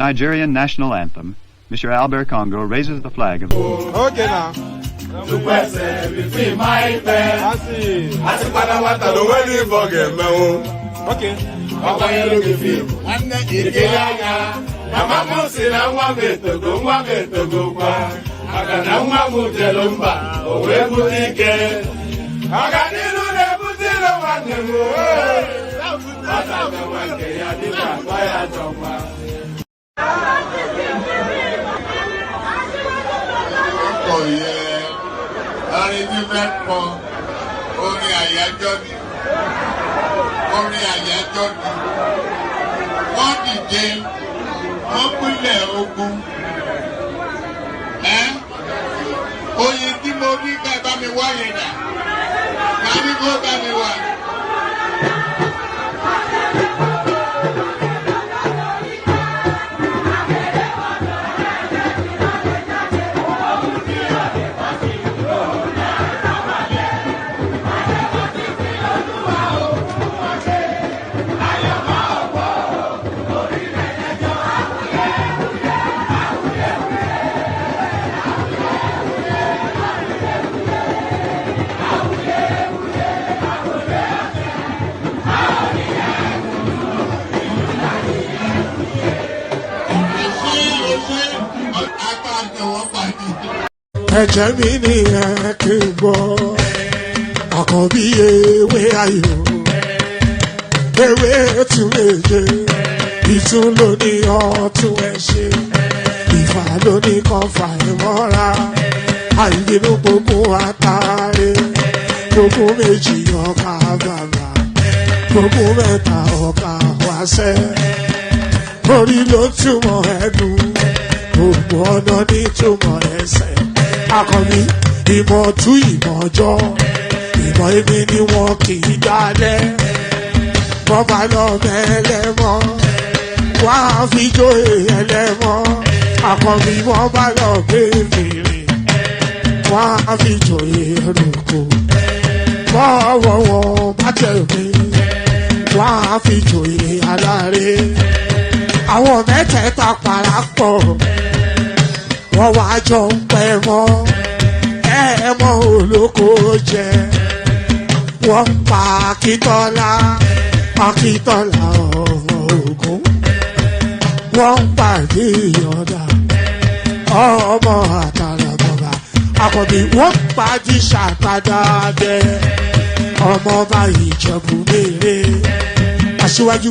Nigerian national anthem, Mr. Albert Congo raises the flag of... Okay now. Okay. Oh yeah, arrangement for orin àyájọ́ ni wọ́n dìde wọ́n pínlẹ̀ ogun oyin tí mo rí ká bá mi wá yẹn dà ká ní kó bá mi wá. Ẹ̀jẹ̀ mi ni ẹ kí n gbọ́, àkànbí ewé ayò, ewé tún méje, ìtún ló ní ọ̀tún ẹ̀ ṣe, ìfà ló ní kan fà ẹ̀ mọ́ra, àìbínú gbogbo àtàrẹ, gbogbo méjì ọkà bàbà, gbogbo mẹ́ta ọkà wáṣẹ́, orí ló túmọ̀ ẹ̀dùn, gbogbo ọ̀nà ní túmọ̀ ẹsẹ̀. Akọni ìmọ̀ tú ìmọ̀ ọjọ́, ìmọ̀ èmi ni wọn kì í dálẹ̀. Wọ́n bá lọ mẹ́lẹ́mọ́, wọ́n á fi jó ẹlẹ́mọ́. Akọni wọ́n bá lọ bèbèrè, wọ́n á fi jó ẹrùkù. Bọ́wọ́ wọn bá tẹ̀lé, wọ́n á fi jó aláre. Àwọn mẹ́tẹ̀ẹ̀ta parapọ̀. Wọ́n wá jọ ń pẹ́ mọ́, ẹ̀ẹ́mọ́ olóko jẹ. Wọ́n pa Akíntọ́lá ọmọ Ògún. Wọ́n pàdé Ìyọ̀dà ọmọ Àtàràbọ̀bà. Àkànbí wọ́n pàdé Ṣàtàdàdẹ ọmọ ọba Ìjẹ̀bú Mèrè. Aṣíwájú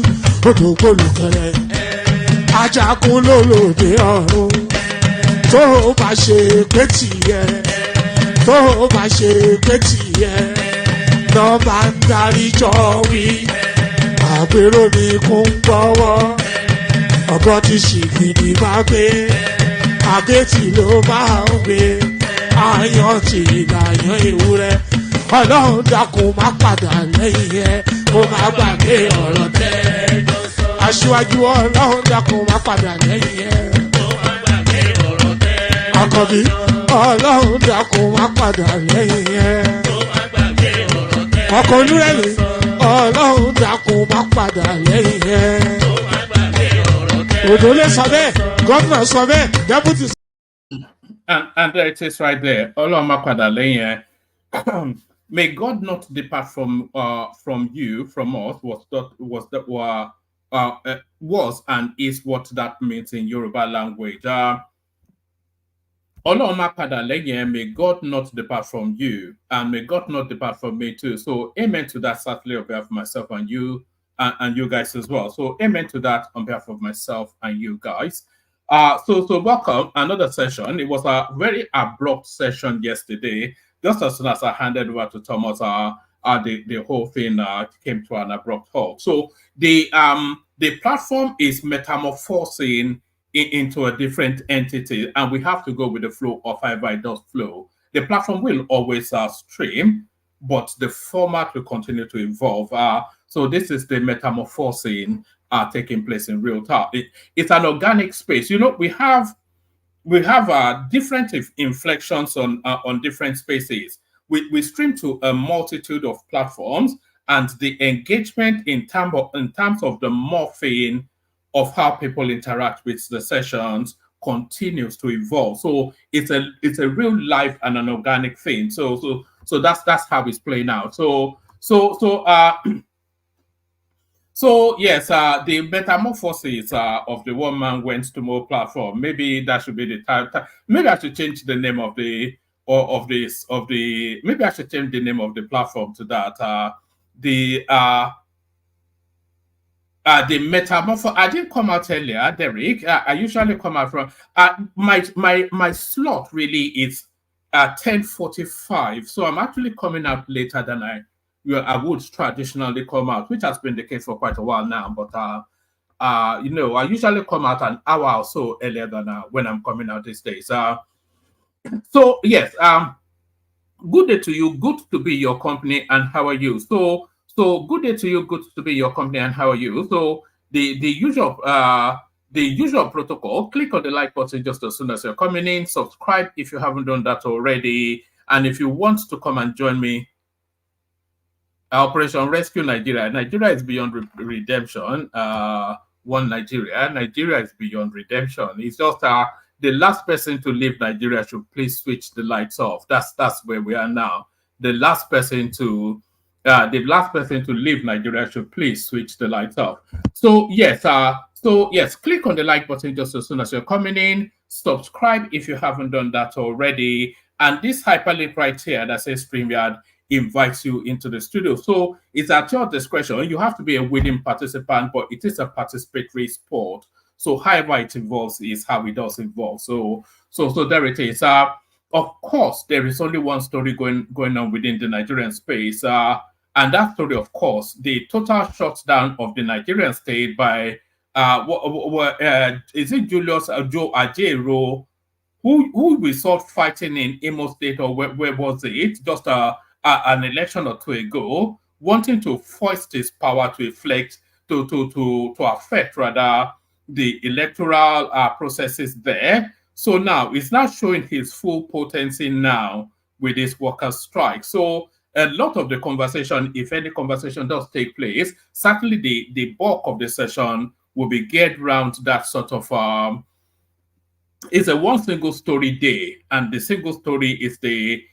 odò gbólùkẹrẹ, ajagun lólòdì ọ̀run. Tó o bá ṣe pé tìyẹ, tó o bá ṣe pé tìyẹ, lọ́ bá ń darí jọ wí. Àgbèrò ni kò ń gbọ́wọ́, ọ̀gọ́ ti ṣìgìdì bá gbé, àbẹ́tì ló máa ń gbé, àyàn ti ìlàyàn ewúrẹ́. Ọlọ́run dákun má padà lẹ́yìn ẹ, kó má gbàgbé ọ̀rọ̀ tẹ́. Aṣíwájú Ọlọ́run dákun má padà lẹ́yìn ẹ. Àkànbí Ọlọ́run dákun má padà lẹ́yìn ẹ̀. Ọkọ̀ olúrẹ̀lì Ọlọ́run dákun má padà lẹ́yìn ẹ̀. Òdòlé sọ bẹ́ẹ̀, gómìnà sọ bẹ́ẹ̀, deputy. And there it is right there. Ọlọ́run má padà lẹ́yìn ẹ̀. May God not depart from you, from us, was and is what that means in Yoruba language. May God not depart from you, and may God not depart from me too. So amen to that, certainly on behalf of myself and you and you guys as well. So amen to that on behalf of myself and you guys. So welcome another session. It was a very abrupt session yesterday. Just as soon as I handed over to Thomas, the whole thing came to an abrupt halt. So the platform is metamorphosing into a different entity, and we have to go with the flow of however it does flow. The platform will always stream, but the format will continue to evolve. So this is the metamorphosing taking place in real time. It's an organic space. You know, we have different inflections on different spaces. We stream to a multitude of platforms, and the engagement in terms of the morphing of how people interact with the sessions continues to evolve. So it's a real life and an organic thing. So that's how it's playing out. So yes, the metamorphosis of the one man went to more platform. Maybe that should be the title. Maybe I should change the name of the maybe I should change the name of the platform to that. The metamorpho. I didn't come out earlier, Derek. I usually come out from my slot really is 10:45. So I'm actually coming out later than I would traditionally come out, which has been the case for quite a while now. But I usually come out an hour or so earlier than when I'm coming out these days. So yes, good day to you. Good to be your company, and how are you? So good day to you. Good to be your company, and how are you? So the usual protocol. Click on the like button just as soon as you're coming in. Subscribe if you haven't done that already, and if you want to come and join me. Operation Rescue Nigeria. Nigeria is beyond redemption. One Nigeria. Nigeria is beyond redemption. It's just the last person to leave Nigeria should please switch the lights off. That's where we are now. The last person to leave Nigeria should please switch the lights off. So yes, click on the like button just as soon as you're coming in. Subscribe if you haven't done that already. And this hyperlink right here that says StreamYard invites you into the studio. So it's at your discretion. You have to be a willing participant, but it is a participatory sport. So however it involves is how it does involve. So there it is. Of course, there is only one story going on within the Nigerian space. And that story, of course, the total shutdown of the Nigerian state by is it Julius Joe Ajero, who we saw fighting in Imo State, or where was it? Just an election or two ago, wanting to foist his power to affect rather the electoral processes there. So now it's not showing his full potency now with this workers' strike. So a lot of the conversation, if any conversation does take place, certainly the bulk of the session will be geared around that sort of it's a one single story day, and the single story is the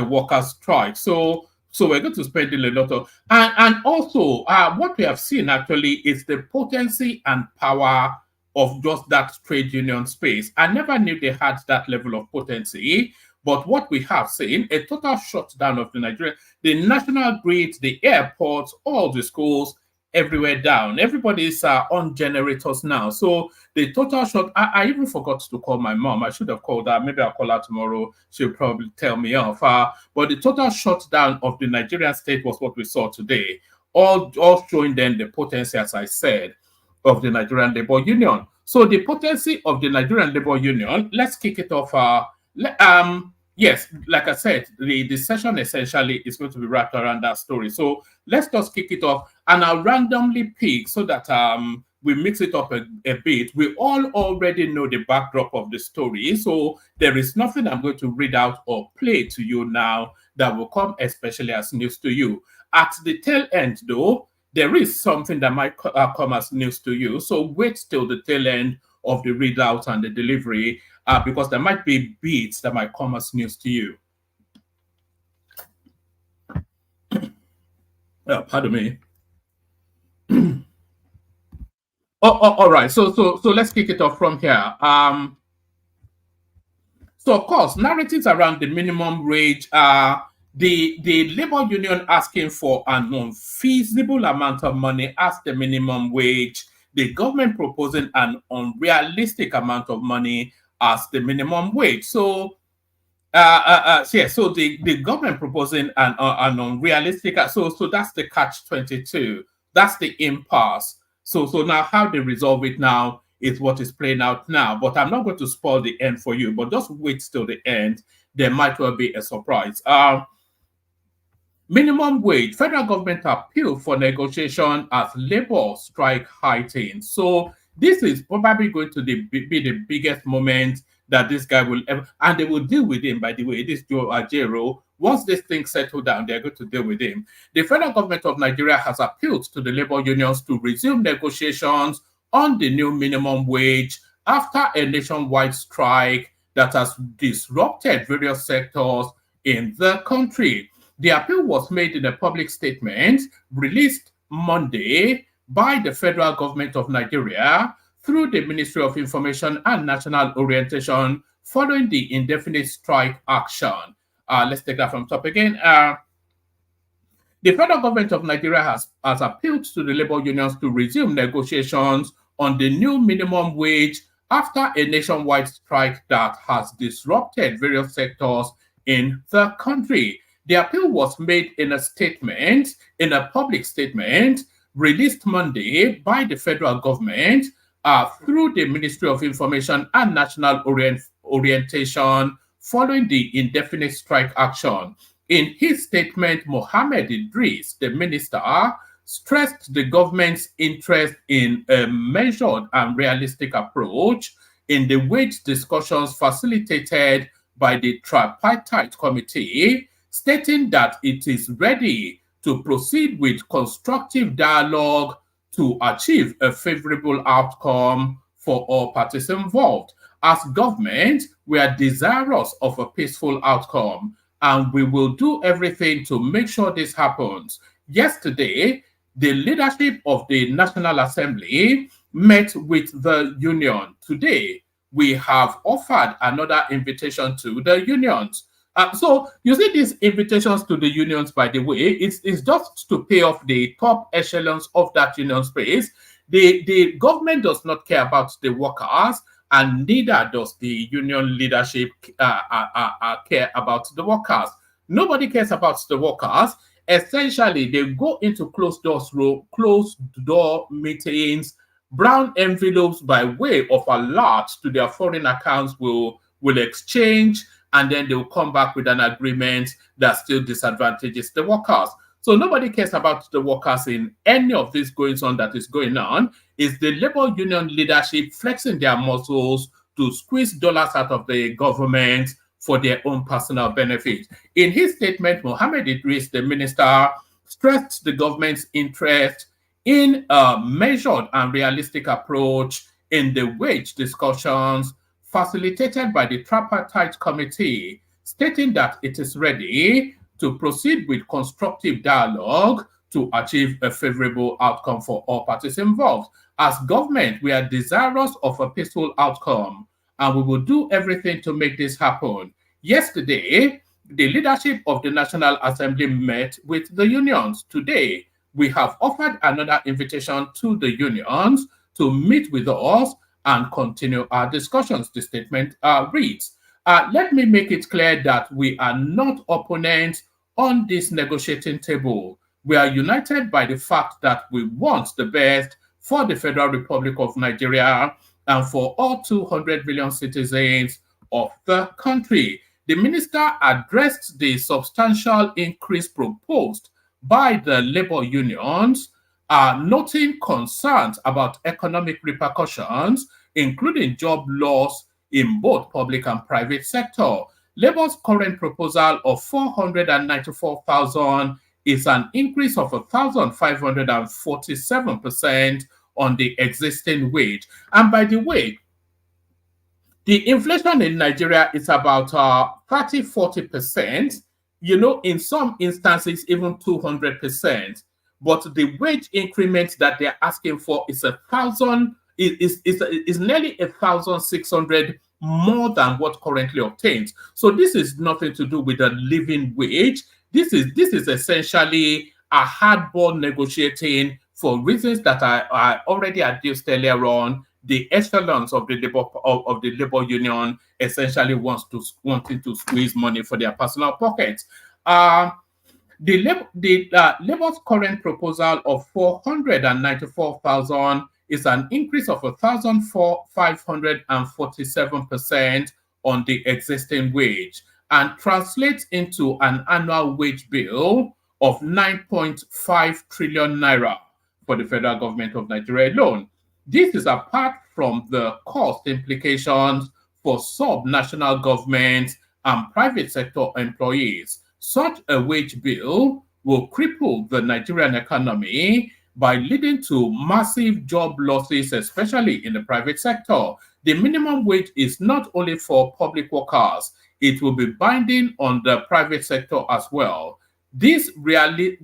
workers' strike. So we're going to spend a lot of and also what we have seen actually is the potency and power of just that trade union space. I never knew they had that level of potency, but what we have seen, a total shutdown of the national grid, the airports, all the schools, everywhere down. Everybody's on generators now. So the total shut. I even forgot to call my mom. I should have called her. Maybe I'll call her tomorrow. She'll probably tell me off. But the total shutdown of the Nigerian state was what we saw today. All showing then the potency, as I said, of the Nigerian Labour Union. So the potency of the Nigerian Labour Union, let's kick it off. Yes, like I said, the session essentially is going to be wrapped around that story. So let's just kick it off, and I'll randomly pick so that we mix it up a bit. We all already know the backdrop of the story, so there is nothing I'm going to read out or play to you now that will come especially as news to you. At the tail end, though, there is something that might come as news to you. So wait till the tail end of the readout and the delivery, because there might be beats that might come as news to you. Pardon me. All right. So let's kick it off from here. So of course, narratives around the minimum wage are the labor union asking for an unfeasible amount of money as the minimum wage, the government proposing an unrealistic amount of money as the minimum wage. So so the government proposing an unrealistic, so that's the catch-22. That's the impasse. So now how they resolve it now is what is playing out now. But I'm not going to spoil the end for you, but just wait till the end. There might well be a surprise. Minimum wage, federal government appeal for negotiation as labor strike heightens. So this is probably going to be the biggest moment that this guy will ever, and they will deal with him, by the way, this Joe Ajero. Once this thing settled down, they're going to deal with him. The federal government of Nigeria has appealed to the labor unions to resume negotiations on the new minimum wage after a nationwide strike that has disrupted various sectors in the country. The appeal was made in a public statement released Monday by the federal government of Nigeria through the Ministry of Information and National Orientation following the indefinite strike action. Let's take that from top again. The federal government of Nigeria has appealed to the labor unions to resume negotiations on the new minimum wage after a nationwide strike that has disrupted various sectors in the country. The appeal was made in a public statement released Monday by the federal government through the Ministry of Information and National Orientation following the indefinite strike action. In his statement, Mohammed Idris, the minister, stressed the government's interest in a measured and realistic approach in the wage discussions facilitated by the tripartite committee, stating that it is ready to proceed with constructive dialogue to achieve a favorable outcome for all parties involved. As government, we are desirous of a peaceful outcome, and we will do everything to make sure this happens. Yesterday, the leadership of the National Assembly met with the union. Today, we have offered another invitation to the unions. So you see these invitations to the unions, by the way, it's just to pay off the top echelons of that union space. The government does not care about the workers, and neither does the union leadership care about the workers. Nobody cares about the workers. Essentially, they go into closed door meetings. Brown envelopes by way of alert to their foreign accounts will exchange, and then they'll come back with an agreement that still disadvantages the workers. So nobody cares about the workers in any of this goings on that is going on. It's the labor union leadership flexing their muscles to squeeze dollars out of the government for their own personal benefit. In his statement, Mohammed Idris, the minister, stressed the government's interest in a measured and realistic approach in the wage discussions facilitated by the tripartite committee, stating that it is ready to proceed with constructive dialogue to achieve a favorable outcome for all parties involved. As government, we are desirous of a peaceful outcome, and we will do everything to make this happen. Yesterday, the leadership of the National Assembly met with the unions. Today, we have offered another invitation to the unions to meet with us and continue our discussions. The statement reads, let me make it clear that we are not opponents on this negotiating table. We are united by the fact that we want the best for the Federal Republic of Nigeria and for all 200 million citizens of the country. The minister addressed the substantial increase proposed by the labor unions, noting concerns about economic repercussions, including job loss in both public and private sector. Labor's current proposal of 494,000 is an increase of 1,547% on the existing wage. And by the way, the inflation in Nigeria is about 30-40%, in some instances, even 200%. But the wage increment that they're asking for is nearly 1,600 more than what currently obtains. So this is nothing to do with a living wage. This is essentially a hardball negotiating for reasons that I already adduced earlier on. The echelons of the labor union essentially wanting to squeeze money for their personal pockets. The labor's current proposal of 494,000 is an increase of 1,547% on the existing wage and translates into an annual wage bill of 9.5 trillion naira for the federal government of Nigeria alone. This is apart from the cost implications for sub-national governments and private sector employees. Such a wage bill will cripple the Nigerian economy by leading to massive job losses, especially in the private sector. The minimum wage is not only for public workers, it will be binding on the private sector as well. This reality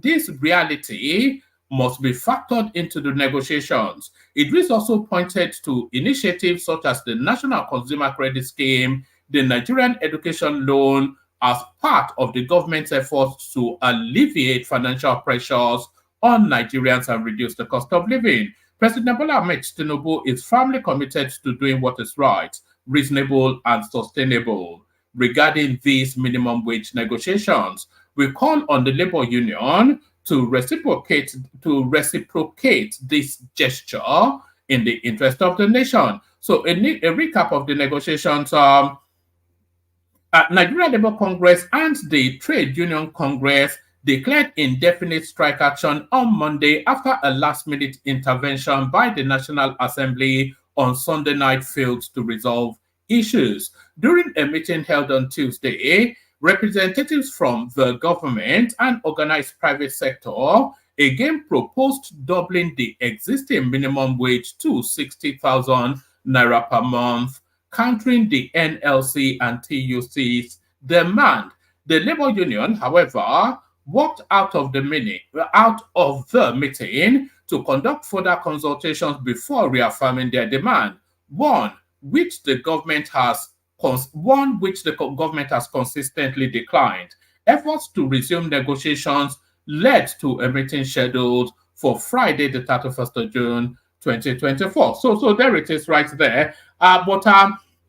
must be factored into the negotiations. Idris also pointed to initiatives such as the National Consumer Credit Scheme, the Nigerian Education Loan, as part of the government's efforts to alleviate financial pressures on Nigerians and reduce the cost of living. President Bola Ahmed Tinubu is firmly committed to doing what is right, reasonable, and sustainable. Regarding these minimum wage negotiations, we call on the labor union to reciprocate this gesture in the interest of the nation. So, a recap of the negotiations: Nigeria Labour Congress and the Trade Union Congress declared indefinite strike action on Monday after a last-minute intervention by the National Assembly on Sunday night failed to resolve issues. During a meeting held on Tuesday, representatives from the government and organized private sector again proposed doubling the existing minimum wage to 60,000 naira per month, countering the NLC and TUC's demand. The labor union, however, walked out of the meeting to conduct further consultations before reaffirming their demand, one which the government has consistently declined. Efforts to resume negotiations led to a meeting scheduled for Friday, the 31st of June, 2024. So there it is right there. But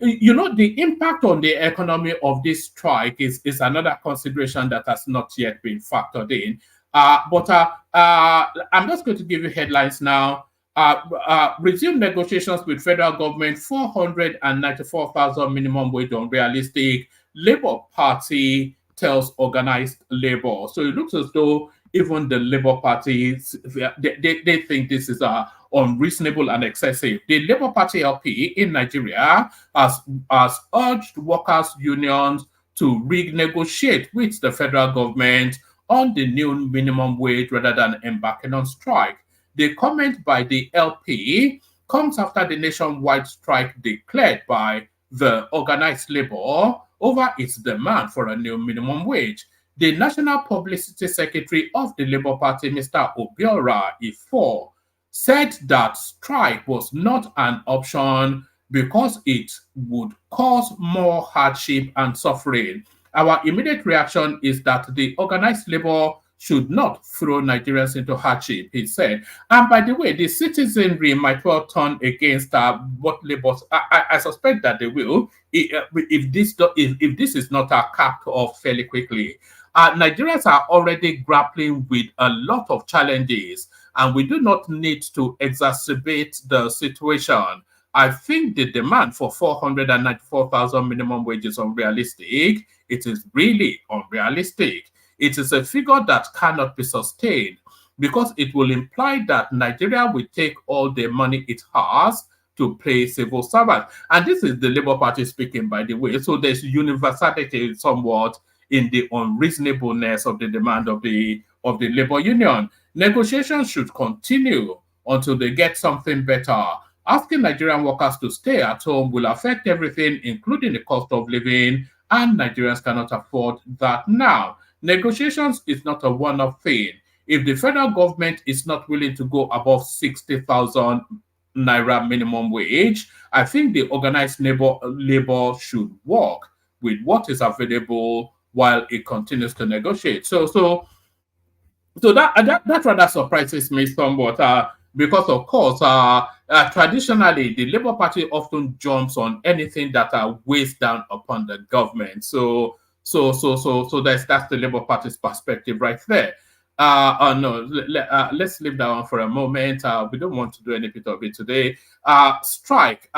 the impact on the economy of this strike is another consideration that has not yet been factored in. But I'm just going to give you headlines now. Resume negotiations with federal government, 494,000 minimum wage unrealistic. Labour Party tells organized labor. So it looks as though even the Labour Party, they think this is unreasonable and excessive. The Labour Party LP in Nigeria has urged workers' unions to renegotiate with the federal government on the new minimum wage rather than embarking on strike. The comment by the LP comes after the nationwide strike declared by the organized labor over its demand for a new minimum wage. The National Publicity Secretary of the Labour Party, Mr. Obiora Ifo, said that strike was not an option because it would cause more hardship and suffering. Our immediate reaction is that the organized labor should not throw Nigerians into hardship, he said. And by the way, the citizenry might well turn against what Labour. I suspect that they will if this is not capped off fairly quickly. Nigerians are already grappling with a lot of challenges, and we do not need to exacerbate the situation. I think the demand for 494,000 minimum wage is unrealistic. It is really unrealistic. It is a figure that cannot be sustained because it will imply that Nigeria will take all the money it has to pay civil servants. And this is the Labour Party speaking, by the way. So there's universality somewhat in the unreasonableness of the demand of the labor union. Negotiations should continue until they get something better. Asking Nigerian workers to stay at home will affect everything, including the cost of living, and Nigerians cannot afford that now. Negotiations is not a one-off thing. If the federal government is not willing to go above 60,000 naira minimum wage, I think the organized labor should work with what is available while it continues to negotiate. So that rather surprises me somewhat because, of course, traditionally the Labour Party often jumps on anything that weighs down upon the government. So that's the Labour Party's perspective right there. Let's leave that one for a moment. We don't want to do any bit of it today. Strike.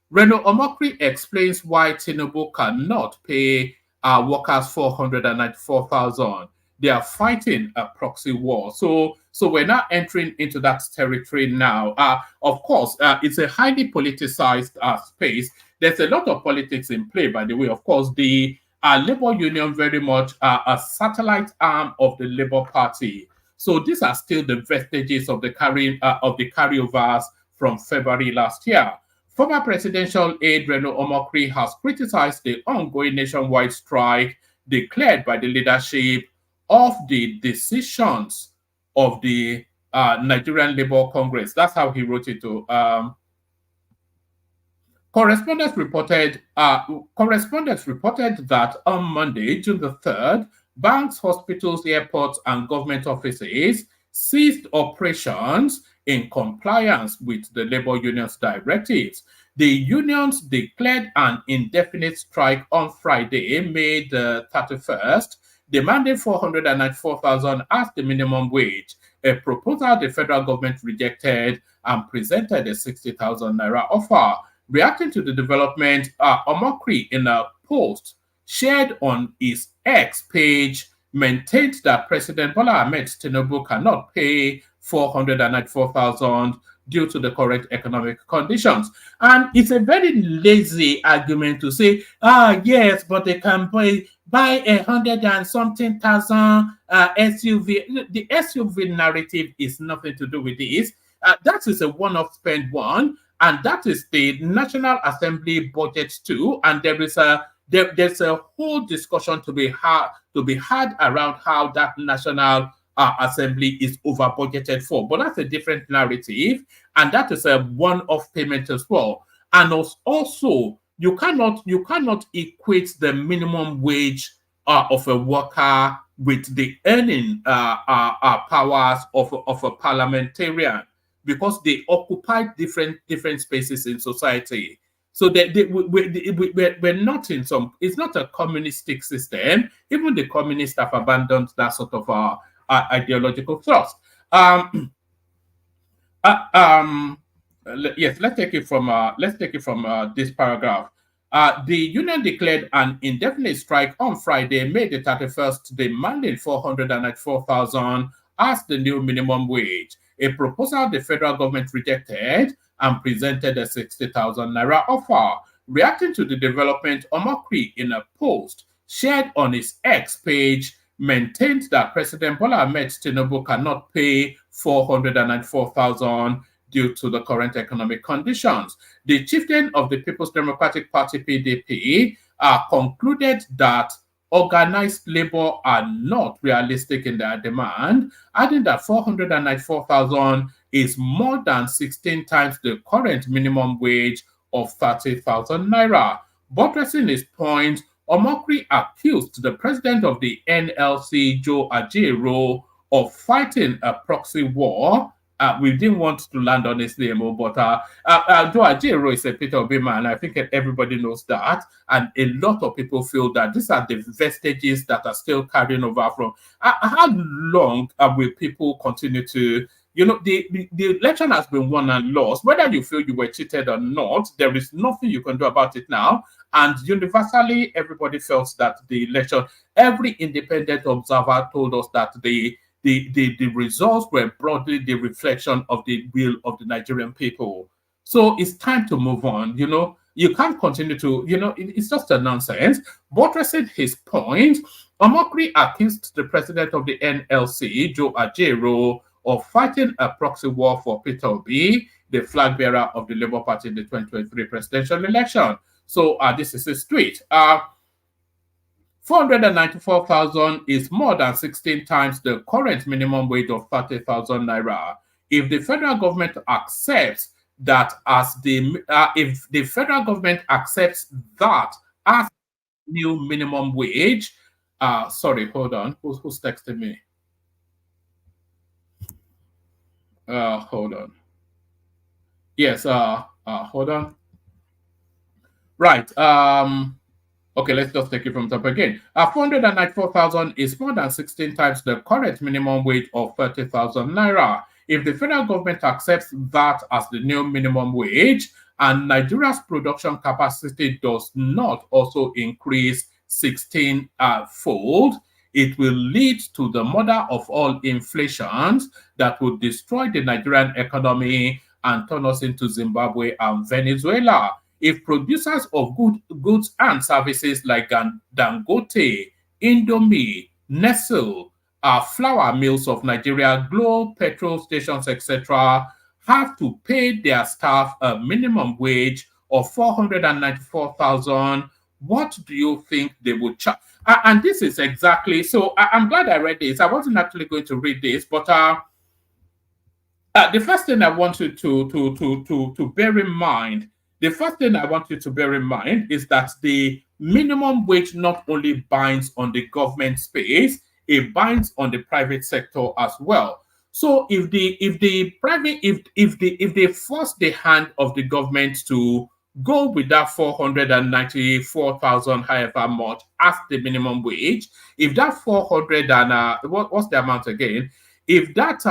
Reno Omokri explains why Tinubu cannot pay workers 494,000. They are fighting a proxy war. So we're now entering into that territory now. Of course, it's a highly politicized space. There's a lot of politics in play, by the way. Of course, the Labour Union very much a satellite arm of the Labour Party. So these are still the vestiges of the carryovers from February last year. Former presidential aide Reno Omokri has criticized the ongoing nationwide strike declared by the leadership of the decisions of the Nigerian Labour Congress. That's how he wrote it to. Correspondents reported that on Monday, June the 3rd, banks, hospitals, airports, and government offices ceased operations in compliance with the labor union's directives. The unions declared an indefinite strike on Friday, May the 31st, demanding 494,000 as the minimum wage, a proposal the federal government rejected and presented a 60,000 naira offer. Reacting to the development, Omokri, in a post shared on his X page, maintained that President Bola Ahmed Tinubu cannot pay 494,000 due to the current economic conditions. And it's a very lazy argument to say, yes, but they can buy 100 and something thousand SUV. The SUV narrative is nothing to do with this. That is a one-off spend one. And that is the National Assembly budget too. And there's a whole discussion to be had around how that National Assembly is over budgeted for. But that's a different narrative, and that is a one-off payment as well. And also, you cannot equate the minimum wage of a worker with the earning powers of a parliamentarian, because they occupy different spaces in society. So we're not in some. It's not a communistic system. Even the communists have abandoned that sort of ideological thrust. Yes, let's take it from this paragraph. The union declared an indefinite strike on Friday, May the 31st, demanding 494,000 as the new minimum wage, a proposal the federal government rejected and presented a 60,000 naira offer. Reacting to the development, Omokri, in a post shared on his X page, maintained that President Bola Ahmed Tinubu cannot pay 494,000 due to the current economic conditions. The chieftain of the People's Democratic Party, PDP, concluded that organized labor are not realistic in their demand, adding that 494,000 is more than 16 times the current minimum wage of 30,000 naira. Buttressing his point, Omokri accused the president of the NLC, Joe Ajero, of fighting a proxy war. We didn't want to land on his name, but Joe Ajero is a Peter Obi man. I think everybody knows that. And a lot of people feel that these are the vestiges that are still carrying over from. How long will people continue to, the election has been won and lost. Whether you feel you were cheated or not, there is nothing you can do about it now. And universally, everybody felt that the election, every independent observer told us that the results were broadly the reflection of the will of the Nigerian people. So it's time to move on. You can't continue to, it's just a nonsense. Buttressing his point, Omokri accused the president of the NLC, Joe Ajero, of fighting a proxy war for Peter Obi, the flag bearer of the Labour Party in the 2023 presidential election. So this is his tweet. 494,000 is more than 16 times the current minimum wage of 30,000 naira. If the federal government accepts that as if the federal government accepts that as new minimum wage, sorry, hold on. Who's texting me? Hold on. Yes. Hold on. Right. Okay, let's just take it from top again. 494,000 is more than 16 times the current minimum wage of 30,000 naira. If the federal government accepts that as the new minimum wage and Nigeria's production capacity does not also increase 16-fold, it will lead to the mother of all inflations that will destroy the Nigerian economy and turn us into Zimbabwe and Venezuela. If producers of goods and services like Dangote, Indomie, Nestle, flour mills of Nigeria, Glo, petrol stations, etc., have to pay their staff a minimum wage of 494,000. What do you think they would charge? And this is exactly, so I'm glad I read this. I wasn't actually going to read this, but the first thing I want you to bear in mind, the first thing I want you to bear in mind is that the minimum wage not only binds on the government space, it binds on the private sector as well. So if they force the hand of the government to go with that 494,000, however much, as the minimum wage, if that 400 and what's the amount again? If that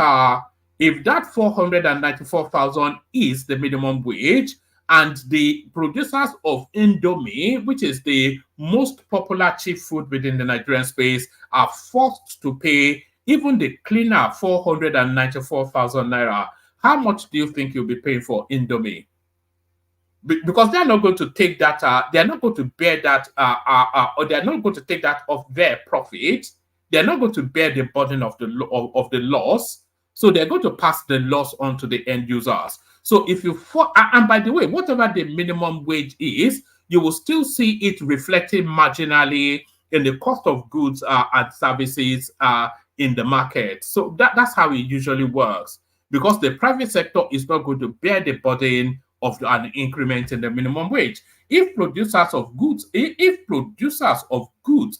494,000 is the minimum wage, and the producers of Indomie, which is the most popular cheap food within the Nigerian space, are forced to pay even the cleaner 494,000 naira, how much do you think you'll be paying for Indomie? Because they're not going to take that, they're not going to bear that, or they're not going to take that off their profit. They're not going to bear the burden of the loss. So they're going to pass the loss on to the end users. So if you, and by the way, whatever the minimum wage is, you will still see it reflecting marginally in the cost of goods and services in the market. So that's how it usually works, because the private sector is not going to bear the burden of an increment in the minimum wage. If producers of goods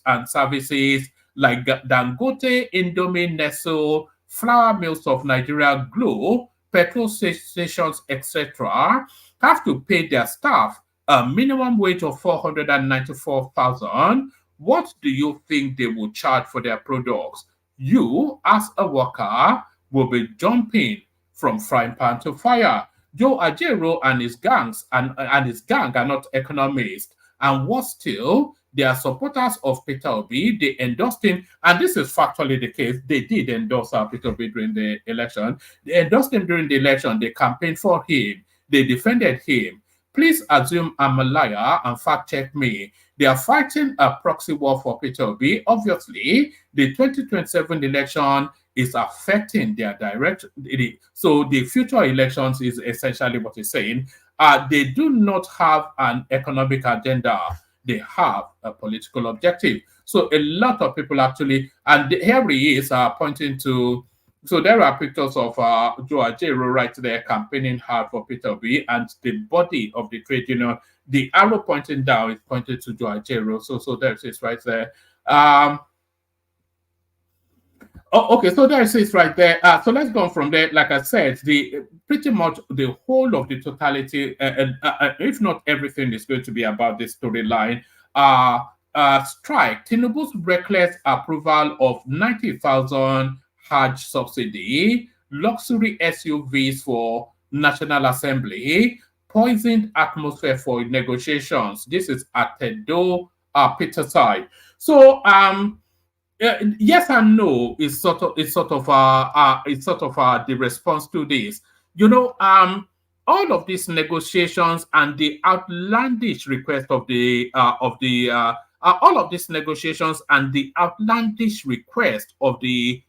and services like Dangote, Indomie, Nestle, flour mills of Nigeria, Glo, petrol stations, etc., have to pay their staff a minimum wage of 494,000, what do you think they will charge for their products? You, as a worker, will be jumping from frying pan to fire. Joe Ajero and his gangs and his gang are not economists. And what still, they are supporters of Peter Obi. They endorsed him, and this is factually the case. They did endorse Peter Obi during the election. They endorsed him during the election. They campaigned for him. They defended him. Please assume I'm a liar and fact check me. They are fighting a proxy war for Peter Obi. Obviously, the 2027 election is affecting their direction. So the future elections is essentially what he's saying. They do not have an economic agenda. They have a political objective. So a lot of people actually, and here he is pointing to, so there are pictures of Joe Ajero right there campaigning hard for Peter Obi, and the body of the trade union, the arrow pointing down is pointed to Joe Ajero. So there it is right there. Okay, so there it is right there. So let's go on from there. Like I said, pretty much the whole of the totality, if not everything, is going to be about this storyline. Strike. Tinubu's reckless approval of 90,000 Hajj subsidy, luxury SUVs for National Assembly, poisoned atmosphere for negotiations. This is at Tedo, Peter side. So yes and no is sort of the response to this. You know, all of these negotiations and the outlandish request of all of these negotiations and the outlandish request of the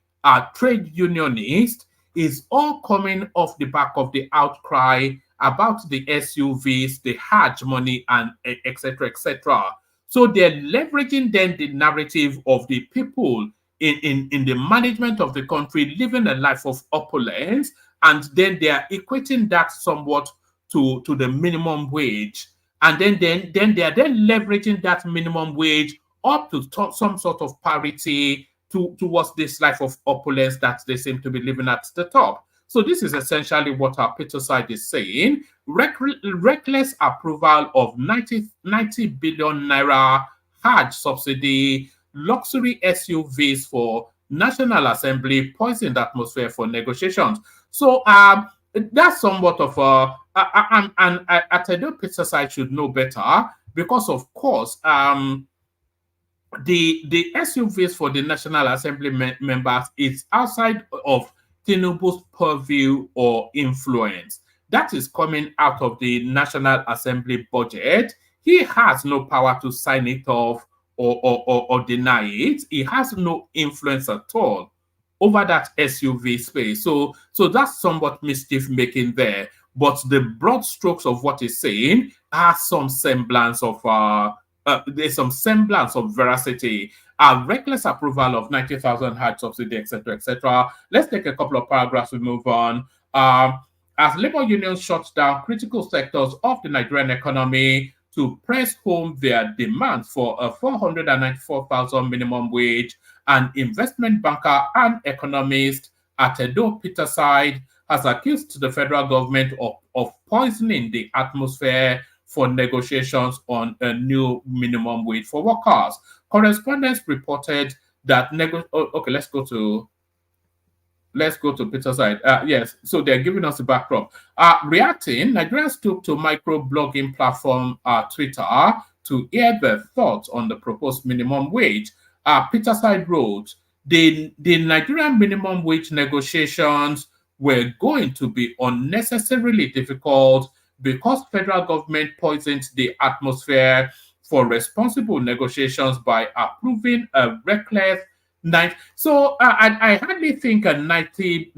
trade unionist is all coming off the back of the outcry about the SUVs, the Hajj money, and etc. etc. So they're leveraging then the narrative of the people in the management of the country living a life of opulence, and then they are equating that somewhat to the minimum wage. And then they are then leveraging that minimum wage up to some sort of parity towards this life of opulence that they seem to be living at the top. So this is essentially what our Peter side is saying. Reckless approval of 90 billion naira Hajj subsidy, luxury SUVs for National Assembly, poisoned atmosphere for negotiations. So that's somewhat of and Atedo Peter side should know better, because of course the SUVs for the National Assembly members is outside of Tinubu's purview or influence. That is coming out of the National Assembly budget. He has no power to sign it off or deny it. He has no influence at all over that SUV space. So that's somewhat mischief making there. But the broad strokes of what he's saying are some semblance of there's some semblance of veracity. Reckless approval of 90,000 hard subsidy, etc., etc. Let's take a couple of paragraphs. We move on. As labor unions shut down critical sectors of the Nigerian economy to press home their demands for a 494,000 minimum wage, an investment banker and economist at Edo Peterside has accused the federal government of poisoning the atmosphere for negotiations on a new minimum wage for workers. Correspondents reported that let's go to Peterside. Yes, so they're giving us a backdrop. Reacting, Nigerians took to micro-blogging platform Twitter to hear their thoughts on the proposed minimum wage. Peterside wrote, the Nigerian minimum wage negotiations were going to be unnecessarily difficult because federal government poisoned the atmosphere for responsible negotiations by approving a reckless I hardly think a 90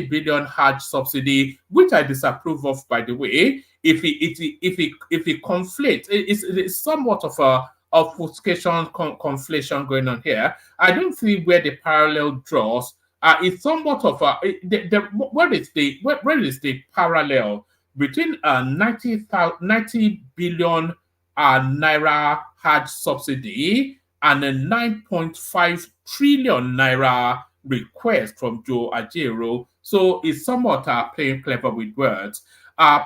billion Hajj subsidy, which I disapprove of, by the way, if it conflates, it's somewhat of a obfuscation conflation going on here. I don't see where the parallel draws. It's somewhat of a where is the parallel between a 90 billion naira Hajj subsidy and a 9.5 trillion naira request from Joe Ajero? So it's somewhat playing clever with words.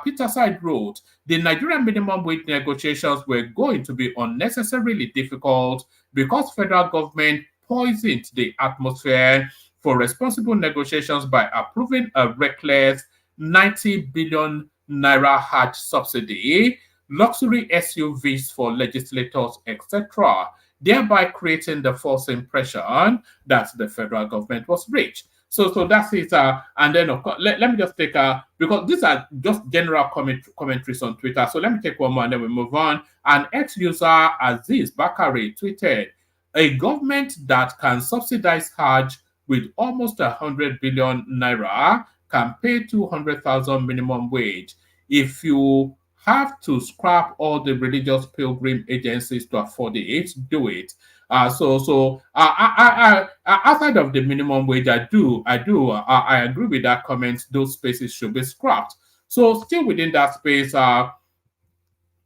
Peterside wrote, the Nigerian minimum wage negotiations were going to be unnecessarily difficult because federal government poisoned the atmosphere for responsible negotiations by approving a reckless 90 billion naira Hajj subsidy, luxury SUVs for legislators, etc., thereby creating the false impression that the federal government was rich. So that's it. And then, of course, let me just take because these are just general commentaries on Twitter. So let me take one more and then we move on. An ex-user, Aziz Bakari, tweeted, a government that can subsidize Hajj with almost 100 billion naira can pay 200,000 minimum wage. If you have to scrap all the religious pilgrim agencies to afford it, do it. Outside of the minimum wage, I agree with that comment. Those spaces should be scrapped. So still within that space,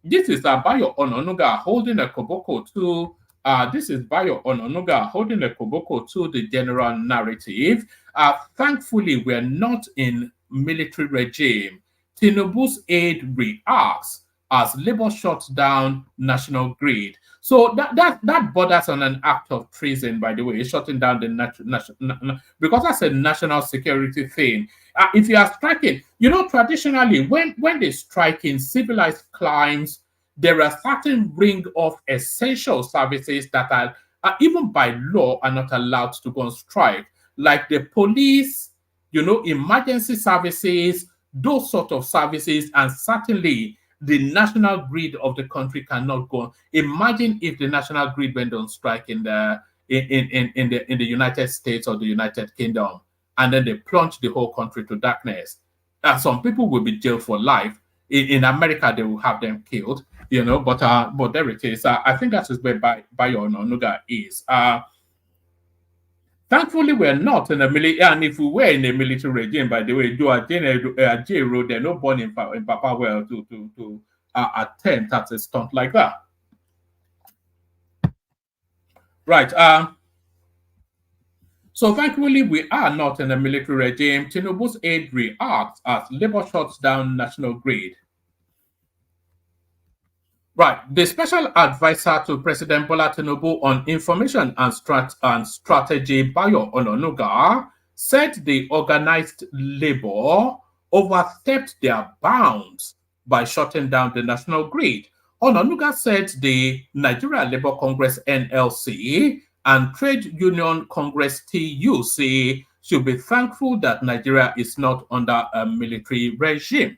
this is Bayo Ononuga holding a koboko to. This is Bayo Ononuga holding a koboko to the general narrative. Thankfully, we're not in military regime. Tinubu's aide reacts as Labour shuts down national grid. So that borders on an act of treason, by the way, shutting down the national, because that's a national security thing. If you are striking, traditionally, when they strike in civilized climes, there are certain ring of essential services that are even by law are not allowed to go on strike, like the police, emergency services, those sort of services, and certainly the national grid of the country cannot go on. Imagine if the national grid went on strike in the United States or the United Kingdom, and then they plunge the whole country to darkness. Some people will be jailed for life. In America, they will have them killed, but there it is. I think that is where Bayo Ononuga is. Thankfully, we're not in a military, and if we were in a military regime, by the way, Joe Ajero, they're not born in Papa well to attempt at a stunt like that. Right. So thankfully, we are not in a military regime. Tinubu's aide reacts as Labour shuts down national grid. Right. The special advisor to President Bola Tinubu on information and strategy, Bayo Ononuga, said the organized labor overstepped their bounds by shutting down the national grid. Ononuga said the Nigeria Labour Congress NLC and Trade Union Congress TUC should be thankful that Nigeria is not under a military regime.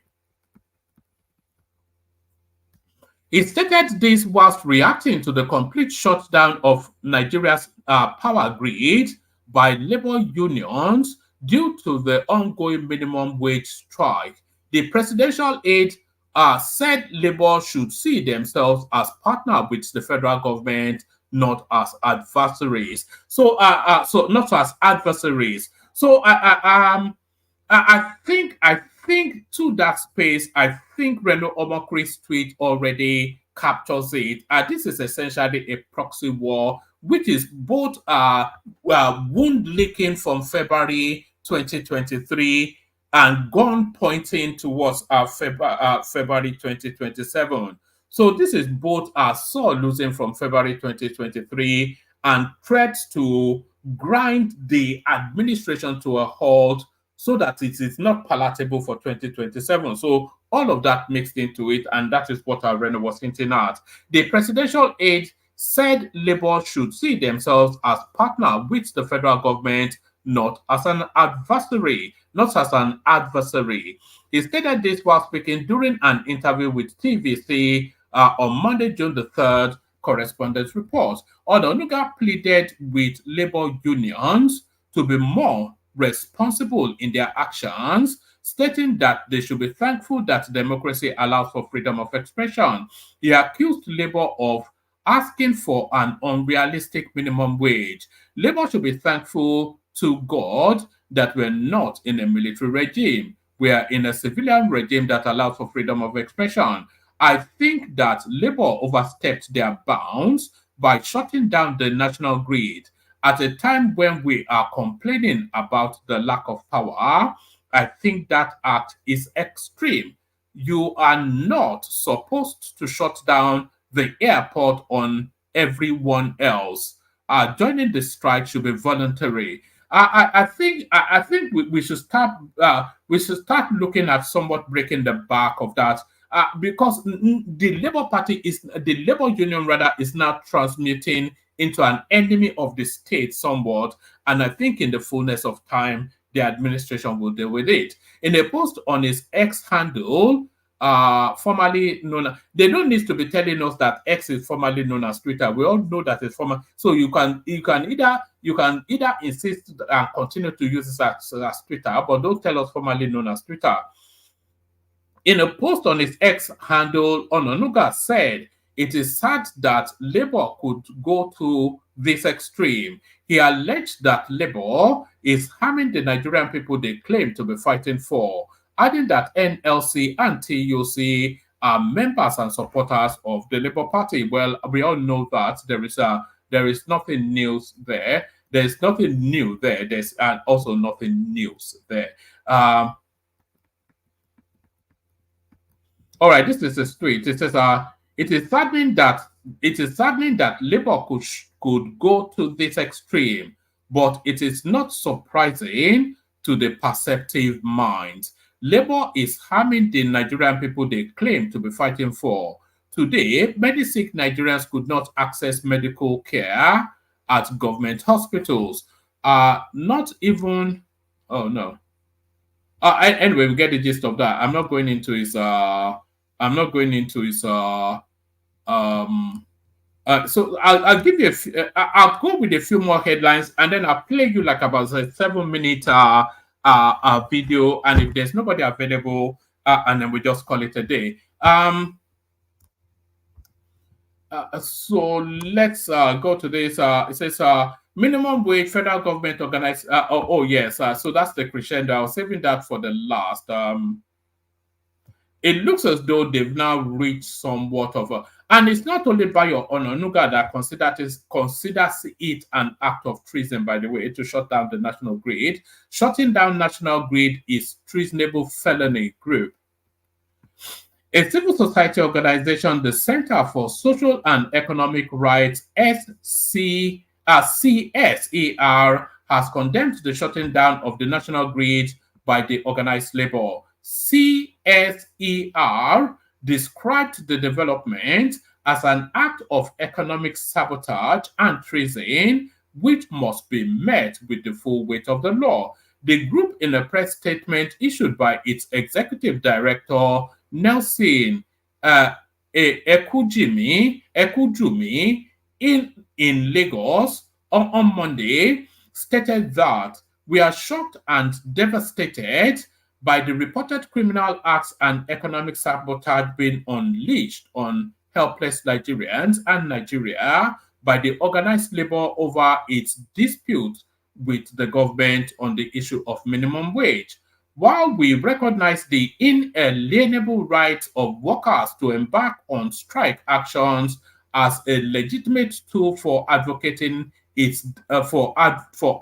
He stated this whilst reacting to the complete shutdown of Nigeria's power grid by labor unions due to the ongoing minimum wage strike. The presidential aide said Labour should see themselves as partner with the federal government, not as adversaries. So not as adversaries. So I think to that space, I think Reno Omokri's tweet already captures it. This is essentially a proxy war, which is both wound licking from February 2023 and gun pointing towards February 2027. So this is both Saw losing from February 2023 and threats to grind the administration to a halt so that it is not palatable for 2027. So all of that mixed into it, and that is what Reno was hinting at. The presidential aide said Labour should see themselves as partner with the federal government, not as an adversary. He stated this while speaking during an interview with TVC on Monday, June the 3rd, Correspondence Report. Ononuga pleaded with labor unions to be more responsible in their actions, stating that they should be thankful that democracy allows for freedom of expression. He accused Labour of asking for an unrealistic minimum wage. Labour should be thankful to God that we're not in a military regime. We are in a civilian regime that allows for freedom of expression. I think that Labour overstepped their bounds by shutting down the national grid. At a time when we are complaining about the lack of power, I think that act is extreme. You are not supposed to shut down the airport on everyone else. Joining the strike should be voluntary. I think we should start looking at somewhat breaking the back of that. Because the Labour Union rather is now transmuting into an enemy of the state somewhat, and I think in the fullness of time, the administration will deal with it. In a post on his X handle, formerly known as, they don't need to be telling us that X is formerly known as Twitter. We all know that it's former. So you can either insist and continue to use it as Twitter, but don't tell us formerly known as Twitter. In a post on his X handle, Ononuga said, "It is sad that Labour could go to this extreme." He alleged that Labour is harming the Nigerian people they claim to be fighting for, adding that NLC and TUC are members and supporters of the Labour Party. Well, we all know that there is nothing new there. There's nothing new there. There's also nothing news there. All right, this is a tweet. It says, "It is saddening that Labour could go to this extreme, but it is not surprising to the perceptive mind. Labour is harming the Nigerian people they claim to be fighting for. Today, many sick Nigerians could not access medical care at government hospitals. Not even. Oh no. Anyway, we get the gist of that. I'm not going into his. So I'll give you I'll go with a few more headlines, and then I'll play you like about a 7-minute video, and if there's nobody available, and then we just call it a day. So let's go to this. It says minimum wage, federal government organized. Yes. So that's the crescendo. I was saving that for the last. It looks as though they've now reached somewhat of a, and it's not only Bayo Ononuga that considers it an act of treason, by the way, to shut down the national grid. Shutting down national grid is treasonable felony group. A civil society organization, the Center for Social and Economic Rights, CSER, has condemned the shutting down of the national grid by the organized labor. CSER described the development as an act of economic sabotage and treason, which must be met with the full weight of the law. The group, in a press statement issued by its executive director, Nelson Ekujumi, in Lagos on Monday, stated that we are shocked and devastated by the reported criminal acts and economic sabotage being unleashed on helpless Nigerians and Nigeria by the organized labor over its dispute with the government on the issue of minimum wage. While we recognize the inalienable right of workers to embark on strike actions as a legitimate tool for advocating its for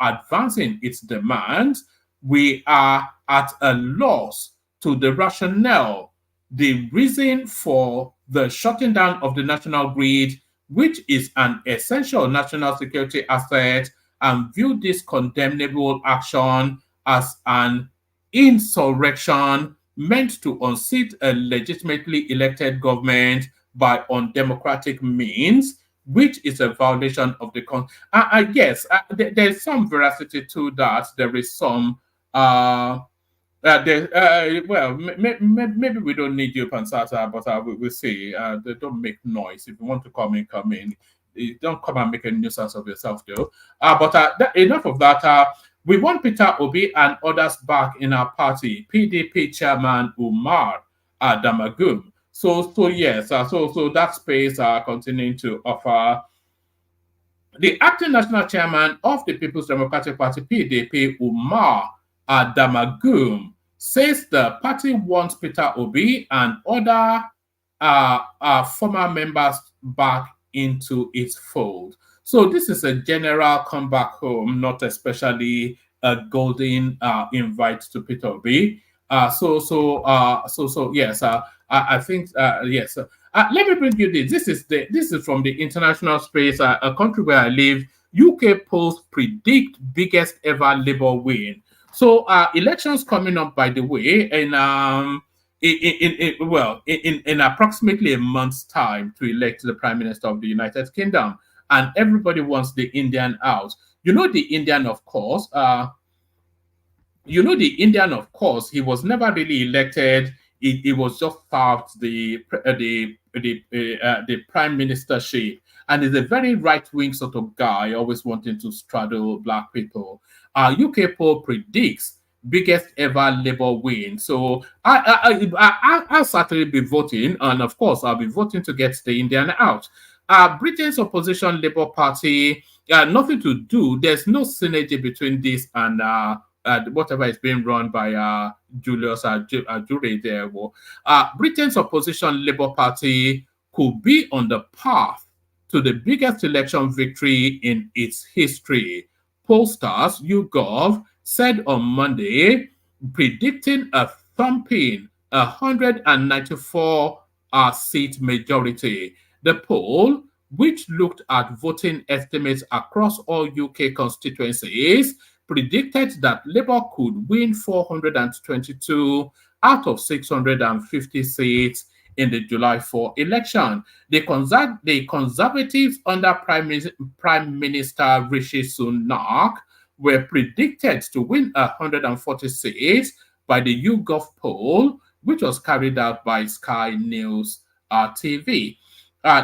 advancing its demands, we are at a loss to the rationale, the reason for the shutting down of the national grid, which is an essential national security asset, and view this condemnable action as an insurrection meant to unseat a legitimately elected government by undemocratic means, which is a violation of the yes, there's some veracity to that. There is some well, maybe we don't need you, Pansata, but we'll see. They don't make noise. If you want to come in, come in. You don't come and make a nuisance of yourself, though. Enough of that. We want Peter Obi and others back in our party. PDP chairman Umar Damagum. So yes. So that space continuing to offer. The acting national chairman of the People's Democratic Party (PDP), Umar Damagum, says the party wants Peter Obi and other former members back into its fold. So this is a general come back home, not especially a golden invite to Peter Obi. Yes, I think yes. Let me bring you this. This is from the international space, a country where I live. UK polls predict biggest ever Labour win. So elections coming up, by the way, in approximately a month's time to elect the Prime Minister of the United Kingdom, and everybody wants the Indian out. You know the Indian, of course. He was never really elected. He was just served the prime ministership, and is a very right-wing sort of guy, always wanting to straddle black people. UK poll predicts biggest ever Labour win. So I'll certainly be voting, and of course I'll be voting to get the Indian out. Britain's opposition Labour Party, nothing to do. There's no synergy between this and whatever is being run by Julius Jure there. Britain's opposition Labour Party could be on the path to the biggest election victory in its history. Pollsters YouGov said on Monday, predicting a thumping 194 seat majority. The poll, which looked at voting estimates across all UK constituencies, predicted that Labour could win 422 out of 650 seats in the July 4 election. The Conservatives under Prime Minister Rishi Sunak were predicted to win 140 seats by the YouGov poll, which was carried out by Sky News TV.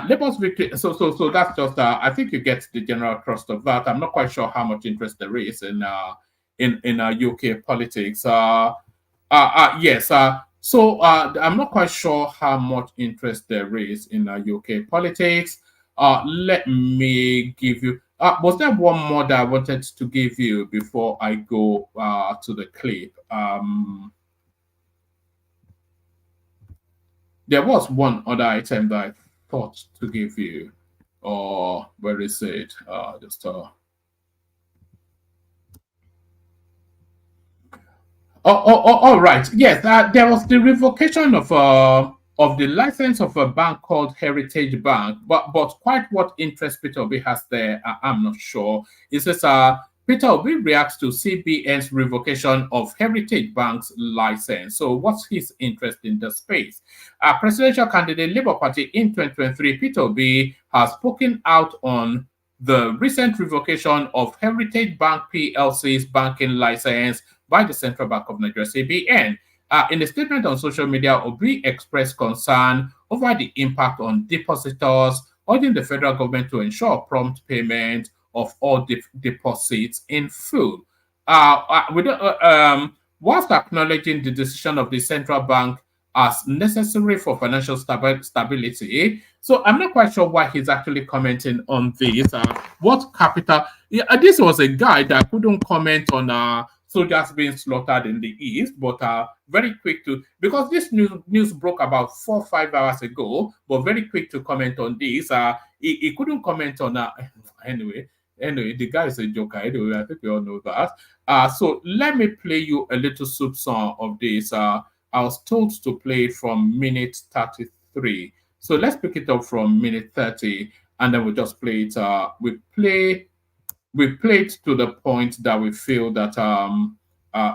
Labour's victory. So that's just. I think you get the general thrust of that. I'm not quite sure how much interest there is in UK politics. Yes. So I'm not quite sure how much interest there is in UK politics. Let me give you. Was there one more that I wanted to give you before I go to the clip? There was one other item that I thought to give you. Or where is it? All right. Yes, there was the revocation of the license of a bank called Heritage Bank, but quite what interest Peter Obi has there, I'm not sure. It says Peter Obi reacts to CBN's revocation of Heritage Bank's license. So what's his interest in the space? Presidential candidate Labour Party in 2023, Peter Obi has spoken out on the recent revocation of Heritage Bank PLC's banking license by the Central Bank of Nigeria, CBN. In a statement on social media, Obi expressed concern over the impact on depositors, urging the federal government to ensure prompt payment of all deposits in full. Whilst acknowledging the decision of the central bank as necessary for financial stability. So I'm not quite sure why he's actually commenting on this. What capital? Yeah, this was a guy that couldn't comment on soldiers being slaughtered in the east, but very quick to, because this news broke about 4 or 5 hours ago, but very quick to comment on this. He couldn't comment on anyway. Anyway, the guy is a joker. Anyway, I think we all know that. So let me play you a little soup song of this. I was told to play it from minute 33. So let's pick it up from minute 30, and then we'll just play it. We play it to the point that we feel that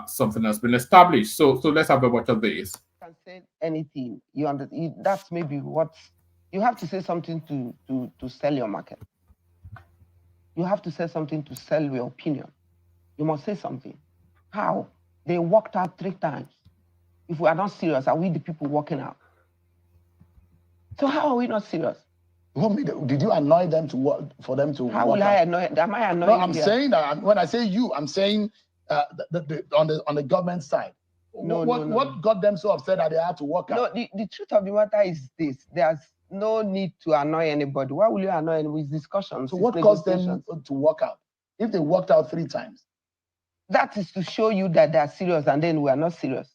something has been established. So let's have a watch of this. You can say anything. That's maybe what you have to say something to sell your market. You have to say something to sell your opinion. You must say something. How? They walked out 3 times. If we are not serious, are we the people walking out? So how are we not serious? Did you annoy them for them to? How will I annoy? Am I annoying? No, I'm saying that when I say you, I'm saying on the government side. What got them so upset that they had to walk out? No, the truth of the matter is this: there's no need to annoy anybody. Why will you annoy them with discussions? So what caused them to walk out? If they walked out 3 times, that is to show you that they are serious, and then we are not serious.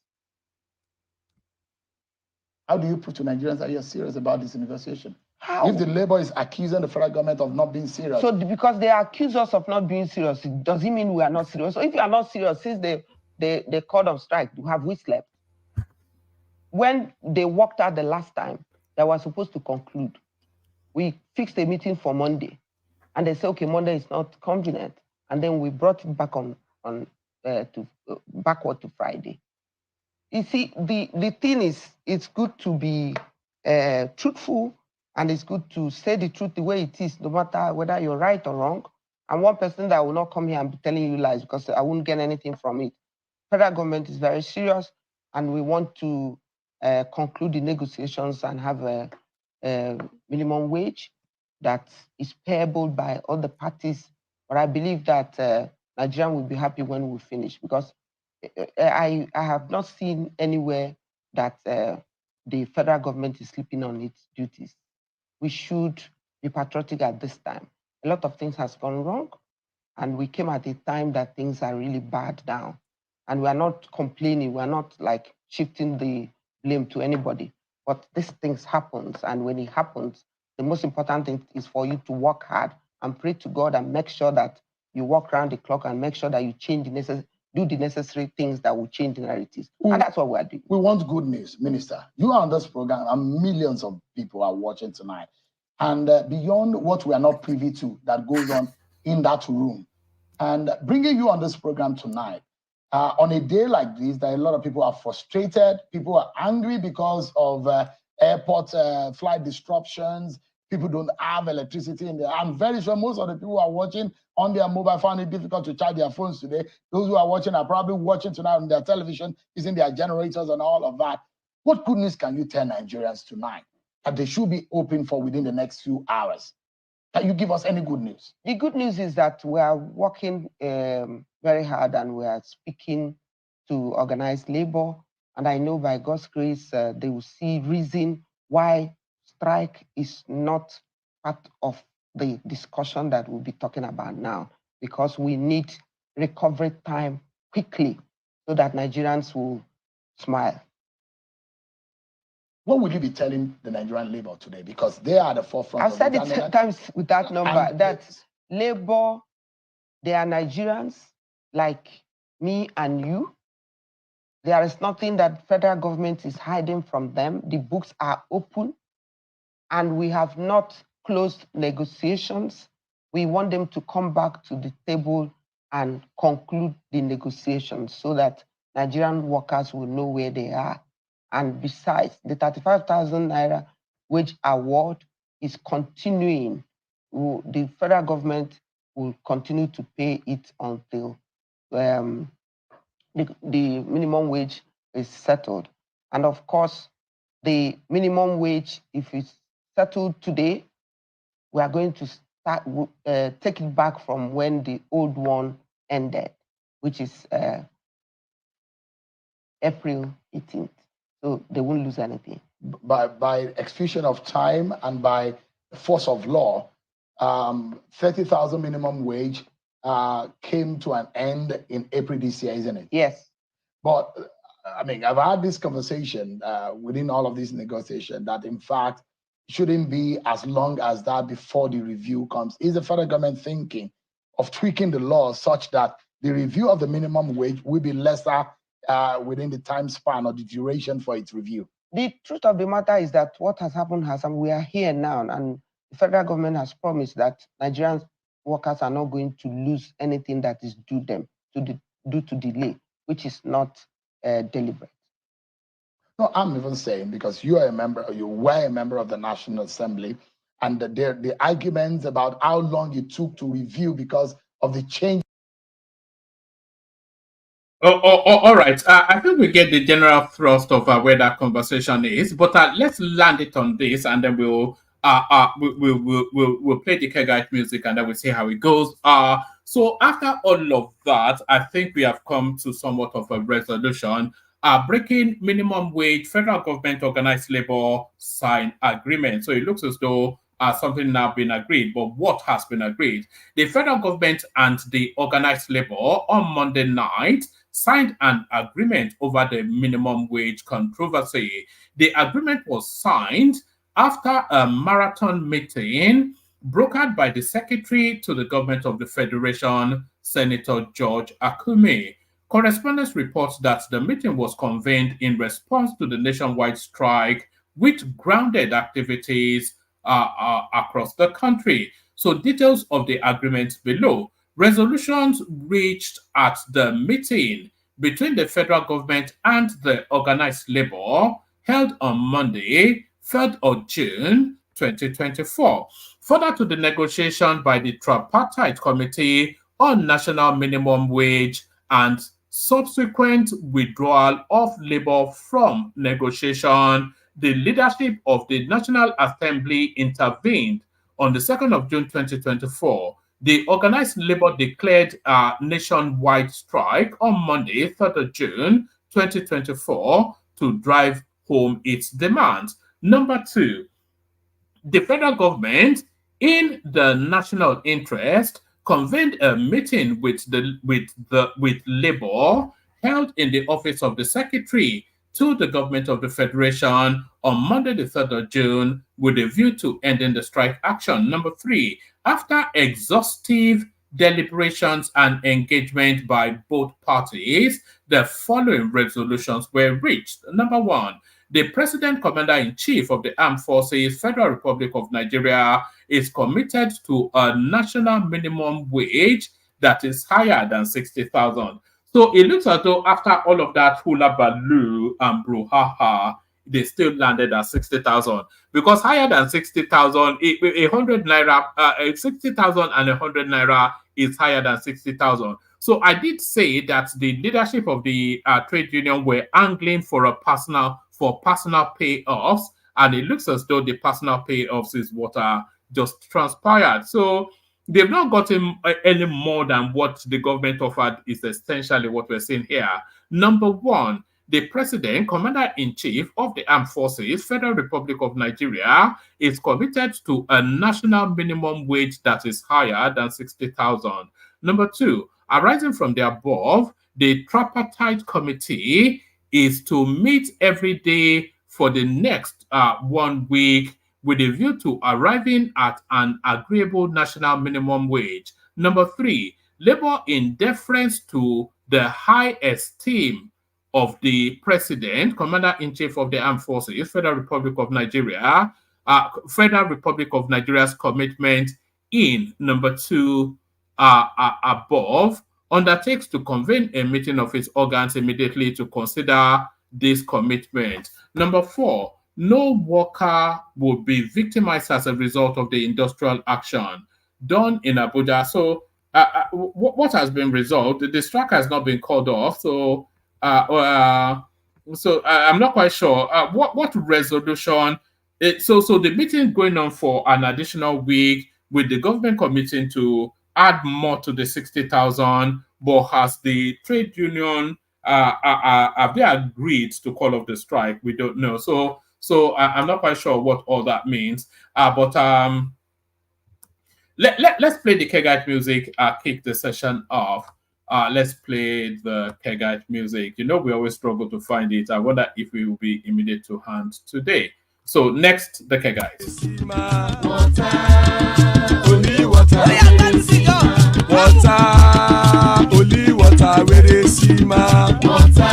How do you prove to Nigerians that you're serious about this negotiation? How? If the Labour is accusing the federal government of not being serious. So because they accuse us of not being serious, it doesn't mean we are not serious. So if you are not serious, since they called on strike, have we slept? When they walked out the last time, they were supposed to conclude. We fixed a meeting for Monday, and they said, okay, Monday is not convenient. And then we brought it back backward to Friday. You see, the thing is, it's good to be truthful, and it's good to say the truth the way it is, no matter whether you're right or wrong. I'm one person that will not come here and be telling you lies because I won't get anything from it. Federal government is very serious, and we want to conclude the negotiations and have a minimum wage that is payable by all the parties. But I believe that Nigeria will be happy when we finish, because I have not seen anywhere that the federal government is sleeping on its duties. We should be patriotic at this time. A lot of things has gone wrong, and we came at a time that things are really bad now. And we are not complaining, we are not like shifting the blame to anybody. But these things happen, and when it happens, the most important thing is for you to work hard and pray to God and make sure that you walk around the clock and make sure that you do the necessary things that will change the narratives. And that's what we are doing. We want good news, Minister. You are on this program, and millions of people are watching tonight. And beyond what we are not privy to that goes on in that room, and bringing you on this program tonight, on a day like this, that a lot of people are frustrated, people are angry because of airport flight disruptions, people don't have electricity in there. I'm very sure most of the people who are watching on their mobile found it difficult to charge their phones today. Those who are watching are probably watching tonight on their television, using their generators and all of that. What good news can you tell Nigerians tonight that they should be open for within the next few hours? Can you give us any good news? The good news is that we are working very hard, and we are speaking to organized labor. And I know by God's grace, they will see reason why strike is not part of the discussion that we'll be talking about now, because we need recovery time quickly so that Nigerians will smile. What will you be telling the Nigerian labor today? Because they are the forefront. I've said it sometimes with that number, that labor, they are Nigerians like me and you. There is nothing that federal government is hiding from them. The books are open, and we have not closed negotiations. We want them to come back to the table and conclude the negotiations so that Nigerian workers will know where they are. And besides, the 35,000 naira wage award is continuing. The federal government will continue to pay it until the minimum wage is settled. And of course, the minimum wage, if it's settled today, we are going to take it back from when the old one ended, which is April 18th. So they won't lose anything. By execution of time and by force of law, 30,000 minimum wage came to an end in April this year, isn't it? Yes. But I mean, I've had this conversation within all of this negotiation that, in fact, shouldn't be as long as that before the review comes. Is the federal government thinking of tweaking the law such that the review of the minimum wage will be lesser within the time span or the duration for its review? The truth of the matter is that what has happened and we are here now, and the federal government has promised that Nigerian workers are not going to lose anything that is due them due to delay, which is not deliberate. No, I'm even saying, because you were a member of the National Assembly, and the arguments about how long it took to review because of the change. All right. I think we get the general thrust of where that conversation is, but let's land it on this, and then we'll play the Kegite music, and then we'll see how it goes. So after all of that, I think we have come to somewhat of a resolution. Breaking minimum wage, federal government, organized labor sign agreement. So it looks as though something now been agreed, but what has been agreed? The federal government and the organized labor on Monday night signed an agreement over the minimum wage controversy. The agreement was signed after a marathon meeting brokered by the Secretary to the Government of the Federation, Senator George Akume. Correspondence reports that the meeting was convened in response to the nationwide strike, which grounded activities across the country. So details of the agreement below. Resolutions reached at the meeting between the federal government and the organized labor held on Monday, 3rd of June, 2024. Further to the negotiation by the tripartite committee on national minimum wage and subsequent withdrawal of labor from negotiation, the leadership of the National Assembly intervened on the 2nd of June 2024. The organized labor declared a nationwide strike on Monday, 3rd of June 2024, to drive home its demands. Number two, the federal government, in the national interest, convened a meeting with labor held in the office of the Secretary to the Government of the Federation on Monday, the 3rd of June, with a view to ending the strike action. Number three, after exhaustive deliberations and engagement by both parties, the following resolutions were reached. Number one, the President Commander-in-Chief of the Armed Forces, Federal Republic of Nigeria, is committed to a national minimum wage that is higher than 60,000. So it looks as though after all of that hula baloo and brouhaha, they still landed at 60,000. Because higher than 60,000, 100 naira, 60,000 and 100 naira is higher than 60,000. So I did say that the leadership of the trade union were angling for personal payoffs, and it looks as though the personal payoffs is what just transpired. So they've not gotten any more than what the government offered is essentially what we're seeing here. Number one, the President, Commander-in-Chief of the Armed Forces, Federal Republic of Nigeria, is committed to a national minimum wage that is higher than 60,000. Number two, arising from the above, the tripartite committee is to meet every day for the next 1 week with a view to arriving at an agreeable national minimum wage. Number three, labor in deference to the high esteem of the President, Commander-in-Chief of the Armed Forces, Federal Republic of Nigeria, Federal Republic of Nigeria's commitment in number two above, undertakes to convene a meeting of its organs immediately to consider this commitment. Number four, no worker will be victimized as a result of the industrial action done in Abuja. So what has been resolved? The strike has not been called off. So I'm not quite sure what resolution. So the meeting going on for an additional week with the government committing to add more to the 60,000, but has the trade union have they agreed to call off the strike? We don't know. So I'm not quite sure what all that means. But let's play the Kegite music. Kick the session off. Let's play the Kegite music. You know, we always struggle to find it. I wonder if we will be immediate to hand today. So next, the Kegite. Only water, where they see my water.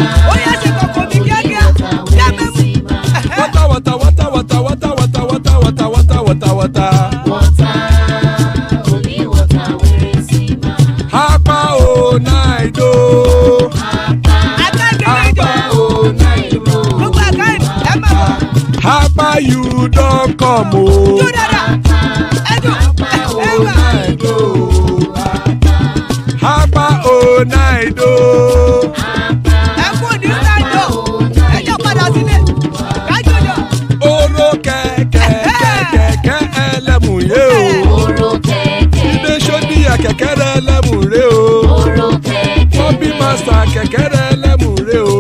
Hapa o naido. Hapa you don't come o. Hapa o naido. Oro kẹ̀kẹ́ ẹlẹ́mù yé o. Ilé sọ́dí àkẹ́kẹ́ rẹ̀ ẹlẹ́mù rẹ̀ o. Bobby master kẹ̀kẹ́ rẹ̀ ẹlẹ́mù rẹ̀ o.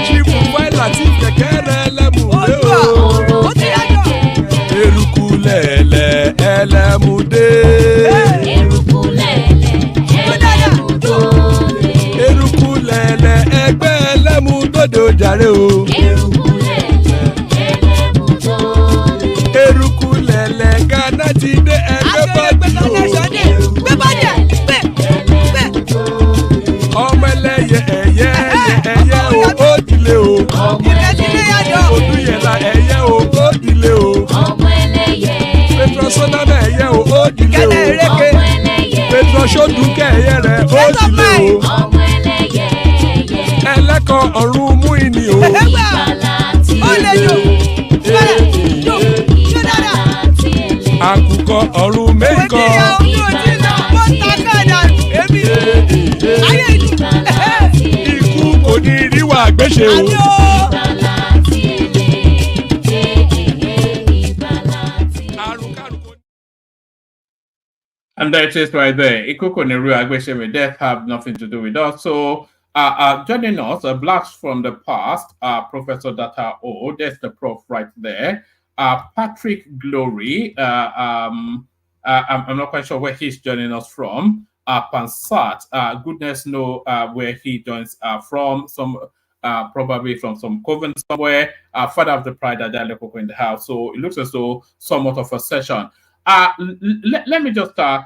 Chifu wáìlà tí kẹ̀kẹ́ rẹ̀ ẹlẹ́mù rẹ̀ o. Eruku lẹ̀lẹ̀ ẹlẹ́mù dé. Eruku lẹ̀lẹ̀ ẹgbẹ́ ẹlẹ́mù dòde ojàre o. Eruku lẹ̀lẹ̀ Ghana ti dé ẹgbẹ́ bọ́ọ̀dì o. Ọmọ ẹlẹ́yẹ ẹyẹ o ó dìlé o. Odúyẹ̀lá ẹyẹ o ó dìlé o. Petrosonana ẹyẹ o ó dìlé o. Petrosodúnkẹ́ ẹyẹ rẹ̀ ó dìlé o. Ẹlẹ́kọ̀ ọ̀run mú ìní o. Àkùkọ ọ̀run méjìkọ. Ikú kò ní ríwà gbéṣe o. And there it is right there. Ikuko Neru Agbeshemi, death have nothing to do with us. So joining us, a blast from the past, Professor Data O, there's the prof right there. Patrick Glory, I'm not quite sure where he's joining us from. Pansat, goodness know where he joins from, some probably from some coven somewhere. Father of the Pride, Adalekoko in the house. So it looks as though somewhat of a session. Let me just start.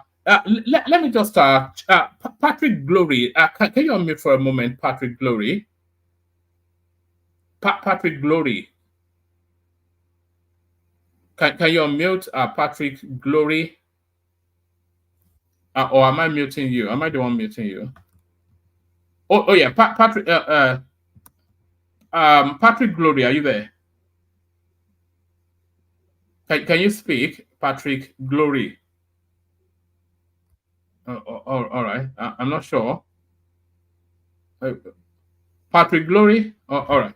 Patrick Glory, can you unmute for a moment, Patrick Glory? Patrick Glory. Can you unmute Patrick Glory? Or am I muting you? Am I the one muting you? Oh yeah, Patrick. Patrick Glory, are you there? Can you speak, Patrick Glory? All right. I'm not sure. Patrick Glory. All right.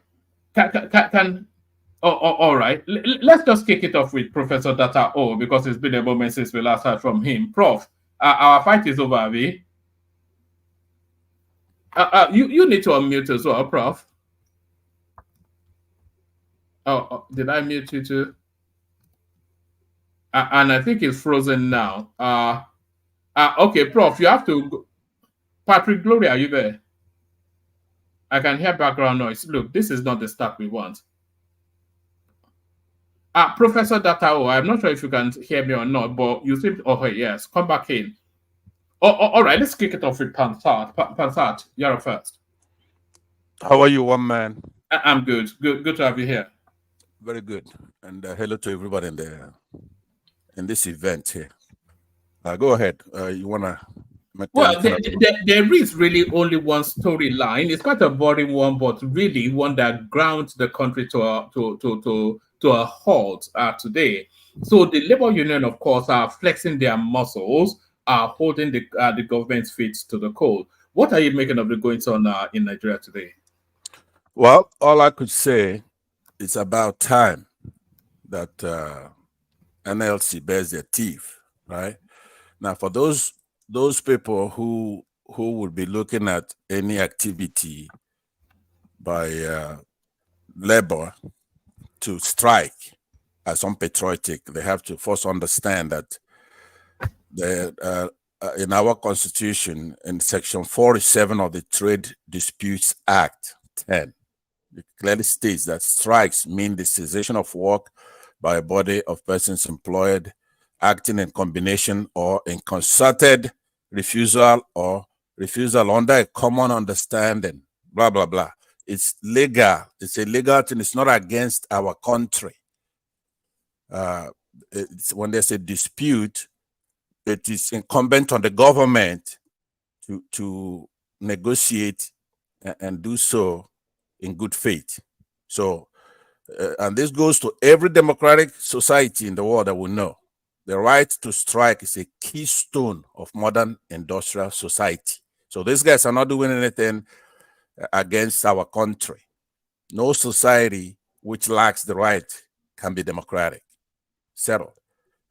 All right. Let's just kick it off with Professor Data O, because it's been a moment since we last heard from him. Prof, our fight is over, Avi. You need to unmute as well, Prof. Oh, did I mute you too? And I think it's frozen now. Okay, Prof, you have to go. Patrick Glory, are you there? I can hear background noise. Look, this is not the start we want. Professor Datao, I'm not sure if you can hear me or not, but you seem. Oh, yes, come back in. All right, let's kick it off with Pansat. Pansat, you're first. How are you, one man? I'm good. Good to have you here. Very good. And hello to everybody in this event here. Go ahead. You wanna? Well, there is really only one storyline. It's quite a boring one, but really one that grounds the country to a halt today. So the labor union, of course, are flexing their muscles, are holding the government's feet to the cold. What are you making of the goings on in Nigeria today? Well, all I could say, it's about time that NLC bears their teeth right? Now, for those people who would be looking at any activity by labor to strike as unpatriotic, they have to first understand that in our constitution, in section 47 of the Trade Disputes Act 10, it clearly states that strikes mean the cessation of work by a body of persons employed acting in combination or in concerted refusal under a common understanding, blah, blah, blah. It's legal. It's a legal thing. It's not against our country. When there's a dispute, it is incumbent on the government to negotiate and do so in good faith. So, and this goes to every democratic society in the world that we know. The right to strike is a keystone of modern industrial society. So these guys are not doing anything against our country. No society which lacks the right can be democratic. Settled.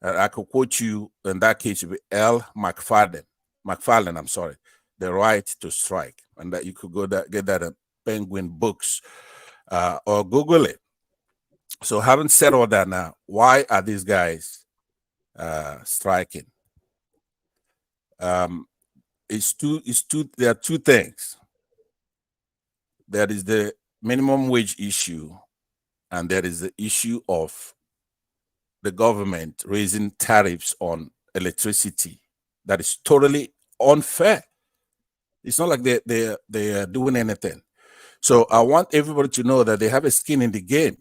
I could quote you in that case, with L. McFarlane, I'm sorry, The Right to Strike. And that you could go get that in Penguin Books or Google it. So having said all that now, why are these guys striking? There are two things. There is the minimum wage issue, and there is the issue of the government raising tariffs on electricity that is totally unfair. It's not like they are doing anything. So I want everybody to know that they have a skin in the game.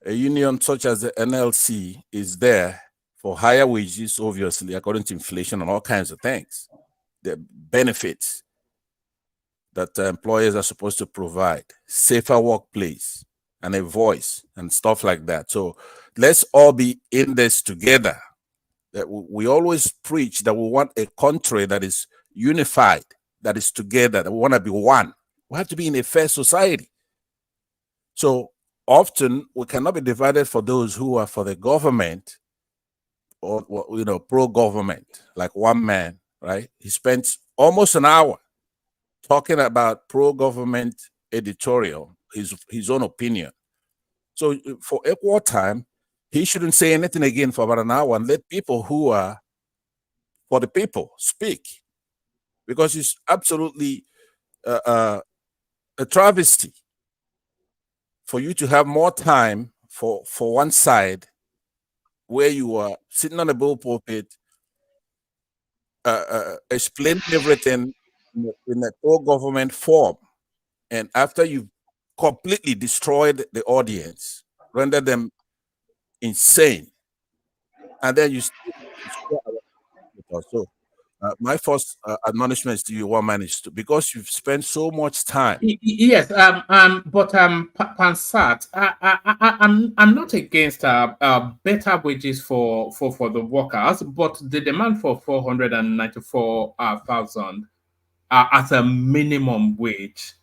A union such as the NLC is there for higher wages, obviously, according to inflation and all kinds of things. The benefits that employers are supposed to provide, safer workplace, and a voice and stuff like that. So let's all be in this together. That we always preach that we want a country that is unified, that is together, that we want to be one. We have to be in a fair society. So often we cannot be divided for those who are for the government or, pro-government, like one man, right? He spent almost an hour talking about pro-government editorial, his own opinion. So for equal time, he shouldn't say anything again for about an hour and let people who are for the people speak, because it's absolutely a travesty for you to have more time for one side where you are sitting on a bull pulpit, explaining everything in a pro-government form. And after you've completely destroyed the audience, render them insane, and then you so my first admonishment to you, one man, is to, because you've spent so much time. Yes, but Pansat, I'm not against better wages for the workers, but the demand for 494,000 as a minimum wage,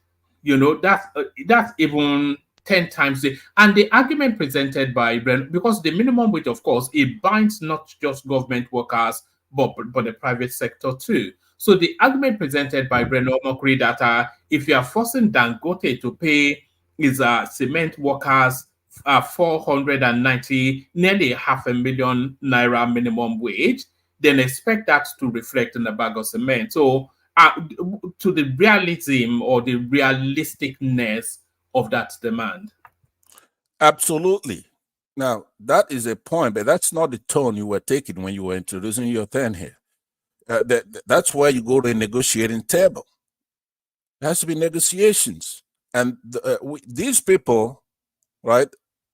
that's even 10 times the, and the argument presented by Bren, because the minimum wage, of course, it binds not just government workers, but the private sector too. So the argument presented by Breno Mokri that if you are forcing Dangote to pay his cement workers 490, nearly $500,000 naira minimum wage, then expect that to reflect in the bag of cement. So to the realism or the realisticness of that demand. Absolutely. Now, that is a point, but that's not the tone you were taking when you were introducing your thing here. That's where you go to a negotiating table. There has to be negotiations. And these people, right,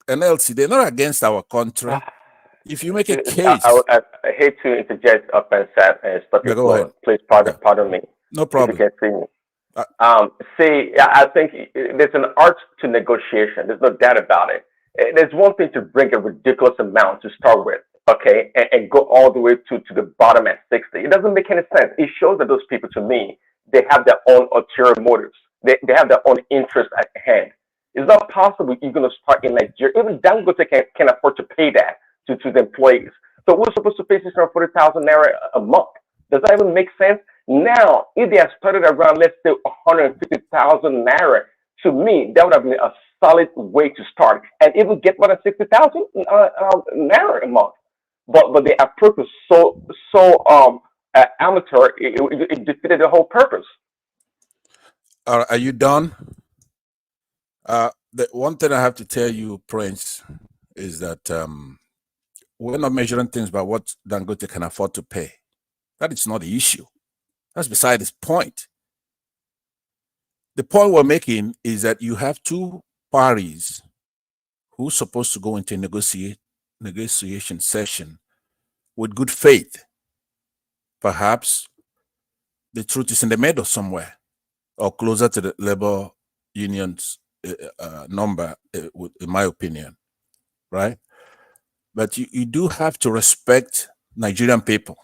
NLC, they're not against our country. If you make a case... I hate to interject up and stop your flow. Please pardon me. No problem. If you can see me. I think there's an art to negotiation. There's no doubt about it. There's one thing to bring a ridiculous amount to start with, okay, and go all the way to the bottom at 60. It doesn't make any sense. It shows that those people, to me, they have their own ulterior motives. They have their own interest at hand. It's not possible you're going to start in Nigeria. Even Dangote can afford to pay that to the employees. So who's supposed to pay 640,000 naira a month? Does that even make sense? Now, if they had started around, let's say, 150,000 naira, to me, that would have been a solid way to start, and it would get more than 60,000 naira a month. But the approach was so amateur, it defeated the whole purpose. Are you done? The one thing I have to tell you, Prince, is that we're not measuring things by what Dangote can afford to pay. That is not the issue. That's beside this point. The point we're making is that you have two parties who's supposed to go into a negotiation session with good faith. Perhaps the truth is in the middle somewhere, or closer to the labor union's number, in my opinion, right? But you do have to respect Nigerian people.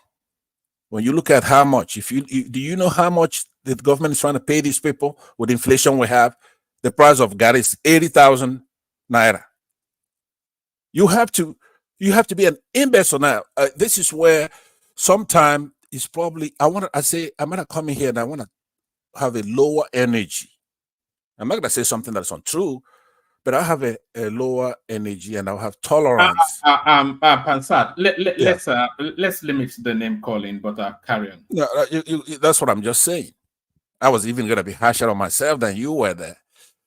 When you look at how much, do you know how much the government is trying to pay these people with inflation we have? The price of gas is 80,000 naira. You have to be an imbecile now. This is where sometime is probably I'm gonna come in here and I want to have a lower energy. I'm not gonna say something that's untrue, but I have a lower energy and I'll have tolerance. Pansat, let's limit the name calling, but carry on. No, that's what I'm just saying. I was even gonna be harsher on myself than you were there.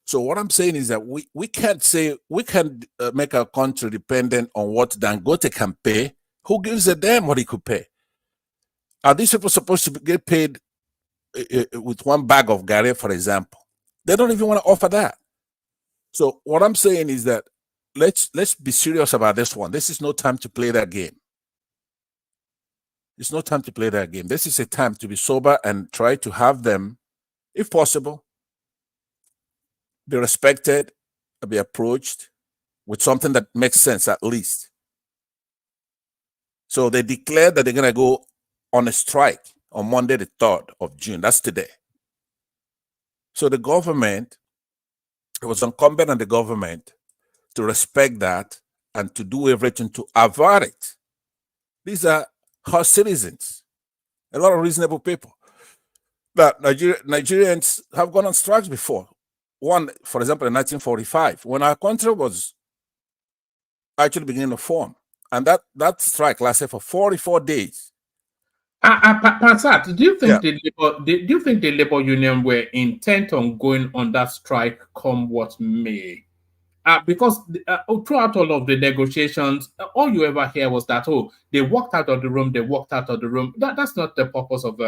So what I'm saying is that we can't say we can make our country dependent on what Dangote can pay. Who gives a damn what he could pay? Are these people supposed to get paid with one bag of garri, for example? They don't even want to offer that. So what I'm saying is that let's be serious about this one. This is no time to play that game. It's no time to play that game. This is a time to be sober and try to have them, if possible, be respected, be approached with something that makes sense at least. So they declared that they're going to go on a strike on Monday, the 3rd of June. That's today. So the government, it was incumbent on the government to respect that and to do everything to avert it. These are our citizens, a lot of reasonable people. That Nigerians have gone on strikes before. One, for example, in 1945, when our country was actually beginning to form, and that strike lasted for 44 days. Pansat, do you think the labor union were intent on going on that strike come what may? Because throughout all of the negotiations, all you ever hear was that, oh, they walked out of the room, That's not the purpose of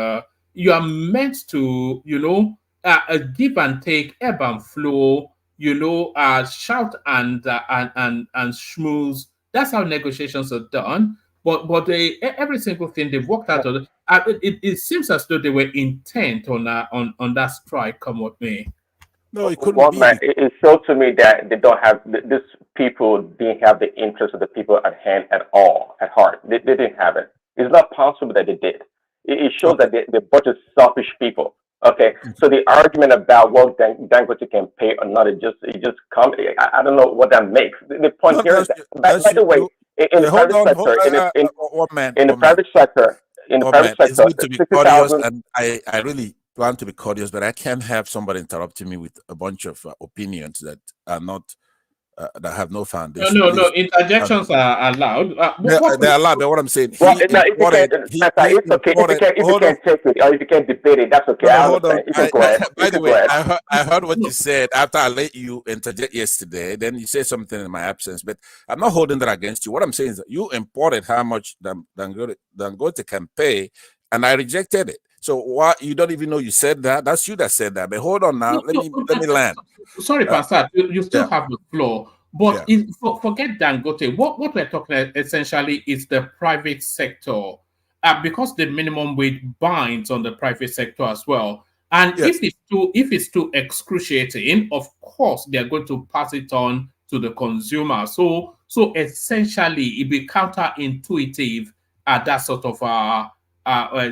you are meant to, give and take, ebb and flow, shout and schmooze. That's how negotiations are done. But every single thing they've worked out of it seems as though they were intent on that strike come what may. No, it couldn't be. It showed to me that they don't have these people didn't have the interest of the people at hand at heart. They didn't have it. It's not possible that they did. It shows that they're a bunch of selfish people. Okay, so the argument about what Dangote can pay or not, it just comes. I don't know what that makes. The point here is that, by the way, in the private sector, it's good to be courteous, and I really plan to be courteous, but I can't have somebody interrupting me with a bunch of opinions that are not that have no foundation. No, interjections are allowed. They're allowed, but what I'm saying, it's okay. If you can't take it or if you can't debate it, that's okay. Hold on. By the way, I heard what you said after I let you interject yesterday. Then you said something in my absence, but I'm not holding that against you. What I'm saying is that you imported how much Dangote can pay, and I rejected it. So why you don't even know you said that? That's you that said that. But hold on now. Let me land. Sorry, Pastor. You still have the floor. But forget Dangote. What we're talking about essentially is the private sector, because the minimum wage binds on the private sector as well. And if it's too excruciating, of course they are going to pass it on to the consumer. So essentially, it be counterintuitive at that sort of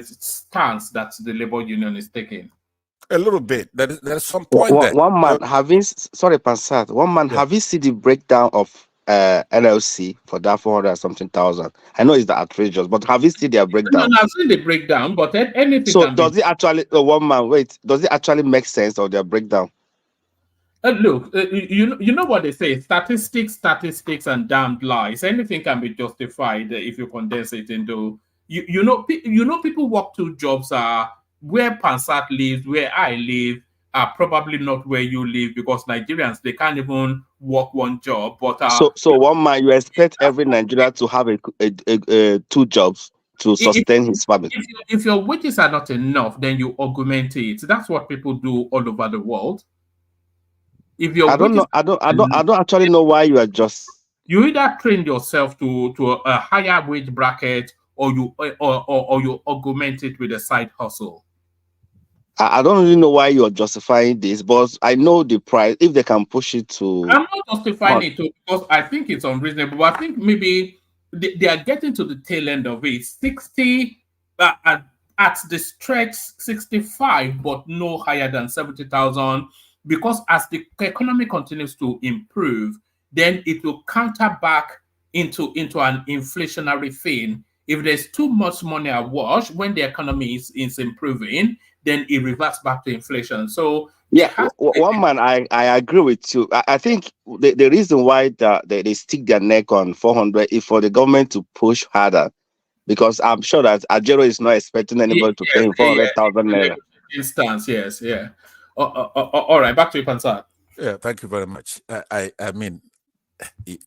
stance that the labor union is taking. A little bit. There's some point One man having, sorry, Pansat, have you seen the breakdown of LLC for that 400 something thousand. I know it's outrageous, but have you seen their No, breakdown? no, I've seen the breakdown, but anything So can be. does it actually one man wait? Does it actually make sense of their breakdown? Look, you know what they say: statistics, and damned lies. Anything can be justified if you condense it into. People work two jobs. Where Pansat lives, where I live, are probably not where you live because Nigerians they can't even work one job. But So one man, you expect every Nigerian to have a two jobs to if, sustain his family. if your wages are not enough, then you augment it. That's what people do all over the world. If your I don't wages know. I don't actually know why you are just. you either train yourself to a higher wage bracket or you augment it with a side hustle. I don't really know why you are justifying this, but I know the price. If they can push it to, I'm not justifying it because I think it's unreasonable. But I think maybe they are getting to the tail end of it. 60 at the stretch 65, but no higher than 70,000. Because as the economy continues to improve, then it will counter back into an inflationary thing. If there's too much money awash when the economy is improving, then it reverts back to inflation. So yeah, one man, I agree with you. I think the reason why they stick their neck on 400 is for the government to push harder, because I'm sure that Ajero is not expecting anybody to pay him 400,000 naira. Instance, yes, yeah. All right, back to you, Pansat. Yeah, thank you very much. I mean,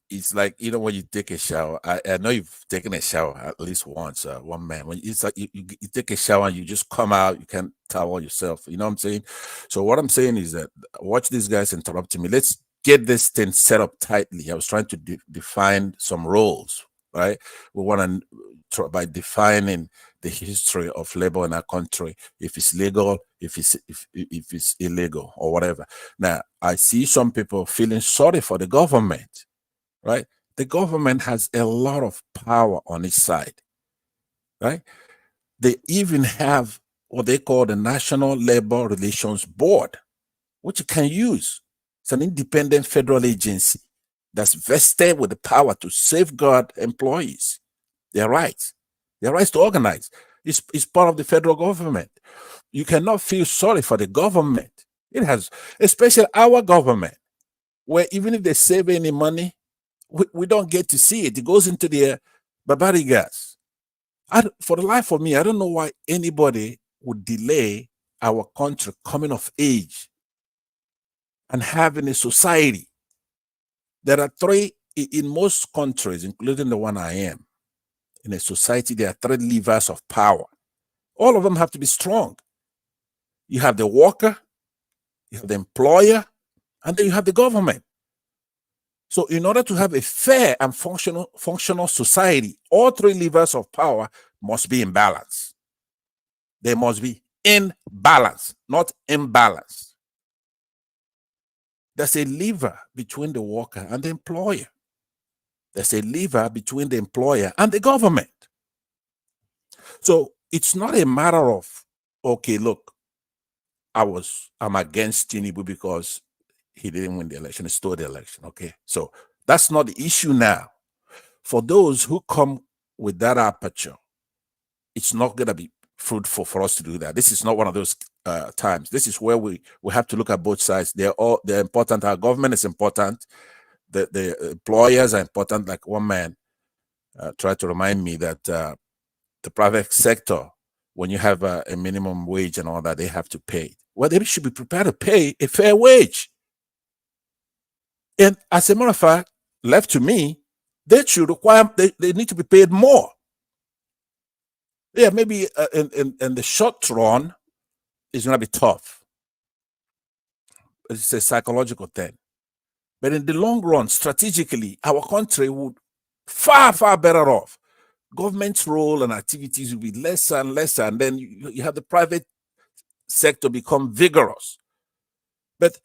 it's like, you know, when you take a shower, I know you've taken a shower at least once, one man. When it's like you take a shower and you just come out, you can't towel yourself. You know what I'm saying? So what I'm saying is that watch these guys interrupting me. Let's get this thing set up tightly. I was trying to define some roles, right? We want to by defining the history of labor in our country, if it's legal, if it's illegal or whatever. Now, I see some people feeling sorry for the government, right? The government has a lot of power on its side, right? They even have what they call the National Labor Relations Board, which you can use. It's an independent federal agency that's vested with the power to safeguard employees, their rights to organize. It's part of the federal government. You cannot feel sorry for the government. It has, especially our government, where even if they save any money, we don't get to see it. It goes into the barbaric gas. For the life of me, I don't know why anybody would delay our country coming of age and having a society. There are three, in most countries, including the one I am, in a society, there are three levers of power. All of them have to be strong. You have the worker, you have the employer, and then you have the government. So in order to have a fair and functional society, all three levers of power must be in balance. They must be in balance, not imbalance. There's a lever between the worker and the employer. There's a lever between the employer and the government. So it's not a matter of, okay, look, I'm against Tinubu because he didn't win the election, he stole the election. Okay, so that's not the issue now. For those who come with that aperture, it's not going to be fruitful for us to do that. This is not one of those times. This is where we have to look at both sides. They're important. Our government is important. The employers are important. Like one man tried to remind me that the private sector, when you have a minimum wage and all that, they have to pay. Well, they should be prepared to pay a fair wage. And as a matter of fact, left to me, they should require, they need to be paid more. Yeah, maybe in the short run, it's going to be tough. It's a psychological thing. But in the long run, strategically, our country would far, far better off. Government's role and activities will be lesser and lesser, and then you have the private sector become vigorous. But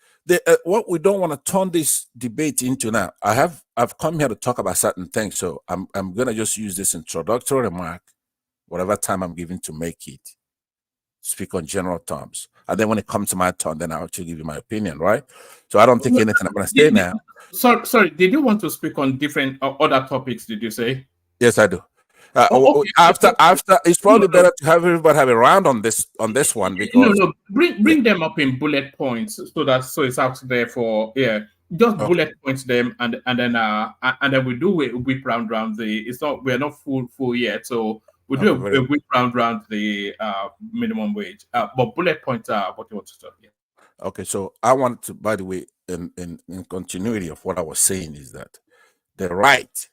what we don't want to turn this debate into now, I've come here to talk about certain things, so I'm going to just use this introductory remark, whatever time I'm given to make it, speak on general terms. And then when it comes to my turn, then I'll actually give you my opinion, right? So I don't think anything I'm going to say now. Sorry, did you want to speak on different other topics, did you say? Yes, I do. Okay. After it's probably better to have everybody have a round on this one, because bring them up in bullet points so it's out there for just bullet points them, and then we do a whip round we're not full yet, so we do a whip round the minimum wage, but bullet points are what you want to talk. Okay, so I want to, by the way, in continuity of what I was saying, is that the right,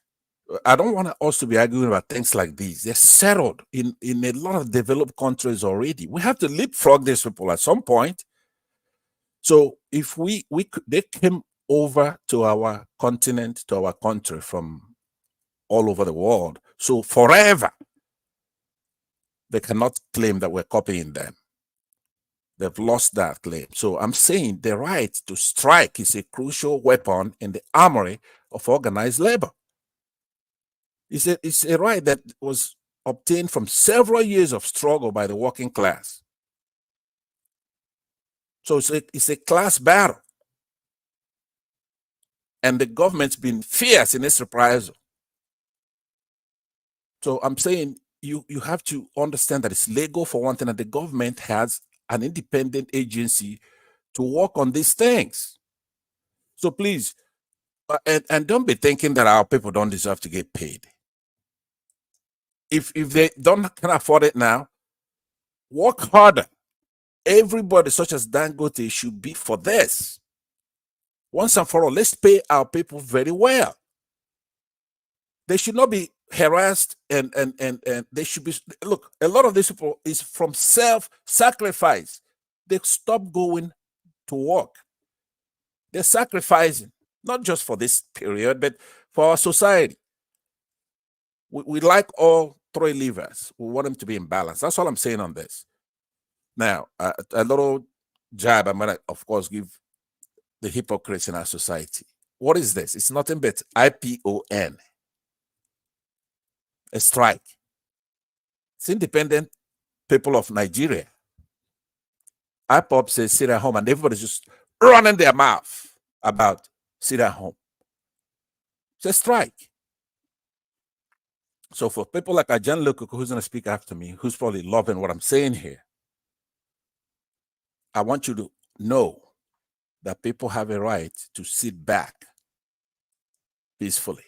I don't want us to be arguing about things like these. They're settled in a lot of developed countries already. We have to leapfrog these people at some point. So if they came over to our continent, to our country from all over the world, so forever they cannot claim that we're copying them. They've lost that claim. So I'm saying the right to strike is a crucial weapon in the armory of organized labor. It's a right that was obtained from several years of struggle by the working class. So it's a class battle. And the government's been fierce in its reprisal. So I'm saying you have to understand that it's legal for one thing, and the government has an independent agency to work on these things. So please, and don't be thinking that our people don't deserve to get paid. If they can afford it now, work harder. Everybody, such as Dangote, should be for this. Once and for all, let's pay our people very well. They should not be harassed, and they should be, look, a lot of these people is from self-sacrifice. They stop going to work. They're sacrificing, not just for this period, but for our society. We like all three levers. We want them to be in balance. That's all I'm saying on this. Now, a little jab I'm going to, of course, give the hypocrites in our society. What is this? It's nothing but IPON. A strike. It's independent people of Nigeria. IPOP says sit at home, and everybody's just running their mouth about sit at home. It's a strike. So for people like Ajan Lukuku, who's going to speak after me, who's probably loving what I'm saying here, I want you to know that people have a right to sit back peacefully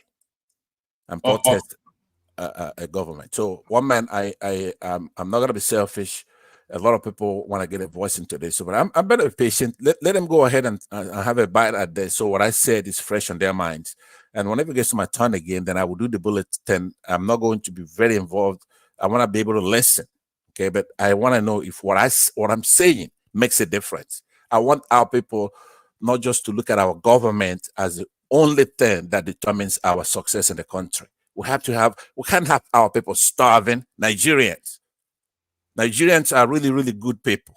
and protest a government. So one man, I'm not going to be selfish. A lot of people want to get a voice into this, so but I'm better be patient. Let them go ahead and have a bite at this. So what I said is fresh on their minds. And whenever it gets to my turn again, then I will do the bulletin. I'm not going to be very involved. I want to be able to listen. Okay, but I want to know if what I'm saying makes a difference. I want our people not just to look at our government as the only thing that determines our success in the country. We can't have our people starving. Nigerians are really, really good people.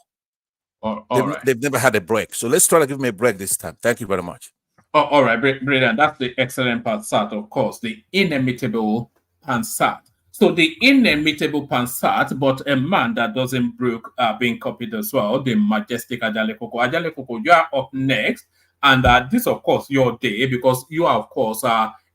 They've never had a break. So let's try to give me a break this time. Thank you very much. All right, brilliant. That's the excellent Pansat, of course, the inimitable Pansat. So the inimitable Pansat, but a man that doesn't brook being copied as well, the majestic Ajale Koko. Ajale Koko, you are up next. And this, of course, your day, because you are, of course,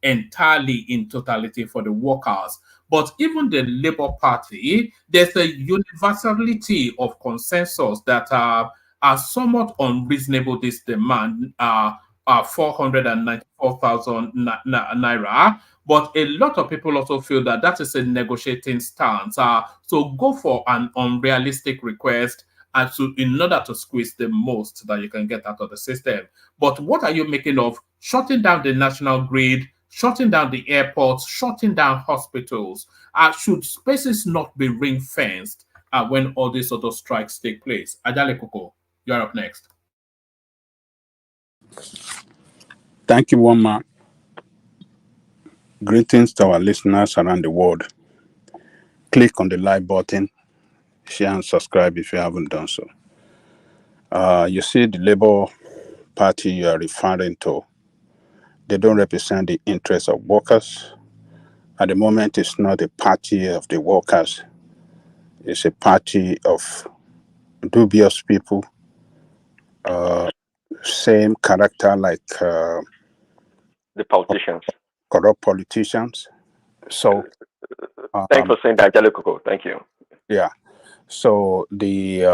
entirely in totality for the workers. But even the Labour Party, there's a universality of consensus that are somewhat unreasonable, this demand, 494,000 naira. But a lot of people also feel that is a negotiating stance. So go for an unrealistic request in order to squeeze the most that you can get out of the system. But what are you making of shutting down the national grid, shutting down the airports, shutting down hospitals? Should spaces not be ring-fenced when all these sort of strikes take place? Ajale Koko, you're up next. Thank you, Wama. Greetings to our listeners around the world. Click on the like button, share and subscribe if you haven't done so. You see the Labour Party you are referring to, they don't represent the interests of workers. At the moment, it's not a party of the workers. It's a party of dubious people, same character like The politicians. corrupt politicians. So, Thanks for saying that, Jellicoco. Thank you. yeah. So the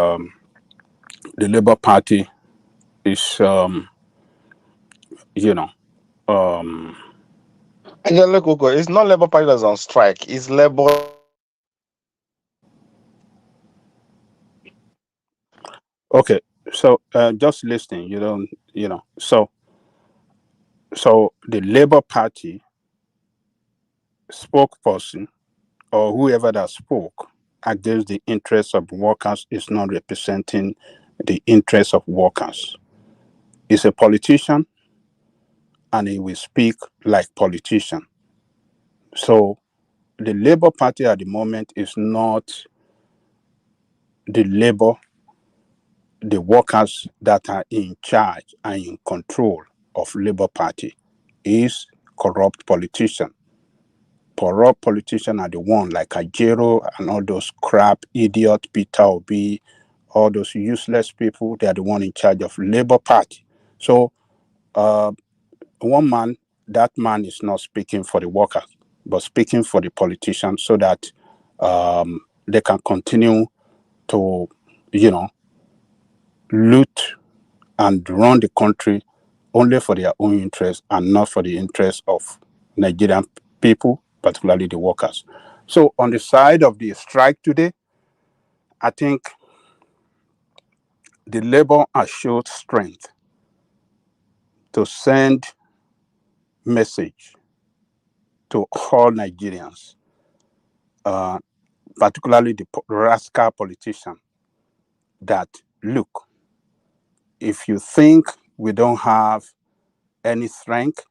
Labour Party is, you know, it's not Labour Party that's on strike. It's Labour. okay. So just listening, So the Labour Party spokesperson or whoever that spoke against the interests of workers is not representing the interests of workers. He's a politician and he will speak like politician. So the Labour Party at the moment is not the workers that are in charge and in control of Labour Party. Is corrupt politician. Corrupt politicians are the one like Ajero and all those crap idiot Peter Obi, all those useless people. They are the one in charge of Labour Party. So that man is not speaking for the workers, but speaking for the politicians so that they can continue to, loot and run the country only for their own interests and not for the interests of Nigerian people, particularly the workers. So on the side of the strike today, I think the Labour has showed strength to send message to all Nigerians, particularly the rascal politician, that look, if you think we don't have any strength,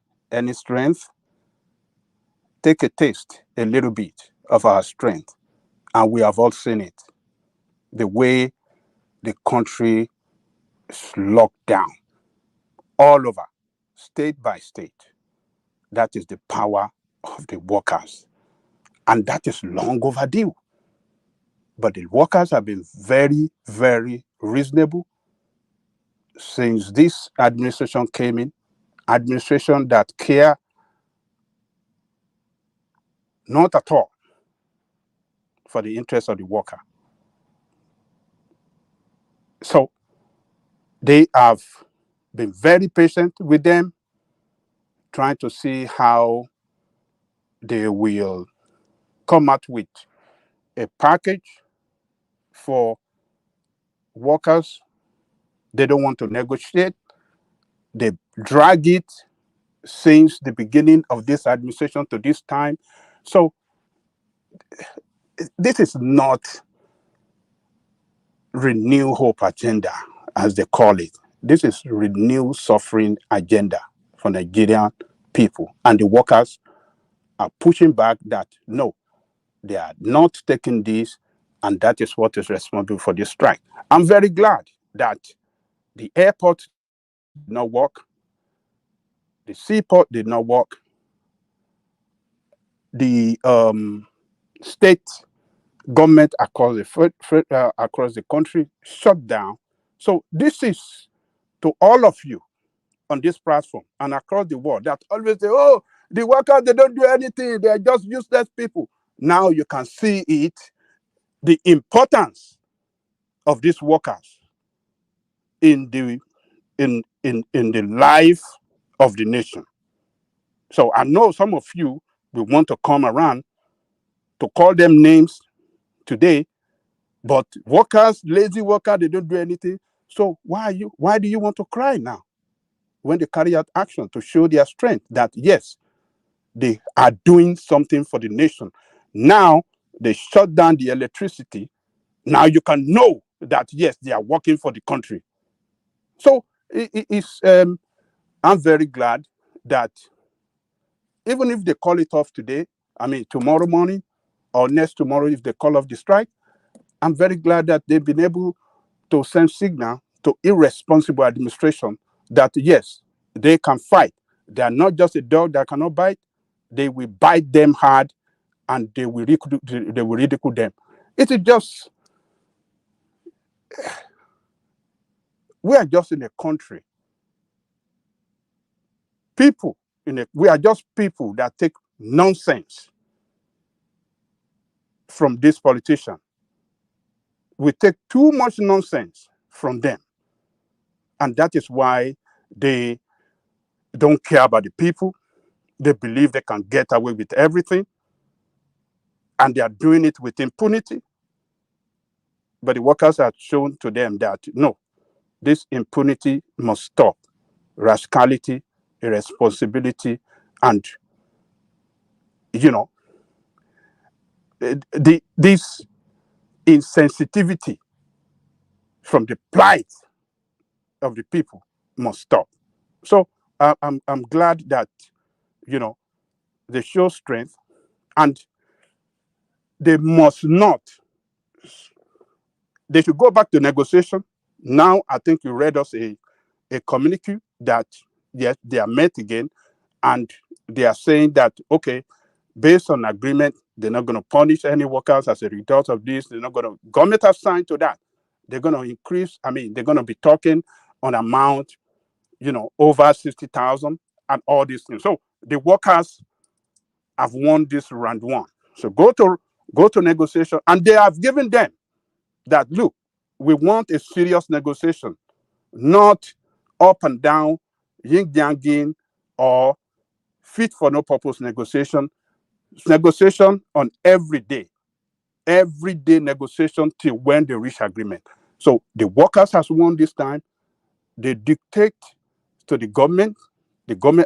take a taste, a little bit of our strength. And we have all seen it, the way the country is locked down all over, state by state. That is the power of the workers. And that is long overdue. But the workers have been very, very reasonable since this administration came in, administration that care not at all for the interests of the worker. So they have been very patient with them, trying to see how they will come out with a package for workers. They don't want to negotiate. They drag it since the beginning of this administration to this time. So this is not renew hope agenda, as they call it. This is renew suffering agenda for Nigerian people. And the workers are pushing back that no, they are not taking this, and that is what is responsible for this strike. I'm very glad that the airport did not work, the seaport did not work, the state government across the country shut down. So this is to all of you on this platform and across the world that always say, oh, the workers, they don't do anything, they are just useless people. Now you can see it, the importance of these workers in the life of the nation. So I know some of you will want to come around to call them names today, but workers, lazy workers, they don't do anything. So why do you want to cry now when they carry out action to show their strength that yes, they are doing something for the nation? Now they shut down the electricity. Now you can know that yes, they are working for the country. So I'm very glad that even if they call it off today, tomorrow morning or next tomorrow, if they call off the strike, I'm very glad that they've been able to send signal to irresponsible administration that yes, they can fight. They are not just a dog that cannot bite. They will bite them hard, and they will ridicule them. It is just We are just in a country. We are just people that take nonsense from this politician. We take too much nonsense from them. And that is why they don't care about the people. They believe they can get away with everything. And they are doing it with impunity. But the workers have shown to them that, no, this impunity must stop. Rascality, irresponsibility, and, this insensitivity from the plight of the people must stop. So I'm glad that, they show strength, and they must not. They should go back to negotiation. Now, I think you read us a communique that, yes, they are met again, and they are saying that, okay, based on agreement, they're not going to punish any workers as a result of this. They're not going to, government has signed to that. They're going to increase, they're going to be talking on amount, over 60,000 and all these things. So the workers have won this round one. So go to negotiation, and they have given them that, look, we want a serious negotiation, not up and down, yin-yang, or fit for no purpose negotiation. Negotiation on every day negotiation till when they reach agreement. So the workers has won this time. They dictate to the government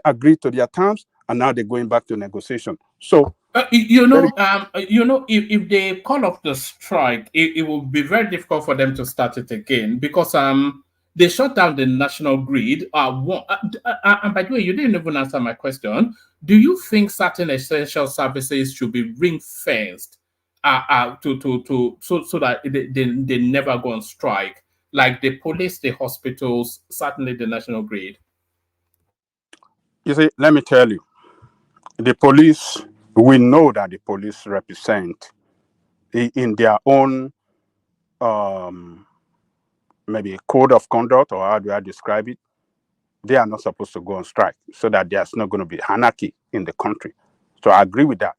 agreed to their terms, and now they're going back to negotiation. So if they call off the strike, it will be very difficult for them to start it again, because they shut down the national grid. And by the way, you didn't even answer my question. Do you think certain essential services should be ring-fenced so that they never go on strike, like the police, the hospitals, certainly the national grid? You see, let me tell you, the police, we know that the police represent in their own maybe code of conduct, or how do I describe it? They are not supposed to go on strike, so that there's not going to be anarchy in the country. So I agree with that.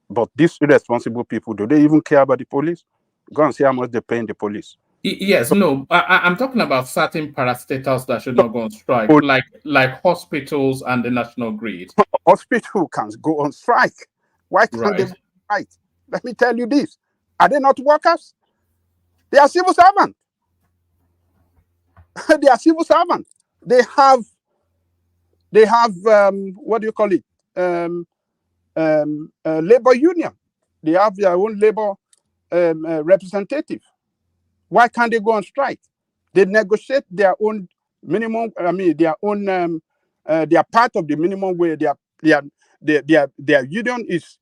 But these irresponsible people, do they even care about the police? Go and see how much they pay in the police. Yes, no, I'm talking about certain parastatals that should not go on strike, like hospitals and the national grid. Hospital can go on strike. Why can't they go on strike? Let me tell you this. Are they not workers? They are civil servants. They are civil servants. They have what do you call it? Labor union. They have their own labor representative. Why can't they go on strike? They negotiate their own minimum. Their own. They are part of the minimum wage. Their union is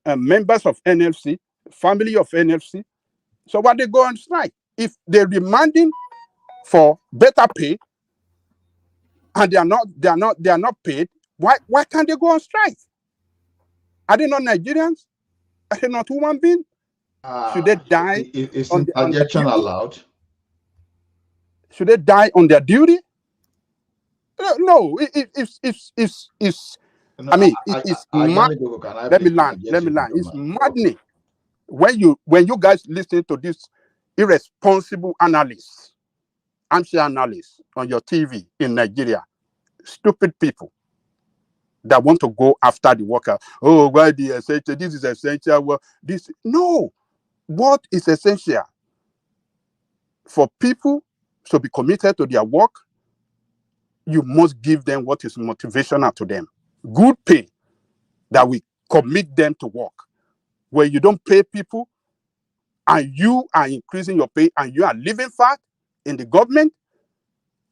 members of NLC, family of NLC. So why they go on strike? If they're demanding for better pay and they are not paid, why can't they go on strike? Are they not Nigerians? Are they not human beings? Should they die? Is interjection allowed? Should they die on their duty? No, it's let me land. It's maddening when you guys listen to this irresponsible analysts, anti-analysts on your TV in Nigeria. Stupid people that want to go after the worker. Oh, why the essential? This is essential. Well, what is essential for people to be committed to their work? You must give them what is motivational to them. Good pay that will commit them to work. Where you don't pay people and you are increasing your pay and you are living fat in the government,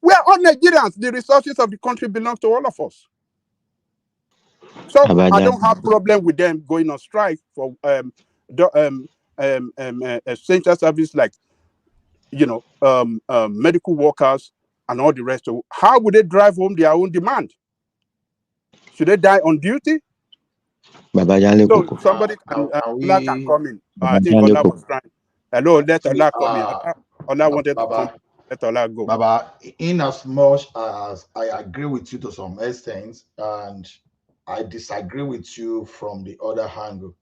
we are all Nigerians. The resources of the country belong to all of us. So I don't have problem with them going on strike for essential service like medical workers and all the rest. So how would they drive home their own demand? Should they die on duty? So somebody can come in. I think Ola was trying. Hello, let Ola come in. Ola wanted to come. Baba, Let Ola go. Baba, in as much as I agree with you to some extent, and I disagree with you from the other angle.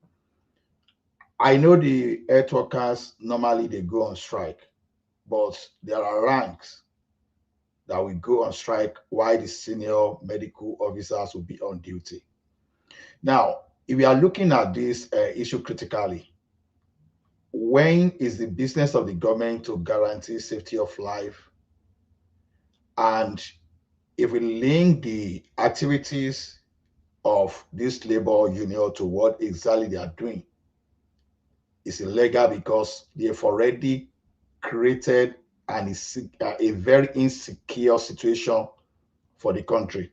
I know the health workers normally they go on strike, but there are ranks that will go on strike while the senior medical officers will be on duty. Now, if we are looking at this issue critically, when is the business of the government to guarantee safety of life? And if we link the activities of this labor union to what exactly they are doing, it's illegal because they've already created a very insecure situation for the country.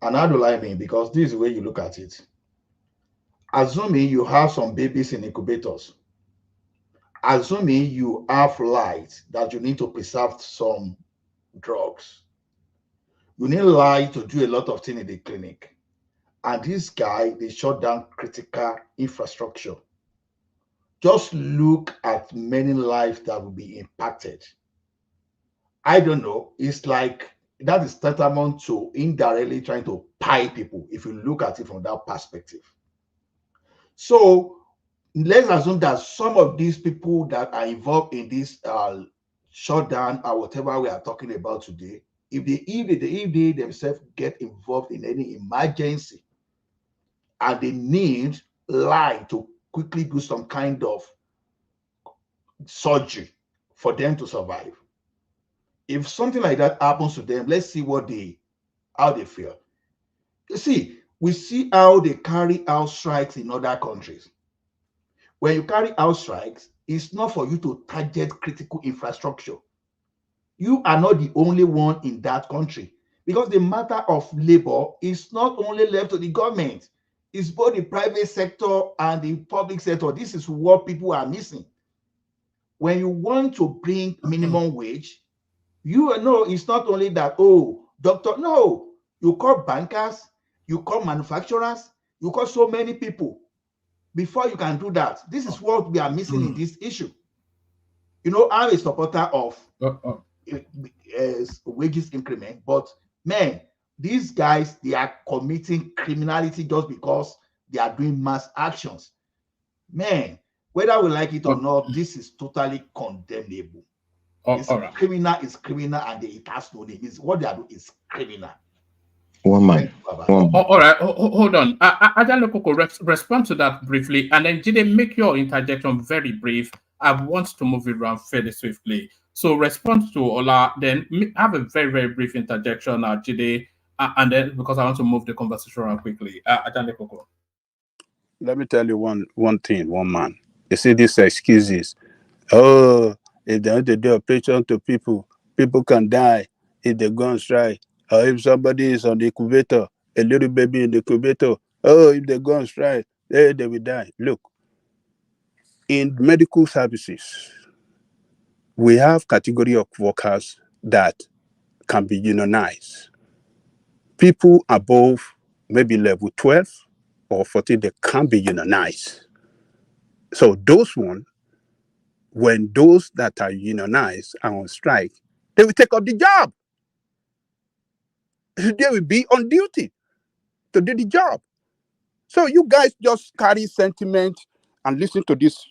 And how do I mean? Because this is the way you look at it. Assuming you have some babies in incubators, assuming you have light that you need to preserve some drugs, you need light to do a lot of things in the clinic. And this guy, they shut down critical infrastructure. Just look at many lives that will be impacted. I don't know. It's like that is tantamount to indirectly trying to pie people if you look at it from that perspective. So let's assume that some of these people that are involved in this shutdown or whatever we are talking about today, if they themselves get involved in any emergency and they need light to quickly do some kind of surgery for them to survive, if something like that happens to them, let's see how they feel. You see, we see how they carry out strikes in other countries. When you carry out strikes, it's not for you to target critical infrastructure. You are not the only one in that country, because the matter of labor is not only left to the government. It's both the private sector and the public sector. This is what people are missing. When you want to bring minimum wage, you know it's not only that, oh, doctor, no, you call bankers, you call manufacturers, you call so many people before you can do that. This is what we are missing in this issue. You know, I'm a supporter of wages increment, but man, these guys, they are committing criminality just because they are doing mass actions. Man, whether we like it or not, this is totally condemnable. It's criminal, it's criminal, and it has no name. It's what they are doing is criminal. One man. All right, hold on. Ajalokoko, respond to that briefly, and then Jide, make your interjection very brief. I want to move it around fairly swiftly. So respond to Ola, then have a very, very brief interjection, Jide, and then because I want to move the conversation around quickly. Ajalokoko. Let me tell you one thing, one man. You see these excuses. Oh, if they want to do operation to people, people can die if they go on strike. Or if somebody is on the incubator, a little baby in the incubator, oh, if they go on strike, they will die. Look, in medical services, we have category of workers that can be unionized. People above maybe level 12 or 14, they can be unionized. So those ones, when those that are unionized are on strike, they will take up the job. They will be on duty to do the job. So you guys just carry sentiment and listen to this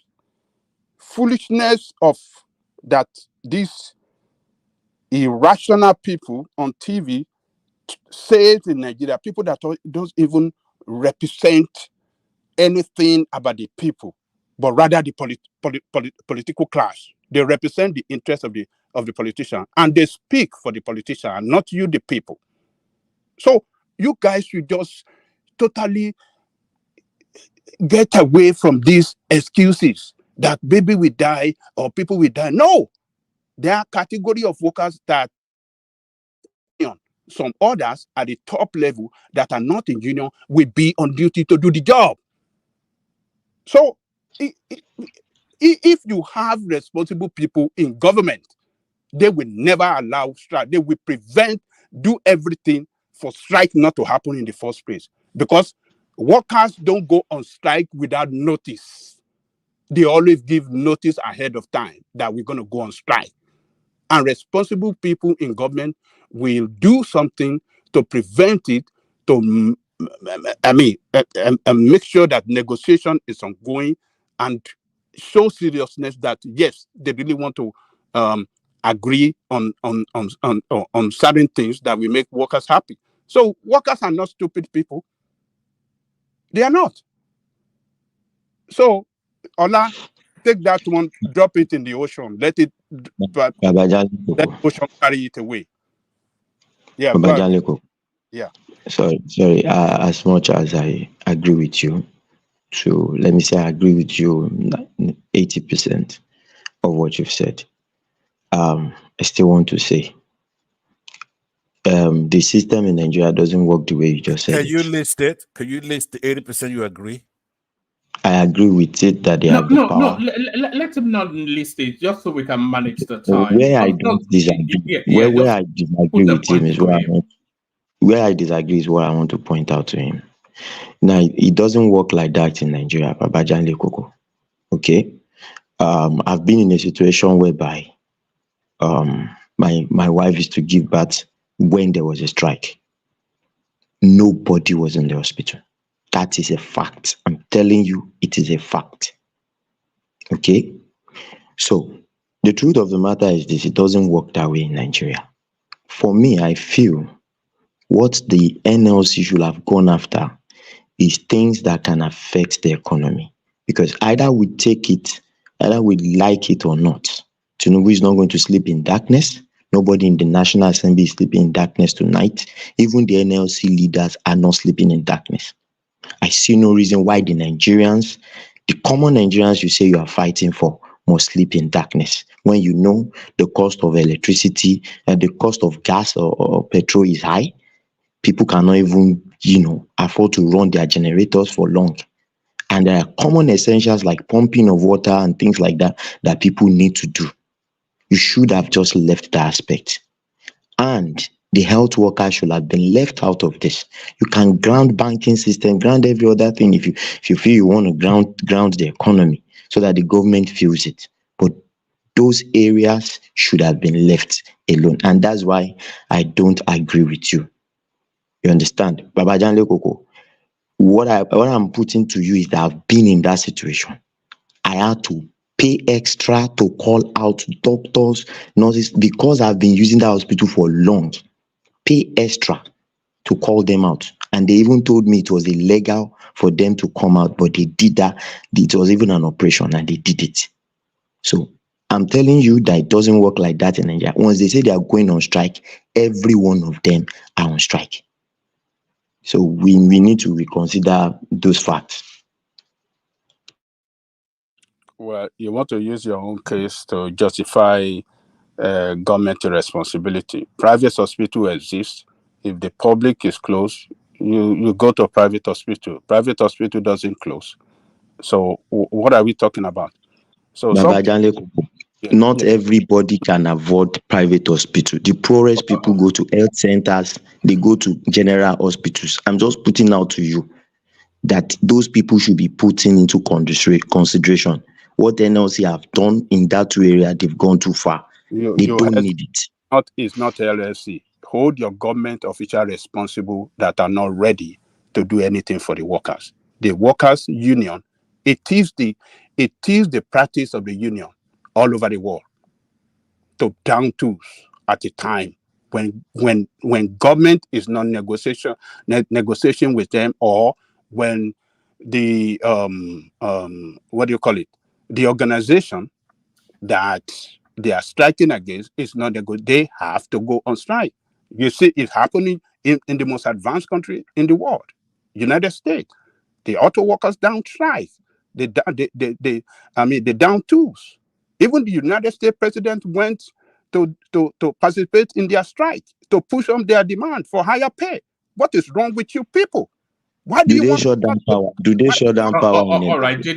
foolishness of that these irrational people on TV say it in Nigeria, people that don't even represent anything about the people, but rather the political class. They represent the interests of the politician, and they speak for the politician, and not you, the people. So you guys should just totally get away from these excuses that baby will die or people will die. No, there are category of workers that some others at the top level that are not in union will be on duty to do the job. So if you have responsible people in government, they will never allow strike. They will do everything for strike not to happen in the first place, because workers don't go on strike without notice. They always give notice ahead of time that we're going to go on strike. And responsible people in government will do something to prevent it, to make sure that negotiation is ongoing and show seriousness that yes, they really want to agree on certain things that will make workers happy. So workers are not stupid people. They are not. So Ola, take that one, drop it in the ocean, let the ocean carry it away. Yeah, yeah. Sorry. As much as I agree with you, so let me say I agree with you 80% of what you've said. I still want to say the system in Nigeria doesn't work the way you just said. Can you list it? Can you list the 80% you agree? I agree with it that they have the power. No, let him not list it, just so we can manage the time. Where I don't disagree, where I disagree with him is where I disagree is what I want to point out to him. Now, it doesn't work like that in Nigeria, Babajan Lekoko. Okay? I've been in a situation whereby my wife used to give birth when there was a strike. Nobody was in the hospital. That is a fact. I'm telling you, it is a fact. Okay? So, the truth of the matter is this, it doesn't work that way in Nigeria. For me, I feel what the NLC should have gone after is things that can affect the economy. Because either we take it, either we like it or not, Tinubu is not going to sleep in darkness. Nobody in the National Assembly is sleeping in darkness tonight. Even the NLC leaders are not sleeping in darkness. I see no reason why the Nigerians, the common Nigerians you say you are fighting for, must sleep in darkness when you know the cost of electricity and the cost of gas or petrol is high. People cannot even, afford to run their generators for long. And there are common essentials like pumping of water and things like that that people need to do. You should have just left that aspect. And the health workers should have been left out of this. You can ground banking system, ground every other thing if you feel you want to ground the economy so that the government feels it. But those areas should have been left alone. And that's why I don't agree with you. You understand? Babajan Lekoko, what I'm putting to you is that I've been in that situation. I had to pay extra to call out doctors, nurses, because I've been using that hospital for long. Pay extra to call them out. And they even told me it was illegal for them to come out, but they did that. It was even an operation and they did it. So I'm telling you that it doesn't work like that in Nigeria. Once they say they are going on strike, every one of them are on strike. So we need to reconsider those facts. Well, you want to use your own case to justify government responsibility. Private hospital exists. If the public is closed, you go to a private hospital. Private hospital doesn't close. So what are we talking about? So not everybody can afford private hospital. The poorest people go to health centers, they go to general hospitals. I'm just putting out to you that those people should be putting into consideration. What NLC have done in that two area, they've gone too far. They don't need it. It's not LLC. Hold your government official responsible that are not ready to do anything for the workers. The workers' union, it is the practice of the union all over the world to down tools at a time when government is not negotiation with them, or when the the organization that they are striking against is not good. They have to go on strike. You see it happening in the most advanced country in the world, United States. The auto workers down strike. They down tools. Even the United States president went to participate in their strike to push on their demand for higher pay. What is wrong with you people? Why do you want shut down power? Do they shut down power? All right, let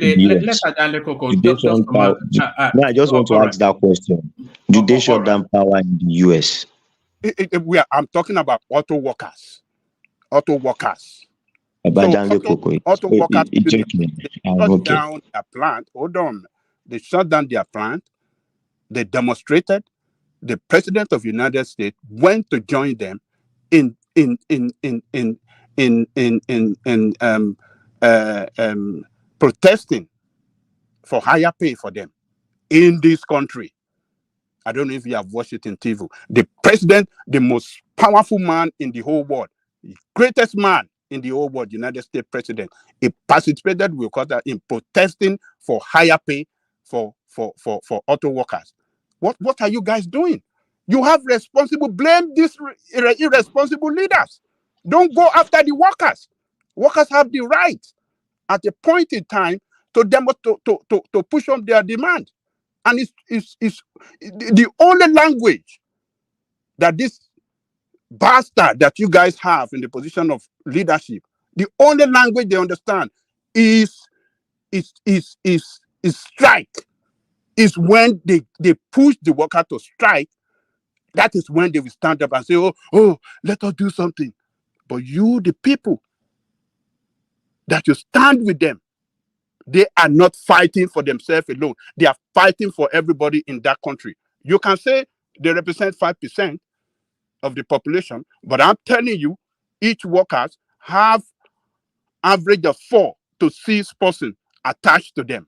No, I just want to ask that question. Do they shut down power in the US? I'm talking about auto workers. Auto workers. Auto workers shut down their plant. Hold on. They shut down their plant. They demonstrated. the president of the United States went to join them in protesting for higher pay for them in this country. I don't know if you have watched it in TV. The president, the most powerful man in the whole world, the greatest man in the whole world, United States president, he participated with Qatar in protesting for higher pay for auto workers. What are you guys doing? You have responsible, blame these irresponsible leaders. Don't go after the workers. Workers have the right at a point in time to push on their demand. And it's the only language that this bastard that you guys have in the position of leadership, the only language they understand is strike. Is when they push the worker to strike. That is when they will stand up and say, oh, let us do something. But you, the people, that you stand with them, they are not fighting for themselves alone. They are fighting for everybody in that country. You can say they represent 5% of the population, but I'm telling you, each workers have average of 4 to 6 persons attached to them.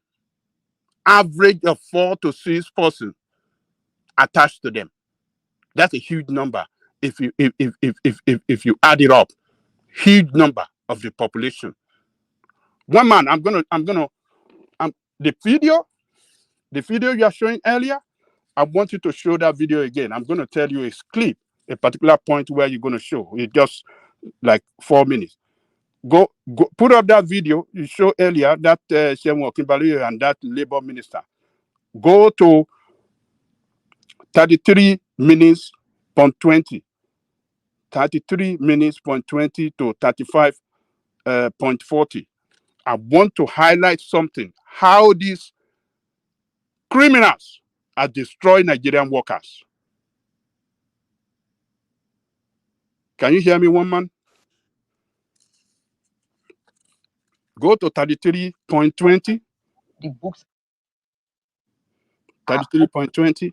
Average of 4 to 6 persons attached to them. That's a huge number. If you add it up, huge number of the population. One man, the video you are showing earlier, I want you to show that video again. I'm going to tell you a clip, a particular point where you're going to show. It's just like 4 minutes. Go put up that video you showed earlier, that Shemuel Kimbali and that labor minister. Go to 33 minutes point 20. 33 minutes point 20 to 35.40. I want to highlight something. How these criminals are destroying Nigerian workers. Can you hear me, one man? Go to 33.20. The books 33.20.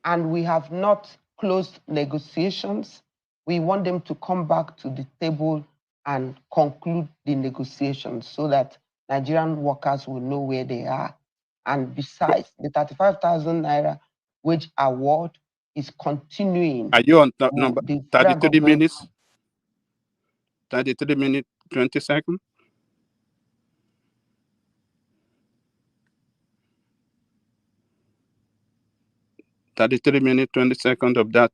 And we have not closed negotiations. We want them to come back to the table and conclude the negotiations so that Nigerian workers will know where they are. And besides, the 35,000 naira wage award is continuing. Are you on number 33 minutes? 33 minutes, 20 seconds? (33 minutes, 20 seconds) of that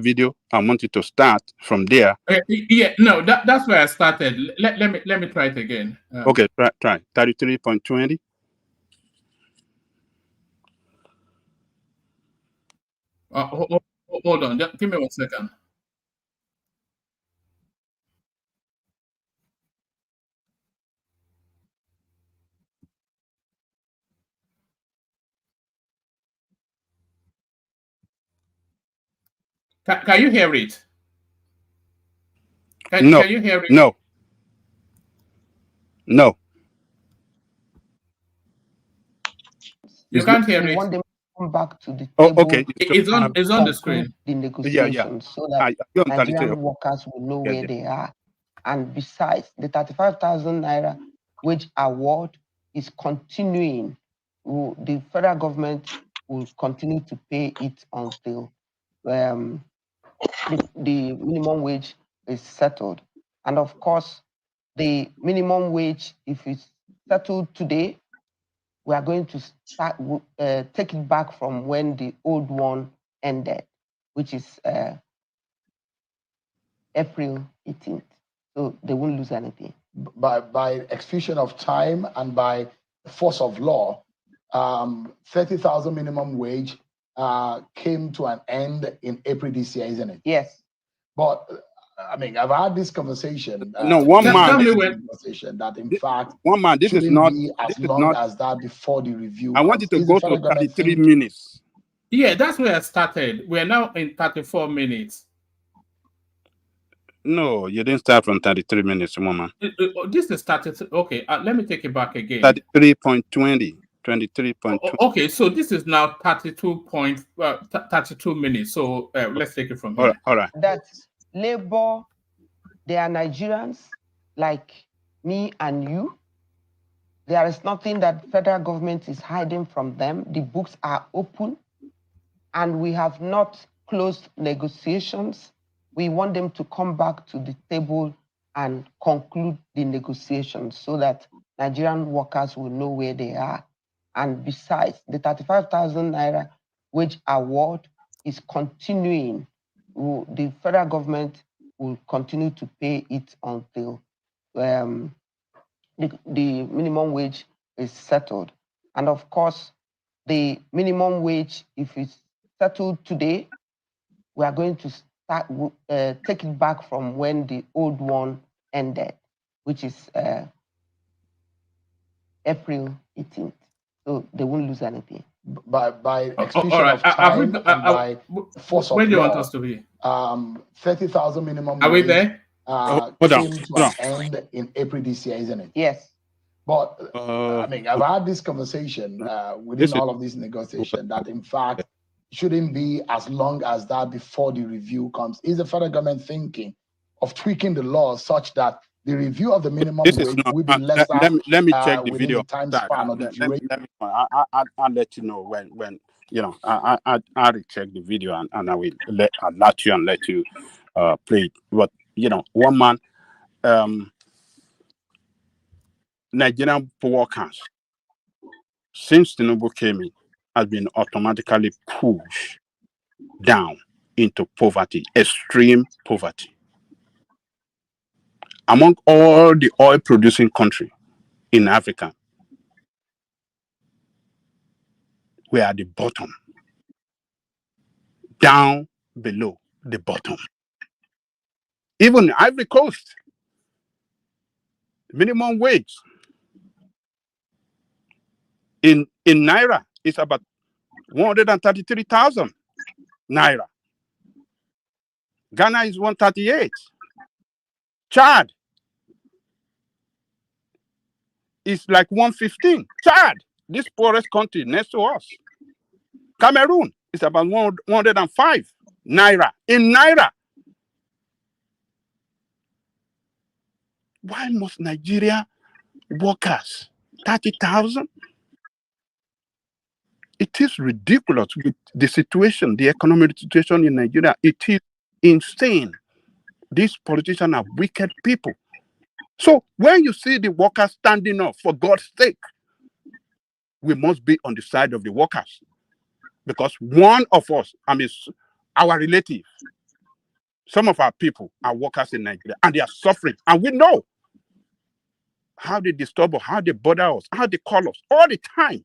video. I want you to start from there. Yeah, no, that's where I started. Let me try it again. Okay, try 33.20. Hold on, just give me 1 second. Can you hear it? Can you hear it? No. You can't hear We it. want them to come back to the table. Okay. It's on the screen. The negotiations so that Nigerian workers will know where they are. And besides, the 35,000 naira wage award is continuing. The federal government will continue to pay it until the minimum wage is settled. And of course, the minimum wage, if it's settled today, we are going to start take it back from when the old one ended, which is April 18th. So they won't lose anything. By execution of time and by force of law, 30,000 minimum wage came to an end in April this year, isn't it? Yes. But I mean, I've had this conversation. Conversation that in fact, one man, this is not be as long as that before the review. I want you to go to 33 minutes. Yeah, that's where I started. We're now in 34 minutes. No, you didn't start from 33 minutes, woman. This is started. Okay, let me take it back again. 33.20. 23.2. Okay, so this is now 32 minutes. So let's take it from here. All right. That labor, they are Nigerians like me and you. There is nothing that federal government is hiding from them. The books are open, and we have not closed negotiations. We want them to come back to the table and conclude the negotiations so that Nigerian workers will know where they are. And besides, the 35,000 naira wage award is continuing. The federal government will continue to pay it until the minimum wage is settled. And of course, the minimum wage, if it's settled today, we are going to start take it back from when the old one ended, which is April 18th. So they won't lose anything. By execution of time and by force of where do you want law, us to be? 30,000 minimum Are we wage there? came to an end in April this year, isn't it? Yes. But I mean, I've had this conversation within all of these negotiations that, in fact, shouldn't be as long as that before the review comes. Is the federal government thinking of tweaking the law such that the review of the minimum wage will be lesser? Let me check the within video. the time span or the duration. I'll let you know when you know. I'll recheck the video and I'll let you play it. But you know, one man, Nigerian workers, since Treasonable came in, has been automatically pushed down into poverty, extreme poverty. Among all the oil-producing countries in Africa, we are at the bottom, down below the bottom. Even Ivory Coast, minimum wage in naira is about 133,000 naira. Ghana is 138. Chad is like 115. Chad, this poorest country next to us. Cameroon is about 105 naira. In naira. Why must Nigeria workers 30,000? It is ridiculous with the situation, the economic situation in Nigeria. It is insane. These politicians are wicked people. So when you see the workers standing up, for God's sake, we must be on the side of the workers. Because one of us, I mean, our relatives, some of our people are workers in Nigeria, and they are suffering. And we know how they disturb us, how they bother us, how they call us all the time.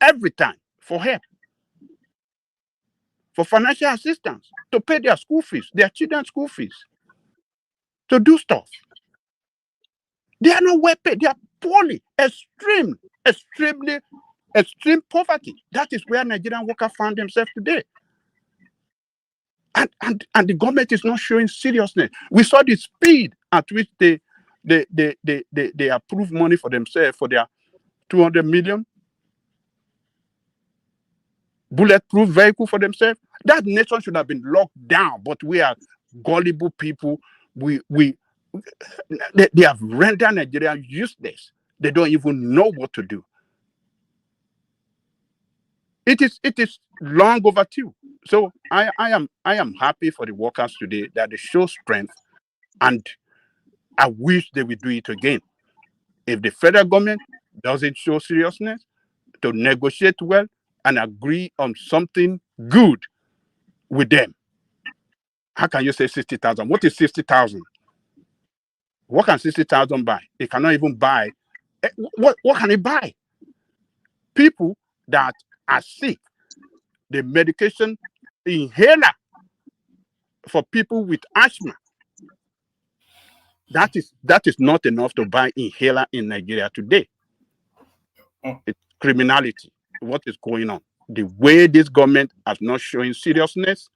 Every time for help, for financial assistance, to pay their school fees, their children's school fees, to do stuff. They are not well paid. They are poorly, extreme poverty. That is where Nigerian workers found themselves today. And the government is not showing seriousness. We saw the speed at which they approve money for themselves for their 200 million bulletproof vehicle for themselves. That nation should have been locked down, but we are gullible people. They have rendered Nigeria useless. They don't even know what to do. It is long overdue. So I am happy for the workers today that they show strength, and I wish they would do it again. If the federal government doesn't show seriousness to negotiate well and agree on something good with them, how can you say 60,000? What is 60,000? What can 60,000 buy? It cannot even buy. What can it buy? People that are sick, the medication inhaler for people with asthma, that is not enough to buy inhaler in Nigeria today. It's criminality. What is going on? The way this government has not showing seriousness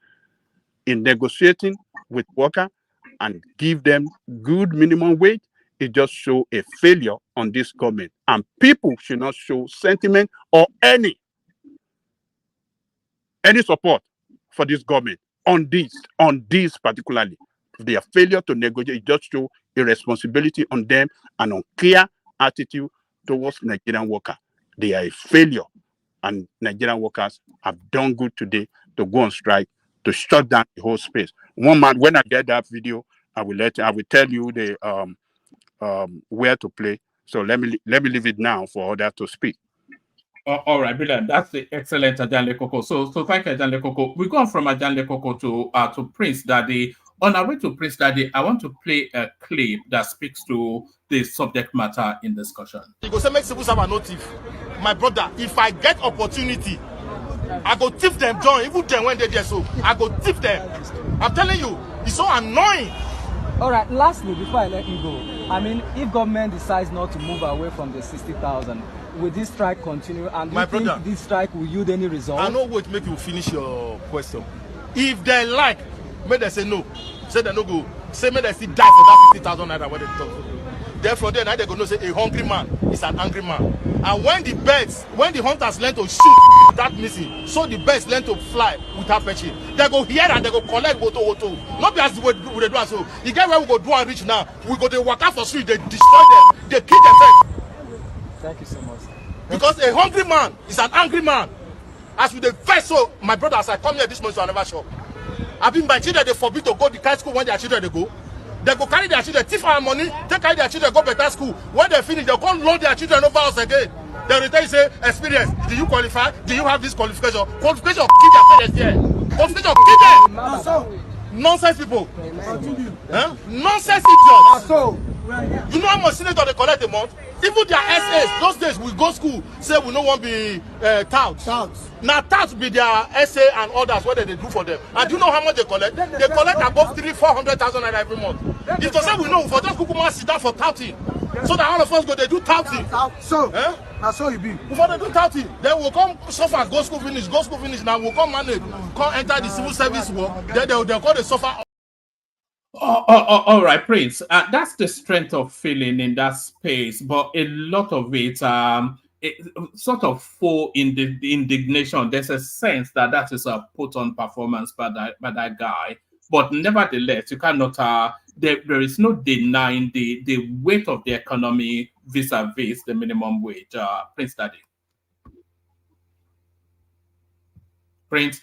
in negotiating with workers and give them good minimum wage It just shows a failure on this government, and people should not show sentiment or any support for this government on this particularly. Their failure to negotiate just show irresponsibility on them and unclear attitude towards Nigerian workers. They are a failure, and Nigerian workers have done good today to go on strike to shut down the whole space. One man, when I get that video, I will tell you the where to play. So let me leave it now for others to speak. All right, brilliant. That's the excellent Ajanle Koko. So thank you, Ajanle Koko. We go on from Ajanle Koko to Prince Daddy. On our way to Prince Daddy, I want to play a clip that speaks to the subject matter in discussion. You go say make civil servant no thief. My brother, if I get opportunity, I go thief them, John. Even them when they there, so I go thief them. I'm telling you, it's so annoying. All right, lastly, before I let you go, I mean, if government decides not to move away from the 60,000, will this strike continue? And do you think this strike will yield any result? I know what make you finish your question. If they like, may they say no. Say they no go. Say may they still die for that 60,000 naira when they talk. Therefore, then they go know say a hungry man is an angry man. And when the hunters learn to shoot without missing, so the birds learn to fly without fetching. They go here and they go collect woto. Not be as the way we do so. You get where we go do and reach now. We go to walk out for street, they destroy them, they kill themselves. Thank you so much. Because a hungry man is an angry man. As with the first, so my brother, as I come here this morning, so I never shop. I've been my children, they forbid to go to the school when their children they go. They go carry their children, thief our money, they carry their children, go better school. When they finish, they come loan their children over us again. They return say, experience, do you qualify? Do you have this qualification? Qualification, keep their parents here. Qualification, keep them. Nonsense people. Huh? Nonsense idiots. You know how much senator they collect a month? Even their SAs, those days we go school, say we no want be touts. Now touts be their SA and others, what they do for them. And do you know how much they collect? They collect above 300,000-400,000 naira every month. If to say we know, for just Kukuma sit down for touting, so that all of us go, they do touting. So, that's how you be. Before they do touting, then we'll come suffer, go school finish, now we'll come manage, come enter the civil service work, then they'll call the suffer. All right, Prince. That's the strength of feeling in that space, but a lot of it, sort of full in the indignation. There's a sense that is a put-on performance by that guy. But nevertheless, you cannot. There is no denying the weight of the economy vis-a-vis the minimum wage. Prince Daddy. Prince.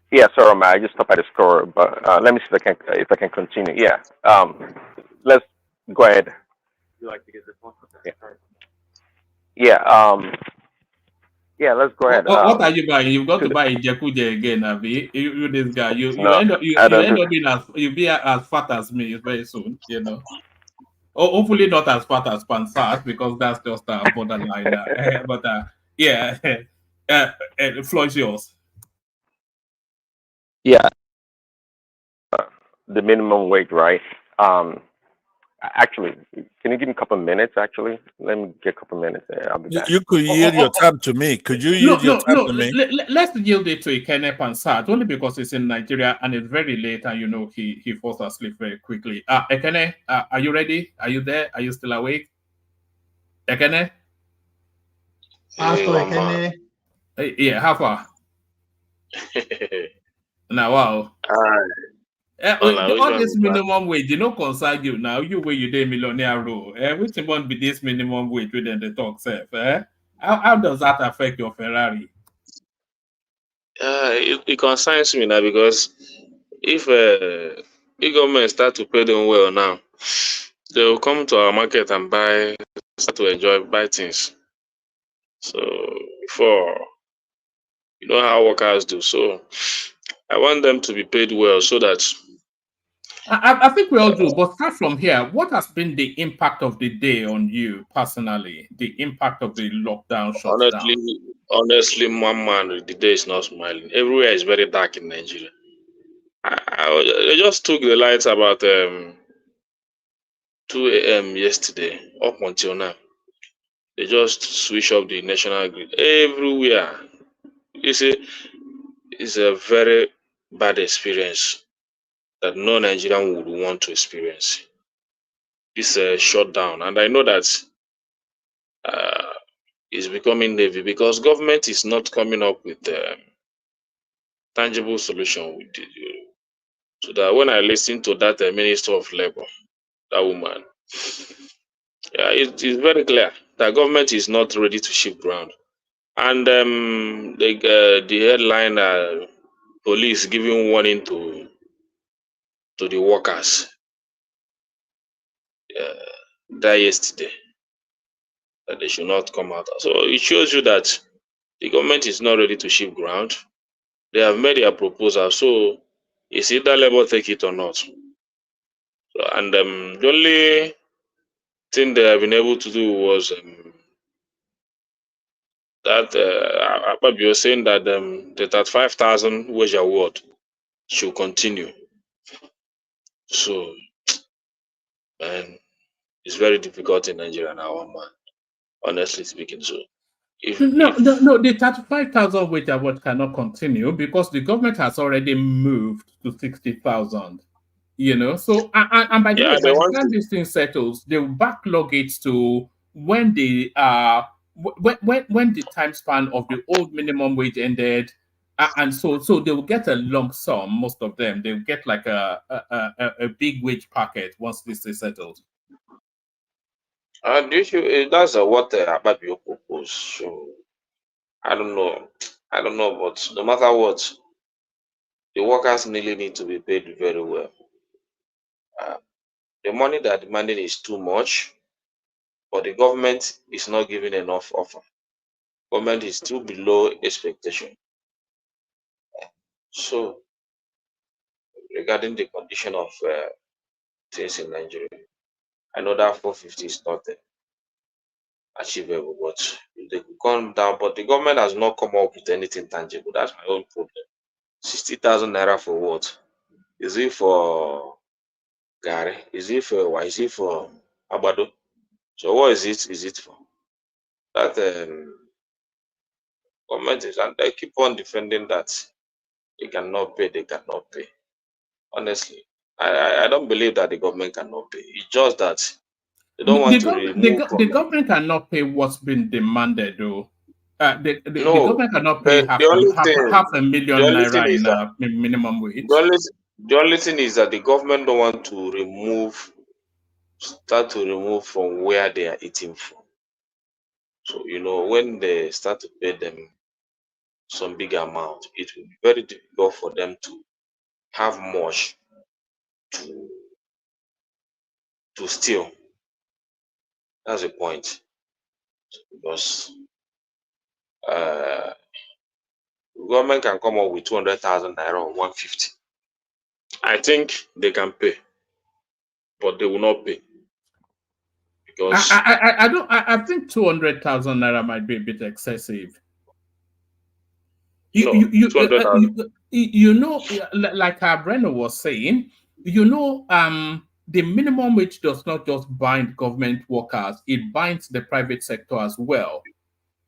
Yeah, sorry, I just stopped at the store, but let me see if I can continue. Yeah, let's go ahead. You like to get this one? Yeah, let's go ahead. What are you buying? You've got to buy a Jakuje again, Avi. You this guy. You end up being be as fat as me very soon. You know. Hopefully not as fat as Pansat, because that's just a borderline. But yeah, the floor is yours. Yeah, the minimum wage, right? Actually, can you give me a couple of minutes? Actually, let me get a couple of minutes. I'll be back. You could yield your time to me. Could you yield your time to me? Let's yield it to Ikene Pansat, only because it's in Nigeria and it's very late, and you know he falls asleep very quickly. Ikene, are you ready? Are you there? Are you still awake? Ikene? Ikene. Yeah, how far? Now, wow. All this minimum wage, you know, concern you now. You where you day millionaire role. Which one be this minimum wage within the talk self? How does that affect your Ferrari? It concerns me now, because if government start to pay them well now, they will come to our market and start to buy things. So before, you know how workers do. So I want them to be paid well, so that I think we all do. But start from here. What has been the impact of the day on you personally? The impact of the lockdown, shutdown? Honestly, man, the day is not smiling. Everywhere is very dark in Nigeria. I just took the lights about 2 a.m. yesterday up until now. They just switch off the national grid everywhere. You see, it's a very bad experience that no Nigerian would want to experience. this shutdown, and I know that it's becoming heavy because government is not coming up with tangible solution with so that when I listen to that Minister of Labor, that woman, yeah, it is very clear that government is not ready to shift ground. And the headline, police giving warning to the workers that yesterday that they should not come out. So it shows you that the government is not ready to shift ground. They have made their proposal, so it's either Labour take it or not. So, and the only thing they have been able to do was that Akpabio was saying that the 35,000 wage award should continue. So, and it's very difficult in Nigeria now, man. Honestly speaking, so no, the 35,000 wage award cannot continue because the government has already moved to 60,000. You know, so and by the way, by the time this thing settles, they will backlog it to when the when the time span of the old minimum wage ended, and so they will get a lump sum. Most of them, they will get like a big wage packet once this is settled. And that's what Akpabio proposed. So I don't know, but no matter what, the workers really need to be paid very well. The money they're demanding is too much, but the government is not giving enough offer. Government is still below expectation. So, regarding the condition of things in Nigeria, I know that 450 is not achievable, but they could come down. But the government has not come up with anything tangible. That's my own problem. 60,000 naira for what? Is it for Gary? Is it for why? Is it for Abado? So what is it? Is it for that government is, and they keep on defending that they cannot pay. They cannot pay. Honestly, I don't believe that the government cannot pay. It's just that they don't want to remove. The government cannot pay what's been demanded, though. The government cannot pay half a million naira in minimum wage. The only thing is that the government don't want to start to remove from where they are eating from. So, you know, when they start to pay them some big amount, it will be very difficult for them to have much to steal. That's the point. Because the government can come up with 200,000 naira or 150. I think they can pay, but they will not pay. Because I think 200,000 naira might be a bit excessive. You know, like Breno was saying, you know, the minimum wage does not just bind government workers, it binds the private sector as well.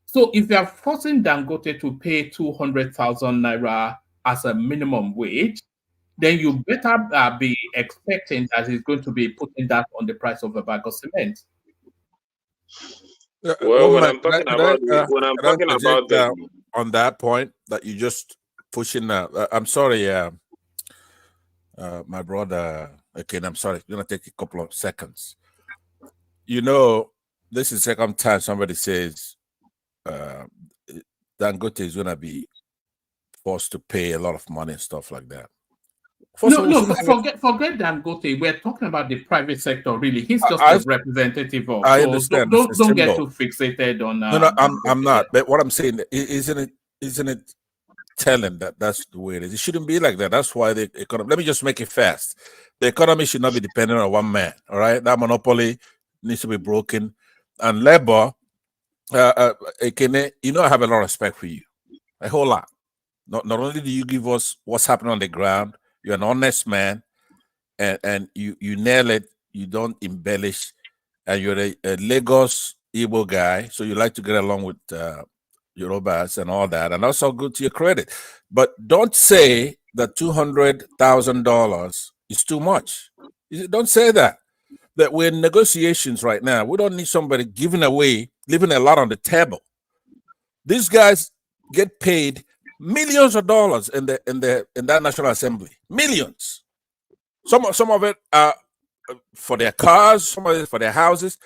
So if you are forcing Dangote to pay 200,000 naira as a minimum wage, then you better be expecting that he's going to be putting that on the price of a bag of cement. Well, when I'm talking about on that point that you just pushing, I'm sorry, my brother. Okay, I'm sorry. It's gonna take a couple of seconds. You know, this is the second time somebody says Dangote is gonna be forced to pay a lot of money and stuff like that. Forget Dangote. We're talking about the private sector. Really, he's just a representative of. I understand. Don't get too fixated on. No, I'm not. But what I'm saying isn't it telling that that's the way it is? It shouldn't be like that. That's why the economy. Let me just make it fast. The economy should not be dependent on one man. All right, that monopoly needs to be broken. And labor, you know, I have a lot of respect for you, a whole lot. Not only do you give us what's happening on the ground, you're an honest man, and you nail it. You don't embellish, and you're a Lagos Igbo guy, so you like to get along with Yorubas and all that, and that's all good to your credit. But don't say that $200,000 is too much. Don't say that, that we're in negotiations right now. We don't need somebody leaving a lot on the table. These guys get paid millions of dollars in that National Assembly. Millions. Some of it are for their cars, some of it for their houses.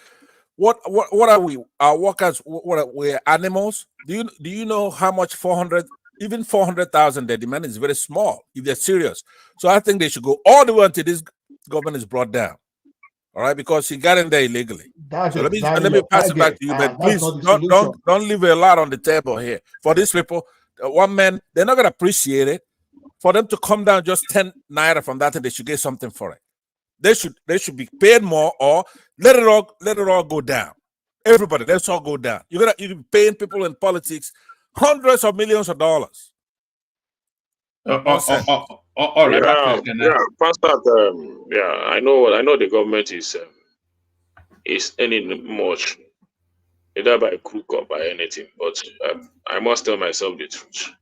What are we? Our workers? We're animals? Do you know how much 400,000 their demand is very small if they're serious. So I think they should go all the way until this government is brought down. All right, because he got in there illegally. That's So let exactly me your pass it back target. to you, but That's please not the solution. don't leave a lot on the table here for these people. One man, they're not gonna appreciate it. For them to come down just 10 naira from that, and they should get something for it. They should be paid more, or let it all go down. Everybody, let's all go down. You're be paying people in politics hundreds of millions of dollars. All right, Pastor. I know the government is earning much, either by crook or by anything. But I must tell myself the truth.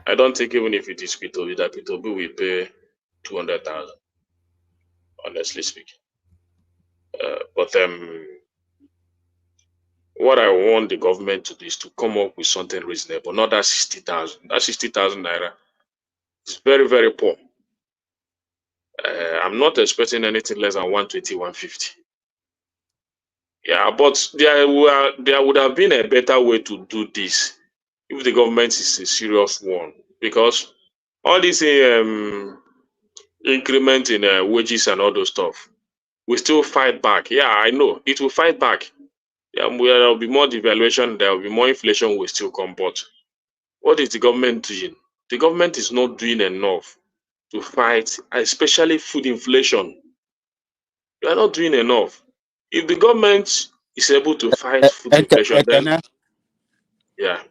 I don't think even if it is P2B, that P2B will pay 200,000. Honestly speaking, but what I want the government to do is to come up with something reasonable, not that 60,000. That 60,000 naira is very, very poor. I'm not expecting anything less than 120, 150. Yeah, but there would have been a better way to do this if the government is a serious one, because all this increment in wages and all those stuff, we still fight back. Yeah, I know it will fight back. Yeah, there will be more devaluation, there will be more inflation will still come. But what is the government doing? The government is not doing enough to fight, especially food inflation. You are not doing enough. If the government is able to fight food inflation, then yeah.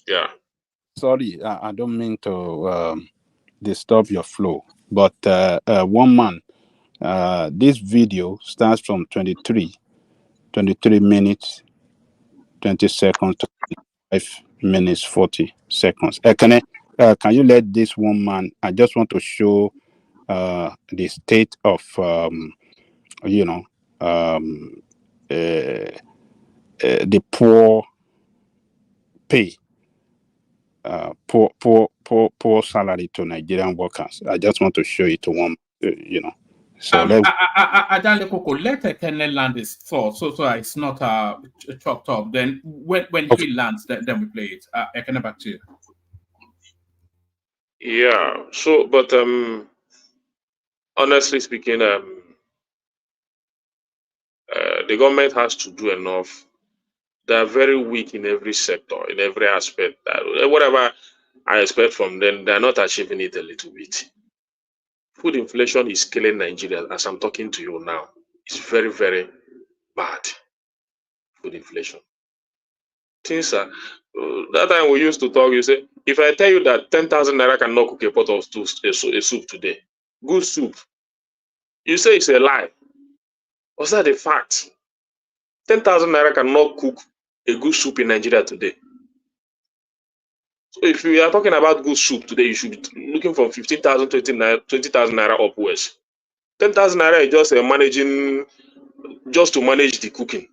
Yeah. Sorry, I don't mean to disturb your flow, but one man, this video starts from 23 minutes, 20 seconds to 5 minutes, 40 seconds. Can you let this one man, I just want to show the state of, the poor pay, poor salary to Nigerian workers. I just want to show it to one, So let Ekene land his thought, so it's not chopped up. Then when he lands, then we play it. Ekene, back to you. Yeah. So, but honestly speaking, the government has to do enough. They are very weak in every sector, in every aspect. Whatever I expect from them, they are not achieving it a little bit. Food inflation is killing Nigeria as I'm talking to you now. It's very, very bad. Food inflation. Things are, that time we used to talk, you say, if I tell you that 10,000 naira cannot cook a pot of a soup today, good soup, you say it's a lie. Was that a fact? 10,000 naira cannot cook a good soup in Nigeria today. So if we are talking about good soup today, you should be looking from 15,000, 20,000 naira upwards. 10,000 naira is just to manage the cooking.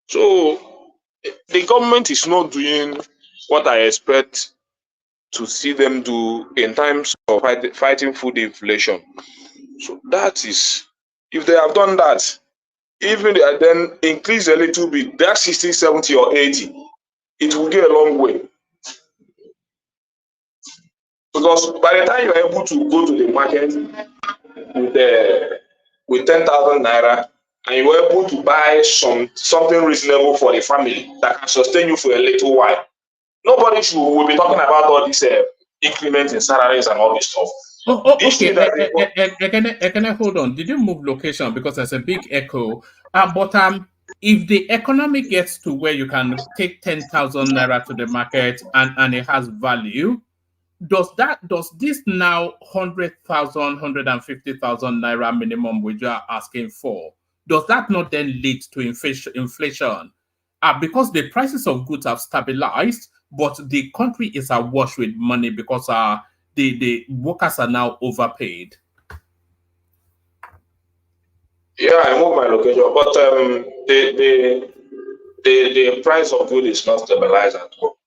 So the government is not doing what I expect to see them do in terms of fighting food inflation. So that is, if they have done that, even then increase a little bit, that 60, 70 or 80, it will go a long way. Because by the time you are able to go to the market with 10,000 naira, and you are able to buy something reasonable for the family that can sustain you for a little while, nobody will be talking about all these increments in salaries and all this stuff. Okay. Can I hold on? Did you move location because there's a big echo? But if the economy gets to where you can take 10,000 naira to the market and it has value, does this now 100,000, 150,000 naira minimum wage you are asking for, does that not then lead to inflation? Because the prices of goods have stabilized, but the country is awash with money because the workers are now overpaid. Yeah, I moved my location, but the price of food is not stabilized at all.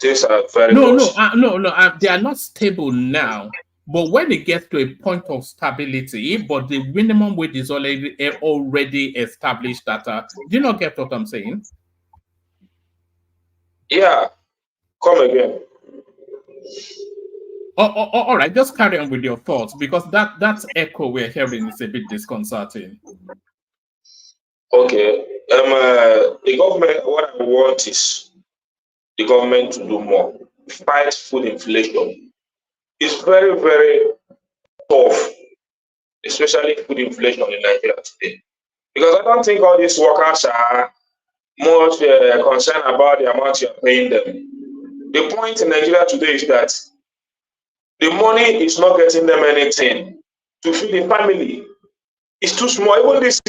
Things are very No. lost. They are not stable now. But when it gets to a point of stability, but the minimum wage is already established, that do you not get what I'm saying? Yeah, come again. All right, just carry on with your thoughts, because that echo we're hearing is a bit disconcerting. Okay. The government, what I want is the government to do more. Fight food inflation. It's very, very tough, especially food inflation in Nigeria today. Because I don't think all these workers are much concerned about the amount you're paying them. The point in Nigeria today is that the money is not getting them anything to feed the family. It's too small. Even this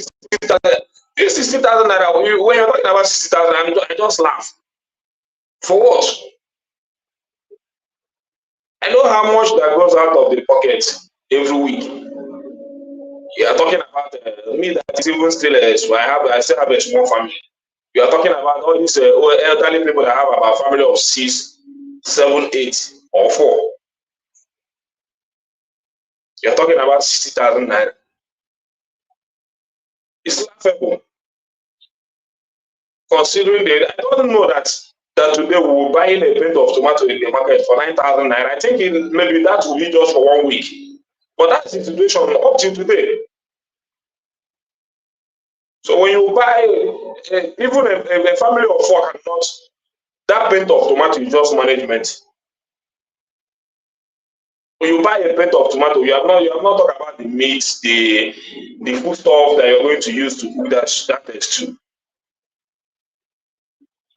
60,000 naira, when you're talking about 60,000, I just laugh. For what? I know how much that goes out of the pocket every week. You are talking about me that is even still I still have a small family. You are talking about all these elderly people that have about a family of 6, 7, 8, or 4. You are talking about 60,000 naira. It's laughable. Considering I don't know that today we will buy in a pint of tomato in the market for 9,000 naira. I think maybe that will be just for 1 week. But that's the situation up till today. So when you buy, even a family of 4 cannot, that pint of tomato is just management. When you buy a pint of tomato, you have not talked about the meat, the food stuff that you're going to use to cook that stew.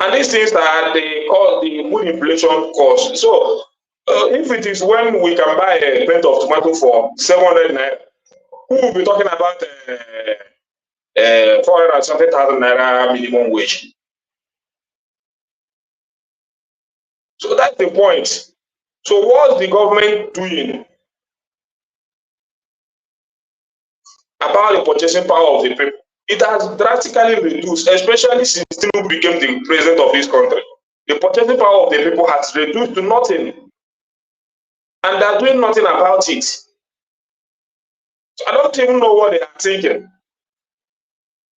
And these things that they call the food inflation cost. So if it is when we can buy a pint of tomato for 700 naira, who will be talking about 400,000 naira minimum wage? So that's the point. So what's the government doing about the purchasing power of the people? It has drastically reduced, especially since Tinubu became the president of this country. The purchasing power of the people has reduced to nothing. And they're doing nothing about it. So I don't even know what they are thinking.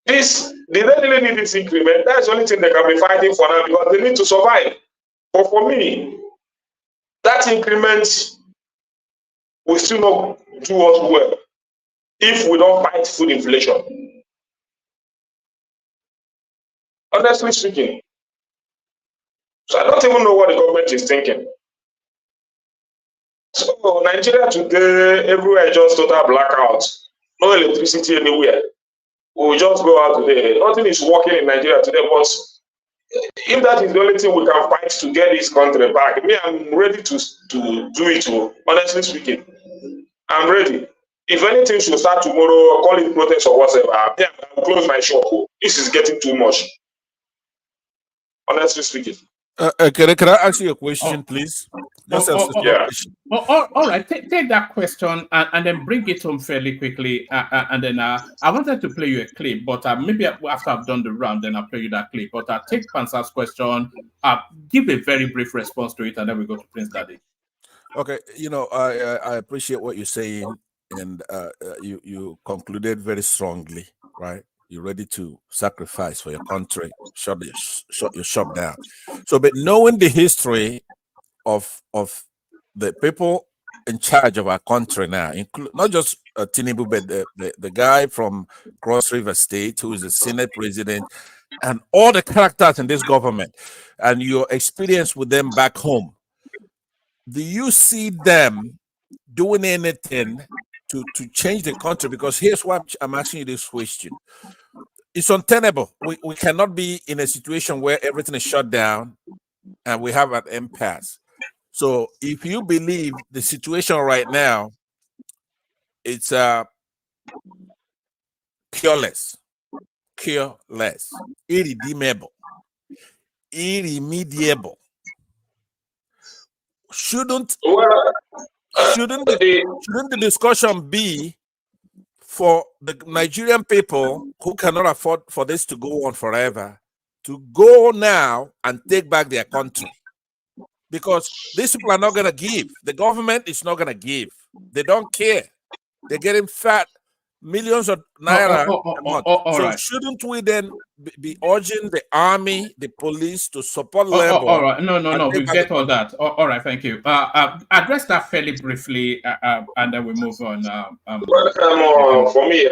They really need this increment. That's the only thing they can be fighting for now, because they need to survive. But for me, that increment will still not do us well if we don't fight food inflation. Honestly speaking. So I don't even know what the government is thinking. So Nigeria today, everywhere just total blackout. No electricity anywhere. We will just go out today. Nothing is working in Nigeria today. But if that is the only thing we can fight to get this country back, me, I'm ready to do it. Honestly speaking, I'm ready. If anything should start tomorrow, call it protest or whatever, I'll close my shop. This is getting too much. Honestly speaking. Can I ask you a question, please? Just a question. All right, take that question and then bring it home fairly quickly. And then I wanted to play you a clip, but maybe after I've done the round, then I'll play you that clip. But take Pansa's question, give a very brief response to it, and then we go to Prince Daddy. Okay, I appreciate what you're saying, and you concluded very strongly, right? You're ready to sacrifice for your country, shut your shop down. So, but knowing the history of the people in charge of our country now, not just Tinubu, but the guy from Cross River State who is the Senate president, and all the characters in this government, and your experience with them back home, do you see them doing anything to change the country? Because here's why I'm asking you this question. It's untenable. We cannot be in a situation where everything is shut down and we have an impasse. So if you believe the situation right now, it's cureless, irredeemable, irremediable. Shouldn't the discussion be for the Nigerian people who cannot afford for this to go on forever to go now and take back their country. Because these people are not going to give. The government is not going to give. They don't care. They're getting fat millions of naira a month. So right. shouldn't we then be urging the army, the police to support labor? All right. No. We get all that. All right. Thank you. Address that fairly briefly, and then we move on. For me,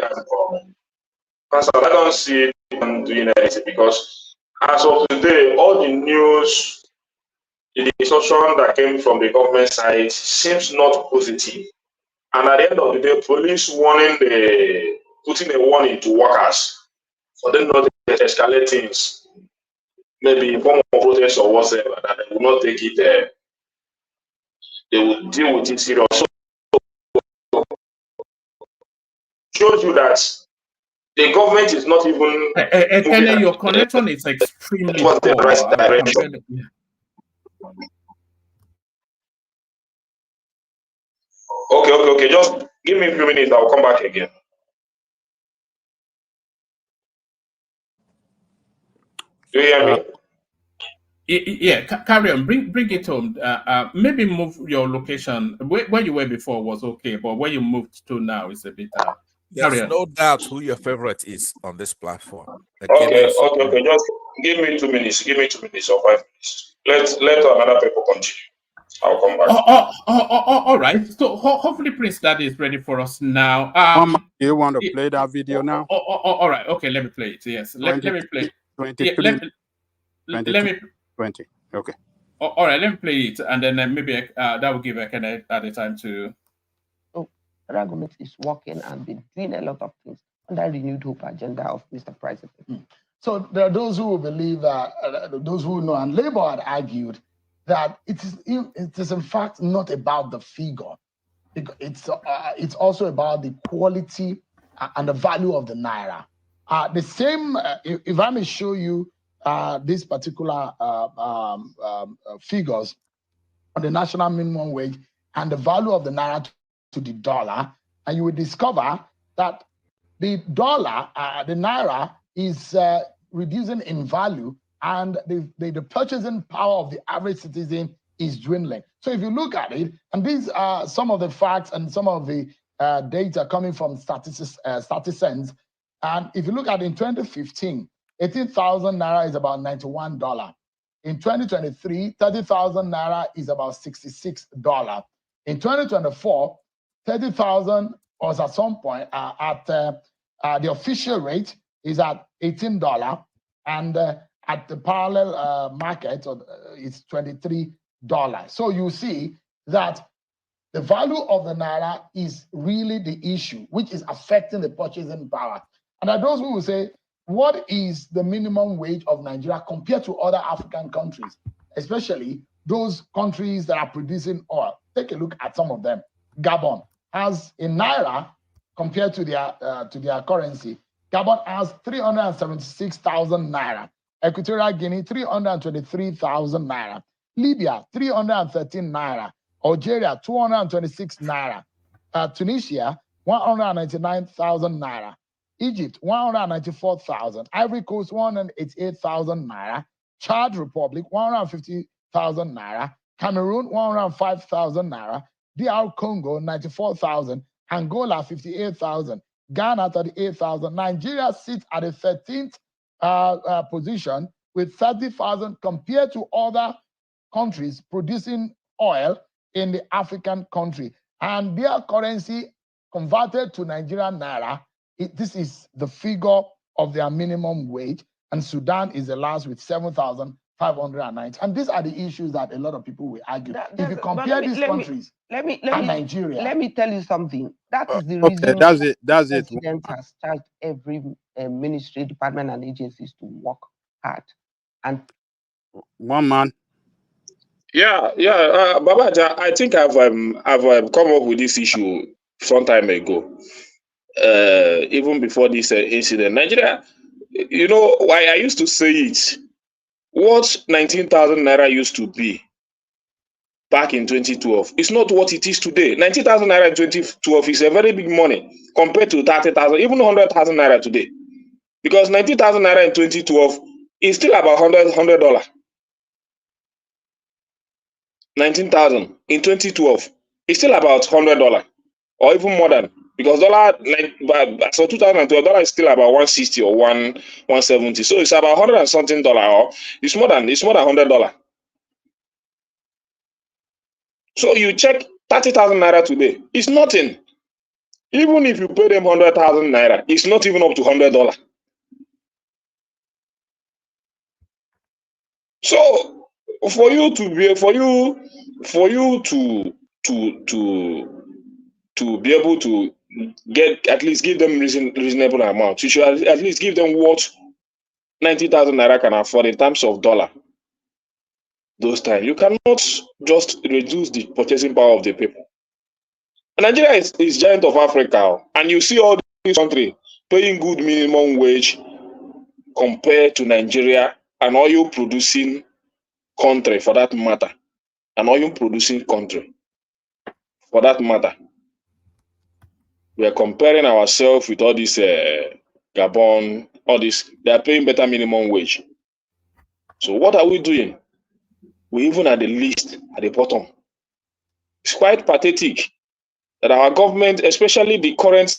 I don't see them doing anything because as of today, all the news, the discussion that came from the government side seems not positive. And at the end of the day, police putting a warning to workers for them not to escalate things, maybe in form of protest or whatever, that they will not take it. They will deal with it seriously. So, shows you that the government is not even. Kenny, your connection is extremely poor. The right direction. Okay. Just give me a few minutes. I'll come back again. Do you hear me? Yeah, carry on. Bring it home. Maybe move your location. Where you were before was okay, but where you moved to now is a bit. There's no doubt who your favorite is on this platform. Okay. Just give me 2 minutes. Give me 2 minutes or 5 minutes. Let another people continue. I'll come back. All right. So hopefully Prince Daddy is ready for us now. Do you want to play that video now? All right. Okay, let me play it. Yes. Let me play. 23. Let me 20. Okay. All right. Let me play it, and then maybe that will give Ekene at the time to. So the argument is working and been doing a lot of things on that renewed hope agenda of Mr. President. So there are those who believe that those who know, and Labour had argued that it is in fact not about the figure. It's also about the quality and the value of the naira. The same, if I may show you these particular figures on the national minimum wage and the value of the naira to the dollar, and you will discover that the dollar, the naira, is reducing in value, and the purchasing power of the average citizen is dwindling. So if you look at it, and these are some of the facts and some of the data coming from Statisens, and if you look at in 2015, 18,000 naira is about $91. In 2023, 30,000 naira is about $66. In 2024, 30,000 was at some point at the official rate is at $18, and at the parallel market it's $23. So you see that the value of the naira is really the issue, which is affecting the purchasing power. And there are those who will say, what is the minimum wage of Nigeria compared to other African countries, especially those countries that are producing oil? Take a look at some of them. Gabon has in naira compared to their currency. Gabon has 376,000 naira. Equatorial Guinea 323,000 naira. Libya 313 naira. Algeria 226 naira. Tunisia 199,000 naira. Egypt 194,000. Ivory Coast 188,000 naira. Chad Republic 150,000 naira. Cameroon 105,000 naira. DR Congo 94,000. Angola 58,000. Ghana 38,000. Nigeria sits at the 13th position with 30,000 compared to other countries producing oil in the African country. And their currency converted to Nigerian naira, this is the figure of their minimum wage. And Sudan is the last with 7,590. And these are the issues that a lot of people will argue. If you compare these countries and Nigeria. Let me tell you something. That is the reason that's it. the president has charged every ministry, department, and agencies to work hard. And one man. Yeah, Babaja, I think I've come up with this issue some time ago, even before this incident. Nigeria, you know why I used to say it. What 19,000 naira used to be back in 2012. It's not what it is today. 90,000 naira in 2012 is a very big money compared to 30,000, even 100,000 naira today. Because 90,000 naira in 2012 is still about $100. 19,000 in 2012 is still about $100 or even more than, because dollar, so 2012 dollar is still about 160 or 170. So it's about $100 and something, or it's more than $100. So you check 30,000 naira today, it's nothing. Even if you pay them 100,000 naira, it's not even up to $100. So for you to be able to get, at least give them reasonable amount, you should at least give them what 90,000 naira can afford in terms of dollar. Those times you cannot just reduce the purchasing power of the people. Nigeria is giant of Africa, and you see all these countries paying good minimum wage compared to Nigeria, an oil producing country for that matter. An oil producing country for that matter. We are comparing ourselves with all this Gabon, all this, they are paying better minimum wage. So what are we doing? We even at the least, at the bottom. It's quite pathetic that our government, especially the current,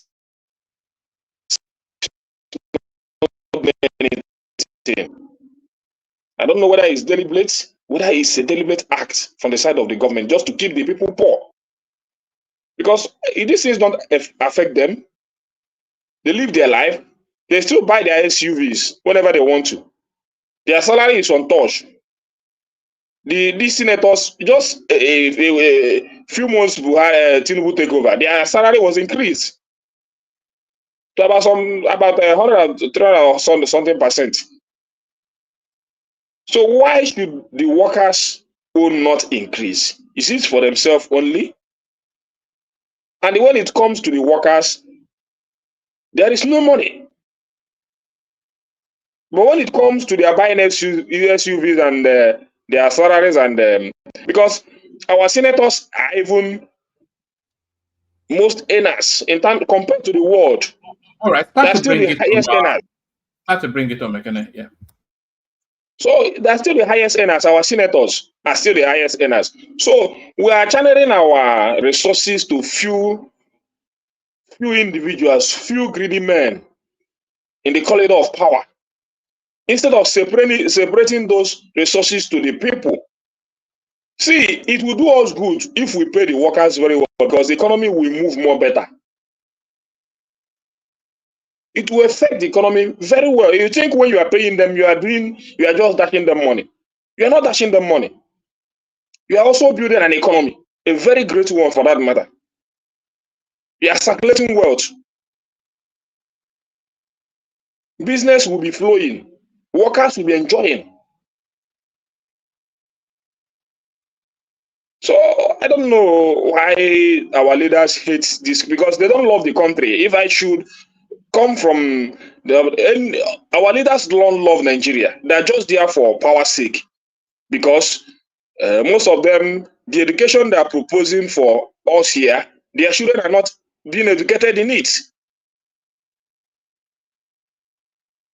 I don't know whether it's deliberate, whether it's a deliberate act from the side of the government just to keep the people poor. Because these things don't affect them. They live their life. They still buy their SUVs whenever they want to. Their salary is untouched. These senators, just a few months before Tinubu take over, their salary was increased to about 100, 300 or something percent. So why should the workers' own not increase? Is it for themselves only? And when it comes to the workers, there is no money. But when it comes to their buying SUVs and their salaries, and because our senators are even most earners in time compared to the world. All right, they're still the highest earners. Have to bring it on, McKenna. Yeah. So they're still the highest earners. Our senators are still the highest earners. So we are channeling our resources to few individuals, few greedy men in the corridor of power, instead of separating those resources to the people. See, it will do us good if we pay the workers very well, because the economy will move more better. It will affect the economy very well. You think when you are paying them, you are just dashing them money. You are not dashing them money. You are also building an economy, a very great one for that matter. You are circulating wealth. Business will be flowing. Workers will be enjoying. So I don't know why our leaders hate this, because they don't love the country. If I should come from our leaders don't love Nigeria. They're just there for power's sake, because most of them, the education they are proposing for us here, their children are not being educated in it.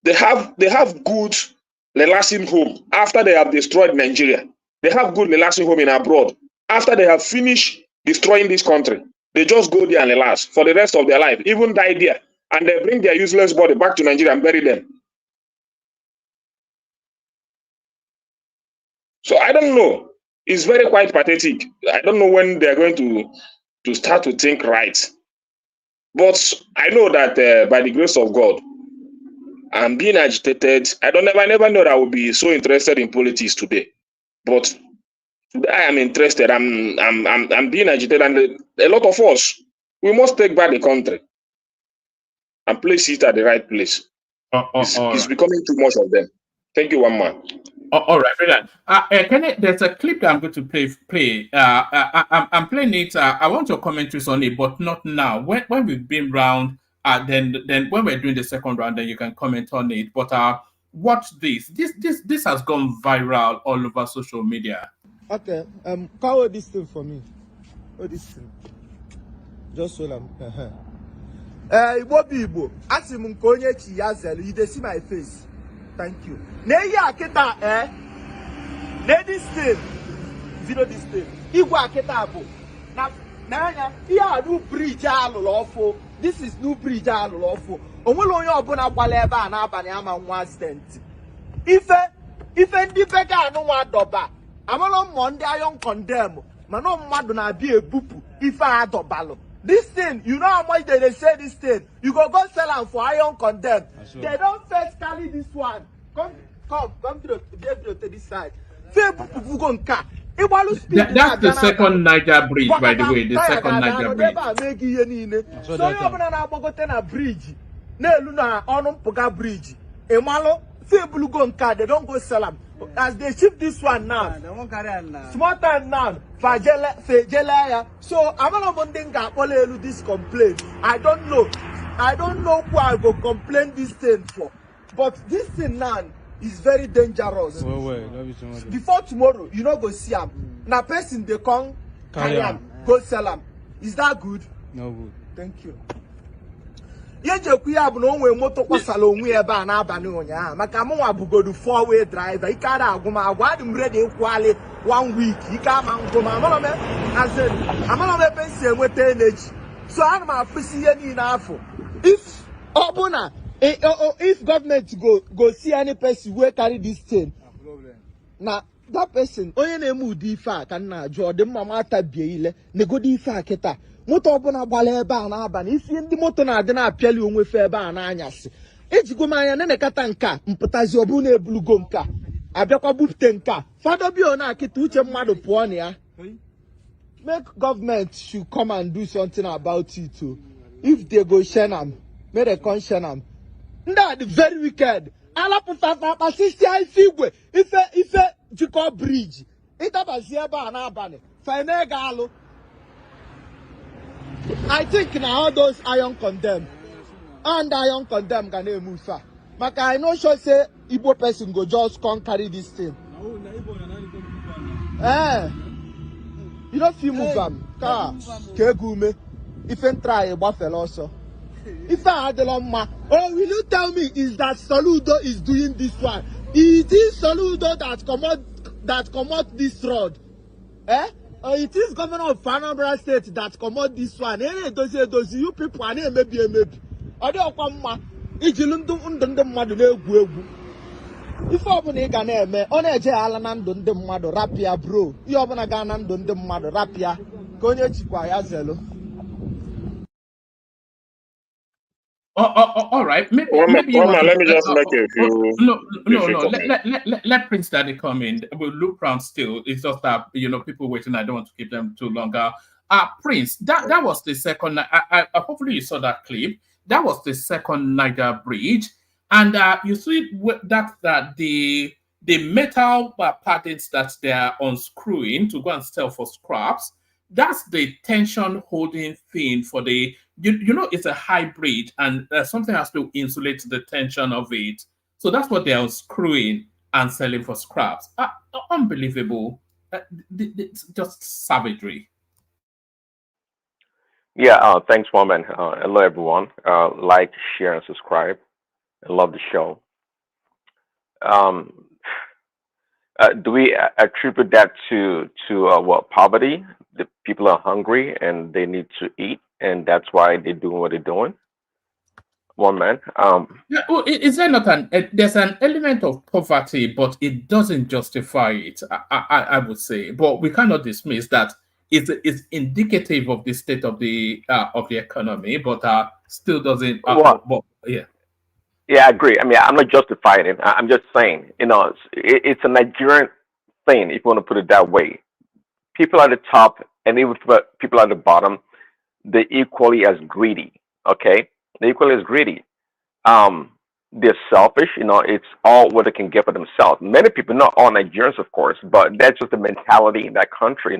They have good relaxing home after they have destroyed Nigeria. They have good relaxing home in abroad after they have finished destroying this country. They just go there and relax for the rest of their life, even die there, and they bring their useless body back to Nigeria and bury them. So I don't know. It's very quite pathetic. I don't know when they're going to start to think right. But I know that by the grace of God, I'm being agitated. I never know that I would be so interested in politics today. But today I am interested. I'm being agitated, and a lot of us, we must take back the country and place it at the right place. It's becoming too much of them. Thank you, one man. All right, brilliant. There's a clip that I'm going to play. I'm playing it. I want your commentaries on it, but not now. When we've been round, then when we're doing the second round, then you can comment on it. But watch this. This has gone viral all over social media. Okay, call this thing for me. Oh, this thing. Just hold on. Igbo Igbo. Ask him konye chi yazel. You dey see my face. Thank you. Ne ya akita ne this thing. Video this thing. Igbo akita abo. Na ya new bridge alolofo. This is new bridge alolofo. Onwelo onye obuna gbala ebe a na abani ama nwa stent. Ife ndi bega anu wa doba. Amalo Monday iron condemn. Mano madu na be a bupu. Ife adobalo. This thing, you know how much they say this thing. You go sell them for iron condemn. They don't first carry this one. Come to this side. That's the second Niger bridge, by the way. The second Niger bridge. So you open a bridge. Neluna on bridge. Emalo, they don't go sell them. As they ship this one now, small time now, so I'm not this complaint. I don't know who I go complain this thing for, but this thing now is very dangerous. Before tomorrow, you know go see them. Now person they come carry them, go sell them. Is that good? No good. Thank you. No moto kwasala onwe ebe a na-abani onya maka mụnwa bugodu 4-way driver ikara agụma agwa dị m ready kwali 1 week ikama ngoma amalo me pensi enweta energy so ana m afụsi ihe niile afọ if obuna if government go see any person wey carry this thing na that person onye na-eme ụdị ife a ka nna ajụ ọ dị mma mata bie ile negodi ife a kịta moto ọbụna gbala ebe a na-aba na isi ndị moto na-adị na-apịali onwe fe ebe a na-anyasị ejigo m anya na-enekata nka mpụtazi ọbụ na-ebulugo nka abịakwa bupute nka fado bio na akịta uche mmadụ pụọ na ya make government should come and do something about it too. If they go share them, make they come share them. That is very wicked. Ala putata pasisi ifigwe ife jiko bridge ita basia ba na abane fine galo. I think now all those iron condemn and iron condemn can move far. But I know sure say Igbo person go just come carry this thing. You don't feel move them. Car, kegume. If you try a buffalo also. If I had the long ma, oh, will you tell me is that Soludo is doing this one? It is Soludo that commode this road. It is governor of Anambra State that commode this one. Those you people are maybe. Are they come ma? Ijilundum madu egwu. If ọbụna ị ga na-eme ọ na-eje ala na ndụ ndị mmadụ rapịa bro ihe ọbụna ga na ndụ ndị mmadụ rapịa ka onye chikwa ya zelu. All right. Maybe let me just make a few. No. Let Prince Daddy come in. We'll look round still. It's just that people waiting. I don't want to keep them too longer. Prince, that was the second. I hopefully you saw that clip. That was the second Niger bridge, and you see that the metal patents that they are unscrewing to go and sell for scraps. That's the tension holding thing for the, it's a hybrid and something has to insulate the tension of it. So that's what they are screwing and selling for scraps. Unbelievable. It's just savagery. Yeah, thanks, woman. Hello, everyone. Like, share, and subscribe. I love the show. Do we attribute that to what, poverty? The people are hungry and they need to eat, and that's why they're doing what they're doing. One man. Yeah, well, is there not there's an element of poverty, but it doesn't justify it. I would say, but we cannot dismiss that it's indicative of the state of the economy, but still doesn't. Yeah. Yeah, I agree. I mean, I'm not justifying it. I'm just saying, it's a Nigerian thing, if you want to put it that way. People at the top and even people at the bottom, they're equally as greedy. Okay, they're equally as greedy. They're selfish. It's all what they can get for themselves. Many people, not all Nigerians, of course, but that's just the mentality in that country.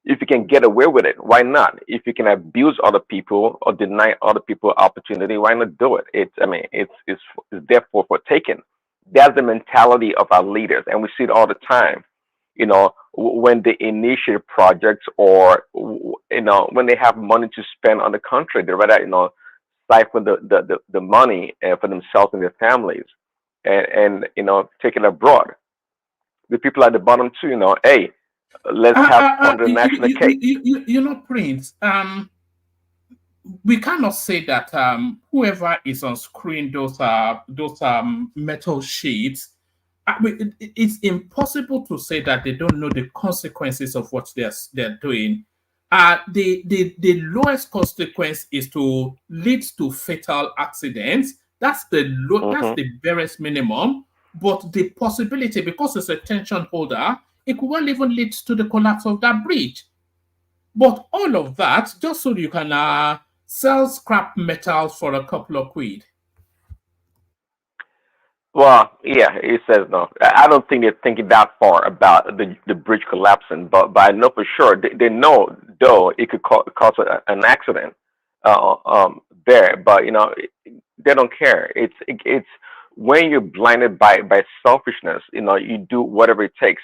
If you can get away with it, why not? If you can abuse other people or deny other people opportunity, why not do it? It's therefore for taking. That's the mentality of our leaders, and we see it all the time. when they initiate projects, or when they have money to spend on the country, they rather siphon the money for themselves and their families, and take it abroad. The people at the bottom too, hey, let's have fun the national cake. Prince, we cannot say that whoever is on screen, those metal sheets, it's impossible to say that they don't know the consequences of what they're doing. The lowest consequence is to lead to fatal accidents. That's that's the barest minimum. But the possibility, because it's a tension holder, it could well even lead to the collapse of that bridge. But all of that just so you can sell scrap metals for a couple of quid. Well, yeah, it says no. I don't think they're thinking that far about the bridge collapsing, but I know for sure they know, though, it could cause an accident there. But they don't care. It's when you're blinded by selfishness. You do whatever it takes.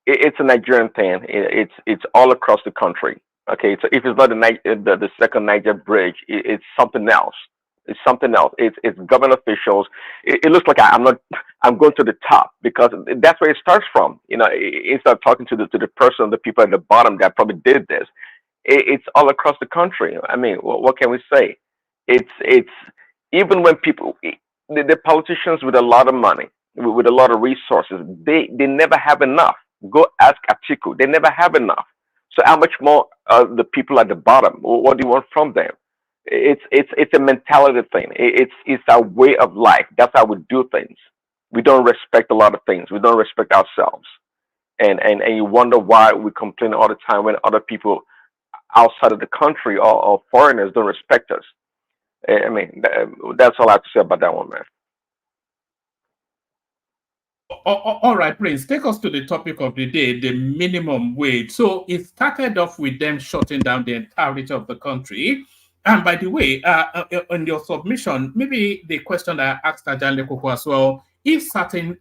It's a Nigerian thing. It's all across the country. Okay, so if it's not the second Niger bridge, it's something else. It's something else. It's government officials. It looks like I'm going to the top, because that's where it starts from. Instead of talking to the person, the people at the bottom that probably did this, it's all across the country. I mean, what can we say? It's even when people, the politicians with a lot of money, with a lot of resources, they never have enough. Go ask Atiku. They never have enough. So how much more the people at the bottom? What do you want from them? It's a mentality thing. It's our way of life. That's how we do things. We don't respect a lot of things. We don't respect ourselves, and you wonder why we complain all the time when other people outside of the country or foreigners don't respect us. I mean, that's all I have to say about that one, man. All right, Prince, take us to the topic of the day, the minimum wage. So it started off with them shutting down the entirety of the country. And by the way, on your submission, maybe the question that I asked Ajan Lekoko as well, if certain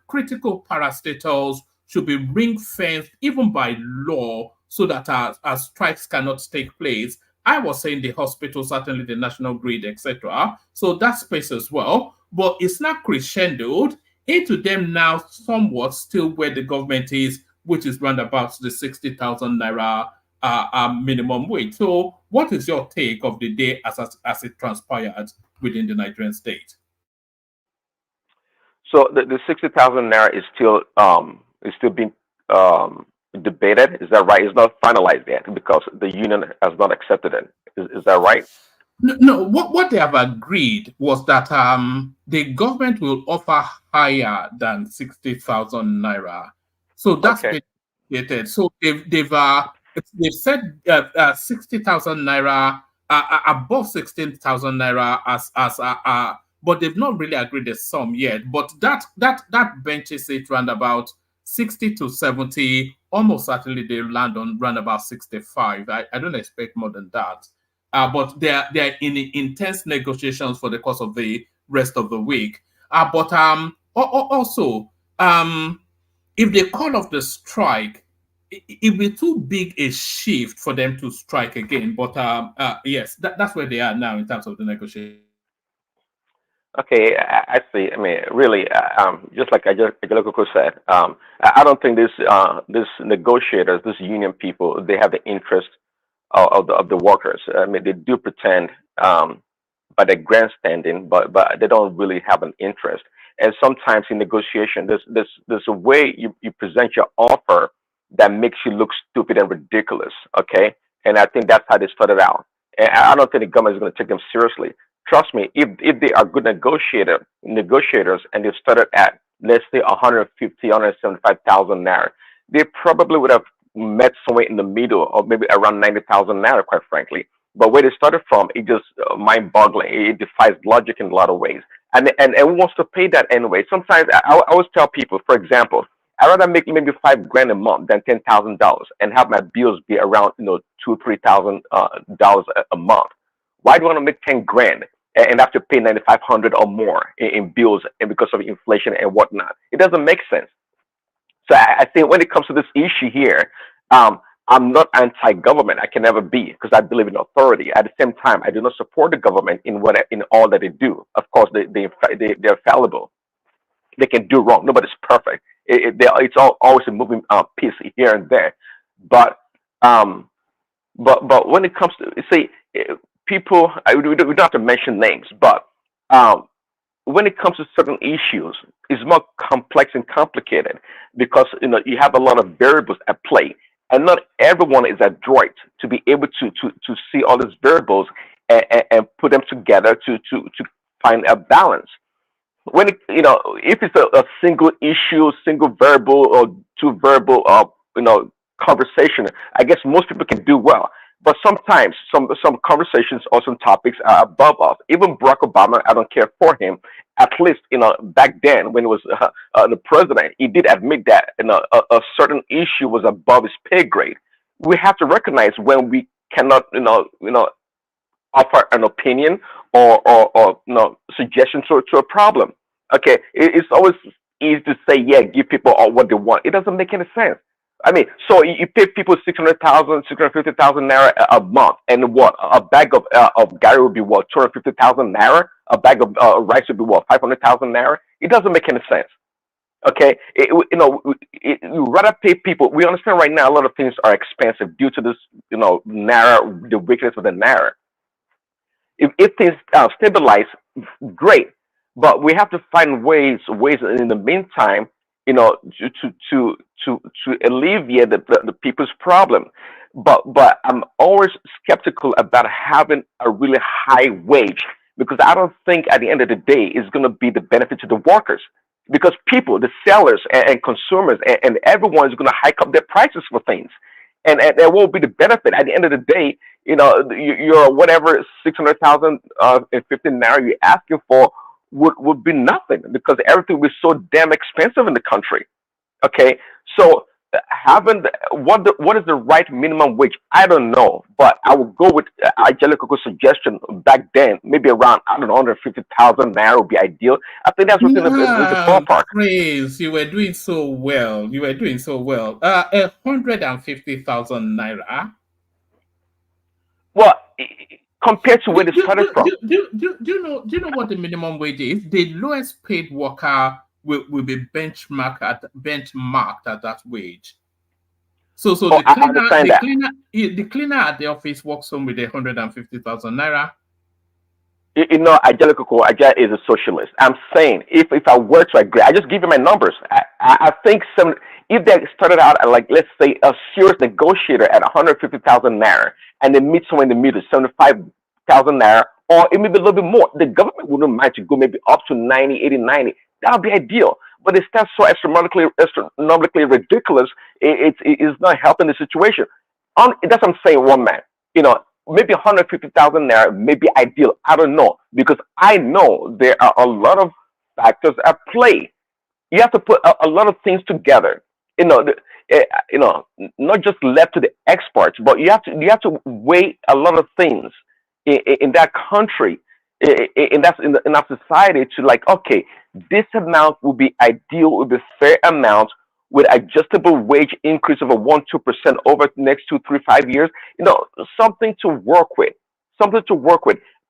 critical parastatals should be ring-fenced even by law so that strikes cannot take place. I was saying the hospital, certainly the national grid, etc. So that space as well. But it's not crescendoed into them now somewhat still where the government is, which is round about the 60,000 naira minimum wage. So what is your take of the day as it transpired within the Nigerian state? So the 60,000 naira is still being debated. Is that right? It's not finalized yet because the union has not accepted it. Is that right? No, what they have agreed was that the government will offer higher than 60,000 naira. So that's been negotiated. So they've said 60,000 naira above 16,000 naira but they've not really agreed the sum yet. But that benches it round about 60 to 70. Almost certainly they land on round about 65. I don't expect more than that. But they're in intense negotiations for the course of the rest of the week. But also, if they call off the strike, it'll be too big a shift for them to strike again. But yes, that's where they are now in terms of the negotiation. Okay, I see. I mean, really, just like Ajalokoko said, I don't think this negotiators, this union people, they have the interest of the workers. I mean, they do pretend by the grandstanding, but they don't really have an interest. And sometimes in negotiation, there's a way you present your offer that makes you look stupid and ridiculous. Okay, and I think that's how they started out. And I don't think the government is going to take them seriously. Trust me, if they are good negotiators and they started at, let's say, 150, 175,000 naira, they probably would have met somewhere in the middle, or maybe around 90,000 naira, quite frankly. But where they started from, it just mind-boggling. It defies logic in a lot of ways. And who wants to pay that anyway? Sometimes I always tell people, for example, I'd rather make maybe $5,000 a month than $10,000 and have my bills be around $2,000-3,000 dollars a month. Why do you want to make $10,000 and have to pay $9,500 or more in bills and because of inflation and whatnot? It doesn't make sense. So I think when it comes to this issue here, I'm not anti-government. I can never be because I believe in authority. At the same time, I do not support the government in all that they do. Of course, they're fallible. They can do wrong. Nobody's perfect. It's always a moving piece here and there. But but when it comes to say people, we don't have to mention names, but when it comes to certain issues, it's more complex and complicated because you have a lot of variables at play, and not everyone is adroit to be able to see all these variables and put them together to find a balance. When if it's a single issue, single variable or two variable, conversation, I guess most people can do well. But sometimes some conversations or some topics are above us. Even Barack Obama, I don't care for him. At least back then when he was the president, he did admit that a certain issue was above his pay grade. We have to recognize when we cannot offer an opinion or suggestion to a problem. Okay, it's always easy to say, yeah, give people all what they want. It doesn't make any sense. I mean, so you pay people 600,000, 650,000 naira a month, and what? A bag of gari would be what? 250,000 naira. A bag of rice would be what? 500,000 naira. It doesn't make any sense. Okay, you rather pay people. We understand right now a lot of things are expensive due to this, naira, the weakness of the naira. If things stabilize, great. But we have to find ways in the meantime, to alleviate the people's problem. But I'm always skeptical about having a really high wage because I don't think at the end of the day it's going to be the benefit to the workers. Because people, the sellers and consumers and everyone is going to hike up their prices for things. And there will be the benefit at the end of the day. Your whatever 600,000 and 15 naira you're asking for would be nothing because everything was so damn expensive in the country. Okay, so having what is the right minimum wage? I don't know, but I would go with Angelica's suggestion back then. Maybe around 150,000 naira would be ideal. I think that's within the ballpark. Praise, you were doing so well. 150,000 naira. Well, compared to where they started from. Do you know what the minimum wage is? The lowest paid worker will be benchmarked at that wage. So the cleaner at the office walks home with 150,000 naira. Angelica is a socialist. I'm saying if I were to agree, I just give you my numbers. I think if they started out at, like, let's say a serious negotiator at 150,000 naira and they meet somewhere in the middle, 75,000 naira, or it may be a little bit more, the government wouldn't mind to go maybe up to 90, 80, 90. That would be ideal. But it's not so astronomically ridiculous. It's not helping the situation. That's what I'm saying, one man. Maybe 150,000 naira may be ideal. I don't know, because I know there are a lot of factors at play. You have to put a lot of things together. Not just left to the experts, but you have to weigh a lot of things in that country, in our society, to, like, okay, this amount will be ideal, will be fair amount with adjustable wage increase of 1-2% over the next 2, 3, 5 years. Something to work with.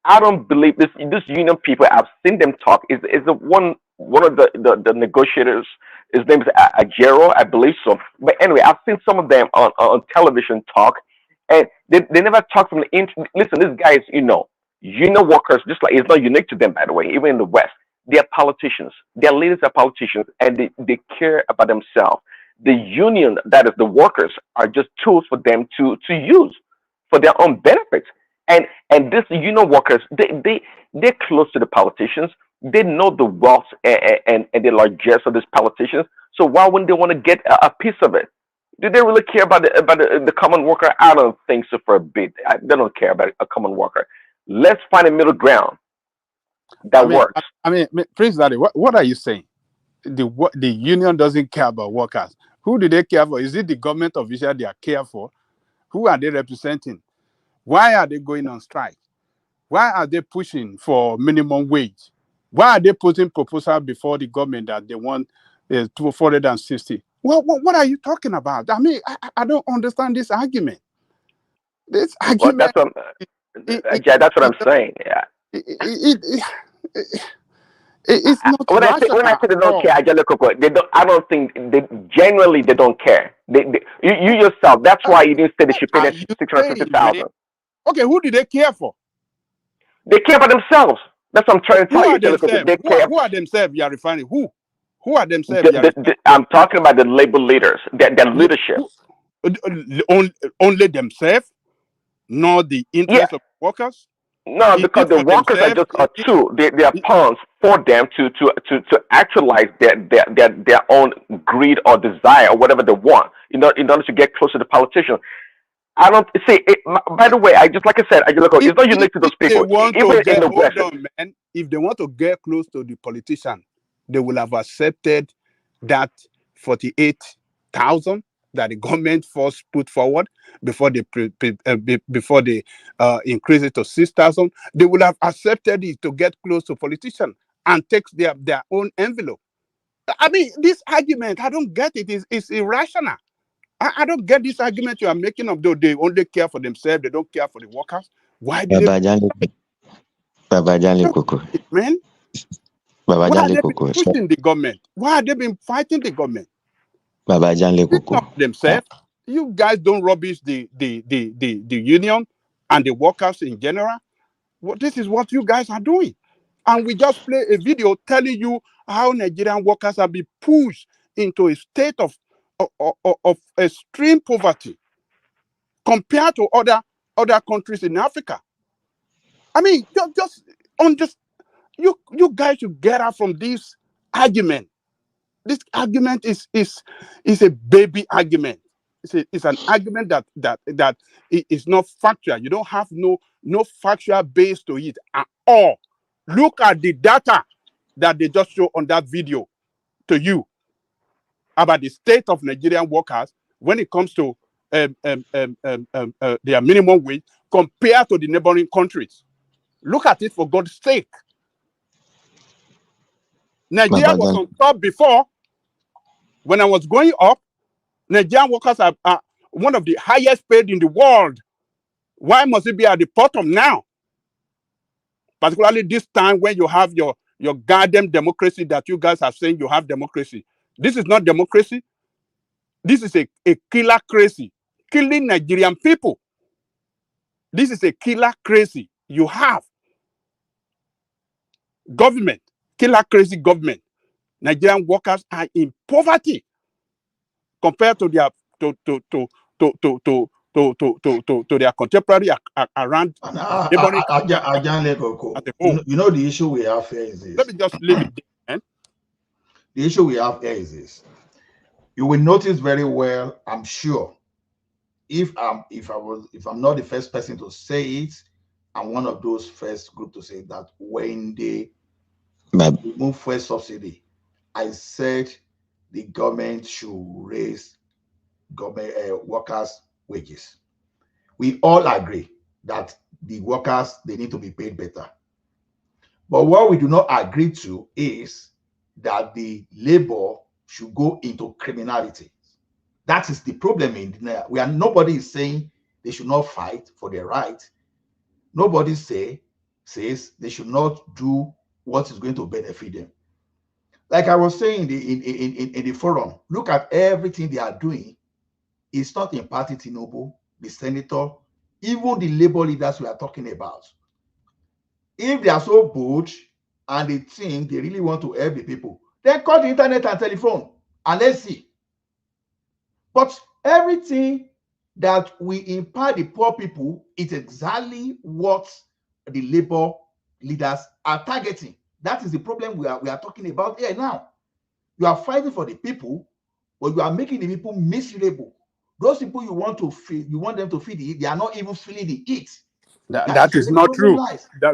I don't believe this union people. I've seen them talk. Is one of the negotiators. His name is Ajero, I believe so. But anyway, I've seen some of them on television talk, and they never talk from the listen. These guys, union workers, just like, it's not unique to them, by the way. Even in the West, they are politicians. Their leaders are politicians, and they care about themselves. The union, that is the workers, are just tools for them to use for their own benefits. And these union workers, they're close to the politicians. They know the wealth and the largesse of these politicians. So why wouldn't they want to get a piece of it? Do they really care about the common worker? I don't think so for a bit. They don't care about a common worker. Let's find a middle ground that works. Prince Daddy, what are you saying? The union doesn't care about workers. Who do they care for? Is it the government official they care for? Who are they representing? Why are they going on strike? Why are they pushing for minimum wage? Why are they putting proposal before the government that they want 460 What are you talking about? I mean, I don't understand this argument. This Well, argument. that's what I'm saying. Yeah. It's not When I say they don't care, I don't think they genuinely they don't care. You yourself. That's why you didn't say they should pay them 650,000. Okay, who do they care for? They care for themselves. That's what I'm trying to tell you. Who are themselves? You are refining who? Who are themselves? I'm talking about the labor leaders, their leadership. Only themselves, not the interest of workers. No, because the workers are just a tool. They are pawns for them to actualize their own greed or desire or whatever they want. In order to get closer to the politicians. I don't see. By the way, like I said, it's not unique to those people. Even in the West, if they want to get close to the politician, they will have accepted that 48,000 that the government first put forward before they increase it to 6,000. They will have accepted it to get close to politicians and take their own envelope. I mean, this argument, I don't get it. It's irrational. I don't get this argument you are making of though they only care for themselves, they don't care for the workers. Why do Babajale Koko. Man? Why are they pushing the government? Why have they been fighting the government? Babajale Koko. Themselves. You guys don't rubbish the union and the workers in general. This is what you guys are doing. And we just play a video telling you how Nigerian workers have been pushed into a state of extreme poverty compared to other countries in Africa. I mean, you guys should get out from this argument. This argument is a baby argument. It's an argument that is not factual. You don't have no factual base to it at all. Look at the data that they just show on that video to you about the state of Nigerian workers when it comes to their minimum wage compared to the neighboring countries. Look at it for God's sake. Nigeria was on top before. When I was going up, Nigerian workers are one of the highest paid in the world. Why must it be at the bottom now? Particularly this time when you have your goddamn democracy that you guys are saying you have democracy. This is not democracy. This is a killer crazy, killing Nigerian people. This is a killer crazy. You have government, killer crazy government. Nigerian workers are in poverty compared to their to their contemporary around. You know the issue we have here is this. Let me just leave it there, man. The issue we have here is this. You will notice very well, I'm sure, if I'm not the first person to say it, I'm one of those first group to say that when they remove fuel subsidy, I said the government should raise workers' wages. We all agree that the workers, they need to be paid better. But what we do not agree to is that the labor should go into criminality. That is the problem nobody is saying they should not fight for their right. Nobody says they should not do what is going to benefit them. Like I was saying in the forum, look at everything they are doing. It's not in Party Treasonable, the senator, even the labor leaders we are talking about. If they are so bold and they think they really want to help the people, then call the internet and telephone and let's see. But everything that we impart the poor people is exactly what the labor leaders are targeting. That is the problem we are talking about here now. You are fighting for the people, but you are making the people miserable. Those people you want to feed, you want them to feed it, they are not even feeling the heat. That is not true.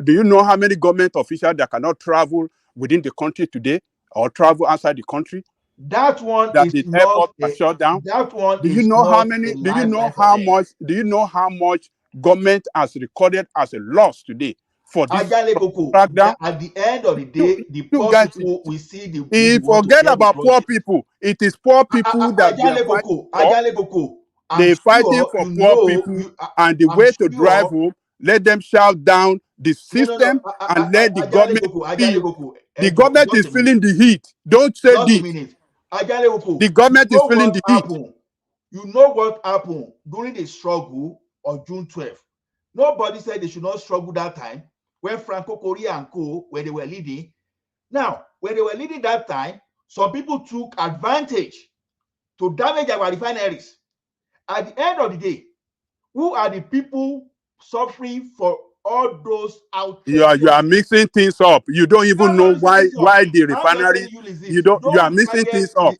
Do you know how many government officials that cannot travel within the country today or travel outside the country? That one that is the not airport shut down. That one do you know how many? Do you know how much? Do you know how much government has recorded as a loss today for this Ajale Koko, crackdown? at the end of the day, the You poor guys, people will see the he we want to forget get the about poor project. people. It is poor people that they are fighting for. Ajale Koko, I'm They're fighting sure for you poor know, people, and the way to drive home, let them shout down the system and let the Ajale government Koko, feel. Ajale Koko, The government just is a minute. feeling the heat. Don't say Just a this. minute. Ajale Koko, The government you is know feeling what the heat. happened? You know what happened during the struggle of June 12th. Nobody said they should not struggle that time when Franco Korea and Co, where they were leading. Now, when they were leading that time, some people took advantage to damage our refineries. At the end of the day, who are the people suffering for all those outrageous? You are mixing things up. You don't even know why the I'm just telling refineries. you, Lizzie, You are don't missing target things up.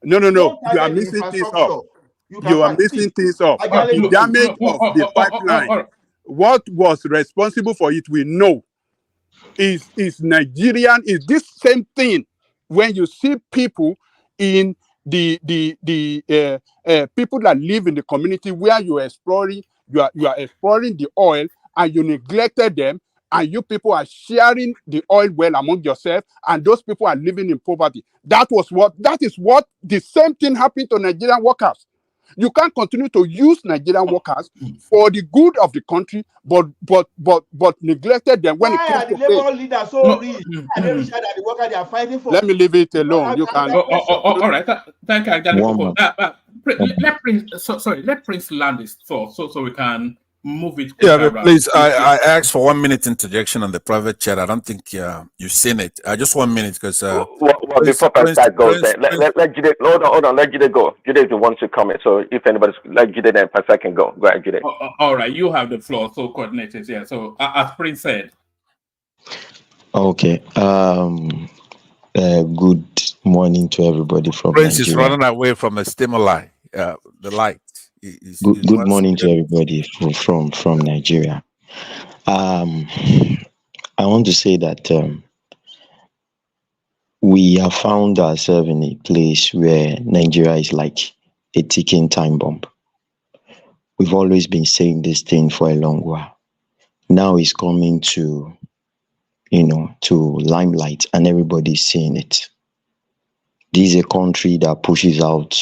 No. don't You are target the missing things up. infrastructure. You can You are fight. missing See, things up. Ajale The Koko. damage of the pipeline. What was responsible for it, we know. Is Nigerian, is this same thing when you see people in the people that live in the community where you are exploring the oil, and you neglected them, and you people are sharing the oil well among yourself, and those people are living in poverty. That is what the same thing happened to Nigerian workers. You can't continue to use Nigerian workers for the good of the country, but neglected them when it Why comes are the to pay. labor leaders so rich? Why are they richer than the worker they are fighting for? Let me leave it alone. You can. All right. Thank you, Ajale Koko. Let Prince land this thought so we can move it quicker. Yeah, but please, I asked for 1 minute interjection on the private chat. I don't think you've seen it. Just 1 minute, because before Pastor goes there, let Jide, hold on, let Jide go. Jide is the one to comment. So if anybody's let Jide, then Pastor can go. Go ahead, Jide. All right, you have the floor. So coordinators, yeah. So as Prince said. Okay. Good morning to everybody from Prince Nigeria. is running away from the stimuli, the light. Good morning to everybody from Nigeria. I want to say that we have found ourselves in a place where Nigeria is like a ticking time bomb. We've always been saying this thing for a long while. Now it's coming to limelight, and everybody's seeing it. This is a country that pushes out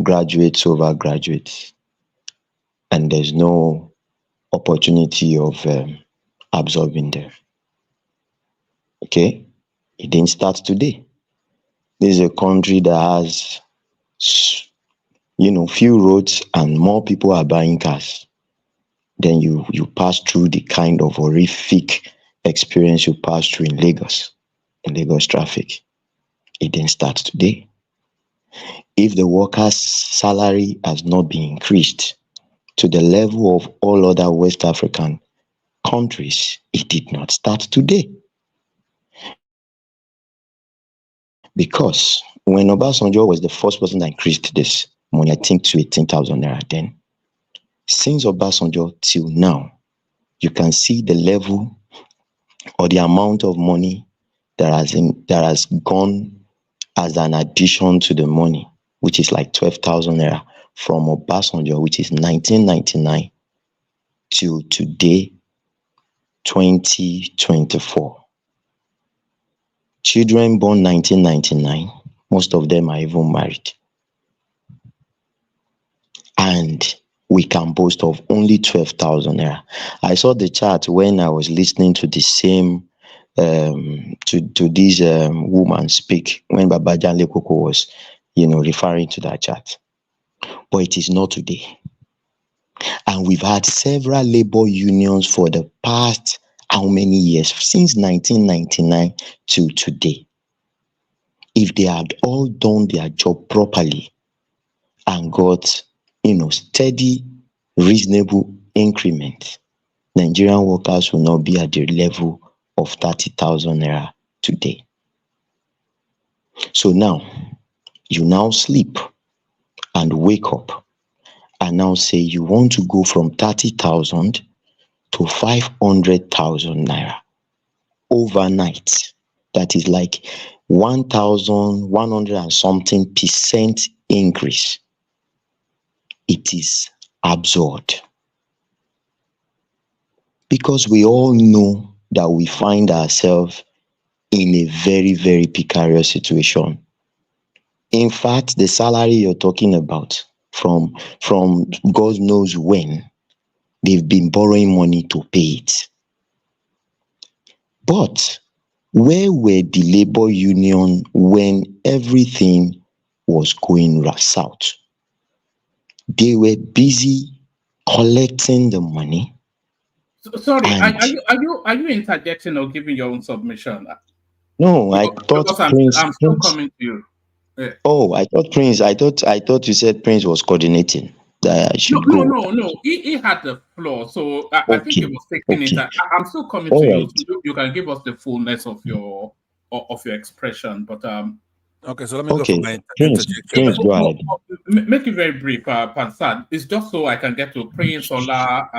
graduates over graduates, and there's no opportunity of absorbing them. Okay? It didn't start today. This is a country that has, few roads, and more people are buying cars. Then you pass through the kind of horrific experience you pass through in Lagos traffic. It didn't start today. If the workers' salary has not been increased to the level of all other West African countries, it did not start today. Because when Obasanjo was the first person that increased this money, I think to 18,000 naira then, since Obasanjo till now, you can see the level or the amount of money that has gone as an addition to the money, which is like 12,000 naira from Obasanjo, which is 1999 to today, 2024. Children born 1999, most of them are even married. And we can boast of only 12,000 naira. I saw the chart when I was listening to the same to this woman speak when Babajale Koko was, referring to that chart. But it is not today. And we've had several labor unions for the past how many years? Since 1999 to today. If they had all done their job properly and got, steady, reasonable increment, Nigerian workers will not be at the level of 30,000 naira today. So now, you now sleep and wake up and now say you want to go from 30,000 to 500,000 naira overnight. That is like 1,100 and something percent increase. It is absurd. Because we all know that we find ourselves in a very, very precarious situation. In fact, the salary you're talking about from God knows when, they've been borrowing money to pay it. But where were the labor union when everything was going south? They were busy collecting the money. Sorry, are you interjecting or giving your own submission? No, I thought I'm still coming to you. Yeah. Oh, I thought you said Prince was coordinating. That I should go. No. He had the floor, so I think he was taking it. I'm still coming to you. So you can give us the fullness of your expression, but okay, so let me go for my Prince, go ahead. Make it very brief, Pansad. It's just so I can get to Prince, Ola,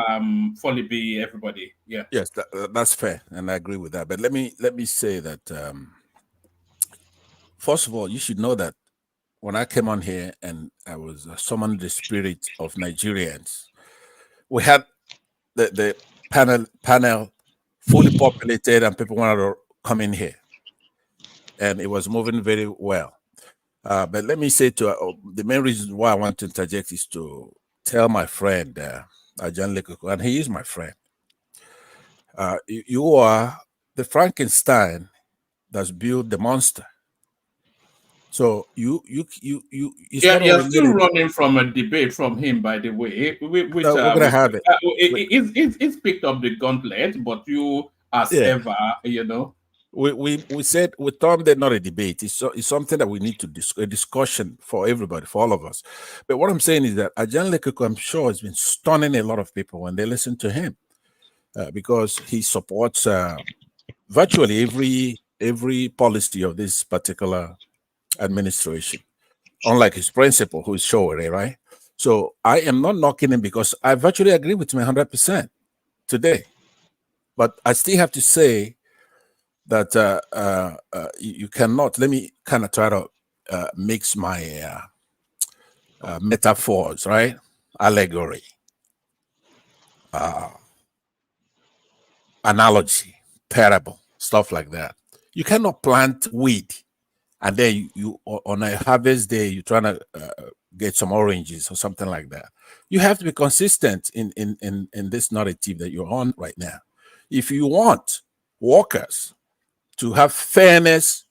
Folibi, everybody. Yeah. Yes, that's fair, and I agree with that. But let me say that first of all, you should know that when I came on here and I was summoning the spirit of Nigerians, we had the panel fully populated and people wanted to come in here. And it was moving very well. But let me say the main reason why I want to interject is to tell my friend, Ajan Lekoko, and he is my friend. You are the Frankenstein that's built the monster. So you're still running from a debate from him, by the way. We're gonna have it. It's picked up the gauntlet, but you, as ever, We said we termed it not a debate. It's something that we need to a discussion for everybody, for all of us. But what I'm saying is that Ajan Lekoko, I'm sure, has been stunning a lot of people when they listen to him, because he supports virtually every policy of this particular administration, unlike his principal, who is Showere, right? So I am not knocking him because I virtually agree with him 100% today. But I still have to say that you cannot, let me kind of try to mix my metaphors, right? Allegory, analogy, parable, stuff like that. You cannot plant weed and then you on a harvest day, you're trying to get some oranges or something like that. You have to be consistent in this narrative that you're on right now. If you want workers to have fairness,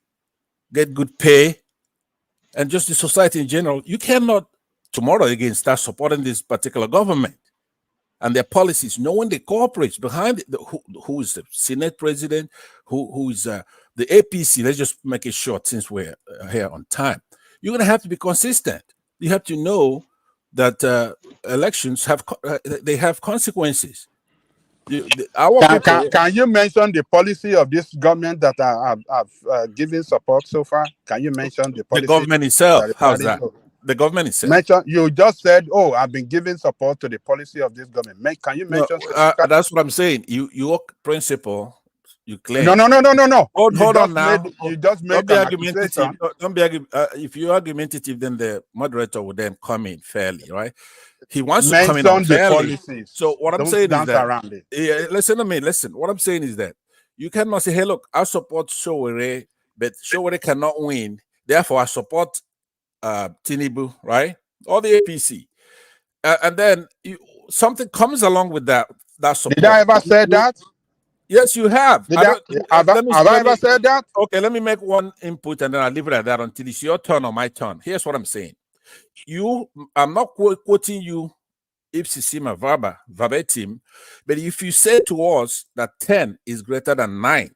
get good pay, and just the society in general, you cannot tomorrow again start supporting this particular government and their policies, knowing the corporates behind it, who is the Senate president, who is the APC. Let's just make it short since we're here on time. You're going to have to be consistent. You have to know that elections have consequences. Can you mention the policy of this government that have given support so far? Can you mention the policy? The government itself. How's that? The government itself. You just said, "Oh, I've been giving support to the policy of this government." Can you mention? That's what I'm saying. Your principle. You claim. No. Hold on now. You just made the argumentative. Don't be if you're argumentative, then the moderator will then come in fairly, right? He wants to come in fairly. Policies. So what I'm saying is that listen to me. Listen. What I'm saying is that you cannot say, "Hey, look, I support Showere, but Showere cannot win. Therefore, I support Tinubu, right? Or the APC." And then something comes along with that support. Did I ever say that? Yes, you have. Have I ever said that? Okay, let me make one input and then I'll leave it at that until it's your turn or my turn. Here's what I'm saying. I'm not quoting you ipsissima verbatim, but if you say to us that 10 is greater than 9,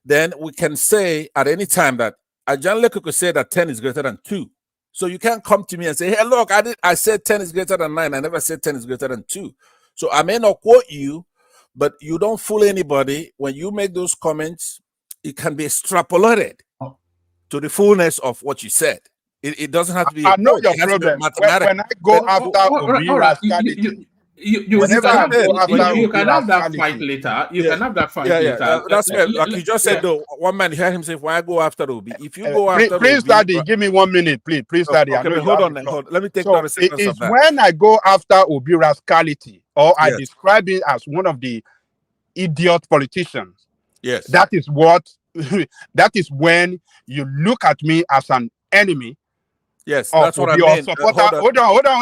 then we can say at any time that Ajan Lekoko could say that 10 is greater than 2. So you can't come to me and say, "Hey, look, I said 10 is greater than 9. I never said 10 is greater than 2. So I may not quote you, but you don't fool anybody. When you make those comments, it can be extrapolated to the fullness of what you said. It doesn't have to be. I know your problem. When I go after Obi rascality, you can have that fight later. You can have that fight later. That's fair. Like you just said, though, one man heard him say, "When I go after Obi, if you go after Prince Daddy, give me 1 minute, please. Prince Daddy, okay, hold on. Let me take 30 seconds it of is that. when I go after Obi rascality, or I describe it as one of the idiot politicians, Yes. That is what, that is when you look at me as an enemy. Yes, of that's what I Obi or mean. supporter. Hold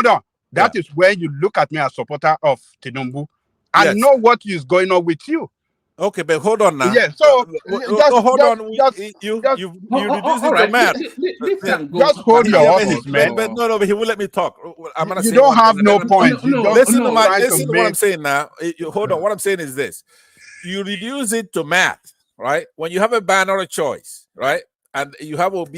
on. That is when you look at me as supporter of Tinubu and know what is going on with you. Okay, but hold on now. Yeah, so hold on. You reduce it to math. Just hold your horses, man. But no, but he will let me talk. I'm gonna You say don't have no points. Listen to what I'm saying now. Hold on. What I'm saying is this: you reduce it to math, right? When you have a binary choice, right, and you have OB.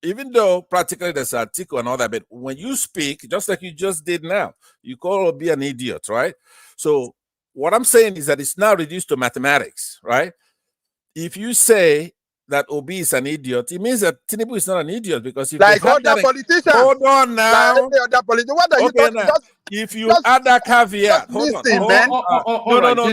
Even though practically there's article and all that, but when you speak, just like you just did now, you call Obi an idiot, right? So what I'm saying is that it's now reduced to mathematics, right? If you say that Obi is an idiot, it means that Tinubu is not an idiot, because if like other politicians. Hold on now. Like other politicians. What are you talking about? If you add that caveat, hold on.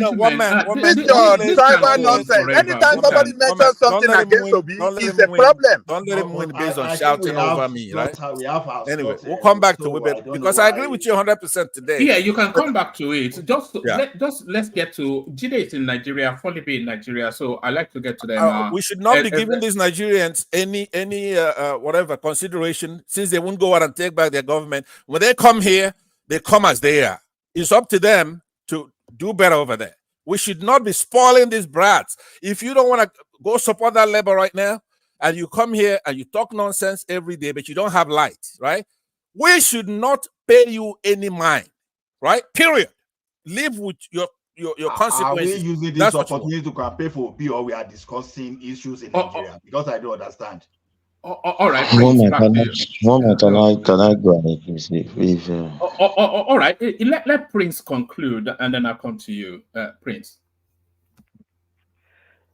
No, one man. This your tribal nonsense. Anytime somebody mentions something against Obi, it's a problem. Don't let him win based on shouting over me, right? Anyway, we'll come back to it, because I agree with you 100% today. Yeah, you can come back to it. Let's get to Jide is in Nigeria, Folipe in Nigeria, so I like to get to them. We should not be giving these Nigerians any whatever consideration, since they won't go out and take back their government. When they come here, they come as they are. It's up to them to do better over there. We should not be spoiling these brats. If you don't want to go support that labor right now, and you come here and you talk nonsense every day, but you don't have light, right? We should not pay you any mind, right? Period. Live with your consequences. Are we using this opportunity to campaign for Obi, or we are discussing issues in Nigeria? Because I don't understand. All right. Can I go ahead, please? All right. Let Prince conclude, and then I'll come to you, Prince.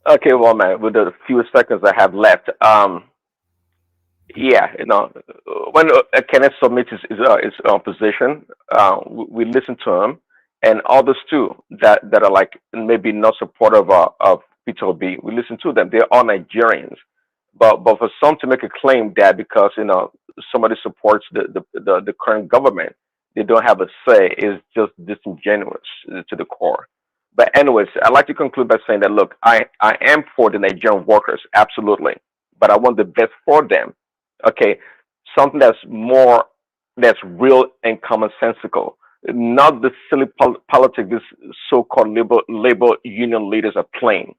Okay, well, man, with the few seconds I have left, yeah, when Kenneth submits his position, we listen to him, and others too that are like maybe not supportive of Peter Obi. We listen to them. They're all Nigerians. But for some to make a claim that because somebody supports the current government, they don't have a say is just disingenuous to the core. But anyways, I'd like to conclude by saying that look, I am for the Nigerian workers, absolutely, but I want the best for them. Okay, something that's real and commonsensical, not the silly politics this so-called labor union leaders are playing.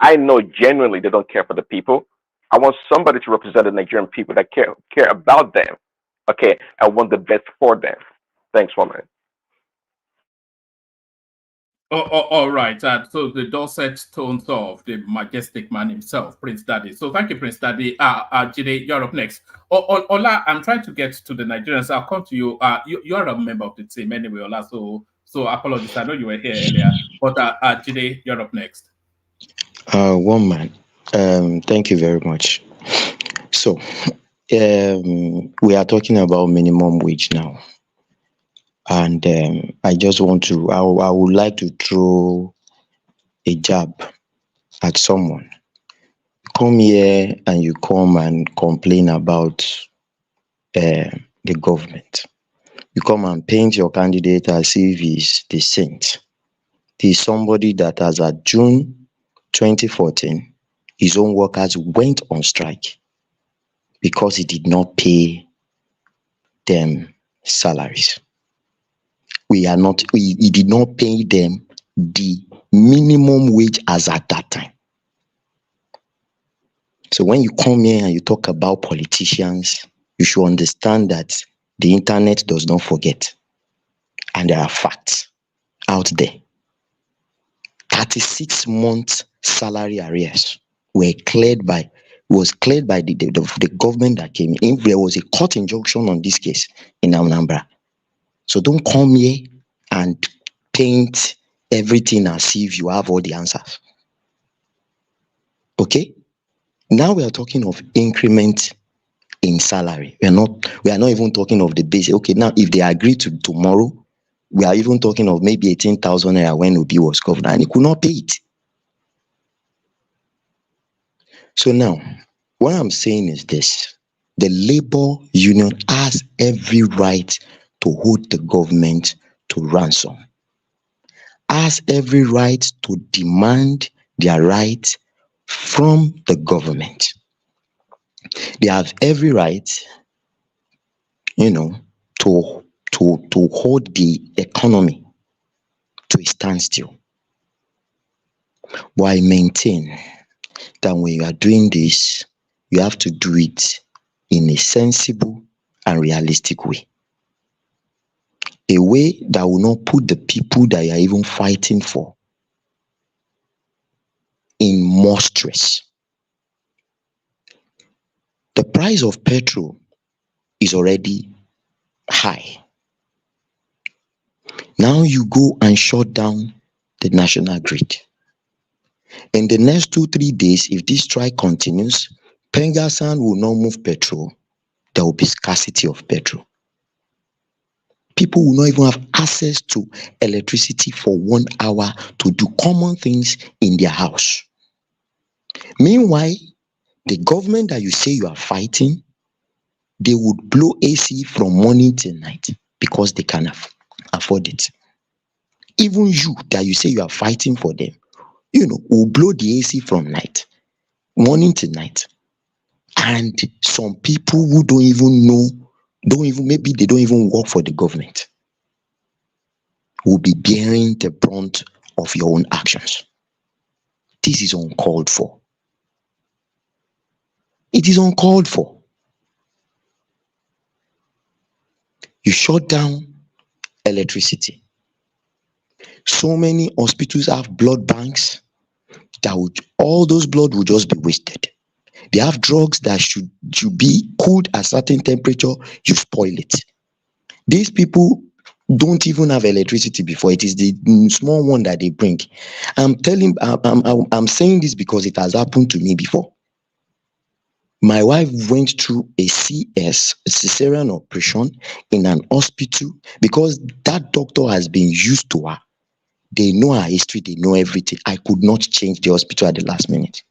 I know genuinely they don't care for the people. I want somebody to represent the Nigerian people that care about them. Okay, I want the best for them. Thanks, woman. All right. So the dulcet tones of the majestic man himself, Prince Daddy. So thank you, Prince Daddy. Jide, you're up next. Ola, I'm trying to get to the Nigerians. I'll come to you. You're a member of the team anyway, Ola. So apologies. I know you were here earlier, but Jide, you're up next. One man. Thank you very much. So, we are talking about minimum wage now, and I just want to. I would like to throw a jab at someone. Come here and you come and complain about the government. You come and paint your candidate as if he's the saint. He's somebody that, as at June 2014. His own workers went on strike because he did not pay them salaries. He did not pay them the minimum wage as at that time. So when you come here and you talk about politicians, you should understand that the internet does not forget. And there are facts out there. 36 months salary arrears was cleared by the government that came in. There was a court injunction on this case in Anambra. So don't come here and paint everything as if you have all the answers. Okay? Now we are talking of increment in salary. We are not even talking of the basic. Okay, now if they agree to tomorrow, we are even talking of maybe 18,000 naira when Obi was governor and he could not pay it. So now, what I'm saying is this: the labor union has every right to hold the government to ransom, has every right to demand their rights from the government. They have every right, to hold the economy to a standstill. But I maintain that when you are doing this, you have to do it in a sensible and realistic way. A way that will not put the people that you are even fighting for in more stress. The price of petrol is already high. Now you go and shut down the national grid. In the next 2-3 days, if this strike continues, Pengassan will not move petrol. There will be scarcity of petrol. People will not even have access to electricity for 1 hour to do common things in their house. Meanwhile, the government that you say you are fighting, they would blow AC from morning till night because they can afford it. Even you that you say you are fighting for them, will blow the AC from morning till night. And some people who maybe they don't even work for the government, will be bearing the brunt of your own actions. This is uncalled for. It is uncalled for. You shut down electricity. So many hospitals have blood banks that all those blood will just be wasted. They have drugs that should be cooled at a certain temperature, you spoil it. These people don't even have electricity before. It is the small one that they bring. I'm saying this because it has happened to me before. My wife went through a cesarean operation in an hospital because that doctor has been used to her. They know her history, they know everything. I could not change the hospital at the last minute.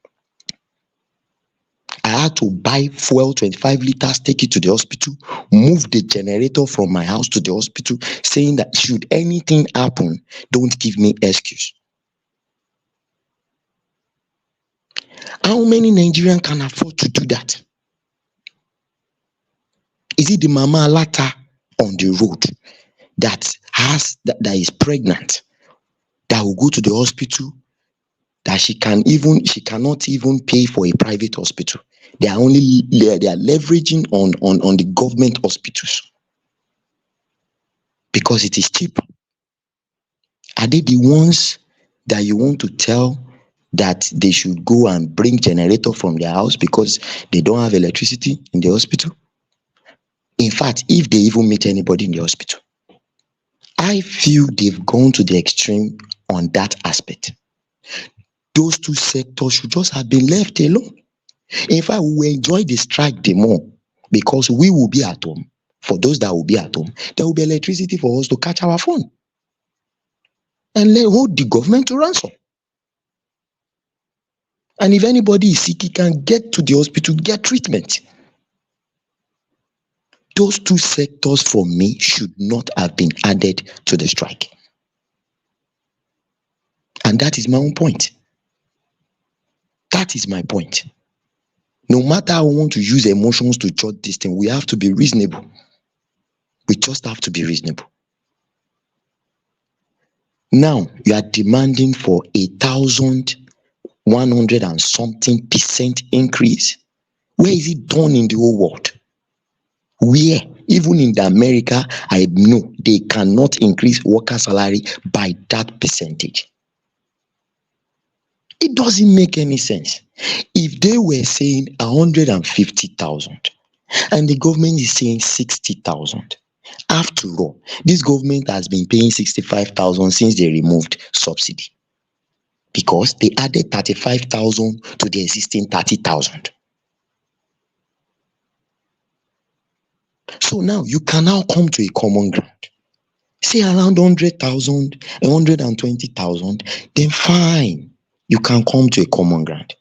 I had to buy fuel, 25 liters, take it to the hospital, move the generator from my house to the hospital, saying that should anything happen, don't give me excuse. How many Nigerians can afford to do that? Is it the mama lata on the road that is pregnant, that will go to the hospital, that she cannot even pay for a private hospital? They are leveraging on the government hospitals because it is cheap. Are they the ones that you want to tell that they should go and bring generator from their house because they don't have electricity in the hospital? In fact, if they even meet anybody in the hospital, I feel they've gone to the extreme on that aspect. Those two sectors should just have been left alone. In fact, we will enjoy the strike the more because we will be at home. For those that will be at home, there will be electricity for us to catch our phone. And let hold the government to ransom. And if anybody is sick, he can get to the hospital, get treatment. Those two sectors, for me, should not have been added to the strike. And that is my own point. That is my point. No matter how we want to use emotions to judge this thing, we have to be reasonable. We just have to be reasonable. Now, you are demanding for 1,100 and something % increase. Where is it done in the whole world? Where? Even in America, I know they cannot increase worker salary by that percentage. It doesn't make any sense. If they were saying 150,000 and the government is saying 60,000, after all, this government has been paying 65,000 since they removed subsidy because they added 35,000 to the existing 30,000. So now you can now come to a common ground. Say around 100,000, 120,000, then fine. You can come to a common ground.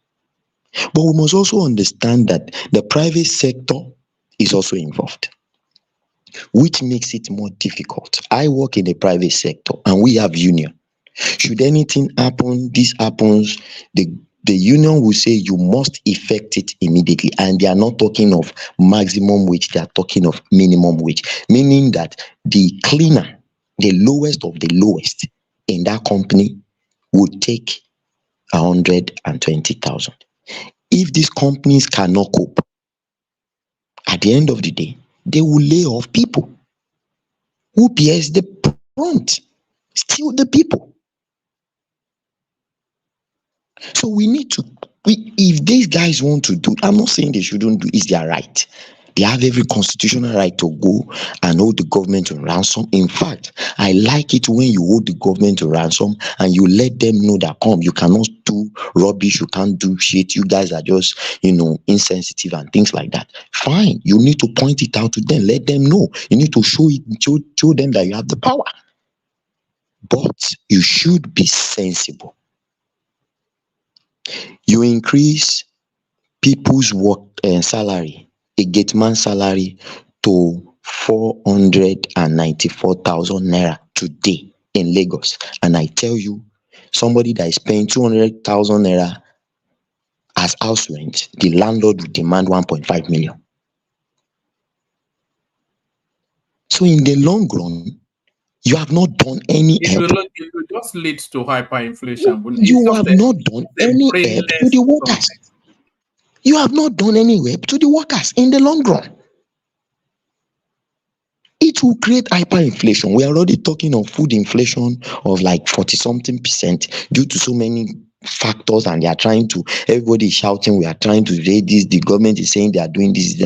But we must also understand that the private sector is also involved, which makes it more difficult. I work in the private sector and we have union. Should anything happen, this happens, the union will say you must effect it immediately. And they are not talking of maximum wage, they are talking of minimum wage, meaning that the cleaner, the lowest of the lowest in that company would take 120,000. If these companies cannot cope, at the end of the day, they will lay off people. Who bears the brunt? Still the people. So we need to, if these guys want to do, I'm not saying they shouldn't do, it's their right. They have every constitutional right to go and hold the government to ransom. In fact, I like it when you hold the government to ransom and you let them know that, come, you cannot do rubbish, you can't do shit, you guys are just, insensitive and things like that. Fine, you need to point it out to them, let them know. You need to show them that you have the power. But you should be sensible. You increase people's work salary, a gateman salary, to 494,000 naira today in Lagos. And I tell you, somebody that is paying 200,000 naira as house rent, the landlord will demand 1.5 million. So in the long run, you have not done any help. It will just lead to hyperinflation. You have not done any help to the workers. You have not done any help to the workers in the long run. It will create hyperinflation. We are already talking of food inflation of like 40-something% due to so many factors, and they are trying to, everybody is shouting, we are trying to raise this, the government is saying they are doing this.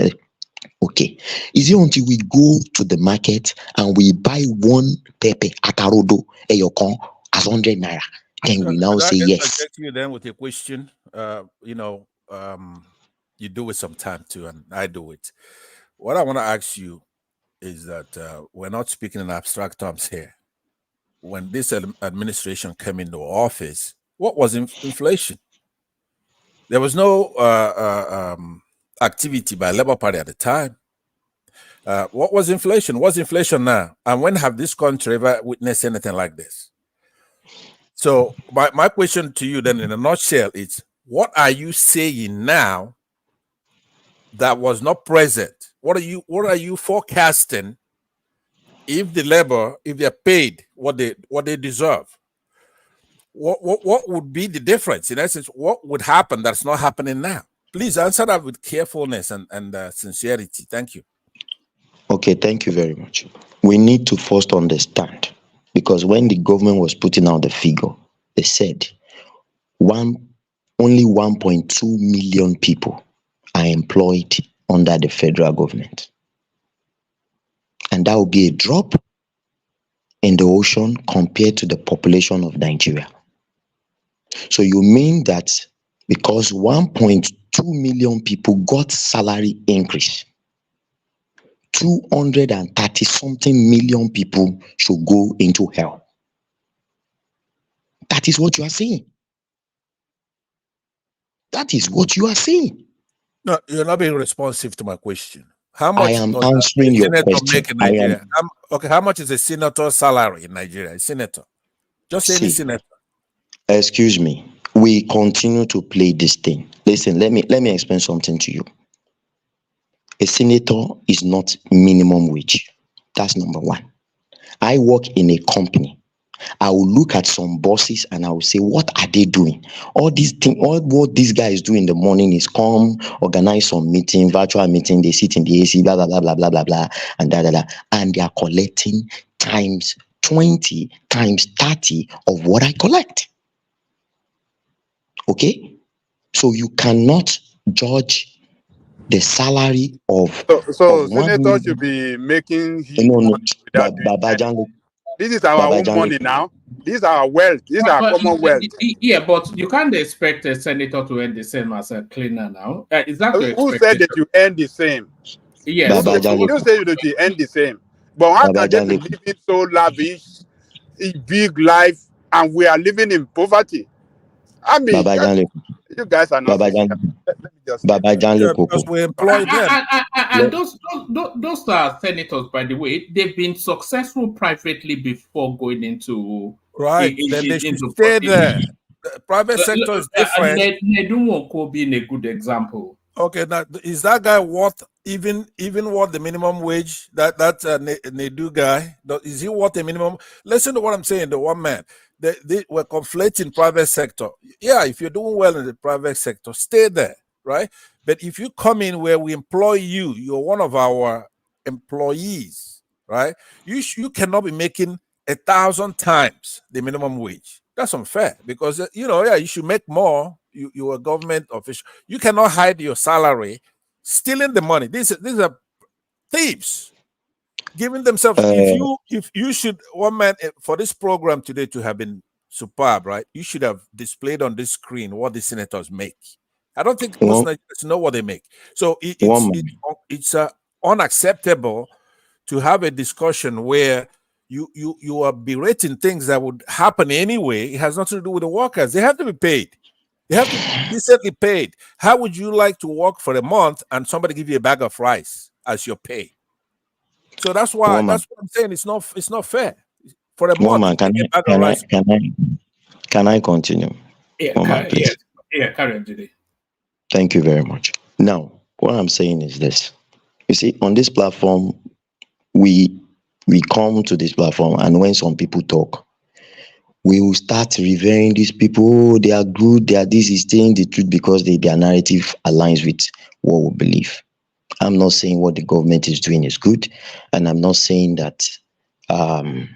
Okay. Is it until we go to the market and we buy one pepper at Arodo, Eyokon, as 100 naira, then we now say yes? You then with a question, you do it sometime too, and I do it. What I want to ask you is that we're not speaking in abstract terms here. When this administration came into office, what was inflation? There was no activity by Labour Party at the time. What was inflation? What's inflation now? And when have this country ever witnessed anything like this? So my question to you then in a nutshell is, what are you saying now that was not present? What are you forecasting if the labor, if they're paid what they deserve? What would be the difference? In essence, what would happen that's not happening now? Please answer that with carefulness and sincerity. Thank you. Okay, thank you very much. We need to first understand, because when the government was putting out the figure, they said only 1.2 million people are employed under the federal government. And that will be a drop in the ocean compared to the population of Nigeria. So you mean that because 1.2 million people got salary increase, 230-something million people should go into hell? That is what you are saying. That is what you are saying. No, you're not being responsive to my question. How much I am answering your question. Okay, how much is a senator's salary in Nigeria? A senator. Just any senator. Excuse me. We continue to play this thing. Listen, let me explain something to you. A senator is not minimum wage. That's number one. I work in a company. I will look at some bosses and I will say, what are they doing? All what this guy is doing in the morning is come, organize some meeting, virtual meeting, they sit in the AC, blah, blah, blah, blah, blah, blah, blah, and da, da, da. And they are collecting times 20, times 30 of what I collect. Okay? So you cannot judge the salary of senators should be making this is our own money now. This is our wealth. This is our common wealth. Yeah, but you can't expect a senator to earn the same as a cleaner now. Is that who said that you earn the same? Yes. You say that you earn the same. But how can they be living so lavish, a big life, and we are living in poverty? I mean, you guys are not. Because we employ them. And those are senators, by the way. They've been successful privately before going into Right. Then they should stay there. The private sector is different. Nedunwoko being a good example. Okay, now is that guy worth even worth the minimum wage? That Nedu guy, is he worth a minimum? Listen to what I'm saying. The one man, they were conflating private sector. Yeah, if you're doing well in the private sector, stay there, right? But if you come in where we employ you, you're one of our employees, right? You cannot be making 1,000 times the minimum wage. That's unfair because you should make more. You're a government official. You cannot hide your salary, stealing the money. These are thieves, giving themselves. If you should, one man for this program today to have been superb, right? You should have displayed on this screen what the senators make. I don't think most Nigerians know what they make. So it's unacceptable to have a discussion where you are berating things that would happen anyway. It has nothing to do with the workers. They have to be paid. They have to be decently paid. How would you like to work for a month and somebody give you a bag of rice as your pay? So that's why that's what I'm saying. It's not fair. For a month, can I continue? Yeah, Karen did it. Thank you very much. Now, what I'm saying is this. You see, on this platform, we come to this platform, and when some people talk, we will start revering these people. They are good. They are this is saying the truth because their narrative aligns with what we believe. I'm not saying what the government is doing is good, and I'm not saying that that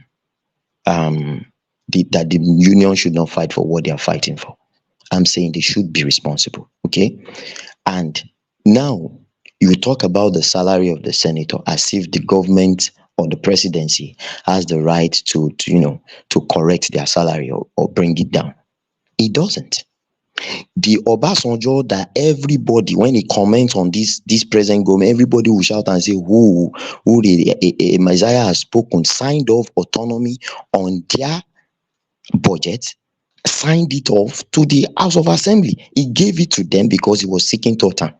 the union should not fight for what they are fighting for. I'm saying they should be responsible. Okay, and now you talk about the salary of the senator as if the government or the presidency has the right to correct their salary or bring it down. It doesn't. The Obasanjo that everybody, when he comments on this present government, everybody will shout and say, who the Messiah has spoken, signed off autonomy on their budget, signed it off to the House of Assembly. He gave it to them because he was seeking third term.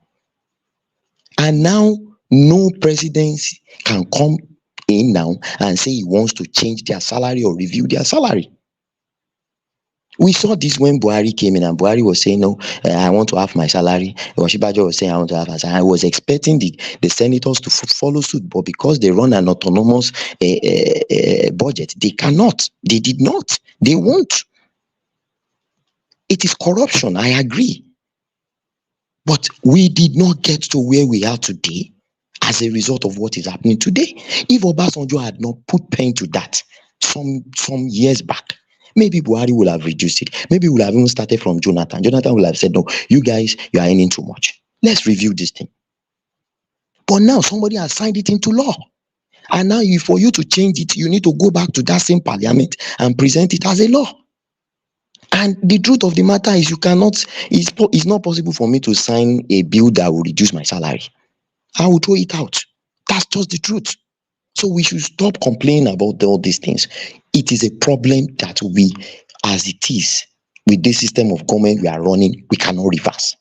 And now no presidency can come in now and say he wants to change their salary or review their salary. We saw this when Buhari came in, and Buhari was saying, no, I want to have my salary. Oshibajo was saying, I want to have my salary. I was expecting the senators to follow suit, but because they run an autonomous budget, they cannot. They did not. They won't. It is corruption, I agree. But we did not get to where we are today as a result of what is happening today. If Obasanjo had not put pen to that some years back, maybe Buhari will have reduced it. Maybe we will have even started from Jonathan. Jonathan will have said, no, you guys, you are earning too much. Let's review this thing. But now somebody has signed it into law. And now for you to change it, you need to go back to that same parliament and present it as a law. And the truth of the matter is it's not possible for me to sign a bill that will reduce my salary. I will throw it out. That's just the truth. So we should stop complaining about all these things. It is a problem that we, as it is, with this system of government we are running, we cannot reverse.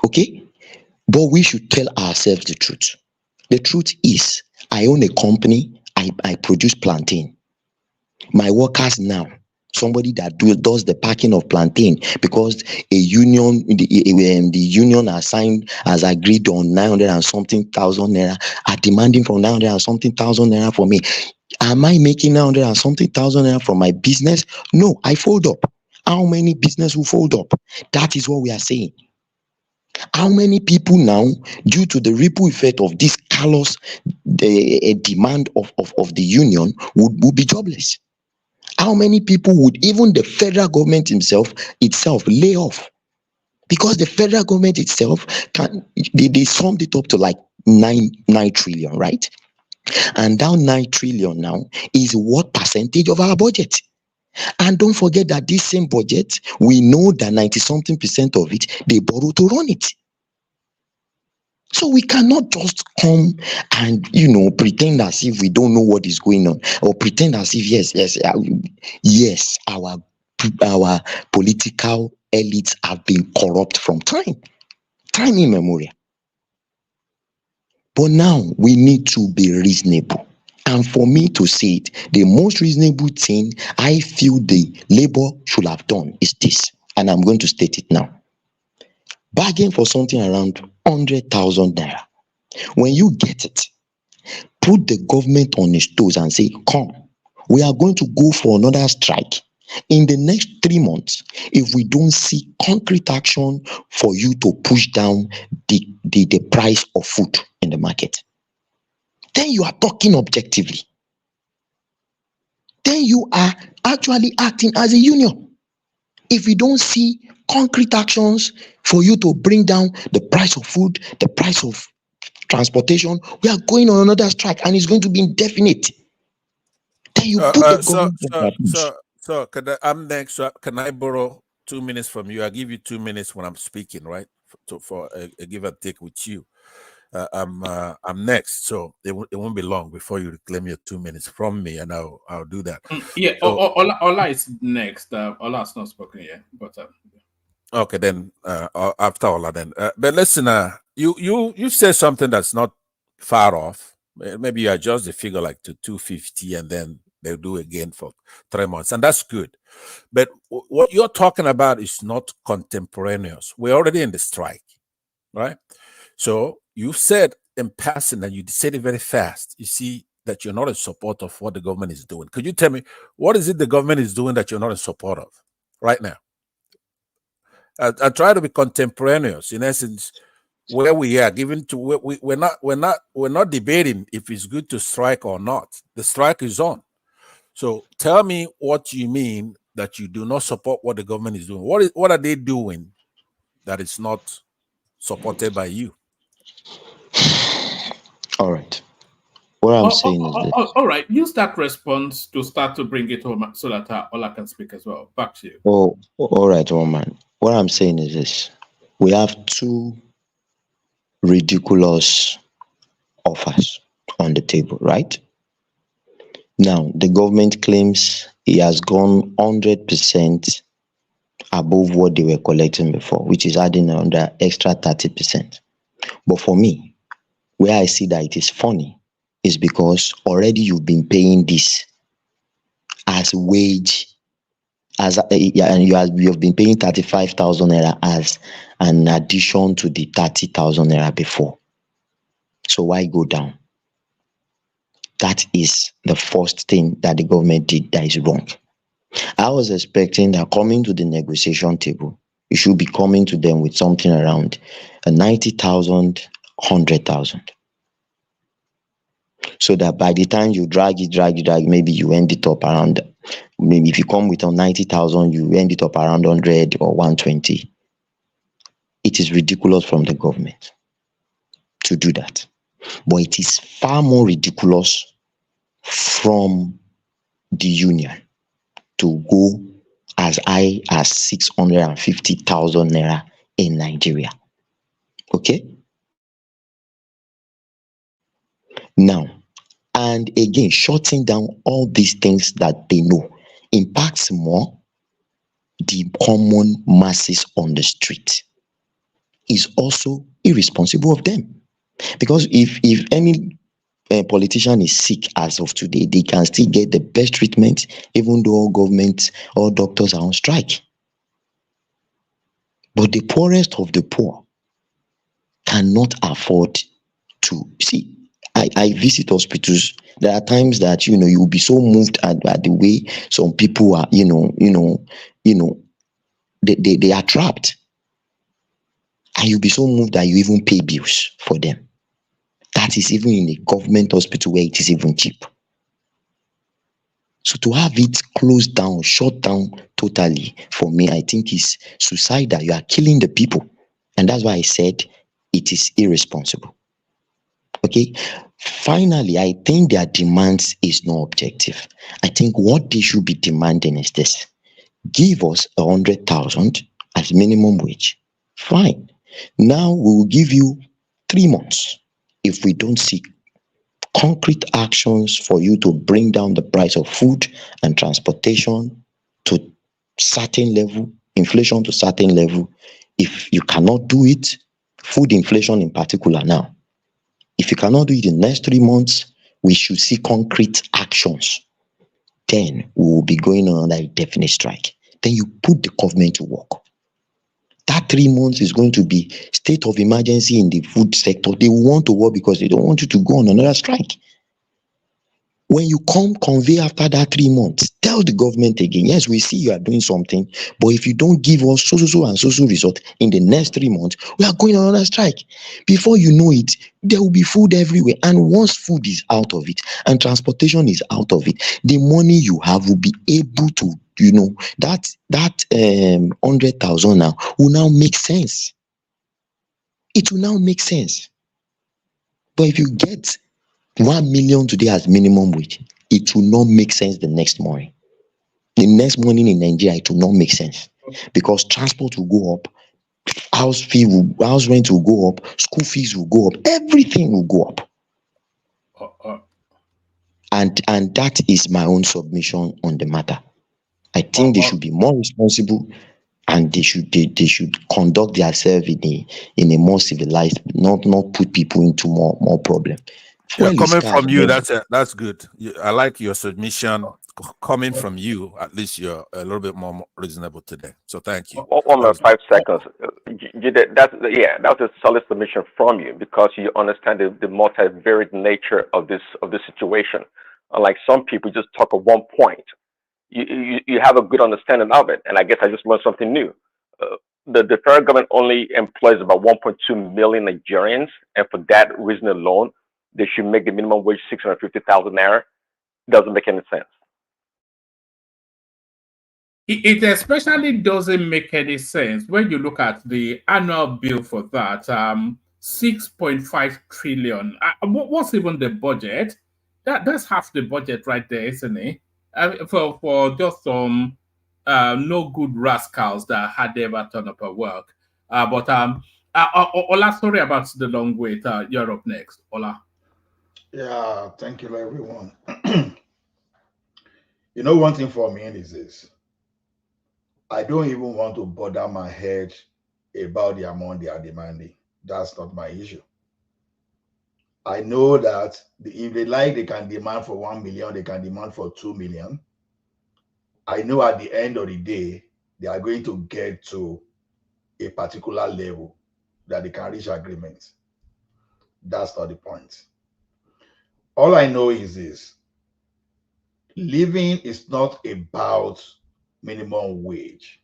Okay? But we should tell ourselves the truth. The truth is, I own a company, I produce plantain. My workers now, somebody that does the packing of plantain, because a union, the union has agreed on 900 and something thousand naira, are demanding from 900 and something thousand naira for me. Am I making 900 and something thousand naira from my business? No, I fold up. How many business will fold up? That is what we are saying. How many people now, due to the ripple effect of this callous demand of the union, would be jobless? How many people would even the federal government itself lay off? Because the federal government itself they summed it up to like 9 trillion, right? And that 9 trillion now is what percentage of our budget? And don't forget that this same budget, we know that 90-something% of it, they borrow to run it. So we cannot just come and, pretend as if we don't know what is going on, or pretend as if, yes, our political elites have been corrupt from time immemorial. But now we need to be reasonable And for me to say it, the most reasonable thing I feel the labor should have done is this, and I'm going to state it now. Bargain for something around 100,000 naira. When you get it, put the government on its toes and say, come, we are going to go for another strike. In the next 3 months, if we don't see concrete action for you to push down the price of food in the market, then you are talking objectively. Then you are actually acting as a union. If we don't see concrete actions for you to bring down the price of food, the price of transportation, we are going on another strike, and it's going to be indefinite. Then you put the government. So I'm next. Can I borrow 2 minutes from you? I give you 2 minutes when I'm speaking, right? For a give and take with you. I'm next, so it won't be long before you reclaim your 2 minutes from me, and I'll do that. Yeah, so, Ola is next. Ola has not spoken yet, but okay, then after Ola, then. But listen, you said something that's not far off. Maybe you adjust the figure like to 250, and then they'll do again for 3 months, and that's good. But what you're talking about is not contemporaneous. We're already in the strike, right? So you said in passing, and you said it very fast, you see that you're not in support of what the government is doing. Could you tell me, what is it the government is doing that you're not in support of right now? I try to be contemporaneous, in essence, where we are, given to we're not debating if it's good to strike or not. The strike is on. So tell me what you mean that you do not support what the government is doing. What are they doing that is not supported by you? All right. What I'm saying is this. All right. Use that response to start to bring it home so that Ola can speak as well. Back to you. Oh, all right, Roman. What I'm saying is this. We have two ridiculous offers on the table, right? Now, the government claims it has gone 100% above what they were collecting before, which is adding another extra 30%. But for me, where I see that it is funny is because already you've been paying this as wage, and you have been paying 35,000 naira as an addition to the 30,000 naira before. So why go down? That is the first thing that the government did that is wrong. I was expecting that coming to the negotiation table, you should be coming to them with something around 90,000, 100,000. So that by the time you drag it, maybe you end it up around, maybe if you come with 90,000, you end it up around 100 or 120. It is ridiculous from the government to do that. But it is far more ridiculous from the union to go as high as 650,000 naira in Nigeria. Okay? Now, and again, shutting down all these things that they know impacts more the common masses on the street. Is also irresponsible of them. Because if any politician is sick as of today, they can still get the best treatment, even though all doctors are on strike. But the poorest of the poor cannot afford to see. I visit hospitals. There are times that you will be so moved at the way some people are, they are trapped. And you'll be so moved that you even pay bills for them. That is even in a government hospital where it is even cheap. So to have it closed down, shut down totally, for me, I think is suicidal. You are killing the people. And that's why I said it is irresponsible. Okay? Finally, I think their demands is not objective. I think what they should be demanding is this. Give us 100,000 as minimum wage. Fine. Now we will give you 3 months. If we don't see concrete actions for you to bring down the price of food and transportation to certain level, inflation to certain level, if you cannot do it, food inflation in particular now, if you cannot do it in the next 3 months, we should see concrete actions. Then we will be going on a definite strike. Then you put the government to work. That 3 months is going to be state of emergency in the food sector. They want to work because they don't want you to go on another strike. When you convey after that 3 months, tell the government again, yes, we see you are doing something, but if you don't give us so and so result in the next 3 months, we are going on another strike. Before you know it, there will be food everywhere. And once food is out of it and transportation is out of it, the money you have will be able to, that 100,000 now will now make sense. It will now make sense. But if you get 1 million today as minimum wage, it will not make sense the next morning. The next morning in Nigeria, it will not make sense because transport will go up, house rent will go up, school fees will go up, everything will go up. And that is my own submission on the matter. I think they should be more responsible, and they should conduct themselves in a more civilized, not put people into more problem. Yeah, coming from you, that's good. I like your submission. Coming from you, at least you're a little bit more reasonable today. So thank you. Almost 5 seconds. That's a solid submission from you because you understand the multivariate nature of this situation. Unlike some people, just talk at one point. You have a good understanding of it, and I guess I just learned something new. The federal government only employs about 1.2 million Nigerians, and for that reason alone, they should make the minimum wage 650,000 naira. Doesn't make any sense. It especially doesn't make any sense when you look at the annual bill for that, 6.5 trillion. What's even the budget? That's half the budget right there, isn't it? For just some no good rascals that had ever turned up at work. Ola, sorry about the long wait. You're up next, Ola. Yeah, thank you, everyone. One thing for me is this. I don't even want to bother my head about the amount they are demanding. That's not my issue. I know that if they like, they can demand for 1 million, they can demand for 2 million. I know at the end of the day, they are going to get to a particular level that they can reach agreement. That's not the point. All I know is this. Living is not about minimum wage.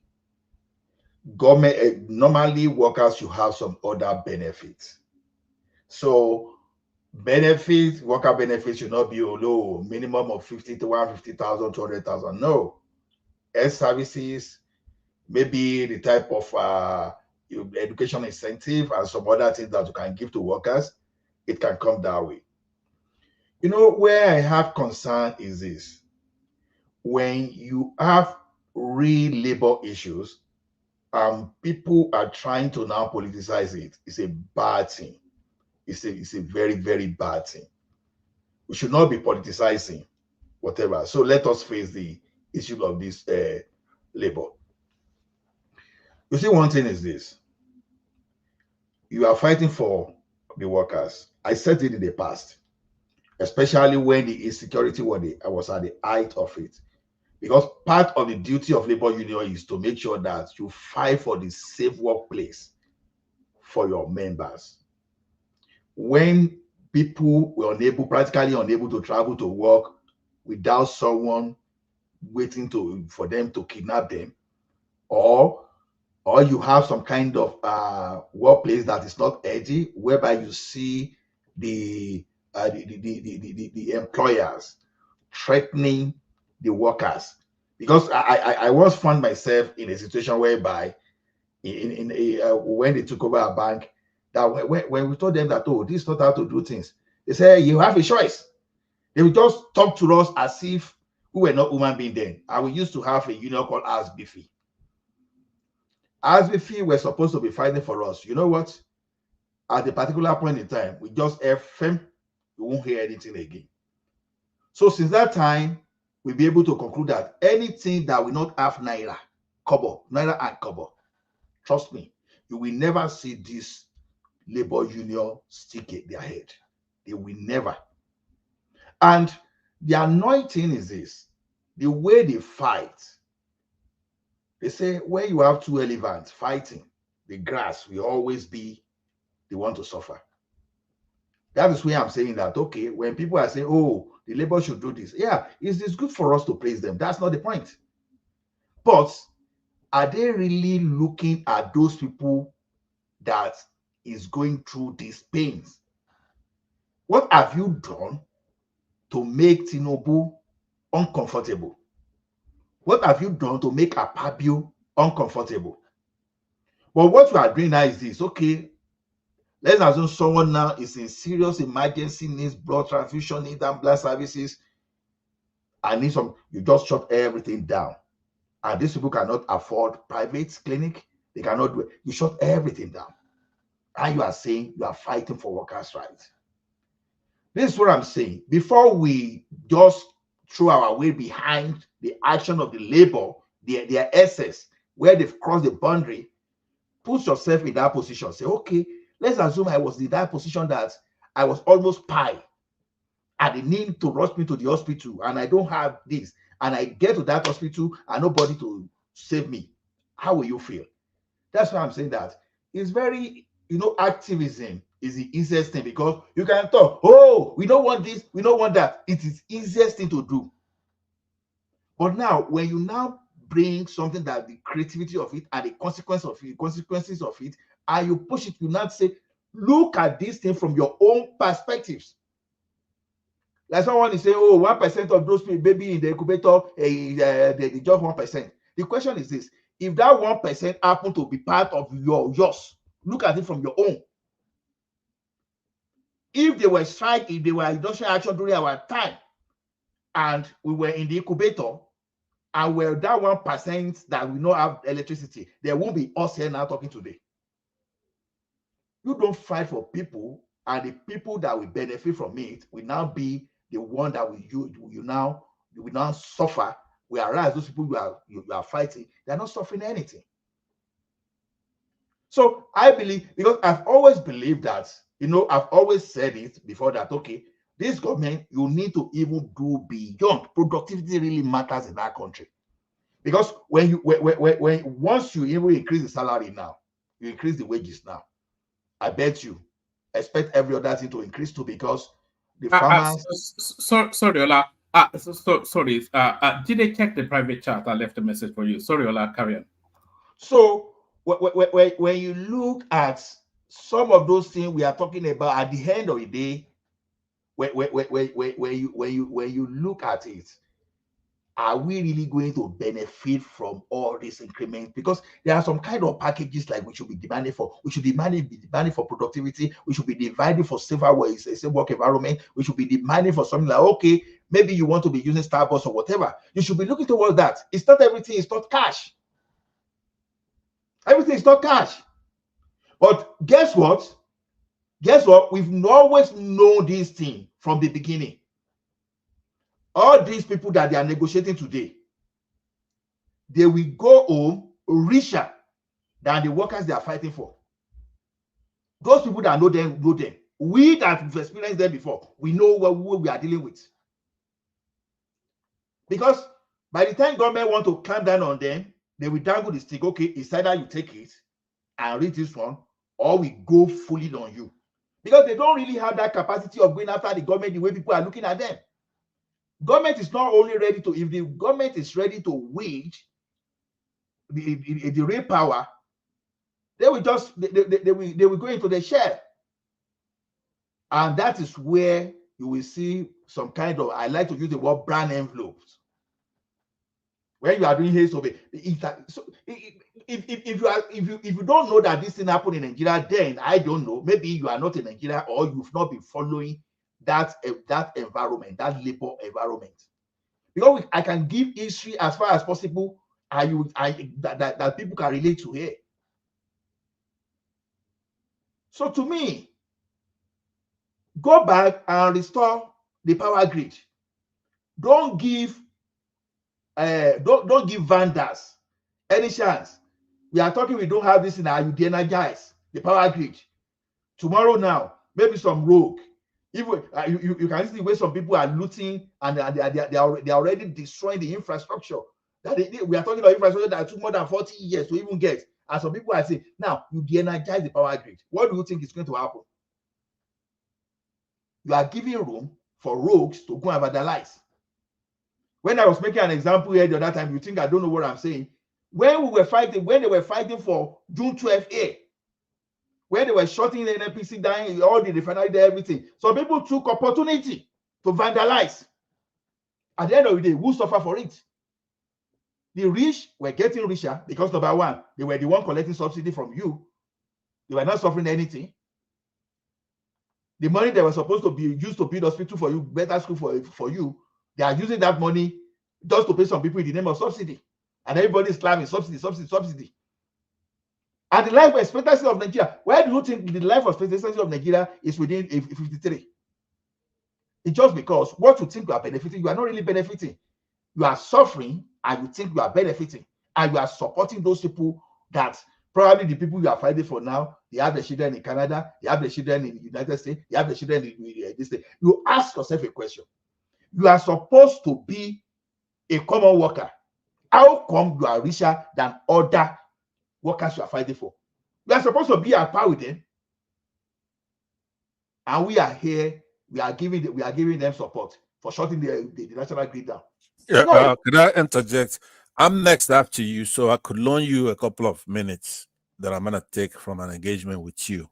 Government, normally workers should have some other benefits. So worker benefits should not be low, minimum of 50 to 150,000, 200,000. No. Health services, maybe the type of education incentive and some other things that you can give to workers, it can come that way. Where I have concern is this. When you have real labor issues, people are trying to now politicize it. It's a bad thing. It's a very, very bad thing. We should not be politicizing whatever. So let us face the issue of this labor. You see, one thing is this. You are fighting for the workers. I said it in the past, especially when the insecurity was at the height of it. Because part of the duty of labor union is to make sure that you fight for the safe workplace for your members. When people were practically unable to travel to work without someone waiting for them to kidnap them, or you have some kind of workplace that is not edgy, whereby you see the employers threatening the workers. Because I once found myself in a situation whereby when they took over a bank, that when we told them that, oh, this is not how to do things, they say you have a choice. They would just talk to us as if we were not human beings then. And we used to have a union called ASBFI. ASBFI were supposed to be fighting for us. You know what? At a particular point in time, we just FM, we won't hear anything again. So since that time, we'll be able to conclude that anything that will not have naira and kobo, trust me, you will never see this labor union stick their head. They will never. And the anointing is this: the way they fight. They say when you have two elephants fighting, the grass will always be the one to suffer. That is why I'm saying that, okay, when people are saying, oh, the labor should do this, yeah, it's good for us to praise them. That's not the point. But are they really looking at those people that is going through these pains? What have you done to make Tinubu uncomfortable? What have you done to make Akpabio uncomfortable? But what you are doing now is this: okay, let's assume someone now is in serious emergency, needs blood transfusion, needs ambulance services, and needs some. You just shut everything down, and these people cannot afford private clinic. They cannot do it. You shut everything down, and you are saying you are fighting for workers' rights. This is what I'm saying. Before we just throw our weight behind the action of the labor, their excess, where they've crossed the boundary, put yourself in that position. Say, okay, let's assume I was in that position that I was almost pie, and they need to rush me to the hospital, and I don't have this, and I get to that hospital and nobody to save me. How will you feel? That's why I'm saying that it's very, activism is the easiest thing, because you can talk, oh, we don't want this, we don't want that. It is easiest thing to do. But now, when you now bring something that the creativity of it and the consequences of it, and you push it, you now say, look at this thing from your own perspectives. Like someone is saying, oh, 1% of those people, maybe in the incubator, they just 1%. The question is this: if that 1% happen to be part of yours, look at it from your own. If they were strike, if they were industrial action during our time, and we were in the incubator, and we're that 1% that we don't have electricity, there won't be us here now talking today. You don't fight for people, and the people that will benefit from it will now be the one that you will now suffer. Whereas those people you are fighting, they're not suffering anything. So I believe, because I've always believed that, I've always said it before that, okay, this government, you need to even do beyond. Productivity really matters in that country. Because when once you even increase the salary now, you increase the wages now, I bet you expect every other thing to increase too, because the farmers. Sorry, Ola. Sorry. Did they check the private chat? I left a message for you. Sorry, Ola. Carry on. So when you look at some of those things we are talking about, at the end of the day, when you look at it, are we really going to benefit from all these increments? Because there are some kind of packages like we should be demanding for. We should be demanding for productivity. We should be demanding for safer work environment. We should be demanding for something like, okay, maybe you want to be using Starbucks or whatever. You should be looking towards that. It's not everything. It's not cash. Everything is not cash. But guess what? We've always known this thing from the beginning. All these people that they are negotiating today, they will go home richer than the workers they are fighting for. Those people that know them, know them. We that have experienced them before, we know what we are dealing with. Because by the time government want to clamp down on them, they will dangle the stick. Okay, it's either you take it and read this one, or we go fully on you. Because they don't really have that capacity of going after the government the way people are looking at them. Government is not only ready to, if the government is ready to wage the real power, they will just they will go into the shell. And that is where you will see some kind of, I like to use the word brown envelopes. When you are doing haste obey, so if you don't know that this thing happened in Nigeria, then I don't know. Maybe you are not in Nigeria, or you've not been following that environment, that labor environment. Because I can give history as far as possible, that people can relate to here. So to me, go back and restore the power grid. Don't give vendors any chance. We are talking, we don't have this in our, you de-energize the power grid. Tomorrow now, maybe some rogue Even you can see the way some people are looting and they are already destroying the infrastructure. We are talking about infrastructure that took more than 40 years to even get. And some people are saying, now you de-energize the power grid. What do you think is going to happen? You are giving room for rogues to go and vandalize. When I was making an example here the other time, you think I don't know what I'm saying. When they were fighting for June 12A, when they were shutting the NNPC down, all the refinery there, everything. So people took opportunity to vandalize. At the end of the day, who suffer for it? The rich were getting richer because, number one, they were the one collecting subsidy from you. They were not suffering anything. The money that was supposed to be used to build hospital for you, better school for you, they are using that money just to pay some people in the name of subsidy. And everybody is claiming subsidy. And the life expectancy of Nigeria, where do you think the life expectancy of Nigeria is within 53? It's just because what you think you are benefiting, you are not really benefiting. You are suffering and you think you are benefiting. And you are supporting those people that probably the people you are fighting for now, they have the children in Canada, they have the children in the United States, they have the children in this state. You ask yourself a question. You are supposed to be a common worker. How come you are richer than other workers you are fighting for? We are supposed to be at par with them, and we are here. We are giving them support for shutting the national grid down. Yeah, no. Could I interject? I'm next after you, so I could loan you a couple of minutes that I'm gonna take from an engagement with you.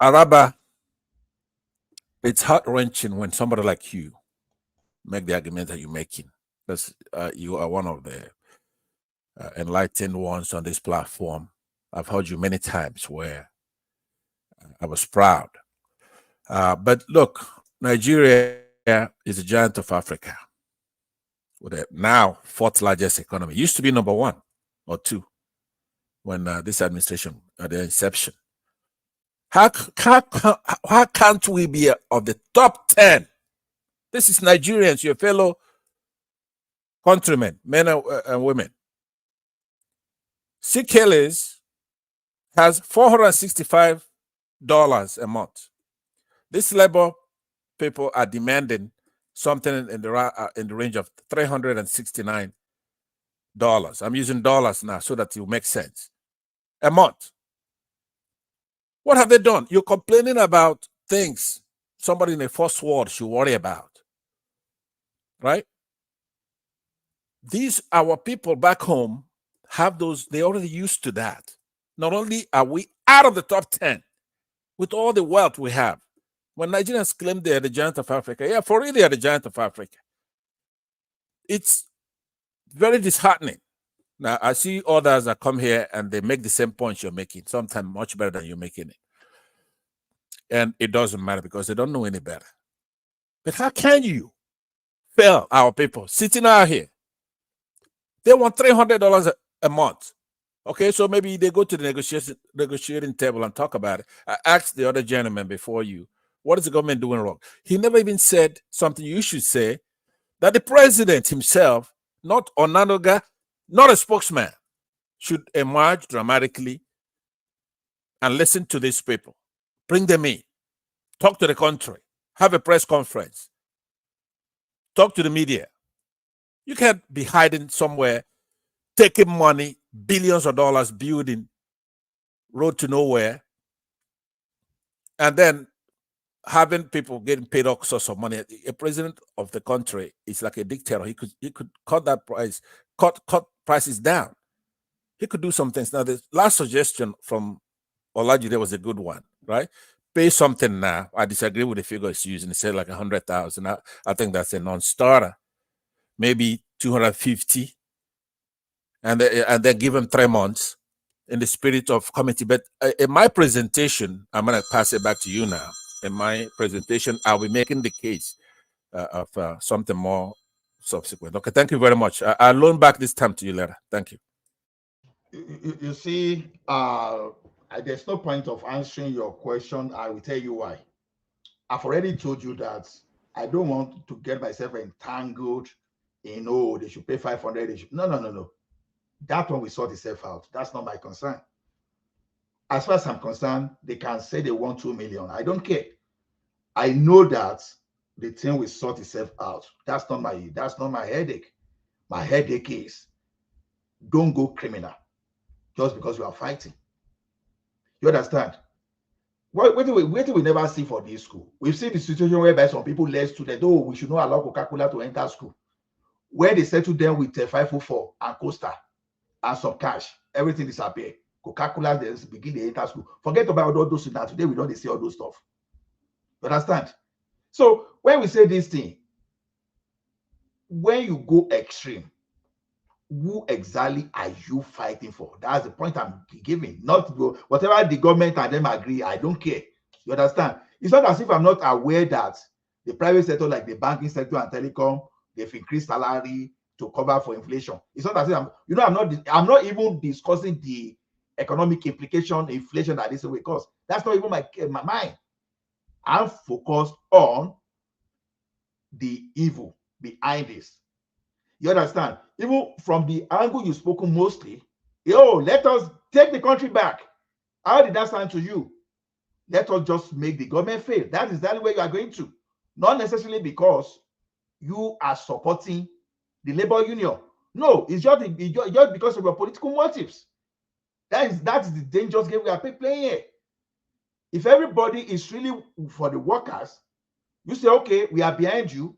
Araba, it's heart-wrenching when somebody like you make the argument that you're making. Because you are one of the enlightened ones on this platform. I've heard you many times where I was proud. But look, Nigeria is a giant of Africa with a now fourth largest economy. It used to be number 1 or 2 when this administration at the inception. How can't we be of the top 10? This is Nigerians, your fellow countrymen, men and women. Kelly's has $465 a month. This labor people are demanding something in the range of $369. I'm using dollars now so that it will make sense. A month. What have they done? You're complaining about things somebody in the first world should worry about, right? Our people back home have those, they're already used to that. Not only are we out of the top 10 with all the wealth we have, when Nigerians claim they're the giant of Africa, yeah, for real, they are the giant of Africa. It's very disheartening. Now, I see others that come here and they make the same points you're making, sometimes much better than you're making it. And it doesn't matter because they don't know any better. But how can you fail our people sitting out here? They want $300 a month. Okay, so maybe they go to the negotiating table and talk about it. I asked the other gentleman before you, what is the government doing wrong? He never even said something you should say, that the president himself, not Onanoga, not a spokesman, should emerge dramatically and listen to these people. Bring them in. Talk to the country. Have a press conference. Talk to the media. You can't be hiding somewhere, taking money, billions of dollars, building road to nowhere, and then having people getting paid all sorts of money. A president of the country is like a dictator. He could cut that price, cut prices down. He could do some things. Now, the last suggestion from Olajide was a good one, right? Pay something now. I disagree with the figure it's using. He said like 100,000. I think that's a non-starter. Maybe 250, and then give him 3 months in the spirit of committee. But in my presentation, I'm going to pass it back to you now. In my presentation, I'll be making the case of something more subsequent. Okay, thank you very much. I'll loan back this time to you later. Thank you. You see, there's no point of answering your question. I will tell you why. I've already told you that I don't want to get myself entangled in, oh, they should pay 500. No. That one will sort itself out. That's not my concern. as far as I'm concerned, they can say they want 2 million. I don't care. I know that the thing will sort itself out. That's not my headache. My headache is don't go criminal just because you are fighting. You understand? What do we never see for this school? We've seen the situation whereby some people let students, oh, we should not allow Coca-Cola to enter school. Where they settle them with 504 and Costa and some cash, everything disappear. Coca-Cola then begin to enter school. Forget about all those now. Today we don't see all those stuff. You understand? So when we say this thing, when you go extreme, who exactly are you fighting for? That's the point I'm giving. Not whatever the government and them agree, I don't care. You understand? It's not as if I'm not aware that the private sector, like the banking sector and telecom, they've increased salary to cover for inflation. It's not as if I'm not even discussing the economic implication, inflation that this will cause. That's not even my mind. I'm focused on the evil behind this. You understand? Even from the angle you've spoken mostly, let us take the country back. How did that sound to you? Let us just make the government fail. That is exactly where you are going to. Not necessarily because you are supporting the labor union. No, it's just because of your political motives. That is the dangerous game we are playing here. If everybody is really for the workers, you say, okay, we are behind you,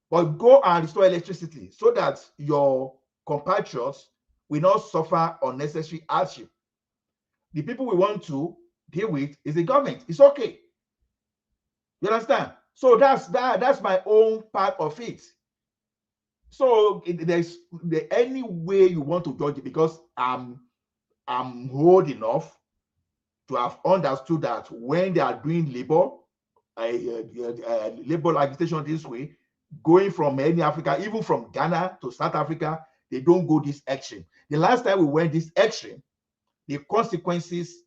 but go and restore electricity so that your compatriots will not suffer unnecessary hardship. The people we want to deal with is the government. It's okay. You understand? So that's my own part of it. So there's any way you want to judge it, because I'm old enough to have understood that when they are doing labor agitation this way, going from any Africa, even from Ghana to South Africa, they don't go this extreme. The last time we went this extreme, the consequences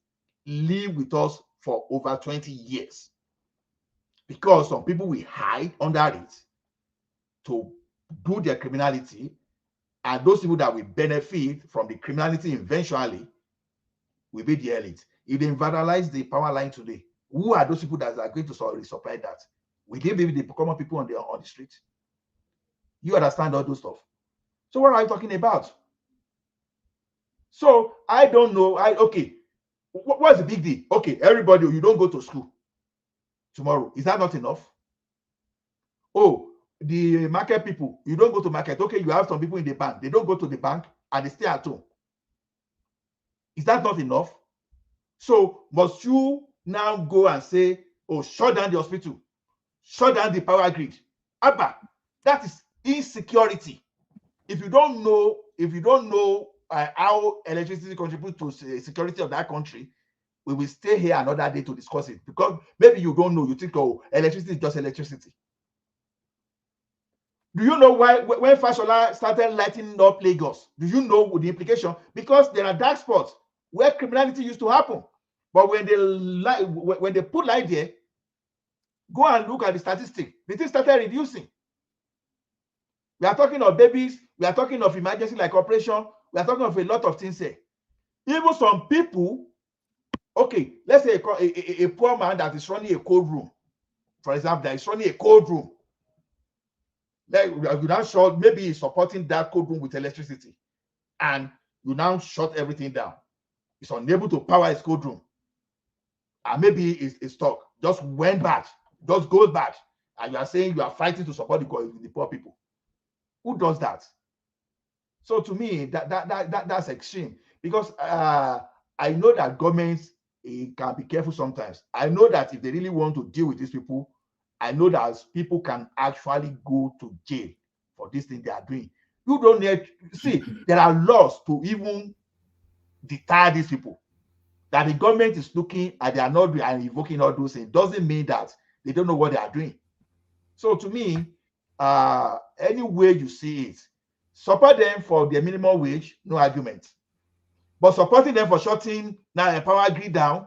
live with us for over 20 years. Because some people will hide under it to do their criminality, and those people that will benefit from the criminality eventually will be the elite. If they vandalize the power line today, who are those people that are going to supply that? Will they be the common people on the street? You understand all those stuff. So what are you talking about? So I don't know. Okay, what's the big deal? Okay, everybody, you don't go to school tomorrow. Is that not enough? Oh, the market people, you don't go to market. Okay, you have some people in the bank. They don't go to the bank and they stay at home. Is that not enough? So must you now go and say, oh, shut down the hospital, shut down the power grid? Abba, that is insecurity. If you don't know how electricity contributes to the security of that country, we will stay here another day to discuss it, because maybe you don't know. You think, oh, electricity is just electricity. Do you know why when Fashola started lighting up Lagos? Do you know the implication? Because there are dark spots where criminality used to happen. But when they put light there, go and look at the statistics. The thing started reducing. We are talking of babies. We are talking of emergency like operation. We are talking of a lot of things here. Even some people, okay, let's say a poor man that is running a cold room, for example, that is running a cold room. Like you now short, maybe he's supporting that cold room with electricity, and you now shut everything down. He's unable to power his cold room, and maybe his stock just went bad, just goes bad, and you are saying you are fighting to support the poor people. Who does that? So to me, that's extreme, because I know that governments can be careful sometimes. I know that if they really want to deal with these people, I know that people can actually go to jail for this thing they are doing. You don't need see, there are laws to even deter these people. That the government is looking and they are not and invoking all those things doesn't mean that they don't know what they are doing. So to me, any way you see it, support them for their minimum wage, no argument. But supporting them for shutting now a power grid down,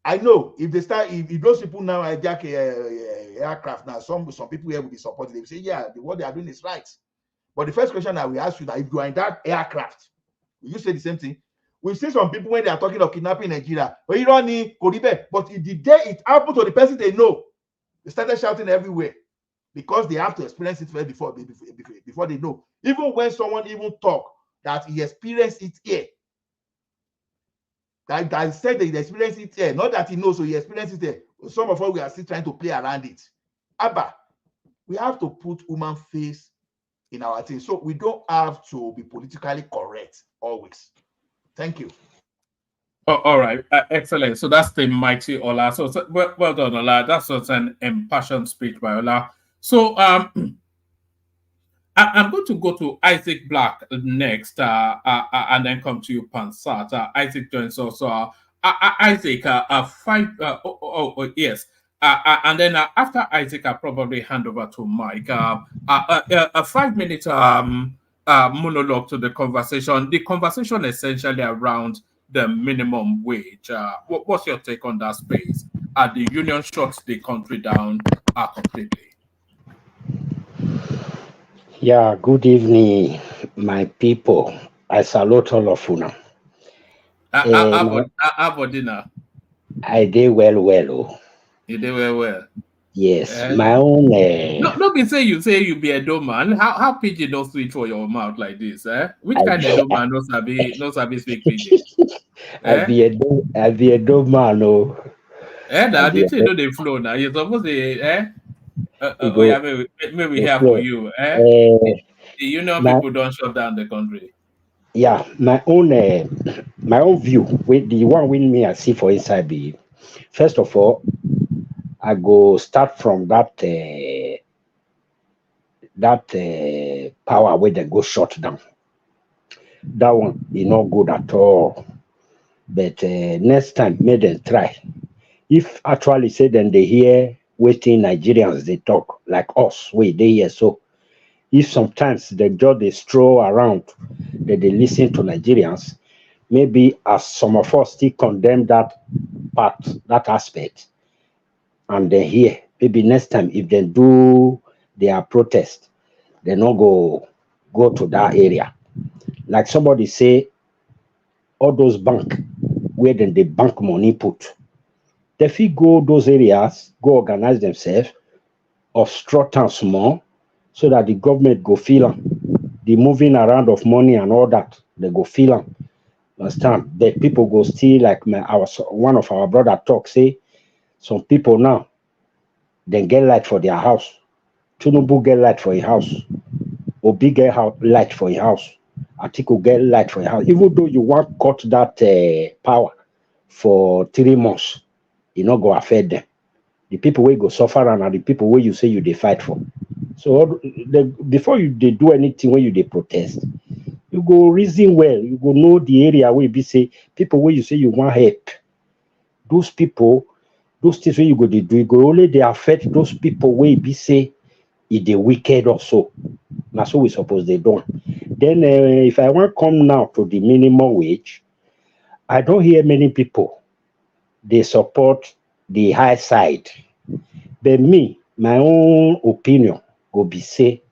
I know if they start, if those people now hijack aircraft now, some people here will be supporting. They will say, yeah, what they are doing is right. But the first question I will ask you that if you are in that aircraft, will you say the same thing? We see some people when they are talking of kidnapping Nigeria, but you don't need Koribe. But the day it happened to the person they know, they started shouting everywhere because they have to experience it first before they know. Even when someone even talk that he experienced it here, that said that he experienced it here, not that he knows, so he experienced it here. Some of us, we are still trying to play around it. Abba, we have to put human face in our thing. So we don't have to be politically correct always. Thank you. Oh, all right, excellent. So that's the mighty Ola. So well done, Ola. That's such an impassioned speech by Ola. So I'm going to go to Isaac Black next, and then come to you, Pansat. Isaac joins us. Isaac, yes. And then after Isaac, I'll probably hand over to Mike. A 5-minute monologue to the conversation. The conversation essentially around the minimum wage. What's your take on that space? The union shuts the country down completely. Yeah, good evening, my people. I salute all of you now. Dinner. I did well. Oh. You did well. Yes, my own. No, be say you be a dumb man. How pidgin don't switch for your mouth like this? Which kind of dumb man no sabi speak pidgin? I be a dumb man. Oh. Now the thing know they flow now. You're supposed to maybe here for you. The union people don't shut down the country. Yeah, my own view with the one with me I see for inside be. First of all, I go start from that power where they go shut down. That one is not good at all. But next time, may them try. If actually say then they hear waiting Nigerians they talk like us, they hear so. If sometimes they just they stroll around, that they listen to Nigerians, maybe as some of us still condemn that part, that aspect, and they hear, maybe next time if they do their protest, they not go to that area. Like somebody say, all those bank where then the bank money put, they feel go those areas, go organize themselves, obstruct and small, so that the government go feel them. The moving around of money and all that, they go feel them. Understand? But people go still like one of our brother talk, say, some people now, they get light for their house. Tinubu get light for a house. Obi get light for a house. Atiku get light for a house. Even though you want cut that power for 3 months, it not go affect them. The people will go suffer and are the people where you say you they fight for. So before they do anything when you they protest, you go reason well. You go know the area where you say people where you say you want help. Those people, those things where you go they do, you go only they affect those people where you say if they wicked or so. That's what we suppose they don't. Then if I want to come now to the minimum wage, I don't hear many people they support the high side. But me, my own opinion go be say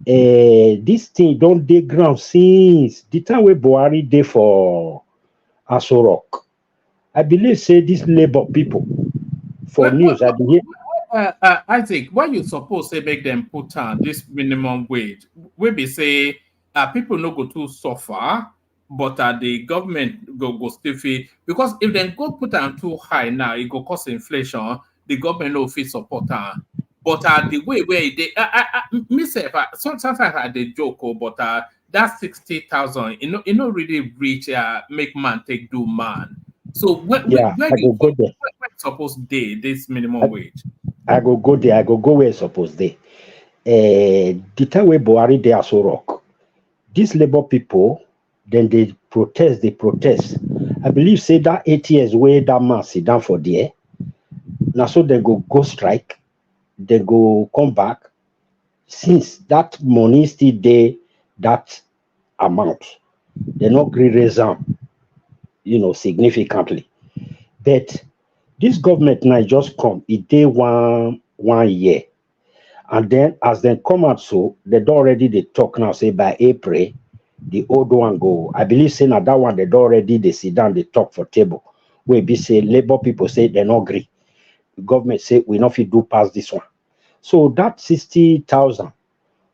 this thing don't dey ground since the time where Buhari dey for Aso Rock. I believe say this labor people for news. I think why you suppose say make them put on this minimum wage, we be say people no go too suffer, but the government go still feel, because if they go put on too high now, it go cause inflation. The government no fit support her. But the way where they myself sometimes I they joke, but that 60,000, you know really reach make man take do man. So where supposed day this minimum wage? I go there. I go where it's supposed they. The time where Buhari they Aso Rock, these labor people then they protest. I believe say that 8 years where that man sit down for there. Now so they go strike, they go come back. Since that money still there, that amount, they not raise them, significantly. But this government now just come, it day 1 year. And then as they come out, so they already they talk now, say by April, the old one go. I believe saying that one they already they sit down, they talk for table. We be say labor people say they not agree. The government say we not fit do past this one. So that 60,000,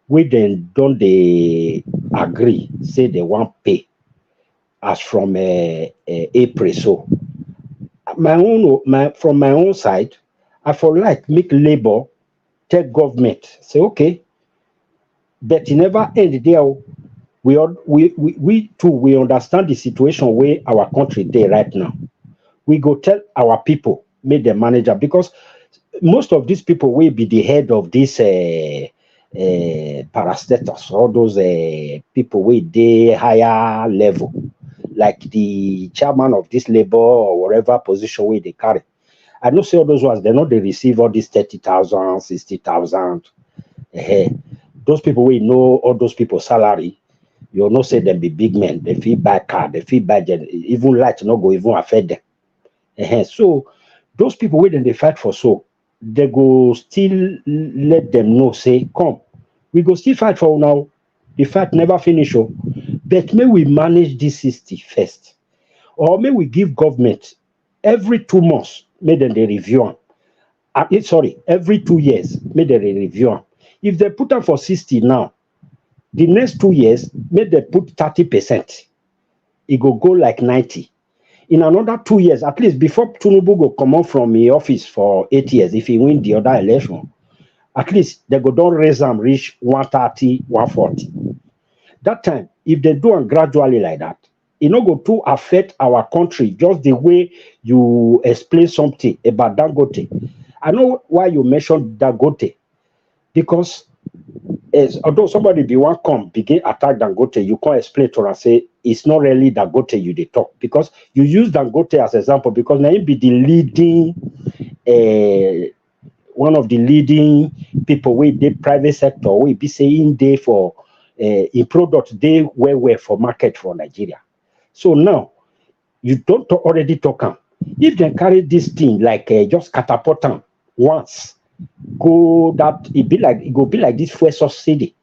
we then don't they agree, say they want pay as from April. So from my own side, I for like make labor take government say okay, but it never end there. We too we understand the situation where our country there right now. We go tell our people make them manager because most of these people will be the head of this parastatals, all those people with the higher level, like the chairman of this labor or whatever position where they carry. I know say all those ones, they know they receive all these 30,000, 60,000. Those people we know all those people's salary. You know say them be big men. They feel buy car, they feel buy even light not go even affect them. So those people waiting they fight for so they go still let them know say come we go still fight for now. The fight never finish. Oh, but may we manage this 60 first, or may we give government every 2 months, may then they review them. Sorry, every 2 years, may they review them. If they put them for 60 now, the next 2 years, may they put 30%. It go like 90. In another 2 years, at least before Tinubu go come out from the office for 8 years, if he win the other election, at least they go don't raise them reach 130, 140. That time, if they do it gradually like that, it not go to affect our country just the way you explain something about Dangote. I know why you mentioned Dangote, because although somebody be one come begin attack Dangote, you can't explain to her say it's not really Dangote you they talk, because you use Dangote as example because now he be the leading one of the leading people with the private sector we be saying they for in product they were for market for Nigeria. So now you don't already talk them. If they carry this thing like just catapult them once, go that it go be like this fuel subsidy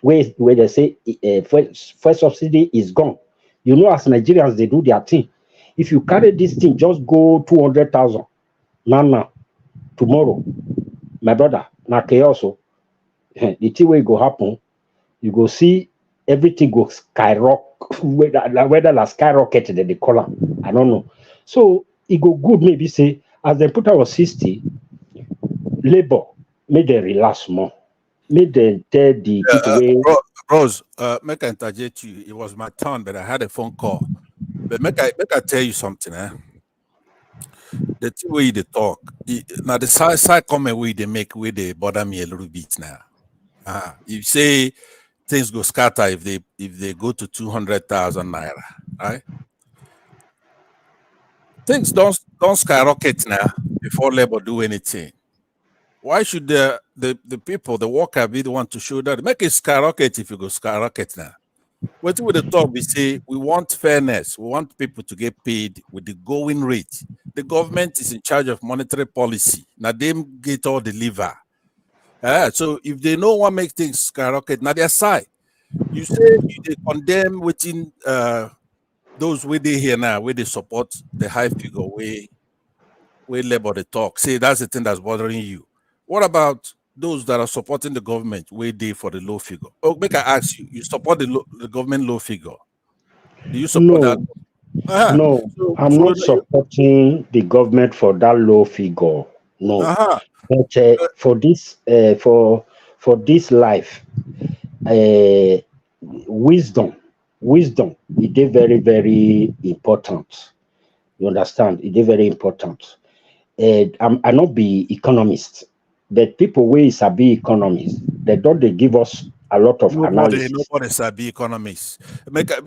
where they say fuel subsidy is gone. You know, as Nigerians they do their thing. If you carry this thing, just go 200,000 now tomorrow, my brother, na chaos. The thing will go happen. You go see everything go skyrocket. Whether la skyrocket that they call them, I don't know. So it go good maybe say as they put our 60, labor make them relax more. Make them tell the people where. Rose, make I interject you. It was my turn, but I had a phone call. But make I tell you something, The two way they talk. Now the side comment way they make way they bother me a little bit now. You say things go scatter if they go to 200,000 naira, right? Things don't skyrocket now before labor do anything. Why should the people, the worker, be the one to show that? Make it skyrocket if you go skyrocket now. What with the talk, we say we want fairness. We want people to get paid with the going rate. The government is in charge of monetary policy. Now they get all the lever. So if they know what makes things skyrocket, now their side. You say they condemn within those where they here now, where they support the high figure, where labor they talk. Say that's the thing that's bothering you. What about those that are supporting the government where they for the low figure? Oh, make I ask you, you support the government low figure? Do you support that? No, I'm not supporting the government for that low figure. No, but for this life, wisdom, it is very, very important. You understand? It is very important. I not be economist, but people where sabi economists, they give us a lot of analysis. Nobody sabi economists.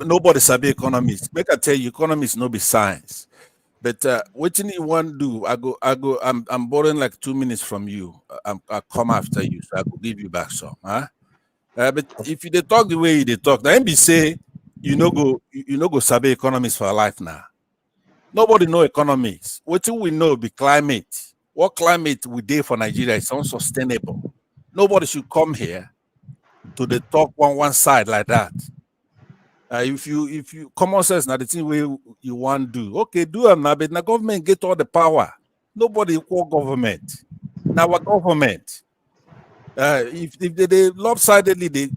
Nobody sabi economists. Make I tell you, economists no be science. But what you want to do? I'm borrowing like 2 minutes from you. I'll come after you, so I will give you back some. But if they talk the way they talk, then be say you no go sabi economists for life now. Nobody know economics. What we know be climate. What climate we do for Nigeria is unsustainable. Nobody should come here to the talk one side like that. If you common sense now the thing where you want to do, okay, do it now, but the government get all the power. Nobody equal government. Now our government, if they lopsidedly they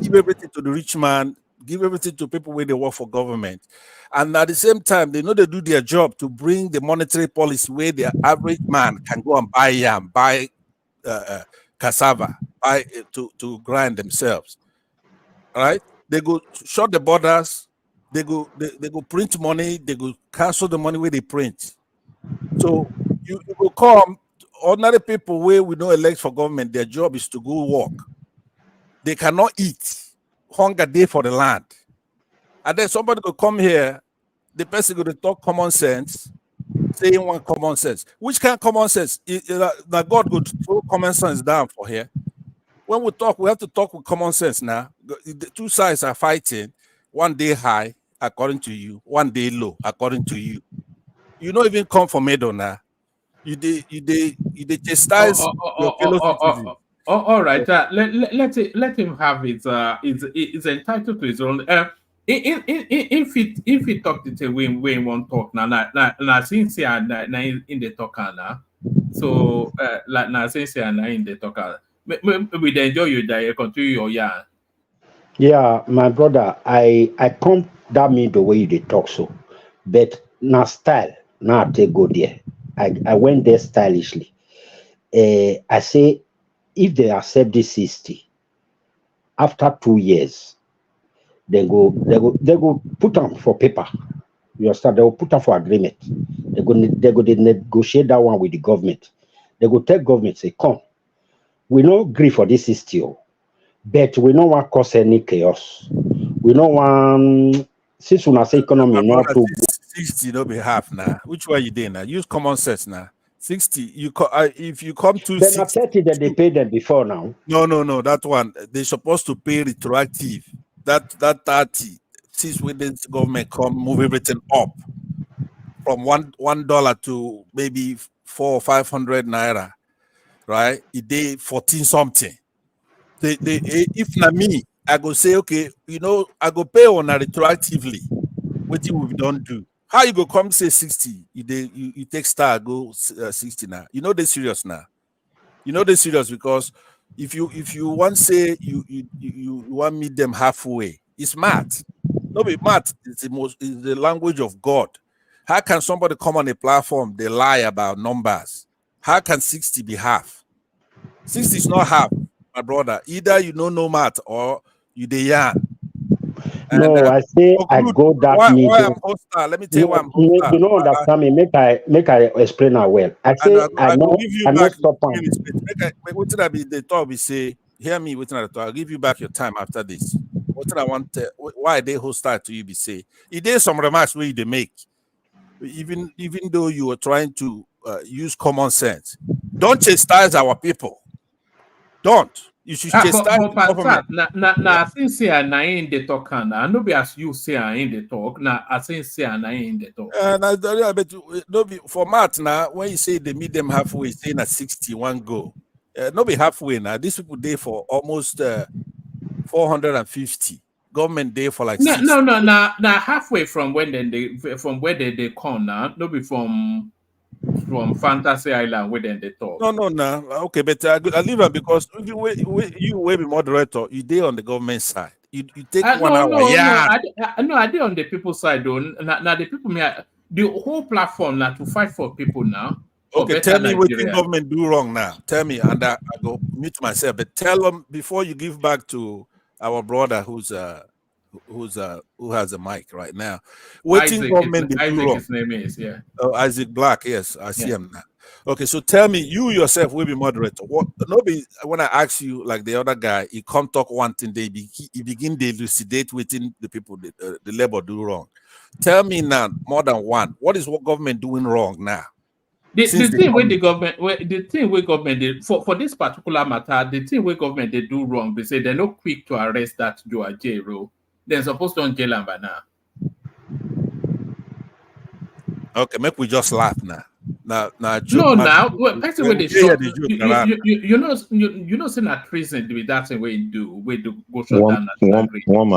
give everything to the rich man, give everything to people where they work for government, and at the same time they know they do their job to bring the monetary policy where the average man can go and buy yam, buy cassava, buy to grind themselves. All right, they go shut the borders, they go print money, they go cancel the money where they print. So you will come ordinary people where we don't elect for government, their job is to go work. They cannot eat, hunger day for the land. And then somebody will come here, the person will talk common sense, saying one common sense. Which kind of common sense? Now God would throw common sense down for here. When we talk, we have to talk with common sense now. The two sides are fighting. One day high, according to you. One day low, according to you. You don't even come from middle now. You chastise your fellow citizens. All right. Let him have it. It's entitled to his own. If he talk the way we won't talk now since he are in the talk now. So like now since he are in the talk. We enjoy you that continue your yarn. Yeah, my brother, I come that mean the way they talk so, but now style now I take go there. I went there stylishly. I say if they accept this 60 after 2 years, they go put them for paper. You understand? They will put them for agreement. They go negotiate that one with the government. They go tell government say come. We don't agree for this 60, but we don't want cause any chaos. We don't want, since when I say economy not to 60 don't be half now. Which way you doing now? Use common sense now. 60, if you come to then 30 that they paid them before now. No, that one they're supposed to pay retroactive. That 30, since when the government come move everything up from $1 to maybe 400 or 500 naira. Right, it did 14 something. If not me, I go say, okay, I go pay on a retroactively. What we don't do. How you go come say 60? You take star go 60 now. You know they serious now. You know they serious because if you want say you want meet them halfway, it's math. No, be math. It's the language of God. How can somebody come on a platform they lie about numbers? How can 60 be half? 60 is not half, my brother. Either you know no math or you the yarn. No, I say I go that meeting. Why I'm hostile? Let me tell you why I'm hostile. You don't understand me. Make I explain that well. I say I know. Give you back minutes. What did I be? The talk we say. Hear me. What did I talk? I'll give you back your time after this. What did I want? Why they hostile to you? Be say. It is some remarks where they make. Even though you are trying to use common sense, don't chastise our people. Don't. You should chastise the government. Now, since say I in the talk, and I know be as you say I in the talk. Now, I say I in the talk. But for math now, when you say they meet them halfway, saying at 61 go. No be halfway now. These people there for almost 450. Government there for like 60. No. Now halfway from when where they come now. No be from Fantasy Island where they talk. No. Okay, but I leave it because you will be moderator. You there on the government side. You take 1 hour. I did on the people side though. Now the people the whole platform now to fight for people now. Okay, tell me what the government do wrong now. Tell me, and I go mute myself. But tell them before you give back to our brother who has a mic right now. What government they do wrong? His name is Isaac Black. Yes, I see him now. Okay, so tell me, you yourself will be moderator. What? Nobody. When I ask you, like the other guy, he come talk one thing, he begin to elucidate within the people the labor do wrong. Tell me now, more than one. What is what government doing wrong now? The thing with the government did for this particular matter, the thing with government they do wrong, they say they're not quick to arrest that Joe Ajero. They're supposed to jail him by now. Okay, make we just laugh now. Person when they shot, you know, saying that treason with that way do go shut down. One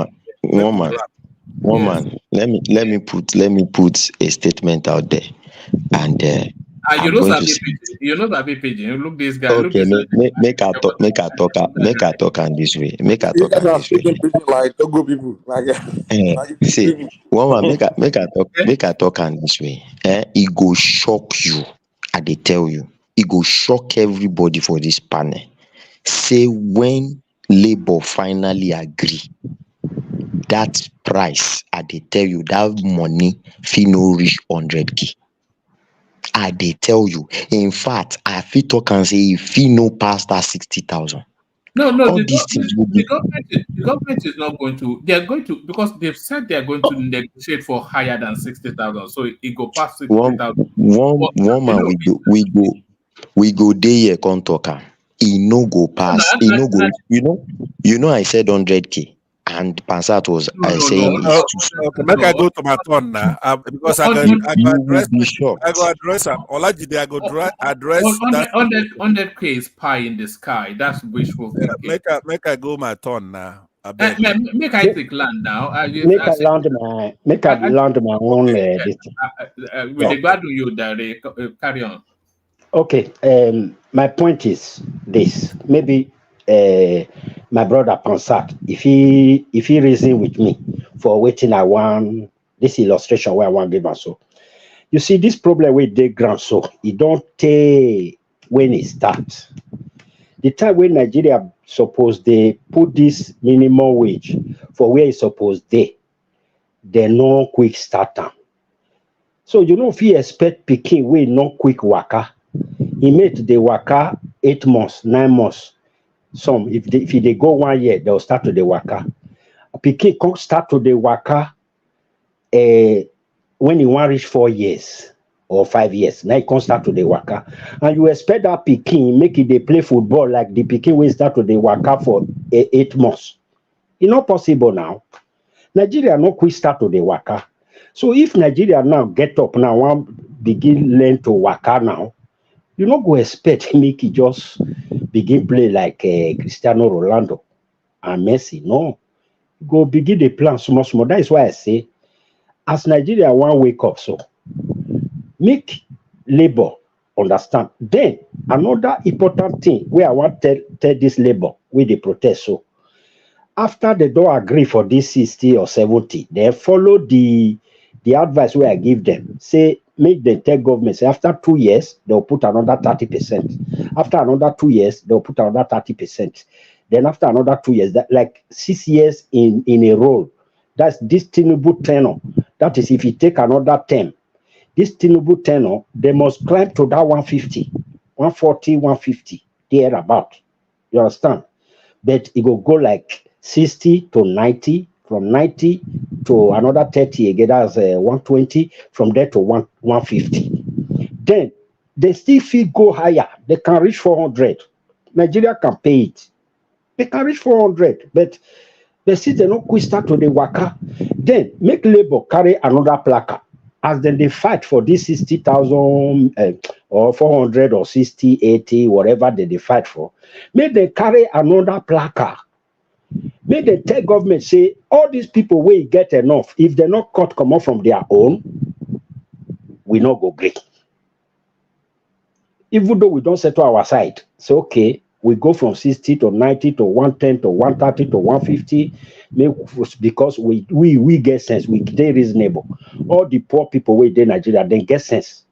man. Woman, let me put a statement out there, and You I'm know going that to say, you know that pigeon. Look this guy. Look okay, this guy. make I talk on this way. Make I You talk guys on are this way. speaking pidgin like Togo people. Like, See, woman, make I talk on this way. It go shock you. I dey tell you, it go shock everybody for this panel. Say when Labour finally agree, that price, I dey tell you, that money fit no reach 100k. I dey tell you. In fact, I fit talk and say e fit no pass that 60,000. No, All the, these things will the be government is not going to. They are going to, because they've said they are going to negotiate for higher than 60,000. So it go past 60,000. one man we go dey here come talk am. E no go pass. E no go. You know I said 100k, and Pansat was saying it's too small. Okay, make I go to my turn now, because I go address. I go address him. Olajide, I go address that. 100k is pie in the sky. That's wishful thinking. Make I go my turn now. Make I take land now. Make I land my own. With the bad you that carry on. Okay. My point is this. Maybe my brother Pansat, if he reason with me for waiting, I want this illustration where I want give us. So you see this problem with the ground, so it don't take when it starts. The time when Nigeria supposed they put this minimum wage for where it's supposed they no quick start time. So you know if you expect picking way no quick waka, he made the waka 8 months, 9 months. Some if they go 1 year, they'll start to the waka. Picking can't start to the waka when he want reach 4 years or 5 years. Now he can't start to the waka. And you expect that Peking make it they play football like the Peking will start to the waka for 8 months. It's not possible now. Nigeria no quick start to the waka. So if Nigeria now get up now, want begin learn to waka now, you not go expect make it just begin play like Cristiano Ronaldo and Messi. No, go begin the plan small. That is why I say, as Nigeria want wake up, so make labor understand. Then another important thing where I want tell this labor with the protest. So after they don't agree for this 60 or 70, they follow the advice where I give them. Say make them tell government say after 2 years they'll put another 30%. After another 2 years they'll put another 30%. Then after another 2 years, that like 6 years in a row. That's this Tinubu tenor. That is if you take another 10. This Tinubu tenor, they must climb to that 150, 140, 150, there about. You understand? But it will go like 60 to 90, from 90 to another 30 again, that's 120, from there to 150. Then they still feel go higher. They can reach 400. Nigeria can pay it. They can reach 400, but they see they don't quit start to the waka. Then make labor carry another placard. As then they fight for this 60,000 or 400 or 60, 80, whatever they fight for. Make they carry another placard. Make they tell government say all these people will get enough. If they're not cut come off from their own, we not go great. Even though we don't settle our side, so okay, we go from 60 to 90 to 110 to 130 to 150, because we get sense, we they reasonable. All the poor people where they Nigeria, they get sense.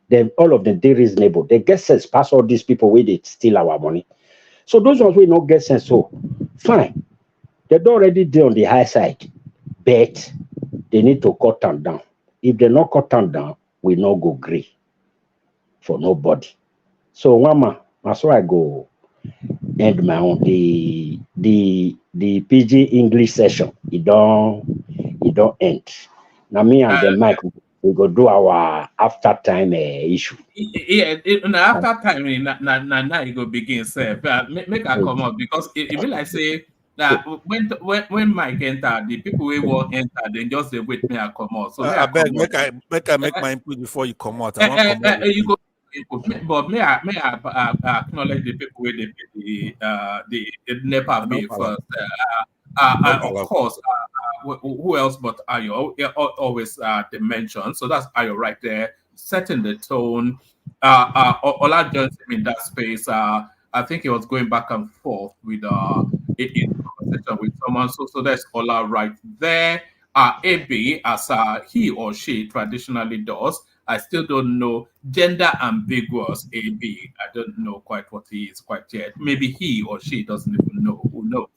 Then all of them they reasonable. They get sense past all these people where they steal our money. So those ones will not get sense. So fine. They're already there on the high side, but they need to cut them down. If they're not cut them down, we not go agree for nobody. So mama, that's why I go end my own the PG English session. It don't end. Now me and the Mike we go do our after time issue. Yeah, after time now you go begin say make I come up, because it be like say that when Mike enter, the people who won't enter, they just they wait me I come out. So I beg, make I make my input before you come out. I want come out. You go. But may I acknowledge the people where they pay the NEPA bill first. Of course, who else but Ayo? Always the mention. So that's Ayo right there, setting the tone. Ola joins him in that space. I think he was going back and forth with in conversation with someone. So there's Ola right there. AB, as he or she traditionally does. I still don't know gender ambiguous AB. I don't know quite what he is quite yet. Maybe he or she doesn't even know. Who knows?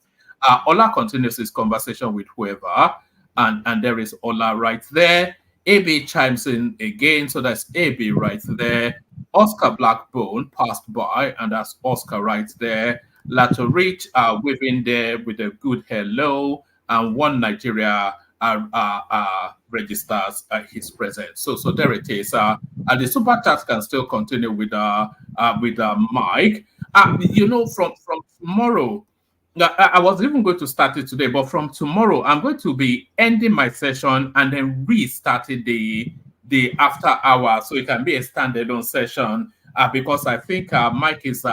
Ola continues his conversation with whoever, and there is Ola right there. AB chimes in again, so that's AB right there. Oscar Blackbone passed by, and that's Oscar right there. Lato Rich waving there with a good hello, and one Nigeria registers his presence. So there it is. And the super chat can still continue with Mike. From tomorrow. I was even going to start it today, but from tomorrow, I'm going to be ending my session and then restarting the after hour, so it can be a standalone session. Because I think Mike is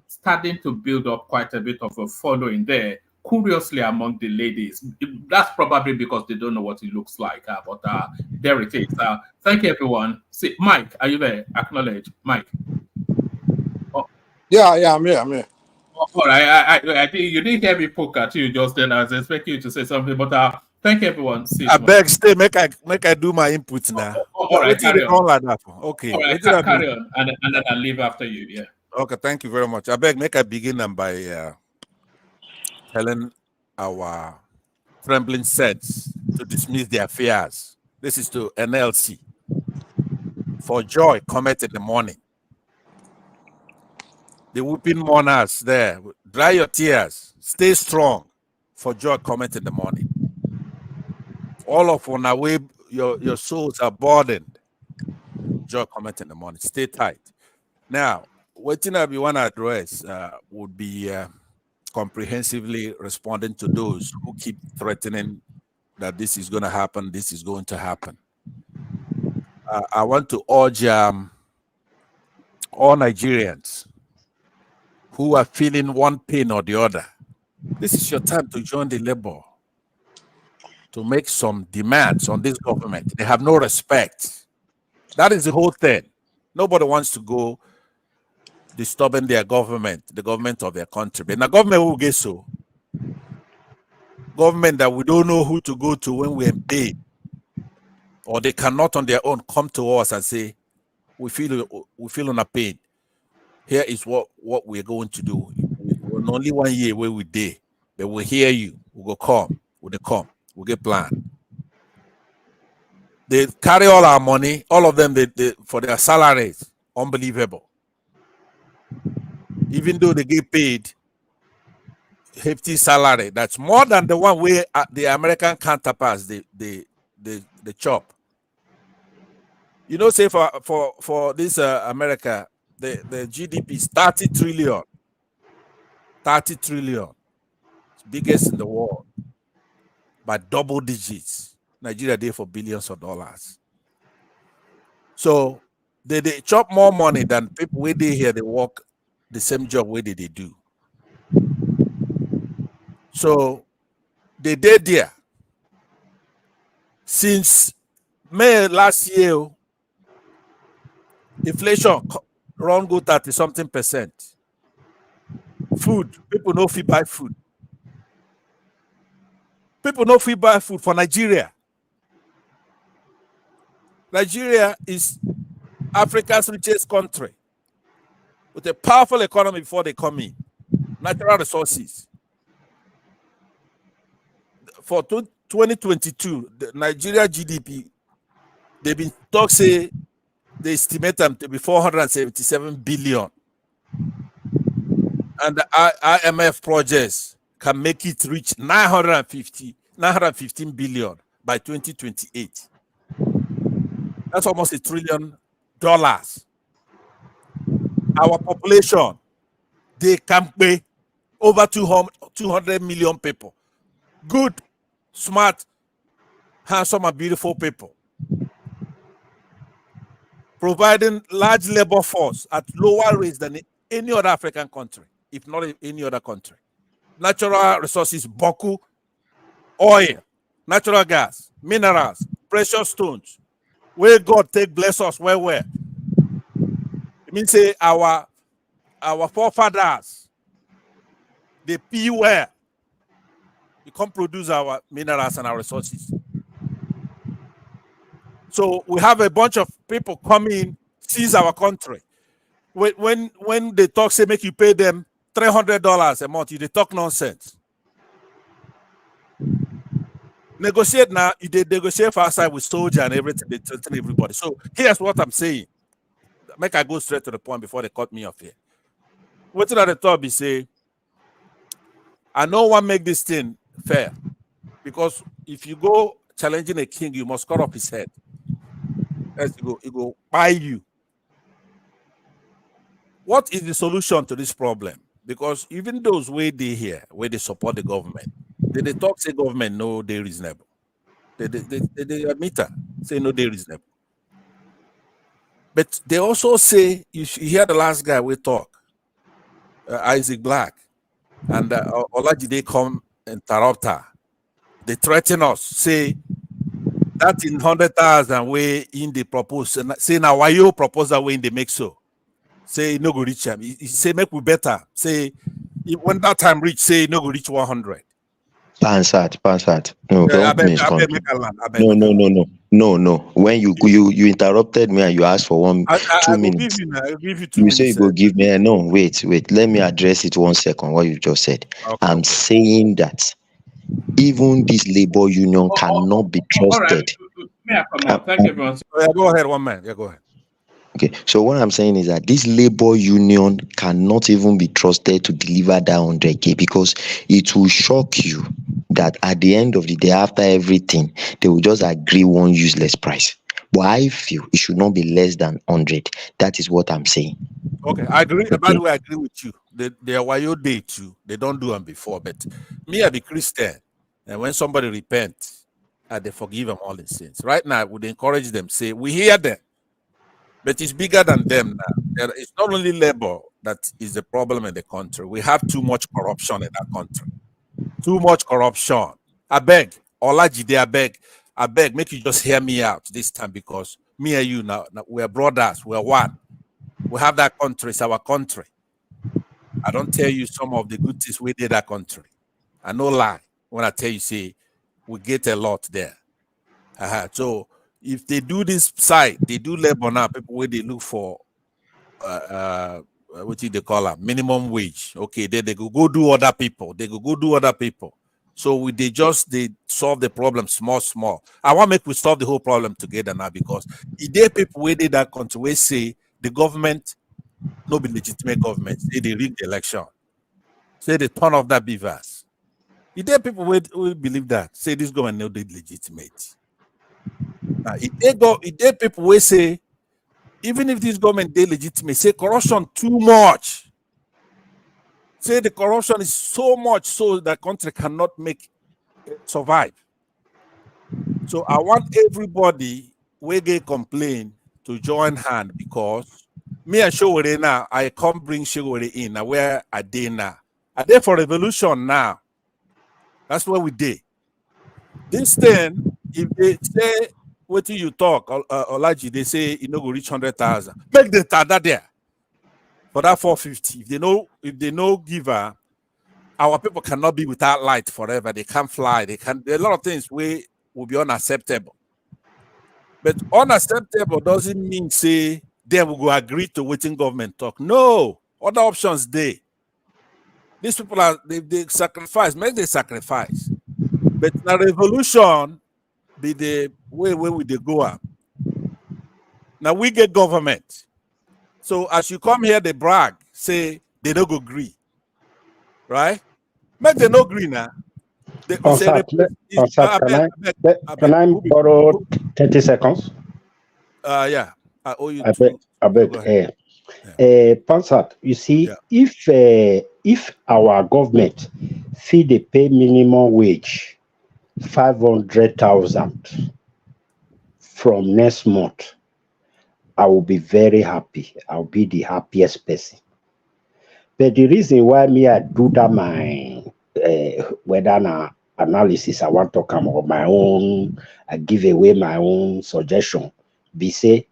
starting to build up quite a bit of a following there, curiously among the ladies. That's probably because they don't know what he looks like. But there it is. Thank you, everyone. See, Mike, are you there? Acknowledge, Mike. Oh. Yeah, I'm here. All right, I think you didn't hear me poke at you just then. I was expecting you to say something, but thank you, everyone. I beg, stay. Make I do my input now. All right, carry on. Like that. Okay, all right, carry on, and then I'll leave after you. Yeah. Okay, thank you very much. I beg, make I begin by telling our trembling sets to dismiss their fears. This is to NLC. For joy cometh in the morning. The weeping mourners there, dry your tears, stay strong, for joy cometh in the morning. All of on our way, your souls are burdened. Joy cometh in the morning. Stay tight. Now, what we want to address would be comprehensively responding to those who keep threatening that this is going to happen, this is going to happen. I want to urge all Nigerians who are feeling one pain or the other. This is your time to join the labor, to make some demands on this government. They have no respect. That is the whole thing. Nobody wants to go disturbing their government, the government of their country. But the government will get so. Government that we don't know who to go to when we're in pain, or they cannot on their own come to us and say, we feel on a pain. Here is what we're going to do. We're only 1 year where we did, but we'll hear you. We'll come. We'll get planned. They carry all our money, all of them, they for their salaries. Unbelievable. Even though they get paid hefty salary, that's more than the one where the American counterparts they chop. You know, say for this America, the GDP is 30 trillion. 30 trillion. It's biggest in the world. By double digits. Nigeria there for billions of dollars. So they chop more money than people where they here, they work the same job where they do. So they did there. Since May last year, inflation run go 30-something%. Food, people no fit buy food. People no fit buy food for Nigeria. Nigeria is Africa's richest country with a powerful economy before they come in. Natural resources. For 2022, the Nigeria GDP, they've been talk say they estimate them to be 477 billion. And the IMF projects can make it reach 915 billion by 2028. That's almost $1 trillion. Our population, they can pay over 200 million people. Good, smart, handsome, and beautiful people. Providing large labor force at lower rates than any other African country, if not any other country. Natural resources, boku, oil, natural gas, minerals, precious stones, where God take bless us where. It means say our forefathers, they pee where we can produce our minerals and our resources. So we have a bunch of people coming, seize our country. When they talk, say make you pay them $300 a month, they talk nonsense. Negotiate now, they negotiate for outside with soldier and everything, they threaten everybody. So here's what I'm saying. Make I go straight to the point before they cut me off here. What did the top be say? I know one make this thing fair. Because if you go challenging a king, you must cut off his head. As you go buy you. What is the solution to this problem? Because even those way they here, where they support the government, they talk say government no, they reasonable. They admit that, say no, they reasonable. But they also say, you hear the last guy we talk, Isaac Black, and Olajide come interrupt her. They threaten us, say that in 100,000 way in the propose, say now why you propose that way in the make so. Say no go reach him. He say make we better. Say when that time reach, say no go reach 100. Pansat. No, don't No. When you interrupted me and you asked for 2 minutes. I give you 2 you minutes. say you go give me. No, wait. Let me address it 1 second. What you just said. Okay. I'm saying that even this labor union cannot be trusted. All right. May I come on? Thank you, everyone. Go ahead, one man. Yeah, go ahead. Okay, so what I'm saying is that this labor union cannot even be trusted to deliver that 100K because it will shock you that at the end of the day, after everything, they will just agree one useless price. But I feel it should not be less than 100. That is what I'm saying. Okay, I agree. Okay. By the way, I agree with you. They are Wayo Day too. They don't do them before. But me, I be Christian. And when somebody repents, they forgive them all his sins. Right now, I would encourage them, say, we hear them. But it's bigger than them now. It's not only labor that is the problem in the country. We have too much corruption in that country. Too much corruption. I beg, Olajide, I beg, make you just hear me out this time because me and you now we're brothers, we're one. We have that country, it's our country. I don't tell you some of the good things we did that country. I no lie when I tell you, say, we get a lot there. So if they do this side, they do labor now, people where they look for what do they call it? Minimum wage. Okay, then they go do other people. They go do other people. So they solve the problem small. I want to make we solve the whole problem together now because if there people where they that country where say the government no be legitimate government, say they rig the election, say they turn off that beavers. If there people who believe that, say this government no be legitimate. Now, if they people will say, even if this government they legitimate, say corruption too much. Say the corruption is so much so that country cannot survive. So I want everybody where they complain to join hand because me and Showore now, I come bring Showore in now where I did now. I did for revolution now. That's where we did. This thing, if they say what you talk, Olaji, they say you know go reach 100,000. Make the tada there for that 450. If they know giver, our people cannot be without light forever. They can't fly. There are a lot of things will be unacceptable. But unacceptable doesn't mean say they will go agree to waiting government talk. No, other options they. These people they sacrifice, make the sacrifice. But the revolution be the way where we they go up. Now we get government. So as you come here, they brag, say they don't go agree. Right? Make them no agree now. Can I borrow 30 seconds? Yeah. I owe you I beg. Pansat, you see, if our government fee they pay minimum wage 500,000 from next month, I will be very happy. I'll be the happiest person. But the reason why me I do that my whether analysis I want to come on my own, I give away my own suggestion. Be say,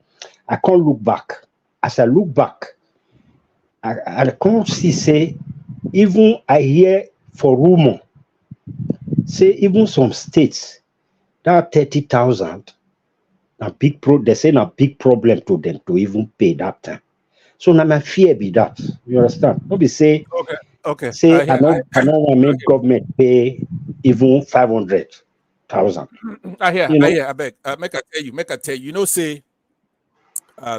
I can't look back. As I look back, I can't see say, even I hear for rumor, say even some states, that 30,000, they say a big problem to them to even pay that time. So now my fear be that. You understand? Don't be say, okay. Say I don't want to make government pay even 500,000. I hear. I beg. Make I tell you. You know, say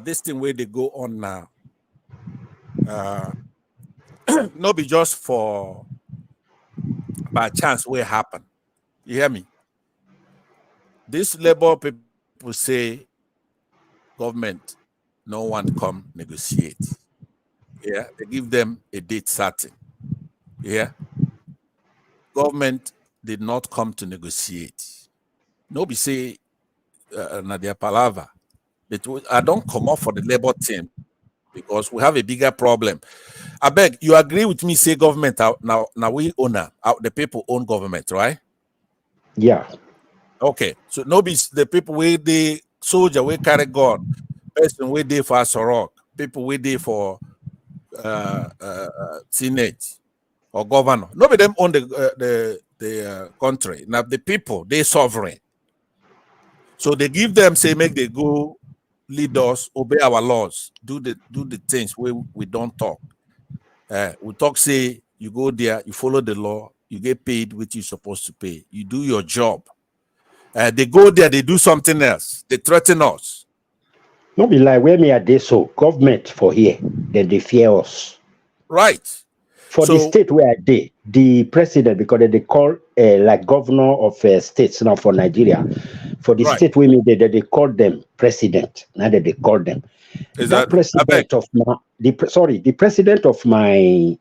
this thing where they go on now. Not be just for by chance where happen. You hear me? This labor people say government no one come negotiate. Yeah, they give them a date certain. Yeah, government did not come to negotiate. Nobody say Nadia Palava. I don't come up for the labor team because we have a bigger problem. I beg you agree with me. Say government now we own the people own government, right? Yeah. Okay, so nobody's the people where they soldier we carry gun, person where they for Sorok, people where they for Senate or governor. Nobody them own the country. Now the people they sovereign. So they give them say make they go lead us, obey our laws, do the things we don't talk. We talk say you go there, you follow the law, you get paid what you're supposed to pay. You do your job. They go there, they do something else. They threaten us. No be like where me are they so government for here, then they fear us. Right. For the state where I did, the president, because they call like governor of states now for Nigeria. For the state where me they call them president. Now that they call them. The president of my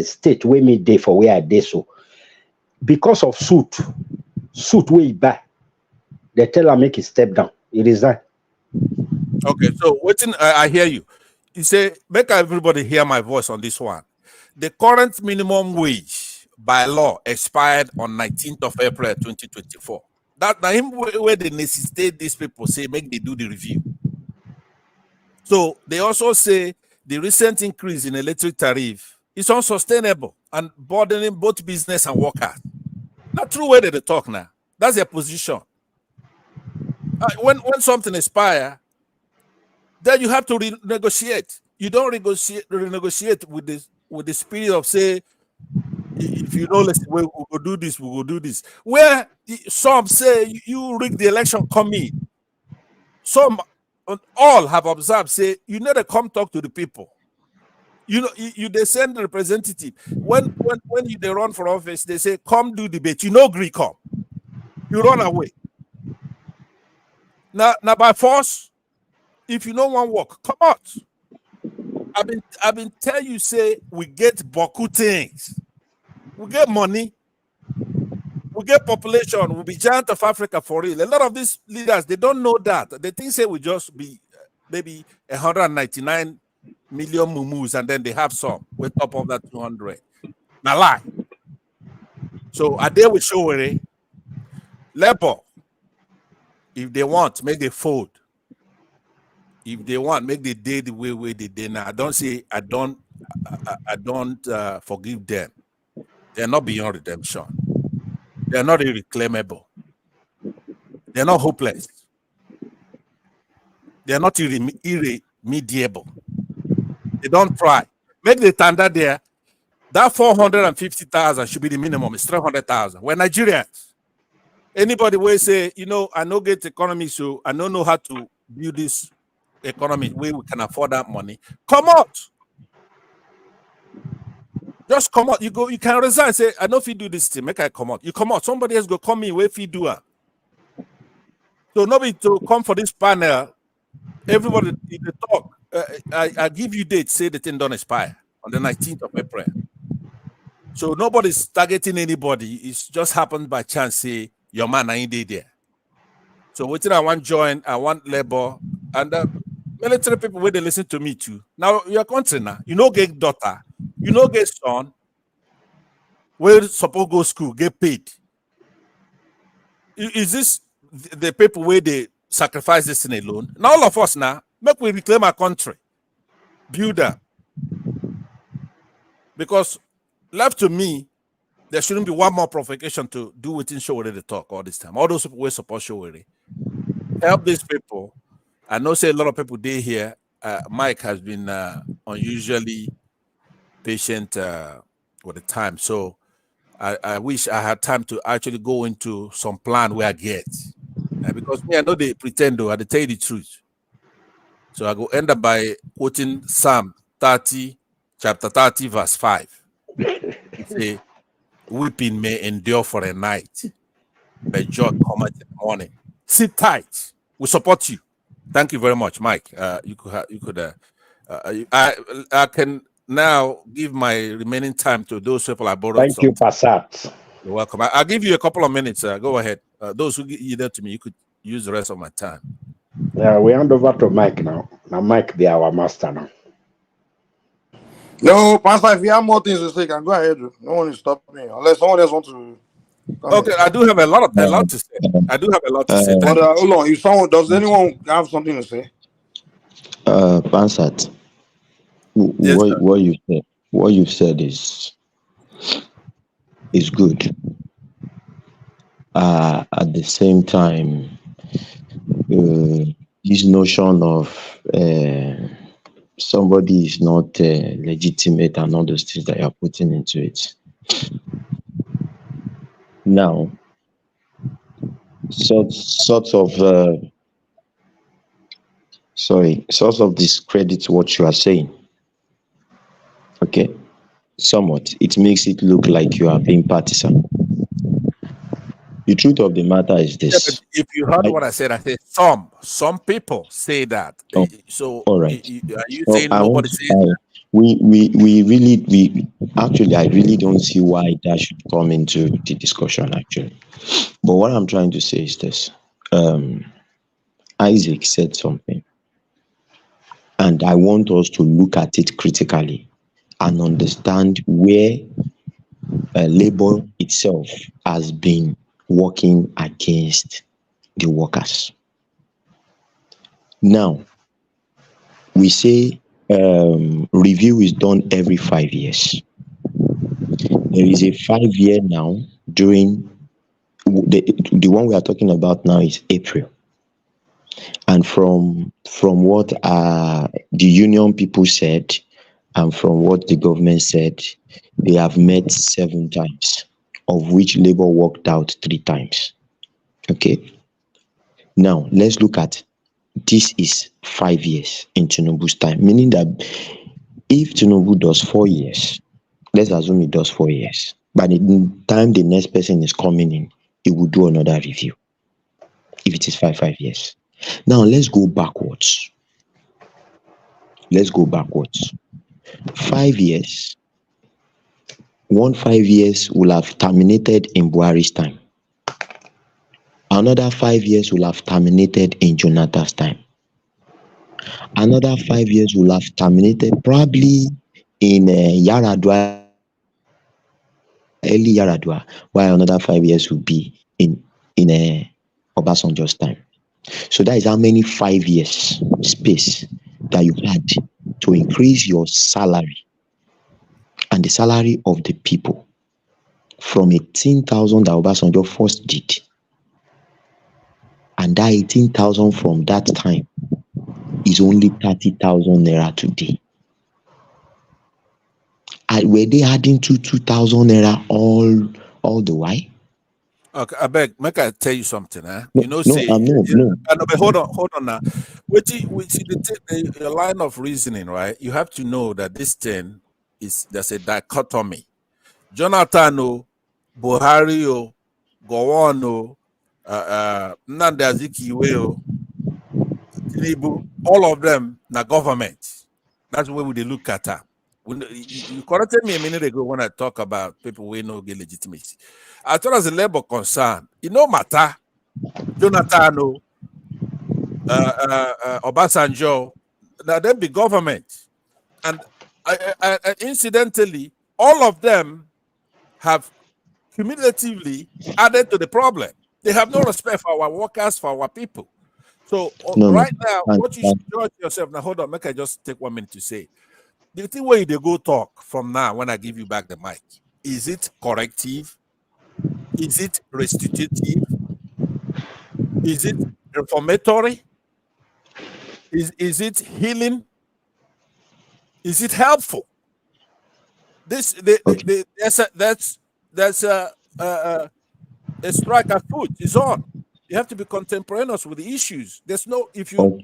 state where me dey for where I dey so. Because of suit where he buy, they tell him make he step down. He resign. Okay, so waiting, I hear you. You say make everybody hear my voice on this one. The current minimum wage by law expired on 19th of April 2024. That now him where they necessitate these people say make they do the review. So they also say the recent increase in electric tariff is unsustainable and burdening both business and workers. Not true way they talk now. That's their position. When something expires, then you have to renegotiate. You don't renegotiate with the spirit of say, if you don't listen, we will do this, we will do this. Where some say you rig the election, come in. Some all have observed, say you need to come talk to the people. You know, they send the representative. When they run for office, they say, come do debate. You know, agree, come. You run away. Now by force, if you don't want work, come out. I've been tell you, say we get boku things. We get money. We get population. We'll be giant of Africa for real. A lot of these leaders, they don't know that. They think say we just be maybe 199 million mumus and then they have some with top of that 200. Now lie. So I dare with Showere, Labor, if they want, make they fold. If they want, make they day the way they did now. I don't say I don't forgive them. They're not beyond redemption. They're not irreclaimable. They're not hopeless. They're not irremediable. They don't try. Make the tender there. That 450,000 should be the minimum. It's 300,000. We're Nigerians. Anybody will say, you know, I know get economy, so I don't know how to build this economy where we can afford that money. Come out. Just come out. You can resign. Say, I know if you do this thing, make I come out. You come out. Somebody else go come in where if you do it. So nobody to come for this panel. Everybody in the talk. I give you date. Say the thing don't expire on the 19th of April. So nobody's targeting anybody. It's just happened by chance. Say your man ain't there. So what I want join. I want labor and military people where they listen to me too. Now your country now. You know get daughter. You know get son. Where suppose go school get paid. Is this the people where they sacrifice this thing alone? Now all of us now, make we reclaim our country. Build up. Because left to me, there shouldn't be one more provocation to do within Showere to talk all this time. All those people who support Showere. Help these people. I know say a lot of people they here. Mike has been unusually patient with the time. So I wish I had time to actually go into some plan where I get. Because me, I know they pretend though, I tell you the truth. So I go end up by quoting Psalm 30, chapter 30, verse 5. It say, weeping may endure for a night, but joy cometh in the morning. Sit tight. We support you. Thank you very much, Mike. I can now give my remaining time to those people I borrowed. Thank you, Passat. You're welcome. I'll give you a couple of minutes. Go ahead. Those who give that to me, you could use the rest of my time. Yeah, we hand over to Mike now. Now Mike be our master now. No, Pastor, if you have more things to say, you can go ahead. No one is stopping me unless someone else wants to. Okay, I do have a lot to say. I do have a lot to say. But hold on, if someone does anyone have something to say? Pansat, Yes, what you've said is good. At the same time, this notion of somebody is not legitimate and all those things that you're putting into it. Now, sort of discredit what you are saying. Okay, somewhat. It makes it look like you are being partisan. The truth of the matter is this. Yeah, if you heard what I said some people say that. So all right. Are you saying nobody says that? I really don't see why that should come into the discussion actually. But what I'm trying to say is this. Isaac said something, and I want us to look at it critically and understand where labor itself has been working against the workers. Now, we say review is done every 5 years. There is a 5-year now during the one we are talking about now is April. And from what the union people said and from what the government said, they have met 7 times, of which labor worked out 3 times. Okay. Now let's look at this is 5 years in Tinubu's time, meaning that if Tinubu does 4 years, let's assume he does 4 years. By the time the next person is coming in, he will do another review. If it is 5 years. Now let's go backwards. 5 years. 5 years will have terminated in Buhari's time. Another 5 years will have terminated in Jonathan's time. Another 5 years will have terminated probably in Yaradua, early Yaradua, while another 5 years will be in Obasanjo's time. So that is how many 5 years space that you had to increase your salary and the salary of the people from 18,000 that Obasanjo first did, and that 18,000 from that time is only 30,000 naira today. Were they adding to 2,000 naira all the while? Okay, I beg, make I tell you something, No, but hold on now. Which see the line of reasoning, right? You have to know that this thing there's a dichotomy. Jonathan, Buhari, Gowon, Nnamdi Azikiwe, Tinubu, all of them na government. That's the way we look at her. You corrected me a minute ago when I talk about people who no get legitimacy. As far as the labor concerned, it no matter. Jonathan, Obasanjo, now they be government, and incidentally, all of them have cumulatively added to the problem. They have no respect for our workers, for our people. So No, right now, what you thank- should judge yourself. Now, hold on, make I just take 1 minute to say. The thing where they go talk from now when I give you back the mic, is it corrective? Is it restitutive? Is it reformatory? Is it healing? Is it helpful? There's a strike at foot is on. You have to be contemporaneous with the issues. There's no if you want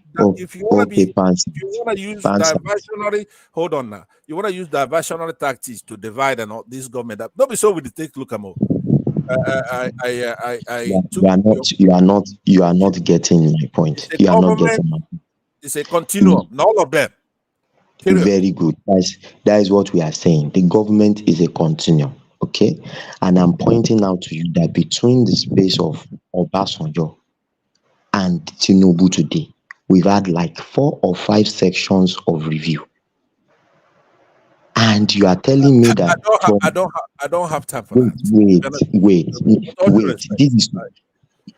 to use diversionary. Hold on now. You want to use diversionary tactics to divide and all this government. Don't be so with the take look at more. You are not getting my point. You are not getting my point. It's a continuum, not all of them. Period. Very good. That is what we are saying. The government is a continuum, okay? And I'm pointing out to you that between the space of Obasanjo and Tinubu today, we've had like 4 or 5 sections of review. And you are telling me that I don't have time for that. Wait. This is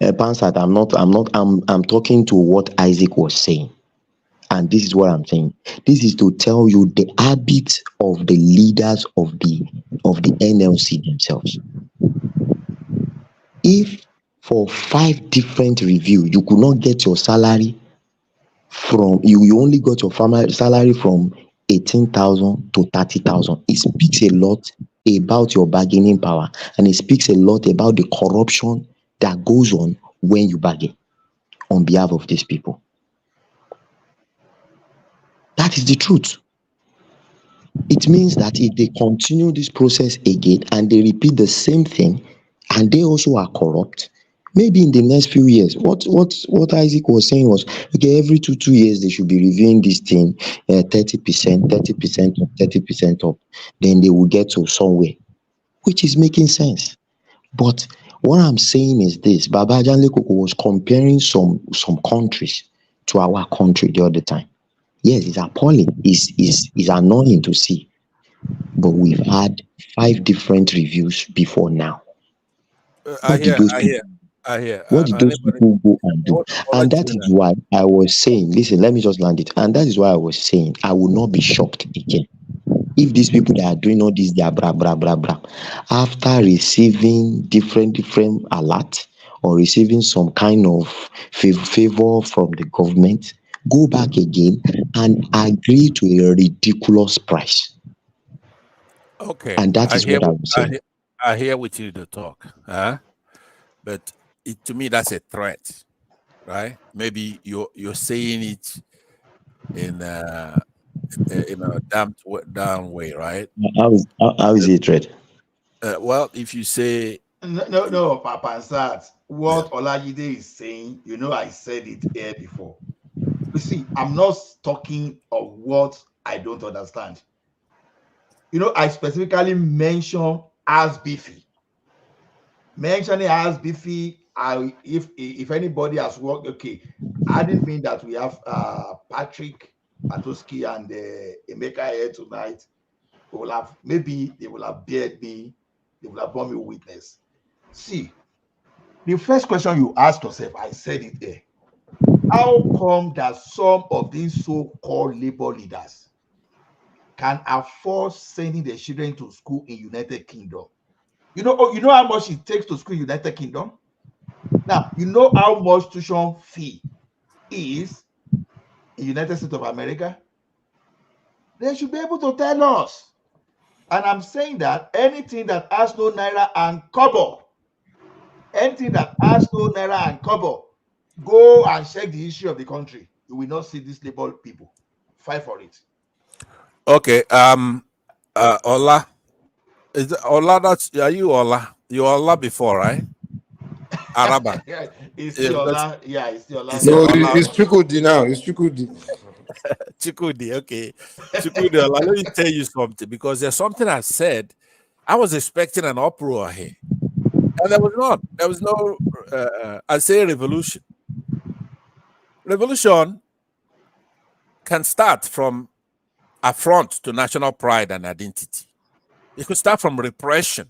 Pansat, I'm talking to what Isaac was saying. And this is what I'm saying. This is to tell you the habit of the leaders of the NLC themselves. If for 5 different reviews you could not get your salary from you only got your salary from 18,000 to 30,000, it speaks a lot about your bargaining power, and it speaks a lot about the corruption that goes on when you bargain on behalf of these people. That is the truth. It means that if they continue this process again and they repeat the same thing and they also are corrupt, maybe in the next few years, what Isaac was saying was, okay, every two years they should be reviewing this thing, 30% up, then they will get to somewhere, which is making sense. But what I'm saying is this: Baba Janle Koko was comparing some countries to our country the other time. Yes, it's appalling. It's annoying to see. But we've had 5 different reviews before now. What did those people go and do? And that is why I was saying, listen, let me just land it. And that is why I was saying I will not be shocked again if these people that are doing all this, they are bra, after receiving different alert or receiving some kind of favor from the government, go back again and agree to a ridiculous price. Okay. And that is what I'm saying. I hear with you to talk, but to me that's a threat, right? Maybe you're saying it in a down way, right? How is it a threat? Well, if you say no, Papa Ansat, what Olajide is saying, I said it here before. You see, I'm not talking of what I don't understand. I specifically mentioned as beefy. Mentioning as beefy, if anybody has worked, okay, I didn't mean that we have Patrick Patoski and Emeka here tonight. They will have bared me, they will have borne me witness. See, the first question you ask yourself, I said it there. How come that some of these so-called labor leaders can afford sending their children to school in United Kingdom? You know how much it takes to school in United Kingdom? Now, you know how much tuition fee is in United States of America? They should be able to tell us. And I'm saying that anything that has no naira and kobo, go and check the history of the country. You will not see these labor people. Fight for it. Okay. Ola. Is it Ola? Are you Ola? You Ola before, right? Araba. It's still Ola. Yeah, it's still Ola. No, it's Chukudi now. It's Chukudi. Chukudi, okay. Chukudi, Ola, let me tell you something, because there's something I said. I was expecting an uproar here. And there was not. There was no, I say revolution. Revolution can start from affront to national pride and identity. It could start from repression.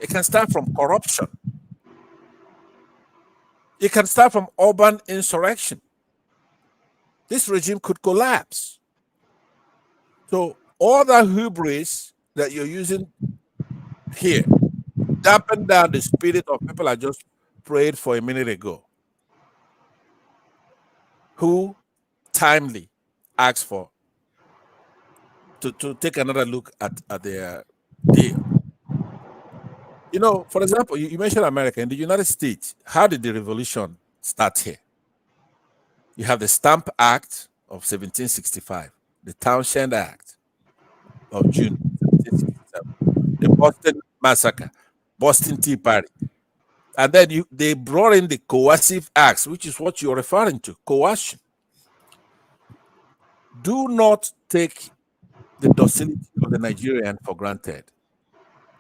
It can start from corruption. It can start from urban insurrection. This regime could collapse. So all that hubris that you're using here, dampen down the spirit of people I just prayed for a minute ago, who timely asked for to take another look at their deal. You know, for example, you mentioned America. In the United States, how did the revolution start here? You have the Stamp Act of 1765, the Townshend Act of June 1767, the Boston Massacre, Boston Tea Party. And then they brought in the coercive acts, which is what you're referring to, coercion. Do not take the docility of the Nigerian for granted,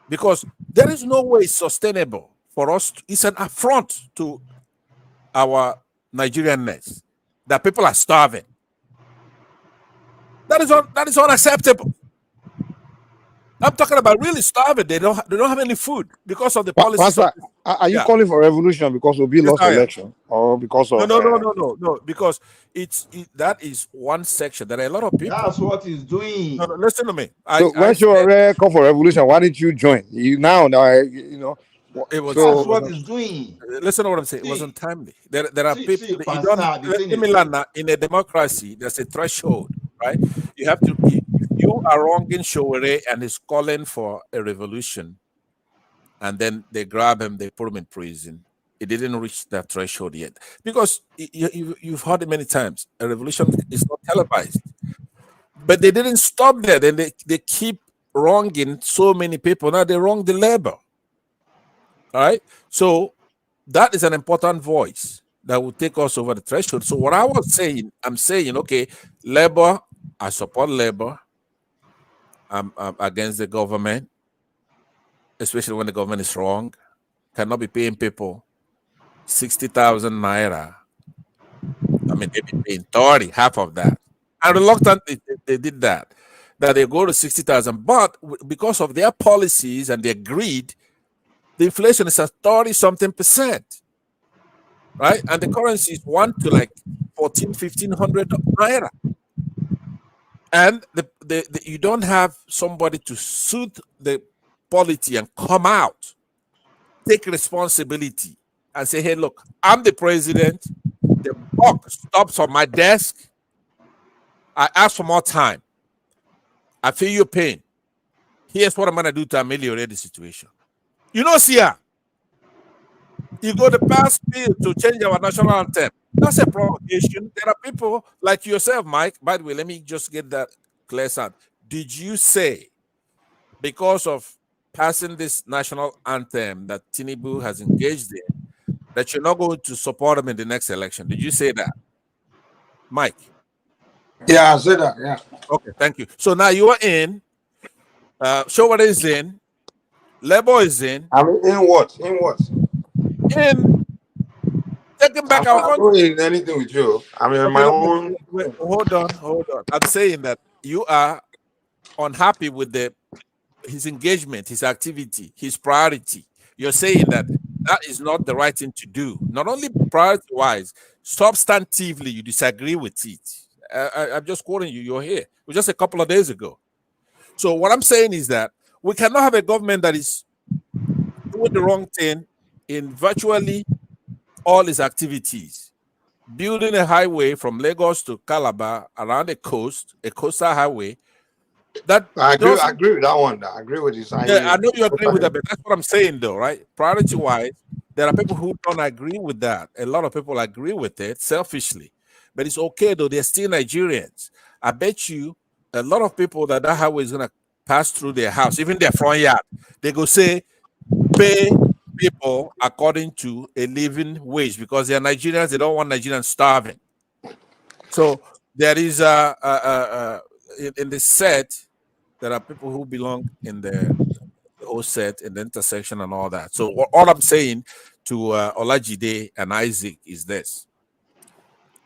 because there is no way it's sustainable for us. It's an affront to our Nigerianness that people are starving. That is unacceptable. I'm talking about really starving. They don't have any food because of the policies. Pastor, are you calling for revolution because Obi lost election, or because of no? Because that is one section. There are a lot of people. That's what he's doing. No, listen to me. So when you already call for revolution, why didn't you join? You now, you know. It was that's what he's doing. Listen to what I'm saying. It wasn't timely. There are people. In a democracy, there's a threshold, right? You have to. If you are wronging Showere and he's calling for a revolution, and then they grab him, they put him in prison. It didn't reach that threshold yet, because you've heard it many times. A revolution is not televised, but they didn't stop there. Then they keep wronging so many people. Now they wrong the labor. All right, so that is an important voice that will take us over the threshold. So what I was saying, I'm saying, okay, labor, I support labor. I'm against the government, especially when the government is wrong. Cannot be paying people 60,000 naira. I mean, they be paying 30, half of that. And reluctantly, they did that. That they go to 60,000, but because of their policies and their greed, the inflation is at 30-something%, right? And the currency is 1 to like 1,500 naira. And you don't have somebody to soothe the polity and come out, take responsibility, and say, hey, look, I'm the president. The buck stops on my desk. I ask for more time. I feel your pain. Here's what I'm going to do to ameliorate the situation. You know, Sia, you go to pass bill to change our national anthem. That's a provocation. There are people like yourself, Mike. By the way, let me just get that clear out. Did you say, because of passing this national anthem that Tinubu has engaged in, that you're not going to support him in the next election? Did you say that, Mike? Yeah, I said that. Yeah. Okay, thank you. So now you are in. Showere is in. Labour is in. I mean, in what? In what? In taking back our country. I'm not doing anything with you. I mean, my own. Wait, hold on. I'm saying that you are unhappy with his engagement, his activity, his priority. You're saying that is not the right thing to do. Not only priority-wise, substantively, you disagree with it. I'm just quoting you. You're here. It was just a couple of days ago. So what I'm saying is that we cannot have a government that is doing the wrong thing in virtually all its activities. Building a highway from Lagos to Calabar around the coast, a coastal highway. That I agree with that one. I agree with this. Yeah, I know you agree with that, but that's what I'm saying, though, right? Priority-wise, there are people who don't agree with that. A lot of people agree with it selfishly, but it's okay, though. They're still Nigerians. I bet you a lot of people that highway is going to pass through their house, even their front yard, they go say, pay people according to a living wage, because they're Nigerians. They don't want Nigerians starving. So there is in the set, there are people who belong in the whole set, in the intersection and all that. So all I'm saying to Olajide and Isaac is this.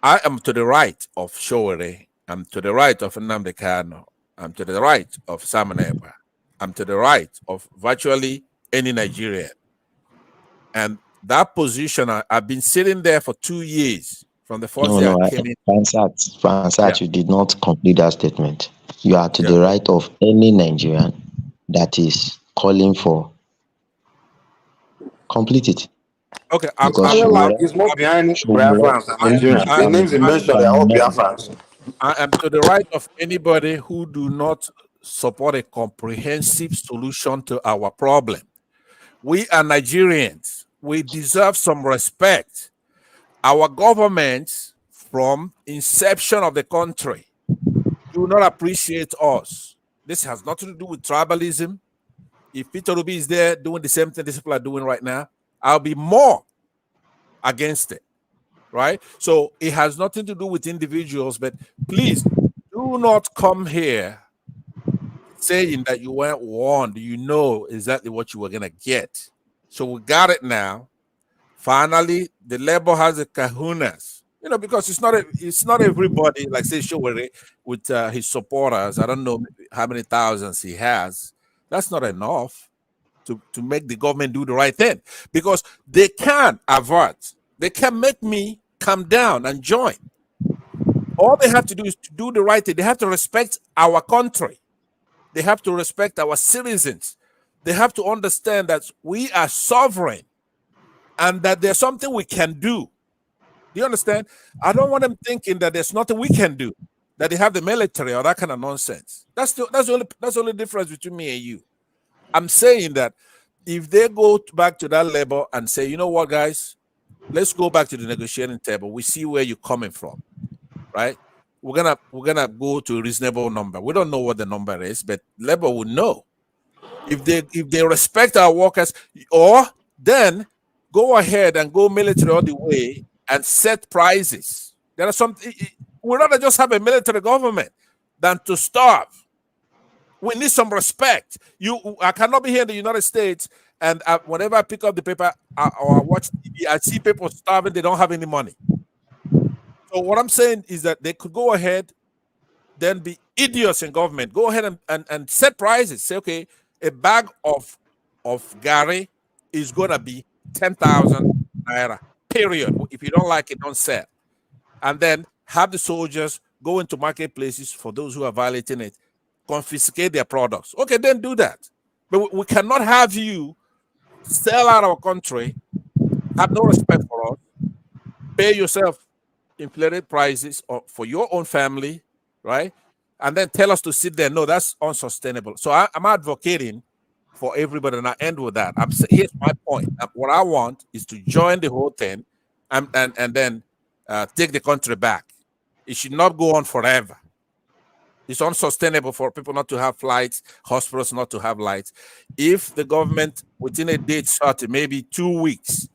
I am to the right of Showere. I'm to the right of Nnamdi Kanu. I'm to the right of Simon Ekpa. I'm to the right of virtually any Nigerian. And that position, I've been sitting there for 2 years from the first No, day no, I came in. Fansat, you did not complete that statement. You are to the right of any Nigerian that is calling for. Complete it. Okay, It's more behind Biafrans than Nigerians. The names he mentioned are all Biafrans. I am to the right of anybody who do not support a comprehensive solution to our problem. We are Nigerians. We deserve some respect. Our governments, from inception of the country, do not appreciate us. This has nothing to do with tribalism. If Peter Obi is there doing the same thing these people are doing right now, I'll be more against it, right? So it has nothing to do with individuals, but please do not come here saying that you weren't warned. You know exactly what you were going to get. So we got it now. Finally, the labor has the kahunas, because it's not everybody, like say Showere with his supporters. I don't know how many thousands he has. That's not enough to make the government do the right thing, because they can avert. They can make me come down and join. All they have to do is to do the right thing. They have to respect our country. They have to respect our citizens. They have to understand that we are sovereign and that there's something we can do. Do you understand? I don't want them thinking that there's nothing we can do, that they have the military or that kind of nonsense. That's the only difference between me and you. I'm saying that if they go back to that level and say, you know what, guys, let's go back to the negotiating table. We see where you're coming from, right? We're gonna go to a reasonable number. We don't know what the number is, but Labour will know. If they respect our workers, or then go ahead and go military all the way and set prices. There are some. We'd rather just have a military government than to starve. We need some respect. I cannot be here in the United States and whenever I pick up the paper or I watch TV, I see people starving. They don't have any money. So what I'm saying is that they could go ahead, then be idiots in government. Go ahead and set prices. Say, okay, a bag of Gary is gonna be 10,000 naira. Period. If you don't like it, don't sell. And then have the soldiers go into marketplaces for those who are violating it, confiscate their products. Okay, then do that. But we cannot have you sell out our country, have no respect for us, pay yourself inflated prices for your own family, right? And then tell us to sit there. No, that's unsustainable. So I'm advocating for everybody, and I end with that. Here's my point. What I want is to join the whole thing and then take the country back. It should not go on forever. It's unsustainable for people not to have flights, hospitals not to have lights. If the government, within a date certain, maybe 2 weeks,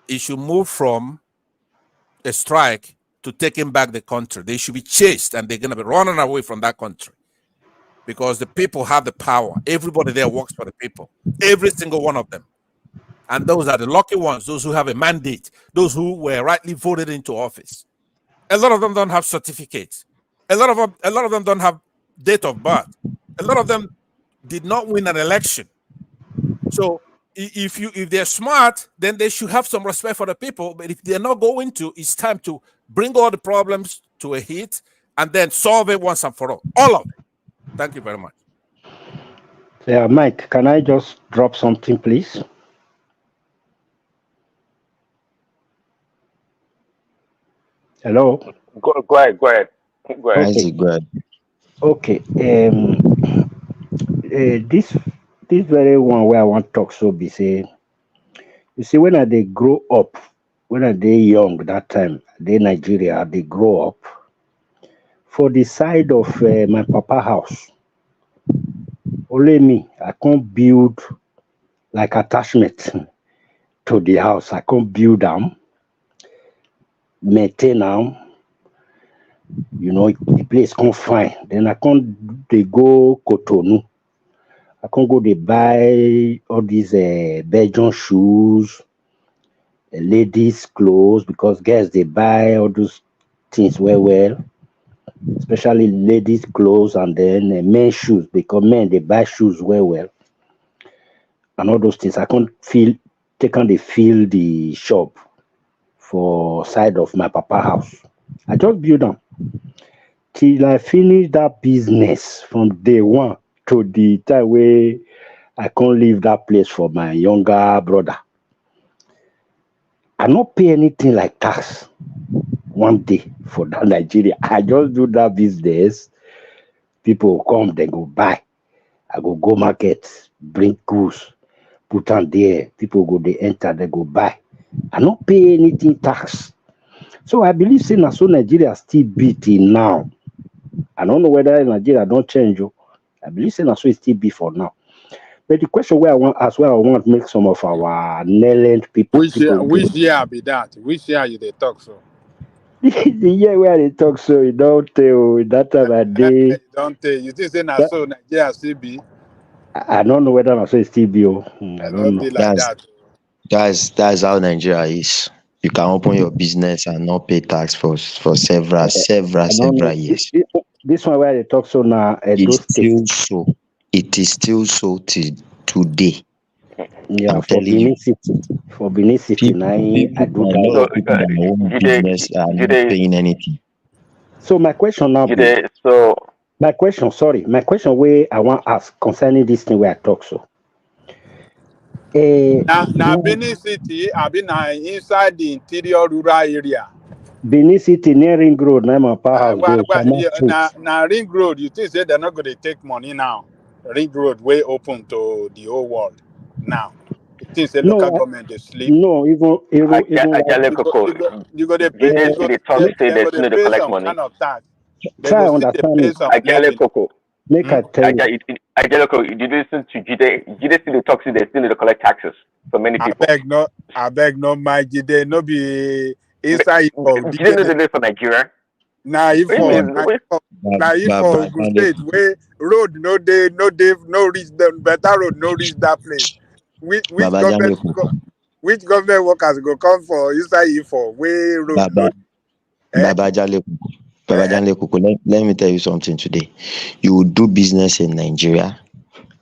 it should move from a strike to taking back the country. They should be chased and they're going to be running away from that country because the people have the power. Everybody there works for the people, every single one of them. And those are the lucky ones, those who have a mandate, those who were rightly voted into office. A lot of them don't have certificates. A lot of them don't have date of birth. A lot of them did not win an election. So if they're smart, then they should have some respect for the people. But if they're not going to, it's time to bring all the problems to a hit and then solve it once and for all of it. Thank you very much. Yeah, Mike, can I just drop something, please? Hello? Go ahead. Go ahead. Okay. This very one where I want to talk so be say, you see, when they grow up, when they young that time, they Nigeria, they grow up. For the side of my papa house, only me, I can't build like attachment to the house. I can't build them, maintain them. You know, the place can't find. Then I can't they go Cotonou. I can't go they buy all these Belgian shoes, ladies' clothes, because girls they buy all those things well, especially ladies' clothes and then men's shoes, because men they buy shoes well, and all those things. I can't taken the fill the shop for side of my papa house. I just build them till I finish that business from day one to the time where I can't leave that place for my younger brother. I not pay anything like tax one day for that Nigeria. I just do that business. People will come, they go buy. I go market, bring goods, put on there. People go, they enter, they go buy. I not pay anything tax. So I believe say so Nigeria still beating now. I don't know whether Nigeria don't change. I believe say so it still be for now. But the question where I want as well, I want to make some of our Netherlands people. Which year be that? Which year you they talk so? The year where they talk so you don't tell that time I day. Don't tell you think say so Nigeria still be? I don't know whether so it still be. I don't know. Be like that. That's how Nigeria is. You can open your business and not pay tax for several years. This one where they talk so now, it's still so. It is still so till today. Yeah, I'm for telling you. For Benin City, A lot of people that own business are not paying anything. So my question now be, my question where I want to ask concerning this thing where I talk so. Now Benin City, I've been inside the interior rural area. Benin City near Ring Road, now my powerhouse now Ring Road, you think they're not going to take money now? Ring Road way open to the whole world now. You think the local government they sleep? No, even you go to pay. They're going to pay some kind of tax. Try understand me. Make I tell you. Did you listen to Jide? Jide still the talk, they still need to collect taxes for many people. I beg no my Jide, no be inside for Jide no live for Nigeria. Now if for Ogun State where road no reach the better road no reach that place. Which government workers go come for inside for where road no? Let me tell you something today. You will do business in Nigeria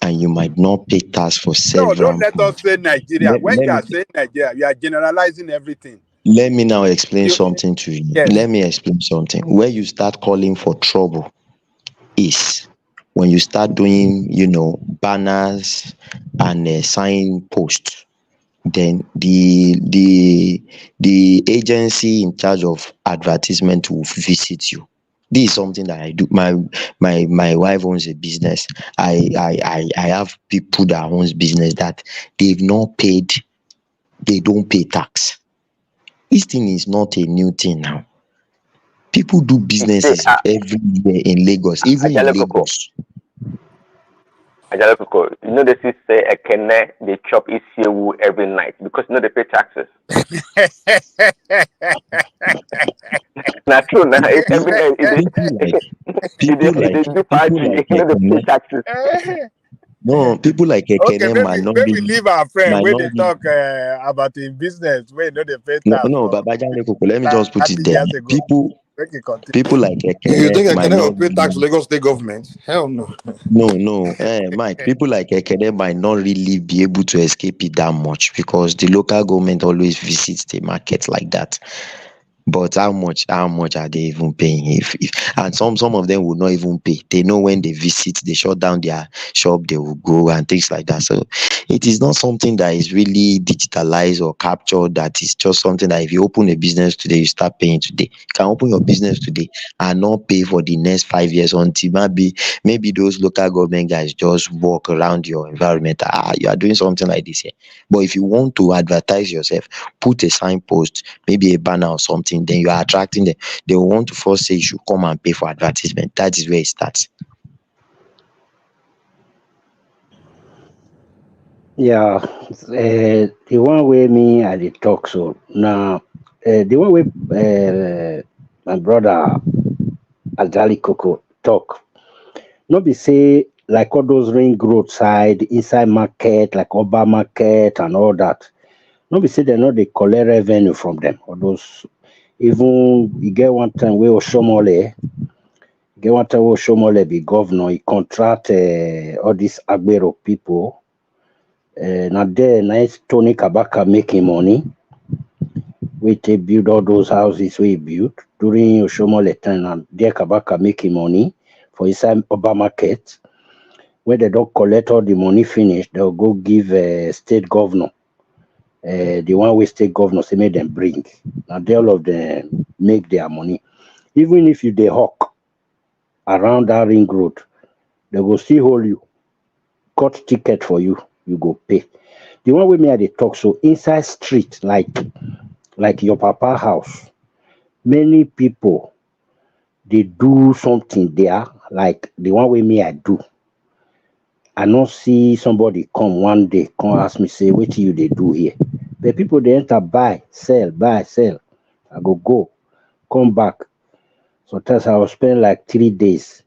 and you might not pay tax for several. No, don't let us say Nigeria. When you are saying Nigeria, you are generalizing everything. Let me now explain something to you. Yes. Let me explain something. Where you start calling for trouble is when you start doing, banners and sign posts. Then the agency in charge of advertisement will visit you. This is something that I do. My wife owns a business. I have people that owns business that they've not paid. They don't pay tax. This thing is not a new thing now. People do businesses everywhere in Lagos, even in Lagos. You they still say Ekene, they chop ECU every night because they pay taxes. Not true now. Every night they do party, they pay taxes. No, people like Ekene might not be. Maybe leave our friend when they talk about in business when they pay tax. No, but let me just put it there. People like Ekene. You think Ekene will pay tax to Lagos State government? Hell no. No. Mike, people like Ekene might not really be able to escape it that much because the local government always visits the market like that. But how much are they even paying? If and some of them will not even pay. They know when they visit, they shut down their shop, they will go and things like that. So it is not something that is really digitalized or captured. That is just something that if you open a business today, you start paying today. You can open your business today and not pay for the next 5 years until maybe those local government guys just walk around your environment. You are doing something like this here. But if you want to advertise yourself, put a signpost, maybe a banner or something, then you are attracting them. They will want to first say you should come and pay for advertisement. That is where it starts. Yeah, the one way me I did talk so now. The one way my brother Ajali Coco talk. Not be say like all those ring roadside inside market like Oba market and all that. Not be say they know they collect revenue from them. Or those even you get one time where Oshomole be governor, he contract all these Agbero people Now there, nice Tony Kabaka making money. We take build all those houses we built during Oshomole time, and there Kabaka making money for inside Oba market. When they don't collect all the money finished, they'll go give a state governor. The one way state governor say make them bring. Now they all of them make their money. Even if you they hawk around that ring road, they will still hold you, cut ticket for you, you go pay. The one way me they talk so inside street like your papa house, many people they do something there like the one way me I do. I not see somebody come one day, come ask me, say, what you they do here? The people they enter buy, sell. I go, come back. Sometimes I will spend like 3 days.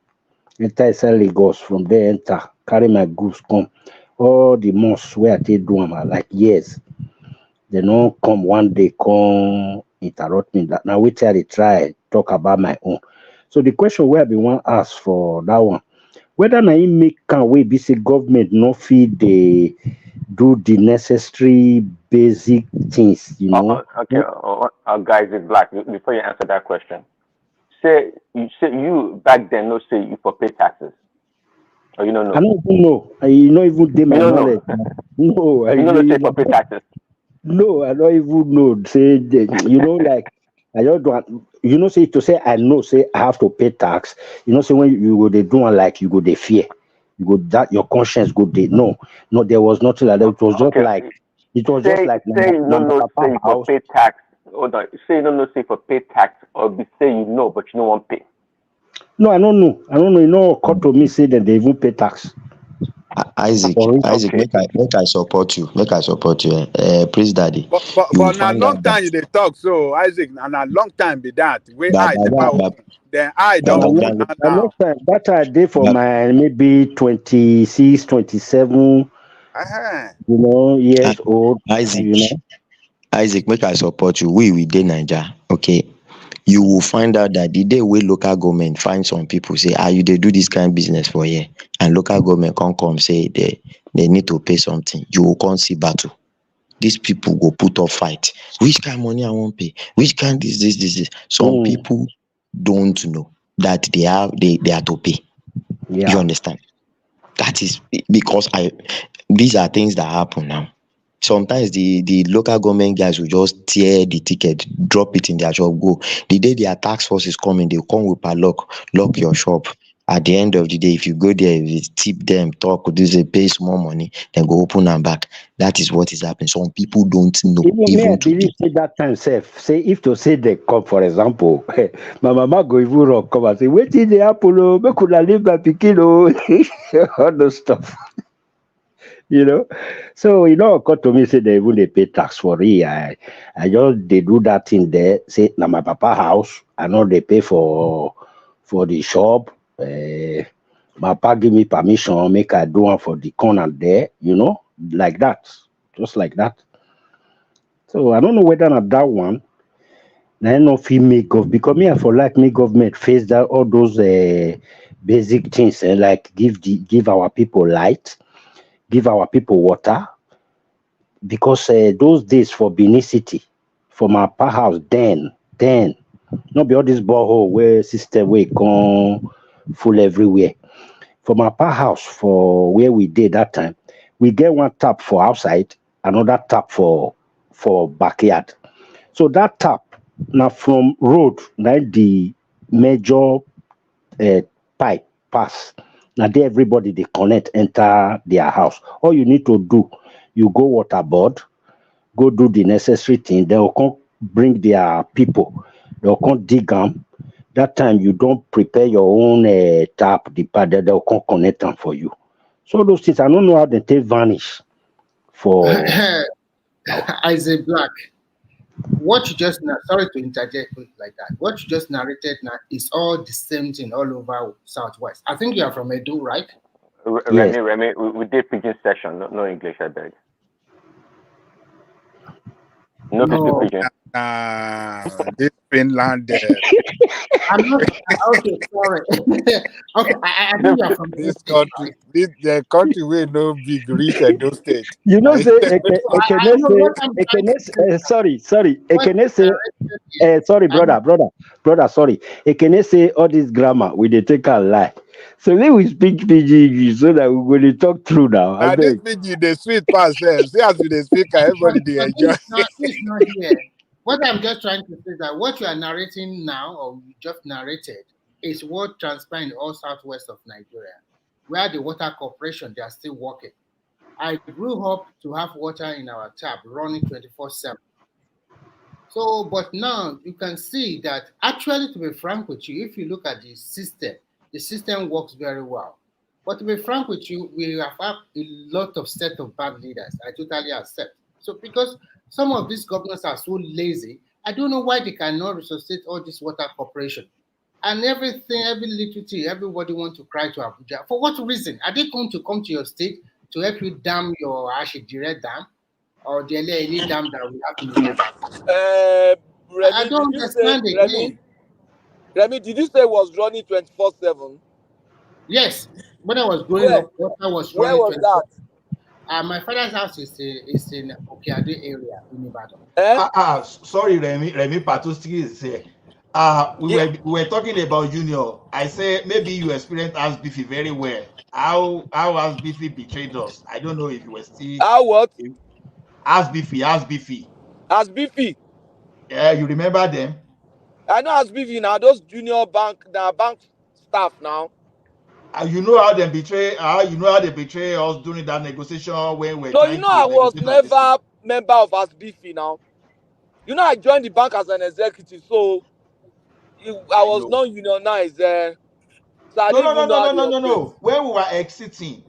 Enter sell Lagos, from there enter, carry my goods, come. All the months where I take do them are like years. They don't come one day, come interrupt me. Now wait till they try talk about my own. So the question where we want ask for that one. Whether na him make can we be say government no fit they do the necessary basic things, you know. Okay, guys, it's black. Before you answer that question, say you back then no say you for pay taxes, or you don't know. I don't even know. I don't even do my knowledge. No, I you don't know say for pay taxes. No, I don't even know. Say you know like I just don't. You know, say to say I know, say I have to pay tax. You know, say when you go they do one like you go they fear, you go that your conscience go they no, there was nothing like that. It was just like it was just like say you don't know say you for pay tax. Hold on, say you don't know say for pay tax, or be say you know but you don't want pay. No, I don't know. You know, occurred to me say that they even pay tax. Isaac, make I support you. Praise Daddy. But na long time they talk. So Isaac, and a long time be that. Then I don't know. That I did for my maybe 26, 27. You know, years old. Isaac, you know. Isaac, make I support you. We dey Naija, okay. You will find out that the day where local government find some people say, you they do this kind of business for here, and local government come say they need to pay something, you will come see battle. These people go put up fight. Which kind of money I won't pay? Which kind this? Some people don't know that they are to pay. Yeah. You understand? That is because these are things that happen now. Sometimes the local government guys will just tear the ticket, drop it in their shop, go. The day their tax force is coming, they'll come with a lock your shop. At the end of the day, if you go there, if you tip them, talk, pay small money, then go open and back. That is what is happening. Some people don't know. Even believe say that time self. Say if to say they come, for example, my mama go even rock come and say, wait till the apple, make could I leave my pikin, all those stuff. You know, so occurred to me say they even they pay tax for it. I just they do that thing there. Say now my papa house. I know they pay for the shop. My papa give me permission make I do one for the corner there. You know, like that, just like that. So I don't know whether not that one. I know if he make government because me I for like me government face that all those basic things like give our people light. Give our people water, because those days for Benin City, for my pa house, then, not be all this borehole where system where come full everywhere. For my pa house, for where we did that time, we get one tap for outside, another tap for backyard. So that tap now from road, like the major pipe pass. Now there everybody they connect, enter their house. All you need to do, you go waterboard, go do the necessary thing. They will come bring their people. They will come dig them. That time you don't prepare your own tap, the pad. They will come connect them for you. So those things I don't know how they take vanish. For Isaac Black, what you just sorry to interject like that. What you just narrated now is all the same thing all over Southwest. I think you are from Edo, right? Remy, we did pidgin session, no English, I beg. No participation. This Finland. I'm not. Okay, sorry. Okay, I think you are from This country, the country will no big reach at those state. You know, say I know what I'm trying to say. sorry, What Ekene say, sorry, brother, sorry. Ekene say all this grammar we they take a lie. So let we speak PG English so that we will talk through now. I Now this beg. PG the sweet pass says. See as we they speak, everybody they enjoy. It's not here. What I'm just trying to say is that what you are narrating now, or you just narrated, is what transpired in all southwest of Nigeria, where the water corporation, they are still working. I grew up to have water in our tap running 24/7. So, but now you can see that actually, to be frank with you, if you look at the system works very well. But to be frank with you, we have had a lot of set of bad leaders. I totally accept. So because some of these governors are so lazy, I don't know why they cannot resuscitate all this water corporation. And everything, every little thing, everybody wants to cry to Abuja. For what reason? Are they going to come to your state to help you dam your Ashidire Dam or the LA Dam that we have in the Remy, I don't understand again. Remy, did you say it was running 24/7? Yes, when I was growing up, water was running. Where was that? My father's house is in Okeado area in Ibadan. Sorry, Remy Patuski is here. We were talking about Junior. I say maybe you experienced As Beefy very well. How As Beefy betrayed us. I don't know if you were still. How what? As Beefy. As Beefy. Yeah, you remember them? I know As Beefy now. Those junior bank staff now. You know how they betray. You know how they betray us during that negotiation when we're. No, you know I was never member of As Beefy now. You know I joined the bank as an executive, so I was not unionized. So I didn't even know how they operate. No. When we were exiting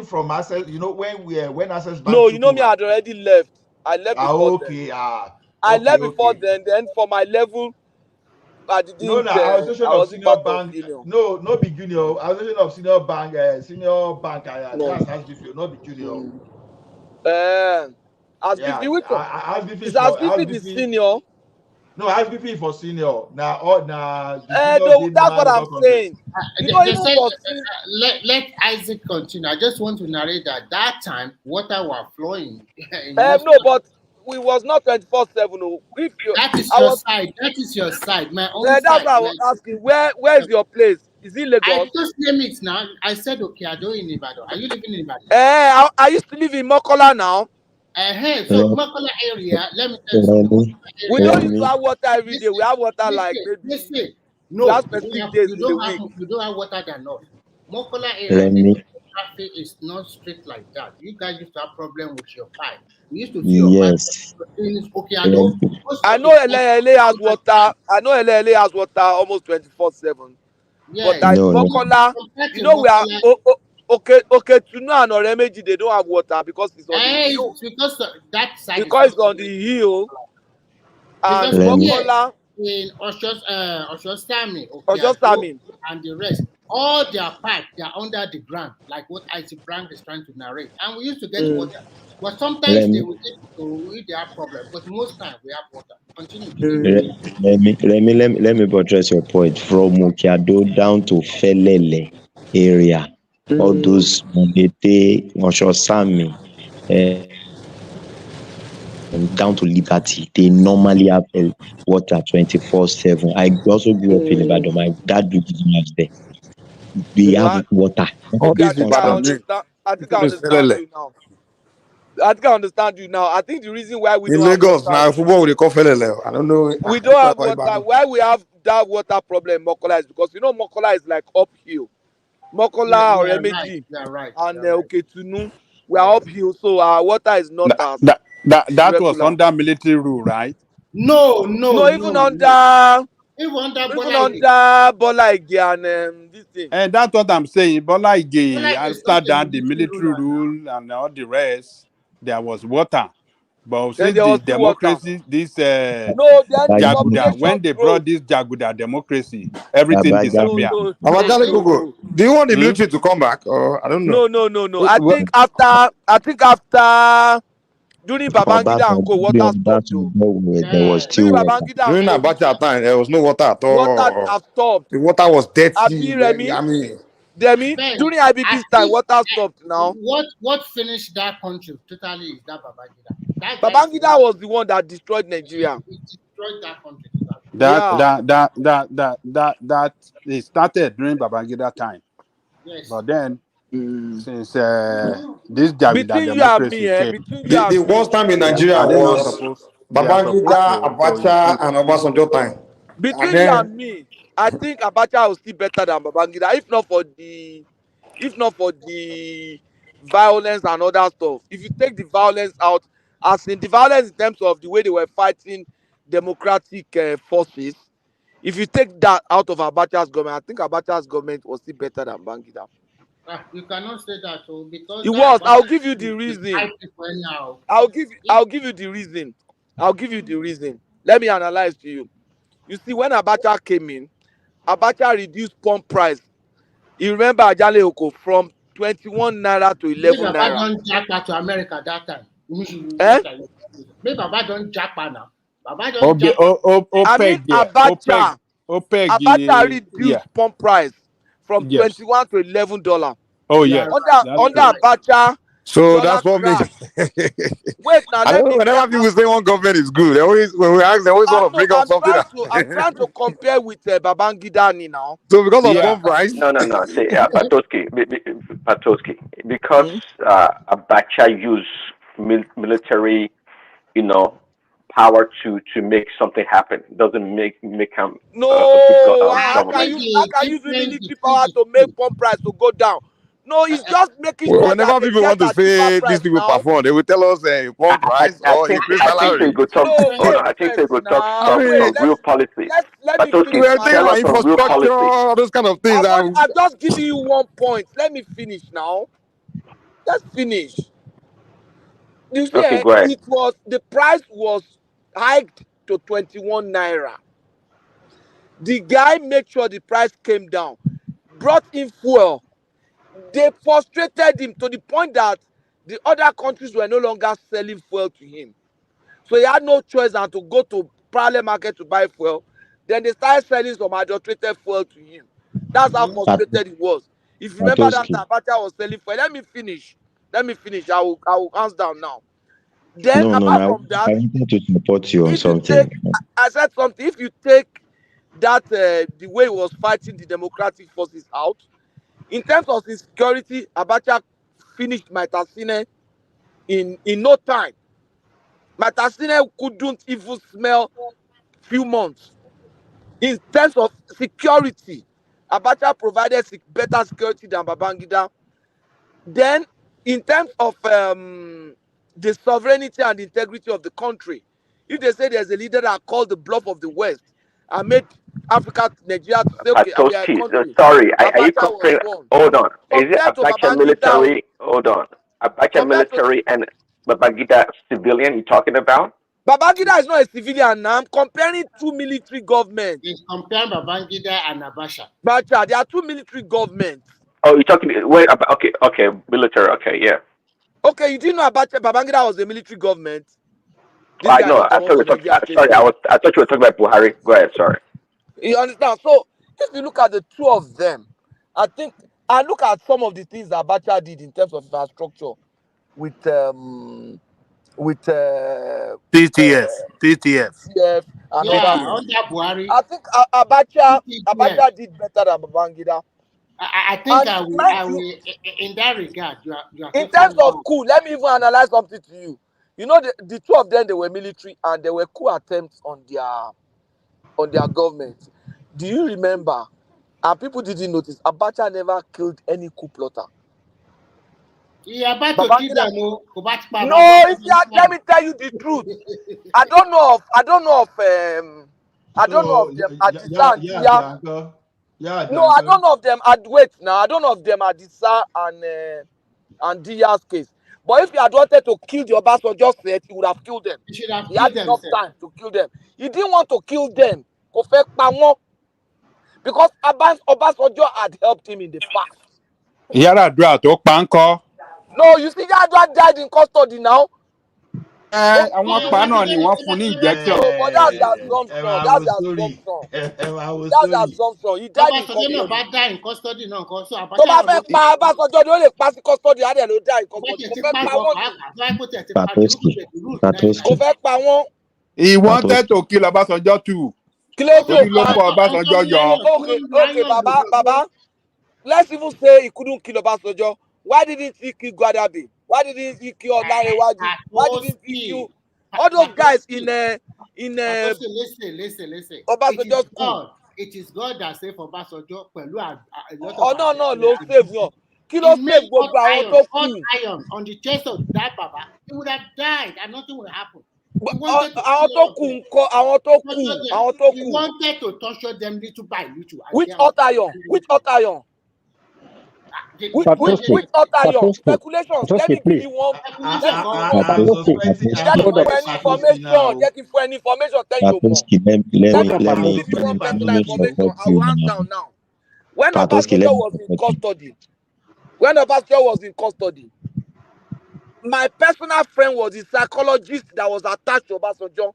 from Access, you know, when Access Bank. No, you know me, I had already left. I left before then. I left before then. Then for my level, I didn't. Association of Senior Bank. No, not be junior. Association of Senior Bank. That's As Beefy, not be junior. As Beefy, which one? Is As Beefy the senior? No, As Beefy for senior. Now, that's what I'm saying. You know, even for let Isaac continue. I just want to narrate that time water was flowing. No, but we was not 24/7. That is your side. My own side. That's why I was asking. Where is your place? Is it Lagos? I just name it now. I said Okeado in Ibadan. Are you living in Ibadan? I used to live in Mokola now. So Mokola area, let me tell you something. We don't use our water every day. We have water like maybe. No, you don't have water than enough. Mokola area, the traffic is not straight like that. You guys used to have problem with your pipe. We used to see your pipe. I know LA has water. I know LA has water almost 24/7. But that Mokola, you know, we are okay. Tunu and Oremeji, they don't have water because it's on the hill. Because that side. Because it's on the hill. And Mokola in Oshostami, and the rest, all their pipes, they are under the ground, like what Isaac Brand is trying to narrate. And we used to get water. But sometimes they will have problems. But most times we have water. Continue. Let me address your point. From Okeado down to Felele area, all those Monete, Oshosami, down to Liberty, they normally have water 24/7. I also grew up in Ibadan. My dad do business there. We have water. I think I understand you now. I think I understand you now. I think the reason why we in don't Lagos have now football they call Felele. I don't know. We don't have water. Why we have that water problem in Mokola is because you know Mokola is like uphill. Mokola or Emeji and Oketunu, we are uphill, so our water is not as that was under military rule, right? No, even under Bola Ige and this thing. And that's what I'm saying. Bola Ige, after that, the military rule and all the rest, there was water. But since the democracy, this Jaguda, when they brought this Jaguda democracy, everything disappeared. Do you want the military to come back, or I don't know? No. I think after During Babangida and Co, water stopped too. There was still During water. Babangida and During Co, Abacha time, there was no water at water all. have stopped. The water was dirty. Abi Remi, I mean, Demi, Ben, during I IBB's time, think water stopped now. what finished that country totally is that Babangida. That guy Babangida was the one that destroyed Nigeria. he destroyed that country totally. That it started during Babangida time. Yes. But then since this Javida Between you and me, democracy came, between you and the me, worst time in Nigeria are they not was supposed Babangida, to Abacha, improve? and Obasanjo time. between And you then and me, I think Abacha was still better than Babangida, if not for the violence and other stuff. If you take the violence out, as in the violence in terms of the way they were fighting democratic forces, if you take that out of Abacha's government, I think Abacha's government was still better than Babangida. You cannot say that because It that was. I'll Abacha give you the is reason. high people anyhow. I'll give you the reason. I'll give you the reason. Let me analyze to you. You see, when Abacha came in, Abacha reduced pump price. You remember Ajale Oko from 21 naira to 11 Baba naira. don't japa to America that time. Maybe Baba don't japa now. Baba don't japa. I mean, Abacha reduced pump price from 21 to $11. Oh yeah. Under Abacha, so dollar that's what crash. made. Wait now, I let don't know. me. Whenever people say one government is good, they always when we ask, they always want to bring up something. I'm trying to compare with Babangida now. So because of pump price. No. See, Patoski, because Abacha used military, power to make something happen doesn't make him No, how can government. you use military power to make pump price to go down? No, it's just making sure Whenever that they people get want to a cheaper say price these people now. perform, they will tell us pump price or increase I think they salary. go talk. No, I think they go talk now. some real policy. Let me Patoski, finish We are my talking tell us about some real infrastructure, policy. all those kind of things. I'm just giving you 1 point. Let me finish now. Let's finish. You see, Okay, go ahead. the price was hiked to 21 naira. The guy made sure the price came down, brought in fuel. They frustrated him to the point that the other countries were no longer selling fuel to him. So he had no choice than to go to parallel market to buy fuel. Then they started selling some adulterated fuel to him. That's how frustrated he was. If you remember that Abacha was selling fuel. Let me finish. I will hands down now. Then apart from that, I wanted to support you on something. I said something. If you take that the way he was fighting the democratic forces out, in terms of his security, Abacha finished Maitasine in no time. Maitasine couldn't even smell few months. In terms of security, Abacha provided better security than Babangida. Then, in terms of the sovereignty and integrity of the country, if they say there's a leader that called the bluff of the West and made Africa, Nigeria to say, okay, we are a country. Sorry, are you Abacha comparing? was one. Hold on. Is it Compared to Abacha Babangida, military? Hold on. Abacha military and Babangida civilian you talking about? Babangida is not a civilian now. I'm comparing two military governments. He's comparing Babangida and Abacha. Bacha, there are two military governments. Oh, you're talking. Wait, okay, military. Okay, yeah. Okay, you didn't know Abacha Babangida was a military government. I know. I thought you were talking. Sorry, I thought you were talking about Buhari. Go ahead. Sorry. You understand? So if you look at the two of them, I think I look at some of the things that Abacha did in terms of infrastructure with TTF. and under Buhari. I think Abacha did better than Babangida. I think I will, in that regard, you are in terms of coup, let me even analyze something to you. You know, the two of them, they were military and there were coup attempts on their government. Do you remember? And people didn't notice, Abacha never killed any coup plotter. Yeah, about to kill them. No, let me tell you the truth. I don't know of them. No, I don't know of them. Wait now. I don't know of them Adisa and Dia's case. But if he had wanted to kill the Obasanjo set, he would have killed them. He had enough time to kill them. He didn't want to kill them. Because Obasanjo had helped him in the past. No, you see, Yadua died in custody now. Àwọn pa náà ni wọ́n fún ní injection. No, but that's the assumption. That's the assumption. That's the assumption. He died in custody. Ọbásanjọ́ náà bá die in custody náà nǹkan so Tó bá fẹ́ pa Ọbásanjọ́ ni ó lè pa sí custody á dẹ̀ ló die in custody. Kò fẹ́ pa wọ́n ni. Kò fẹ́ pa wọ́n. He wanted to kill Obasanjo too. Okay, Baba. Let's even say he couldn't kill Obasanjo. Why didn't he kill Gwadabe? Why didn't he kill Olarewaju? Why didn't he kill all those guys in Listen. Obasanjo's school? It is God that saved Obasanjo pẹ̀lú a lot of. Oh no, ló save wọn. Kí ló save gbogbo àwọn tó kù? Iron on the chest of that Baba, he would have died and nothing would happen. Àwọn tó kù ńkọ́, àwọn tó kù. He wanted to torture them little by little. Which hot iron? Which hot iron? Speculations. Let me give you one. Get information. Tell you more. Let me information. I will hand down now. When Obasanjo was in custody, my personal friend was the psychologist that was attached to Obasanjo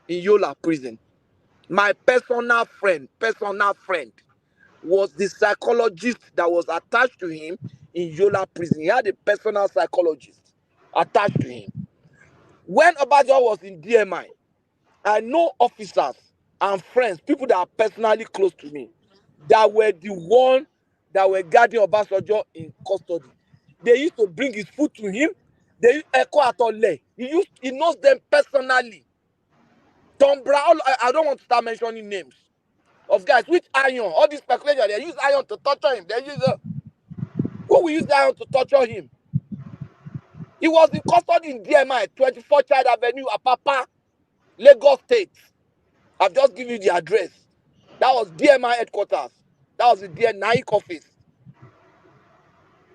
in Yola prison. My personal friend was the psychologist that was attached to him in Yola prison. He had a personal psychologist attached to him. When Obasanjo was in DMI, I know officers and friends, people that are personally close to me, that were the one that were guarding Obasanjo in custody. They used to bring his food to him. They used Echo Atole. He knows them personally. Tom Brown, I don't want to start mentioning names of guys with iron. All this speculation, they use iron to torture him. Who will use iron to torture him? He was in custody in DMI, 24 Child Avenue, Apapa, Lagos State. I've just given you the address. That was DMI headquarters. That was the DNI office.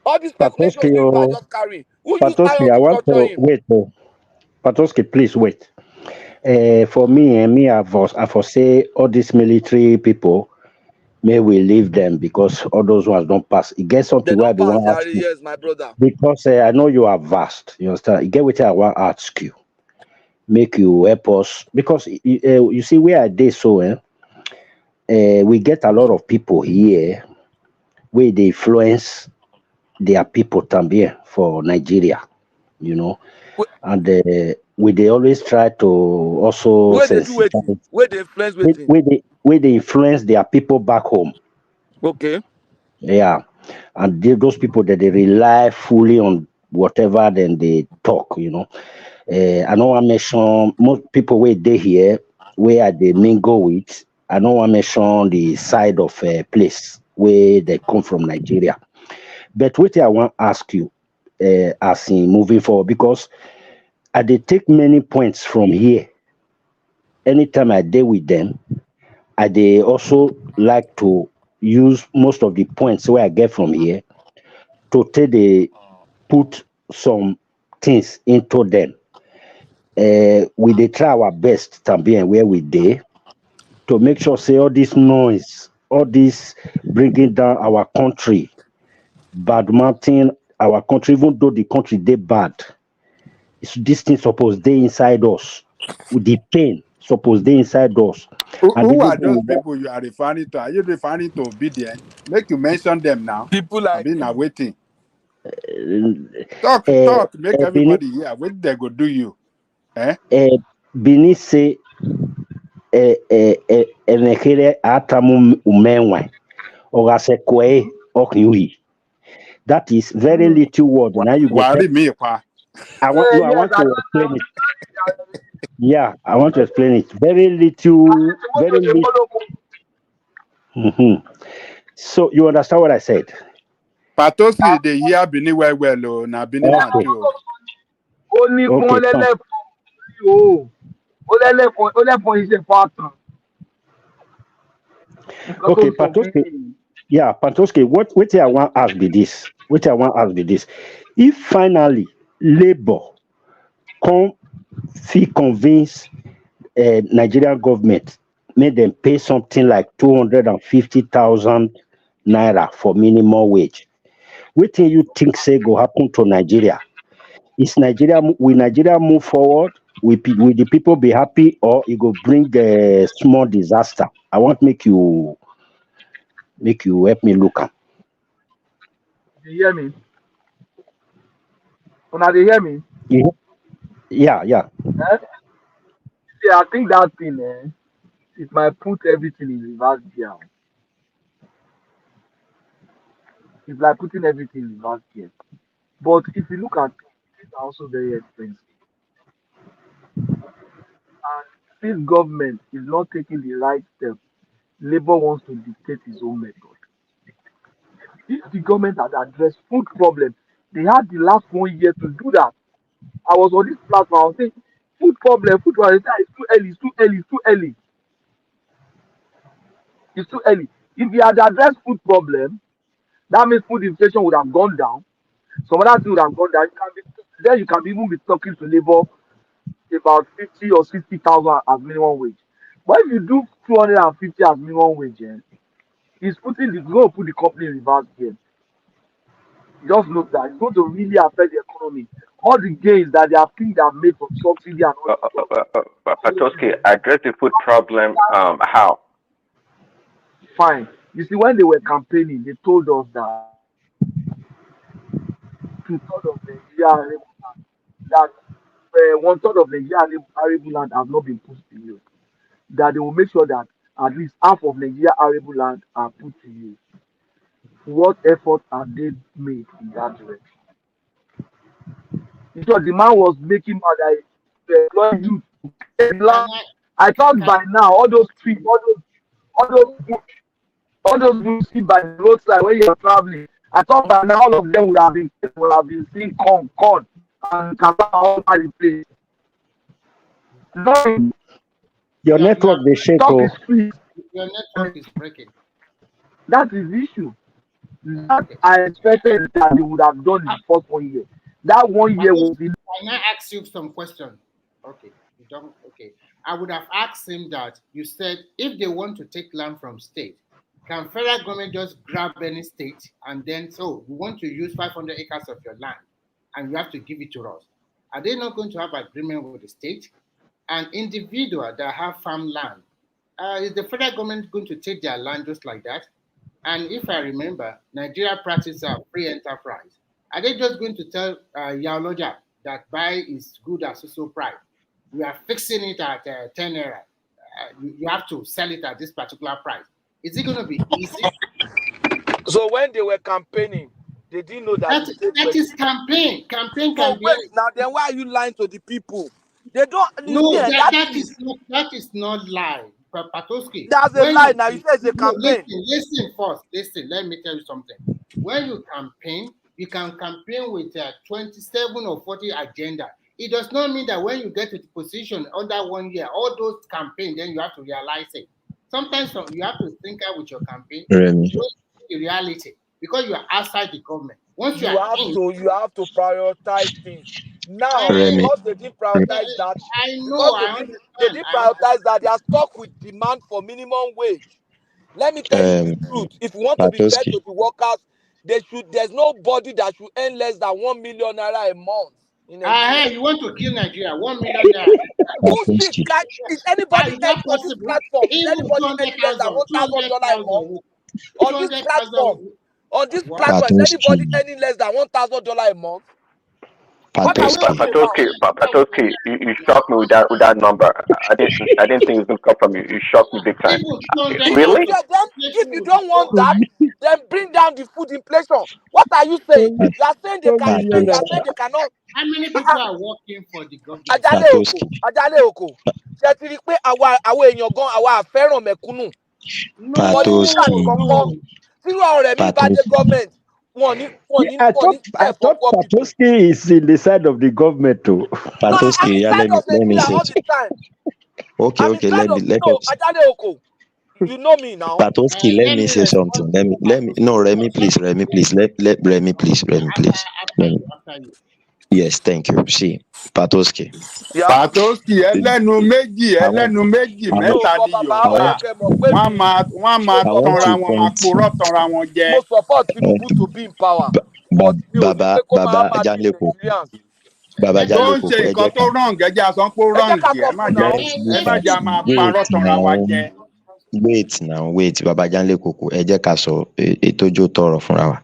All these speculations people are just carrying. Who used iron to torture him? Wait, Patoski, please wait. For me, I foresee all these military people, may we leave them because all those ones don't pass. It gets something where they want to ask you. Yes, my brother. Because I know you are vast. You understand? You get what I want to ask you. Make you help us. Because you see where I did so, we get a lot of people here where they influence their people tambien for Nigeria, you know. And they always try to also where they influence where they influence their people back home. Okay. Yeah, and those people that they rely fully on whatever then they talk, you know. I know I mention most people where they here where they mingle with. I know I mention the side of a place where they come from Nigeria. But what I want to ask you, as in moving forward, because I they take many points from here. Anytime I deal with them, I they also like to use most of the points where I get from here to put some things into them. We they try our best tambien where we dey to make sure say all this noise, all this bringing down our country, bad mounting our country, even though the country they bad. This thing supposed they inside us. With the pain supposed they inside us. Who are those people you are referring to? Are you referring to obedient? Make you mention them now. People like I've been waiting. Talk, make everybody hear. What they go do you? Bini say enekere atamu umenwa ogasekwe okyui. That is very little word. Now you go. I want to explain it. Yeah, I want to explain it. Very little. So you understand what I said? Patosi, they hear Bini well, na Bini Matthew. Okay, Patoski. Yeah, Patoski, what I want to ask be this. If finally Labour convince Nigerian government, made them pay something like 250,000 naira for minimum wage, what do you think say go happen to Nigeria? Is Nigeria will Nigeria move forward? Will the people be happy, or it go bring a small disaster? I want make you help me look at. You hear me? Una dey hear me? Yeah. Eh? See, I think that thing, it might put everything in reverse gear. It's like putting everything in reverse gear. But if you look at things are also very expensive. And since government is not taking the right step, Labour wants to dictate his own method. If the government had addressed food problem, they had the last 1 year to do that. I was on this platform, I was saying, food problem, it's too early, it's too early, it's too early. It's too early. If you had addressed food problem, that means food inflation would have gone down. Some other things would have gone down. You can even be talking to Labour about 50 or 60,000 as minimum wage. But if you do 250 as minimum wage, it's going to put the company in reverse gear. Just note that it's going to really affect the economy. All the gains that they have made from subsidy and all Patoski, address the food problem. How? Fine. You see, when they were campaigning, they told us that 2/3 of Nigeria that 1/3 of Nigeria arable land have not been put to use. That they will make sure that at least half of Nigeria arable land are put to use. What effort have they made in that direction? Because the man was making mad that to employ youth. I thought by now all those trees, all those you see by the roadside when you're traveling, I thought by now all of them would have been seeing corn and cassava all over the place. No, your network they shake. Your network is breaking. That is the issue. That I expected that they would have done in the first 1 year. That 1 year was in. Can I ask you some questions? Okay, you don't. Okay, I would have asked him that. You said if they want to take land from state, can federal government just grab any state and then so we want to use 500 acres of your land and you have to give it to us? Are they not going to have agreement with the state? An individual that have farmland, is the federal government going to take their land just like that? And if I remember, Nigeria practices free enterprise. Are they just going to tell Yaloja that buy is good at so price? We are fixing it at 10 naira. You have to sell it at this particular price. Is it going to be easy? So when they were campaigning, they didn't know that. That is campaign. Campaign so can be. Now then, why are you lying to the people? They don't. No, that is not lie. Patoski. That's a lie. Now you say it's a campaign. Listen first. Listen. Let me tell you something. When you campaign, you can campaign with a 27 or 40 agenda. It does not mean that when you get to the position under 1 year, all those campaigns, then you have to realize it. Sometimes you have to think out with your campaign. The reality, because you are outside the government. Once you have to prioritize things. Now, because they didn't prioritize that, they didn't prioritize that. They are stuck with demand for minimum wage. Let me tell you the truth. If you want to be fair to the workers, there's nobody that should earn less than 1 million naira a month. You want to kill Nigeria? 1 million naira. Bullshit! Like, is anybody earning on this platform? Is anybody earning less than $1,000 a month? On this platform, is anybody earning less than $1,000 a month? Patoski, you shocked me with that number. I didn't think it was going to come from you. You shocked me big time. Really? If you don't want that, then bring down the food inflation. What are you saying? You are saying they can. You are saying they cannot. How many people are working for the government? Ajale Oko. Ṣé ti rí pé àwa èèyàn gan àwa fẹ́ràn mẹ̀kúnnù. Tí ọ̀rẹ́ mi bá dé government. I thought Patoski is in the side of the government too. Patoski, let me say. Okay, let me. You know me now. Patoski, let me say something. Let me. No, Remy, please. Let Remy, please. Yes, thank you. See, Patoski. Patoski, ẹlẹ́nu méjì mẹ́ta ni Yorùbá. Wọ́n máa tanra wọn, máa purọ́ tanra wọn jẹ. Mo support Tinubu to be in power. Baba Janleko. Babajale Don't say Koko, nǹkan tó wrong ẹjẹ́ àsánpó wrong ẹ má jà máa parọ́ tanra wa jẹ. Wait, Babajale Koko, ẹ jẹ́ ká sọ ètòjó tọrọ fúnra wa.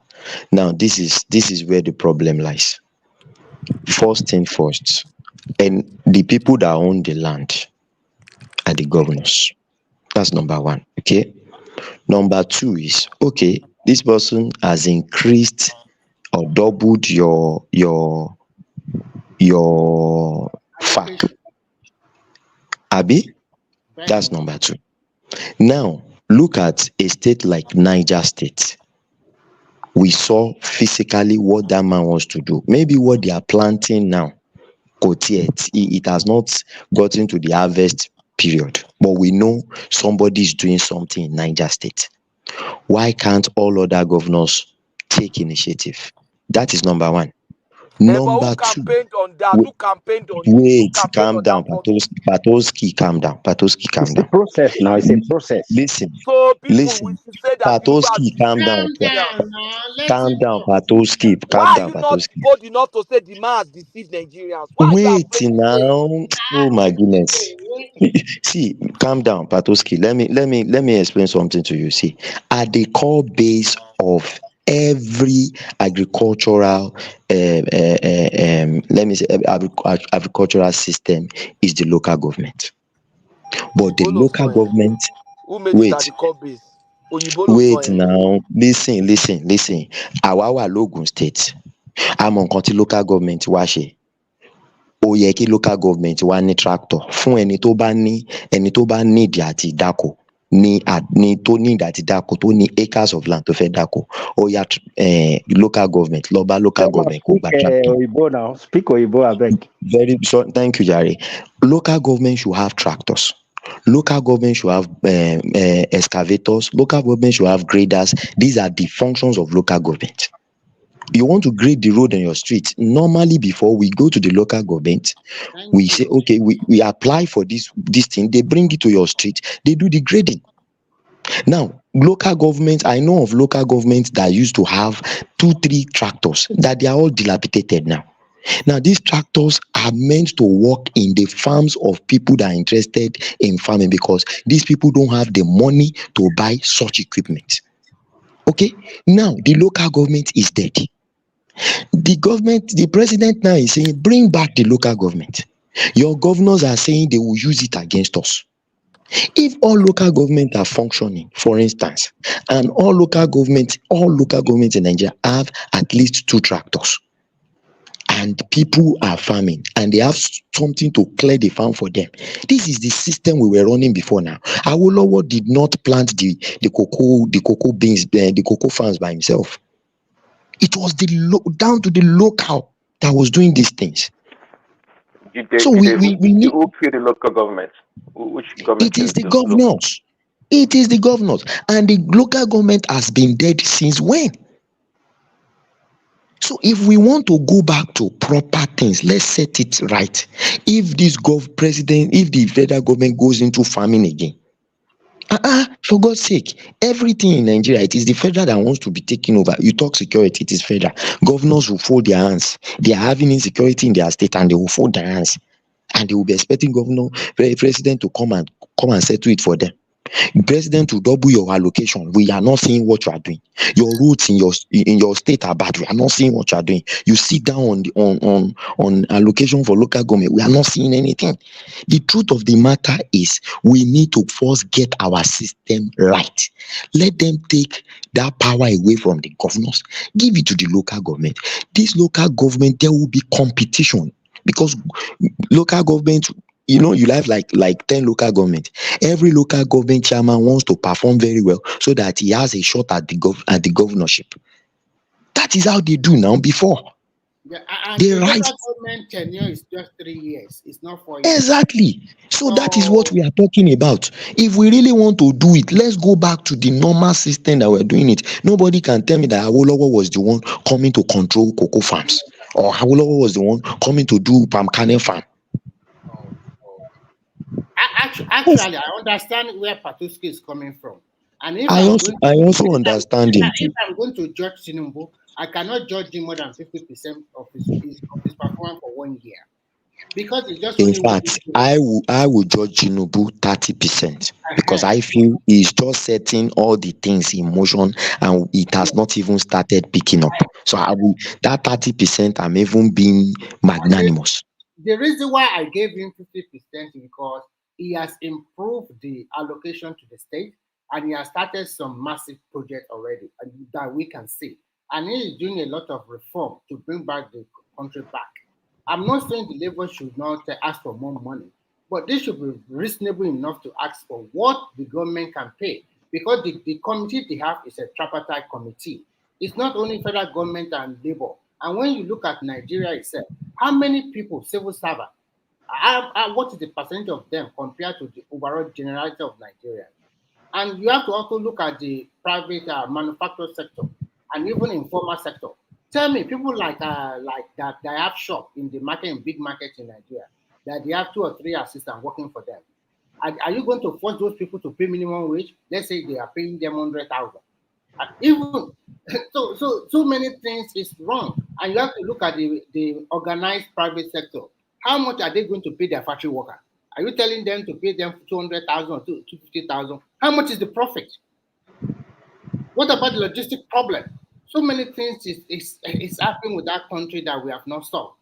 Now, this is where the problem lies. First thing first, and the people that own the land are the governors. That's number one, okay? Number two is, okay, this person has increased or doubled your FAC. Abi? That's number two. Now, look at a state like Niger State. We saw physically what that man wants to do. Maybe what they are planting now, it has not gotten to the harvest period. But we know somebody is doing something in Niger State. Why can't all other governors take initiative? That is number one. Number two. Wait, calm down, Patoski, calm down. Patoski, calm down. It's a process now. It's a process. Listen, So people Patoski, calm down. Calm down, Patoski. Calm down, Why are you not Patoski. bold enough to say the man has deceived Nigerians? Wait now. Oh my goodness. See, calm down, Patoski. Let me explain something to you. See, at the core base of every agricultural agricultural system is the local government. But the local government, wait now, listen. Àwa Logun State. Àmọ́ nǹkan tí local government wá ṣe. Ó yẹ kí local government wá ní tractor fún ẹni tó bá ní ìdí àti dáko. Ní tó ní ìdàtí dáko tó ní acres of land tó fẹ́ dáko ó yá local government local government kó gba tractor. Oyibo now, speak Oyibo abeg. Very short, thank you Jare. Local government should have tractors. Local government should have excavators. Local government should have graders. These are the functions of local government. You want to grade the road on your street. Normally, before we go to the local government, we say, okay, we apply for this thing. They bring it to your street. They do the grading. Now, local government, I know of local governments that used to have 2-3 tractors that they are all dilapidated now. Now, these tractors are meant to work in the farms of people that are interested in farming because these people don't have the money to buy such equipment. Okay, now the local government is dead. The president now is saying, bring back the local government. Your governors are saying they will use it against us. If all local governments are functioning, for instance, and all local governments in Nigeria have at least 2 tractors, and people are farming, and they have something to clear the farm for them. This is the system we were running before now. Awolowo did not plant the cocoa beans, the cocoa farms by himself. It was down to the local that was doing these things. So we need who killed the local government? Which government? It is the governors. It is the governors, and the local government has been dead since when? So if we want to go back to proper things, let's set it right. If this if the federal government goes into farming again, for God's sake, everything in Nigeria, it is the federal that wants to be taken over. You talk security, it is federal. Governors will fold their hands. They are having insecurity in their state, and they will fold their hands, and they will be expecting president to come and settle it for them. President to double your allocation. We are not seeing what you are doing. Your roads in your state are bad. We are not seeing what you are doing. You sit down on allocation for local government. We are not seeing anything. The truth of the matter is we need to first get our system right. Let them take that power away from the governors. Give it to the local government. This local government, there will be competition because local government, you have like 10 local government. Every local government chairman wants to perform very well so that he has a shot at the governorship. That is how they do now. Before, the local government tenure is just 3 years. It's not 4 years. Exactly. So that is what we are talking about. If we really want to do it, let's go back to the normal system that we're doing it. Nobody can tell me that Awolowo was the one coming to control cocoa farms, or Awolowo was the one coming to do palm kernel farm. Actually, I understand where Patuski is coming from. And if I also understand him. If I'm going to judge Tinubu, I cannot judge him more than 50% of his performance for 1 year. Because it's just In only one fact, year. I would judge Tinubu 30% because I feel he's just setting all the things in motion and it has not even started picking up. So that 30%, I'm even being magnanimous. The reason why I gave him 50% is because he has improved the allocation to the state and he has started some massive projects already that we can see. And he is doing a lot of reform to bring back the country back. I'm not saying the Labour should not ask for more money, but they should be reasonable enough to ask for what the government can pay. Because the committee they have is a tripartite committee. It's not only federal government and Labour. And when you look at Nigeria itself, how many people, civil servants, what is the percentage of them compared to the overall generality of Nigeria? And you have to also look at the private manufacturing sector and even informal sector. Tell me, people like that they have shop in the market, in big markets in Nigeria, that they have 2 or 3 assistants working for them. Are you going to force those people to pay minimum wage? Let's say they are paying them 100,000. Even so many things is wrong, and you have to look at the organized private sector. How much are they going to pay their factory worker? Are you telling them to pay them 200,000 or 250,000? How much is the profit? What about the logistic problem? So many things is happening with that country that we have not solved.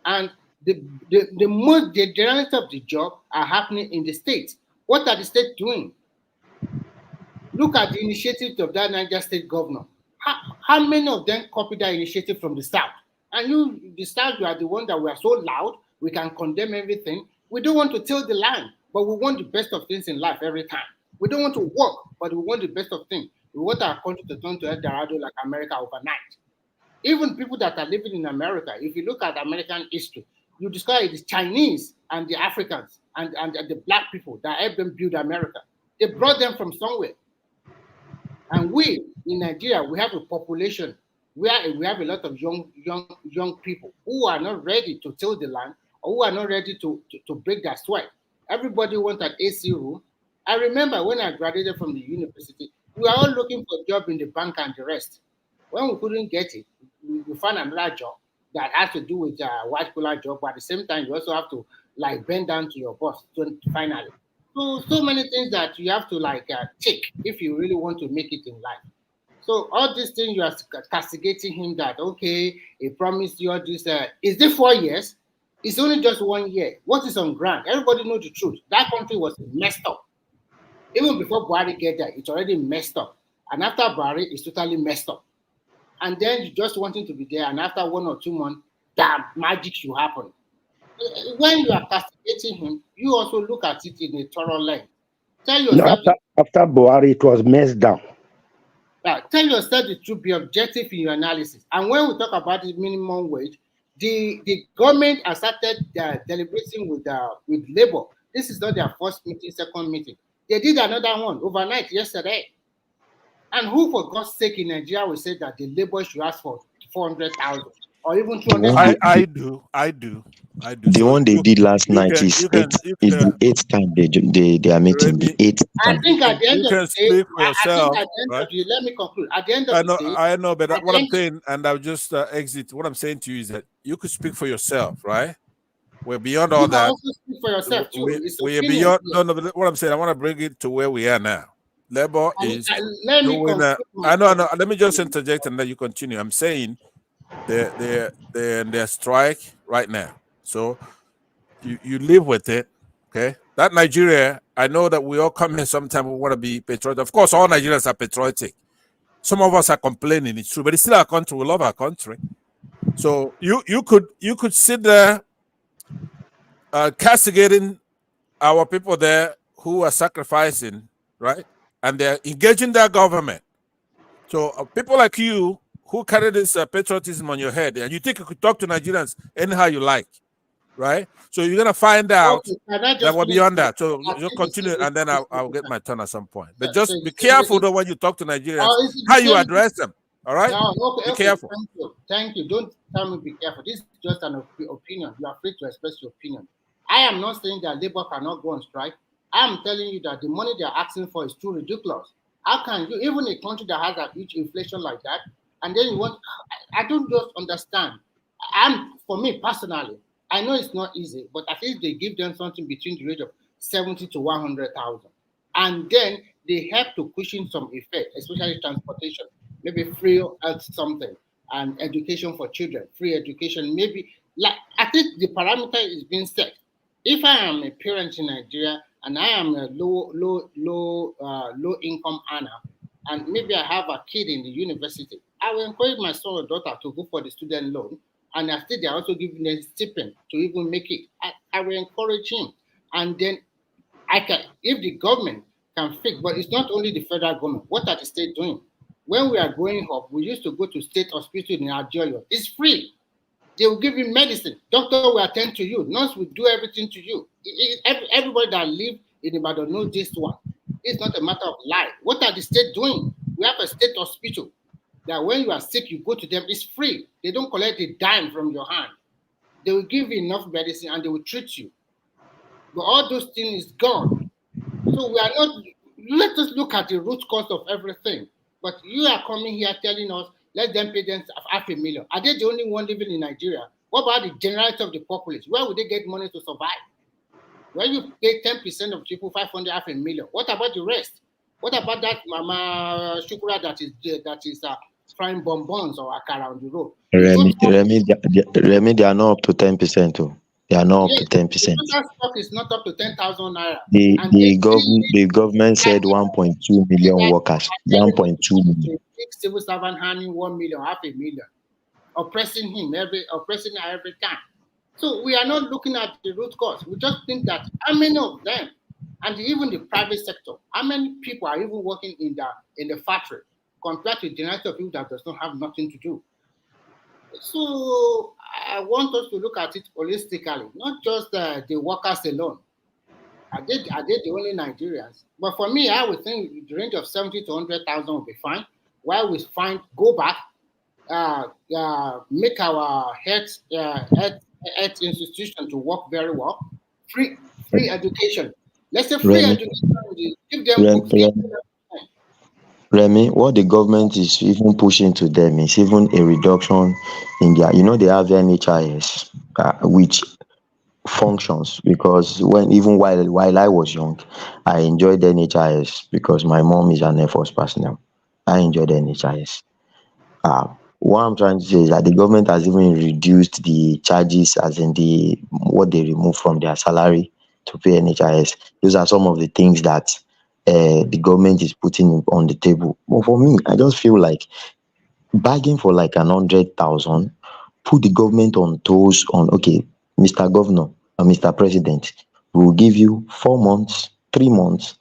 And the generality of the job are happening in the states. What are the states doing? Look at the initiative of that Niger State governor. How many of them copied that initiative from the South? And the South, you are the one that we are so loud, we can condemn everything. We don't want to till the land, but we want the best of things in life every time. We don't want to work, but we want the best of things. We want our country to turn to El Dorado like America overnight. Even people that are living in America, if you look at American history, you discover it is Chinese and the Africans and the black people that helped them build America. They brought them from somewhere. And we in Nigeria, we have a population where we have a lot of young people who are not ready to till the land or who are not ready to break their sweat. Everybody wants an AC room. I remember when I graduated from the university, we were all looking for a job in the bank and the rest. When we couldn't get it, we found another job that has to do with a white collar job, but at the same time, you also have to like bend down to your boss finally. So many things that you have to check if you really want to make it in life. So all these things you are castigating him that, okay, he promised you all this. Is it 4 years? It's only just 1 year. What is on ground? Everybody knows the truth. That country was messed up. Even before Buhari get there, it's already messed up. And after Buhari, it's totally messed up. And then you just want him to be there, and after 1 or 2 months, damn, magic should happen. When you are castigating him, you also look at it in a thorough lens. Tell yourself after Buhari, it was messed down. Tell yourself the truth, be objective in your analysis. And when we talk about the minimum wage, the government has started deliberating with Labour. This is not their first meeting, second meeting. They did another one overnight yesterday. And who, for God's sake, in Nigeria will say that the Labour should ask for 400,000 or even 200,000? I do. The one they did last night is the 8th time they are meeting. The 8th time. I think at the end of the day, let me conclude. At the end of the day, I know, but what I'm saying, and I'll just exit. What I'm saying to you is that you could speak for yourself, right? We're beyond all that. Also speak for yourself too. We're beyond. No, but what I'm saying, I want to bring it to where we are now. Labour is doing that. I know. Let me just interject and then you continue. I'm saying they're in their strike right now. So you live with it, okay? That Nigeria, I know that we all come here sometime, we want to be patriotic. Of course, all Nigerians are patriotic. Some of us are complaining, it's true, but it's still our country. We love our country. So you could sit there castigating our people there who are sacrificing, right? And they're engaging their government. So people like you who carry this patriotism on your head, and you think you could talk to Nigerians anyhow you like, right? So you're gonna find out that we're beyond that. So just continue, and then I'll get my turn at some point. But just be careful though when you talk to Nigerians, how you address them. All right? Be careful. Thank you. Don't tell me be careful. This is just an opinion. You are free to express your opinion. I am not saying that Labour cannot go on strike. I am telling you that the money they are asking for is too ridiculous. How can you, even a country that has a huge inflation like that, And then you want, I don't just understand. For me personally, I know it's not easy, but at least they give them something between the range of 70 to 100,000. And then they have to cushion some effect, especially transportation, maybe free health something, and education for children, free education, maybe, like, I think the parameter is being set. If I am a parent in Nigeria and I am a low income earner, and maybe I have a kid in the university, I will encourage my son or daughter to go for the student loan, and I think they're also giving them stipend to even make it. I will encourage him, and then if the government can fix, but it's not only the federal government. What are the states doing? When we are growing up, we used to go to state hospital in Nigeria. It's free. They will give you medicine. Doctor will attend to you. Nurse will do everything to you. Everybody that lives in Ibadan knows this one. It's not a matter of life. What are the state doing? We have a state hospital that when you are sick, you go to them. It's free. They don't collect a dime from your hand. They will give you enough medicine and they will treat you. But all those things is gone. So we are not, let us look at the root cause of everything. But you are coming here telling us, let them pay them $500,000. Are they the only one living in Nigeria? What about the generality of the populace? Where would they get money to survive? When you pay 10% of people $500,000, what about the rest? What about that Mama Shukura that is frying bonbons or akara on the road? Remy, they are not up to 10% too. They are not up to 10%. The total stock is not up to 10,000 naira. The government said 1.2 million workers. 1.2 million. Civil servant handing 1 million, $500,000, oppressing her every time. So we are not looking at the root cause. We just think that how many of them, and even the private sector, how many people are even working in the factory compared to the generality of people that does not have nothing to do. So I want us to look at it holistically, not just the workers alone. Are they the only Nigerians? But for me, I would think the range of 70 to 100,000 will be fine. While we go back, make our health institution to work very well. Free education. Let's say free education. Give them books. Remy, what the government is even pushing to them is even a reduction in their, they have NHIS, which functions, because while I was young, I enjoyed NHIS because my mom is an Air Force personnel. I enjoyed NHIS. What I'm trying to say is that the government has even reduced the charges, as in what they remove from their salary to pay NHIS. Those are some of the things that the government is putting on the table. But for me, I just feel like begging for like 100,000, put the government on toes on, okay, Mr. Governor or Mr. President, we will give you 4 months, 3 months.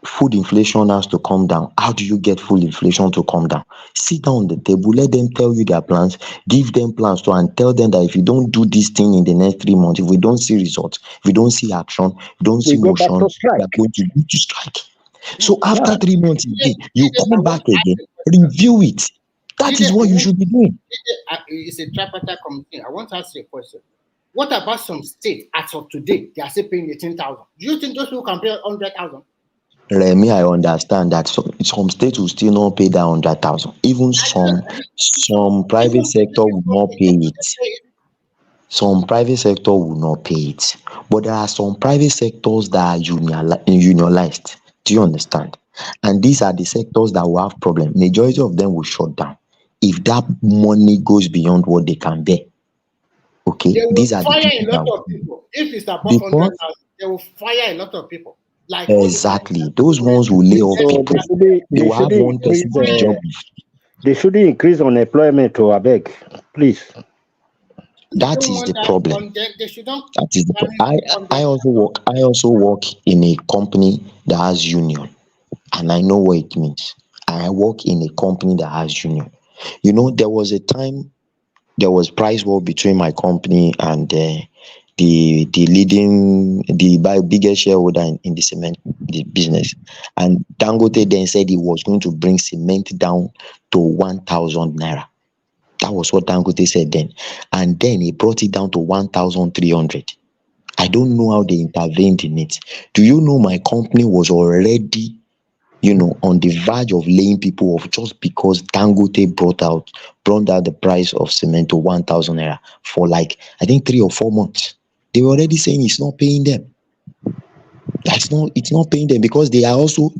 Food inflation has to come down. How do you get food inflation to come down? Sit down on the table, let them tell you their plans, give them plans to, and tell them that if you don't do this thing in the next 3 months, if we don't see results, if we don't see action, if we don't see motion, we are going to need to strike. So after 3 months again, you come back again, review it. That is what you should be doing. It's a tripartite committee. I want to ask you a question. What about some states as of today? They are still paying 18,000. Do you think those people can pay 100,000? Remy, I understand that some states will still not pay that 100,000. Even some private sector will not pay it. Some private sector will not pay it. But there are some private sectors that are unionized. Do you understand? And these are the sectors that will have problems. Majority of them will shut down if that money goes beyond what they can bear. Okay, these are the a lot of people. If it's above 100,000, they will fire a lot of people. Like exactly, those ones will lay off people. They will have one person job. They shouldn't increase unemployment to beg, please. That is the problem. That is the problem. I also work in a company that has union, and I know what it means. I work in a company that has union. There was a time there was price war between my company and the biggest shareholder in the cement business, and Dangote then said he was going to bring cement down to 1,000 naira. That was what Dangote said then, and then he brought it down to 1,300. I don't know how they intervened in it. Do you know my company was already on the verge of laying people off just because Dangote brought out the price of cement to 1,000 naira for like, I think 3 or 4 months. They were already saying it's not paying them. It's not paying them because they also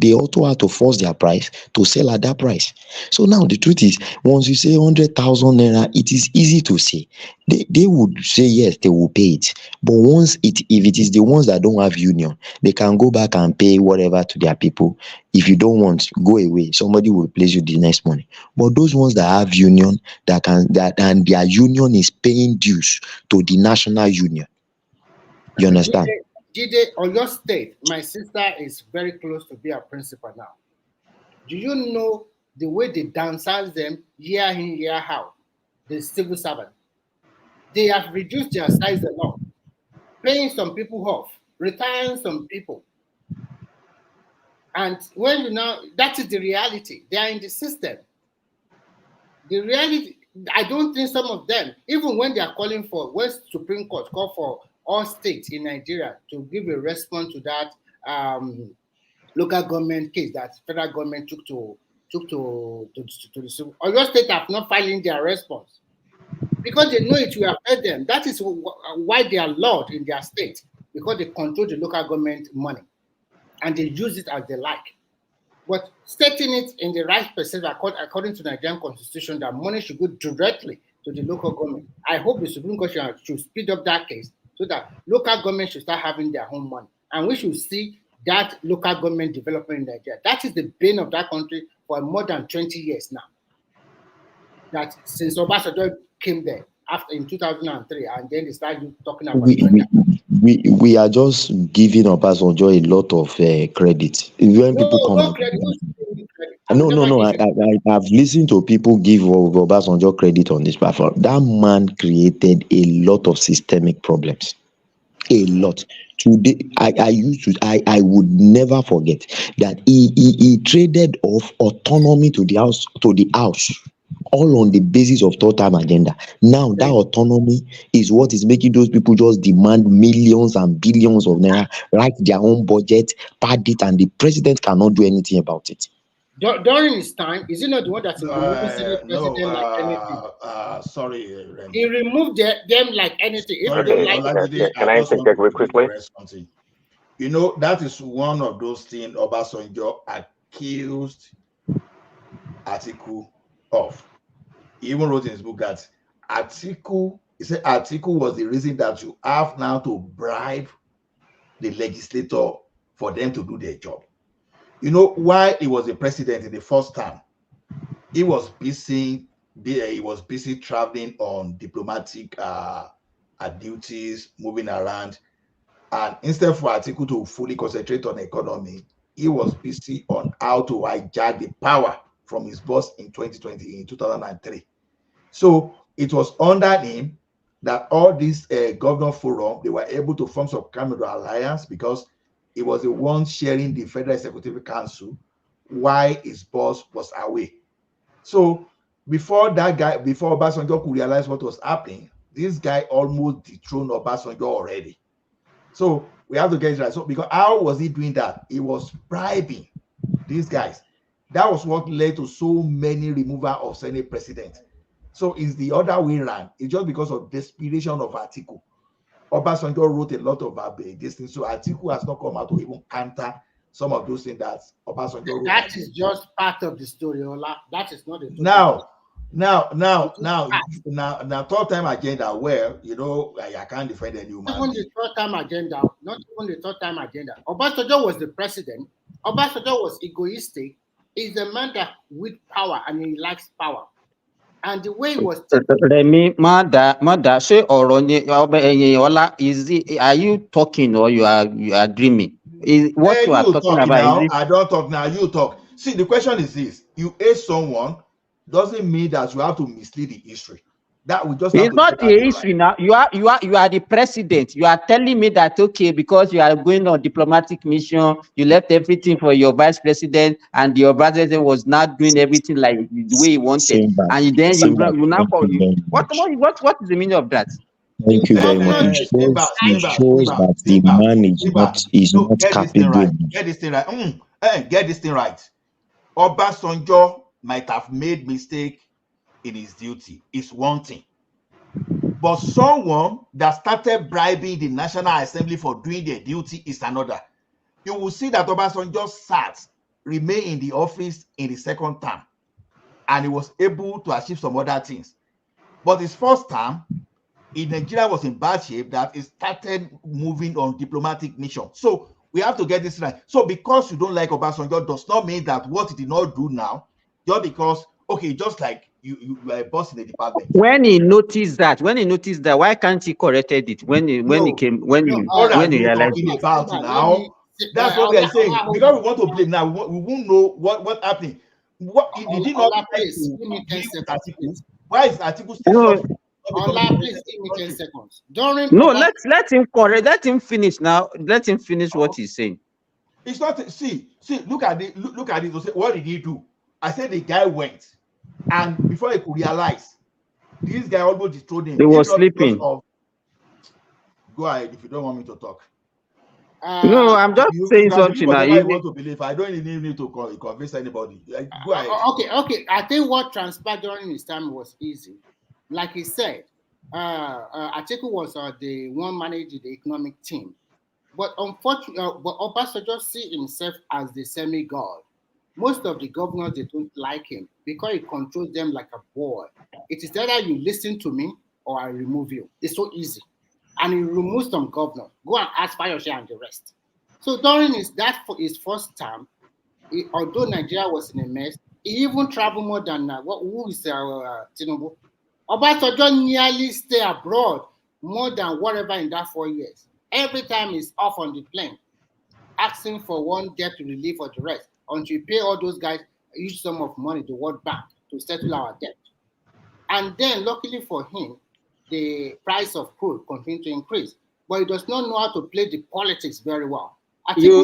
have to force their price to sell at that price. So now the truth is, once you say 100,000 naira, it is easy to say. They would say yes, they will pay it. But if it is the ones that don't have union, they can go back and pay whatever to their people. If you don't want, go away. Somebody will replace you the next morning. But those ones that have union, and their union is paying dues to the national union. You understand? Jide, on your state, my sister is very close to be a principal now. Do you know the way they downsize them year in, year out? The civil servant. They have reduced their size a lot, paying some people off, retiring some people. And when that is the reality. They are in the system. The reality, I don't think some of them, even when they are calling for, when Supreme Court call for all states in Nigeria to give a response to that local government case that federal government took to the Supreme. Other states have not filing their response because they know it will affect them. That is why they are law in their state, because they control the local government money and they use it as they like. But setting it in the right percentage according to Nigerian constitution that money should go directly to the local government. I hope the Supreme Court should speed up that case so that local government should start having their own money. And we should see that local government development in Nigeria. That is the bane of that country for more than 20 years now. That since Obasanjo came there in 2003, and then they started talking about we are just giving Obasanjo a lot of credit. When people come, no. I've listened to people give Obasanjo credit on this platform. That man created a lot of systemic problems. A lot. Today, I would never forget that he traded off autonomy to the house, all on the basis of third-time agenda. Now that autonomy is what is making those people just demand millions and billions of naira, write their own budget, pad it, and the president cannot do anything about it. During his time, is he not the one that's removing president like anything? Sorry, he removed them like anything. Can I interject very quickly? That is one of those things Obasanjo accused Atiku of. He even wrote in his book that Atiku was the reason that you have now to bribe the legislator for them to do their job. While he was the president in the first term, he was busy traveling on diplomatic duties, moving around. And instead for Atiku to fully concentrate on the economy, he was busy on how to hijack the power from his boss in 2003. So it was under him that all these governor forum, they were able to form some kind of alliance because he was the one sharing the Federal Executive Council while his boss was away. So before Obasanjo could realize what was happening, this guy almost dethroned Obasanjo already. So we have to get it right. So because how was he doing that? He was bribing these guys. That was what led to so many removal of Senate president. So it's the other way around. It's just because of desperation of Atiku. Obasanjo wrote a lot of this thing. So Atiku has not come out to even counter some of those things that Obasanjo wrote. That is just part of the story, Ola. That is not the story. Now, third-time agenda. Well, I can't defend any human. Even the third-time agenda, not even the third-time agenda. Obasanjo was the president. Obasanjo was egoistic. He's a man that with power and he likes power. And the way he was Remy, mother, say Ola, are you talking or you are dreaming? What you are talking about? Now, I don't talk now. You talk. See, the question is this: you hate someone doesn't mean that you have to mislead the history. That we just. It's not the history now. You are the president. You are telling me that because you are going on diplomatic mission, you left everything for your vice president, and your vice president was not doing everything like the way he wanted, and then you now call you. What is the meaning of that? Thank you very much. It shows that the man is not capable. Get this thing right. Get this thing right. Obasanjo might have made mistake in his duty. It's one thing. But someone that started bribing the National Assembly for doing their duty is another. You will see that Obasanjo remained in the office in the second term, and he was able to achieve some other things. But his first term, in Nigeria was in bad shape that it started moving on diplomatic mission. So we have to get this right. So because you don't like Obasanjo does not mean that what he did not do now, just because, okay, just like you are a boss in the department. When he noticed that, why can't he corrected it when he realized talking about now? That's what we are saying. Because we want to blame now, we won't know what happened. What he did not like to deal with Atiku. Why is Atiku still suffering? Please give me 10 seconds. Let him correct. Let him finish now. Let him finish what he's saying. It's not. See. Look at it. Look at it. What did he do? I said the guy went, and before he could realize, this guy almost destroyed him. He was sleeping. Go ahead if you don't want me to talk. No, I'm just saying something. Now, you want to believe. I don't even need to convince anybody. Go ahead. Okay. I think what transpired during his time was easy. Like he said, Atiku was the one managing the economic team. But unfortunately, Obasanjo see himself as the semi-god. Most of the governors, they don't like him because he controls them like a boy. It is either you listen to me or I remove you. It's so easy. And he removed some governors. Go and ask Fayose and the rest. So during his first term, although Nigeria was in a mess, he even traveled more than who is Treasonable. Obasanjo nearly stay abroad more than whatever in that 4 years. Every time he's off on the plane, asking for one debt relief or the rest, until you pay all those guys a huge sum of money to World Bank to settle our debt. And then, luckily for him, the price of crude continued to increase, but he does not know how to play the politics very well. Remy,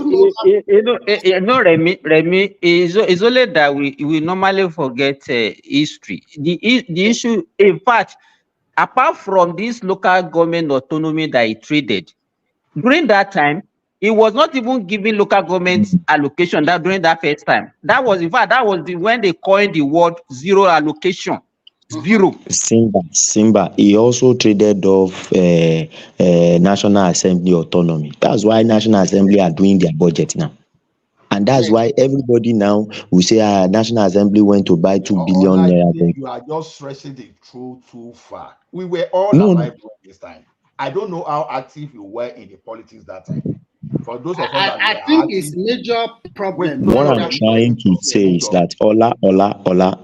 it's only that we normally forget history. The issue, in fact, apart from this local government autonomy that he traded, during that time, he was not even giving local government allocation during that first time. That was, in fact, when they coined the word zero allocation. Zero. Simba. He also traded off National Assembly autonomy. That's why National Assembly are doing their budget now. And that's why everybody now will say National Assembly went to buy 2 billion naira. You are just stretching the truth too far. We were all alive during this time. I don't know how active you were in the politics that time. For those of us I think it's major problem. What I'm trying to say is that Ola,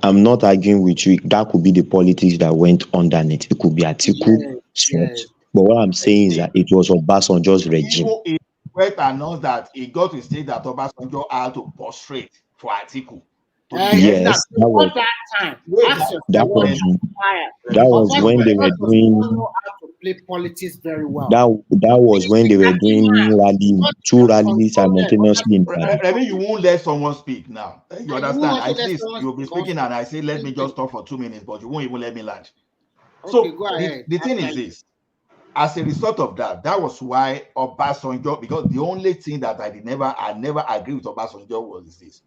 I'm not arguing with you. That could be the politics that went underneath. It could be Atiku. Yes. But what I'm saying is that it was Obasanjo's regime. It announced that he got to say that Obasanjo had to prostrate for Atiku. Yes, that was when they were doing politics very well. That was when they were doing two rallies simultaneously. I mean, you won't let someone speak now. You understand? At least you'll be speaking, and I say, let me just talk for 2 minutes, but you won't even let me land. So the thing is this: as a result of that, that was why Obasanjo, because the only thing that I never agree with Obasanjo was this: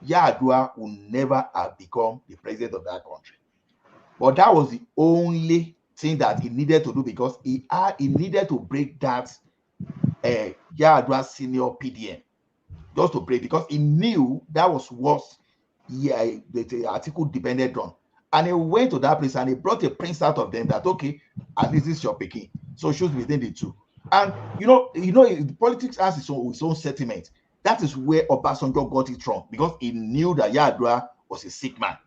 Yar'Adua will never have become the president of that country. But that was the only thing that he needed to do, because he needed to break that Yar'Adua senior PDM, just to break, because he knew that was what the article depended on. And he went to that place and he brought a prince out of them that, okay, at least this is your picking. So choose within the two. And you know, politics has its own sentiment. That is where Obasanjo got it wrong, because he knew that Yar'Adua was a sick man.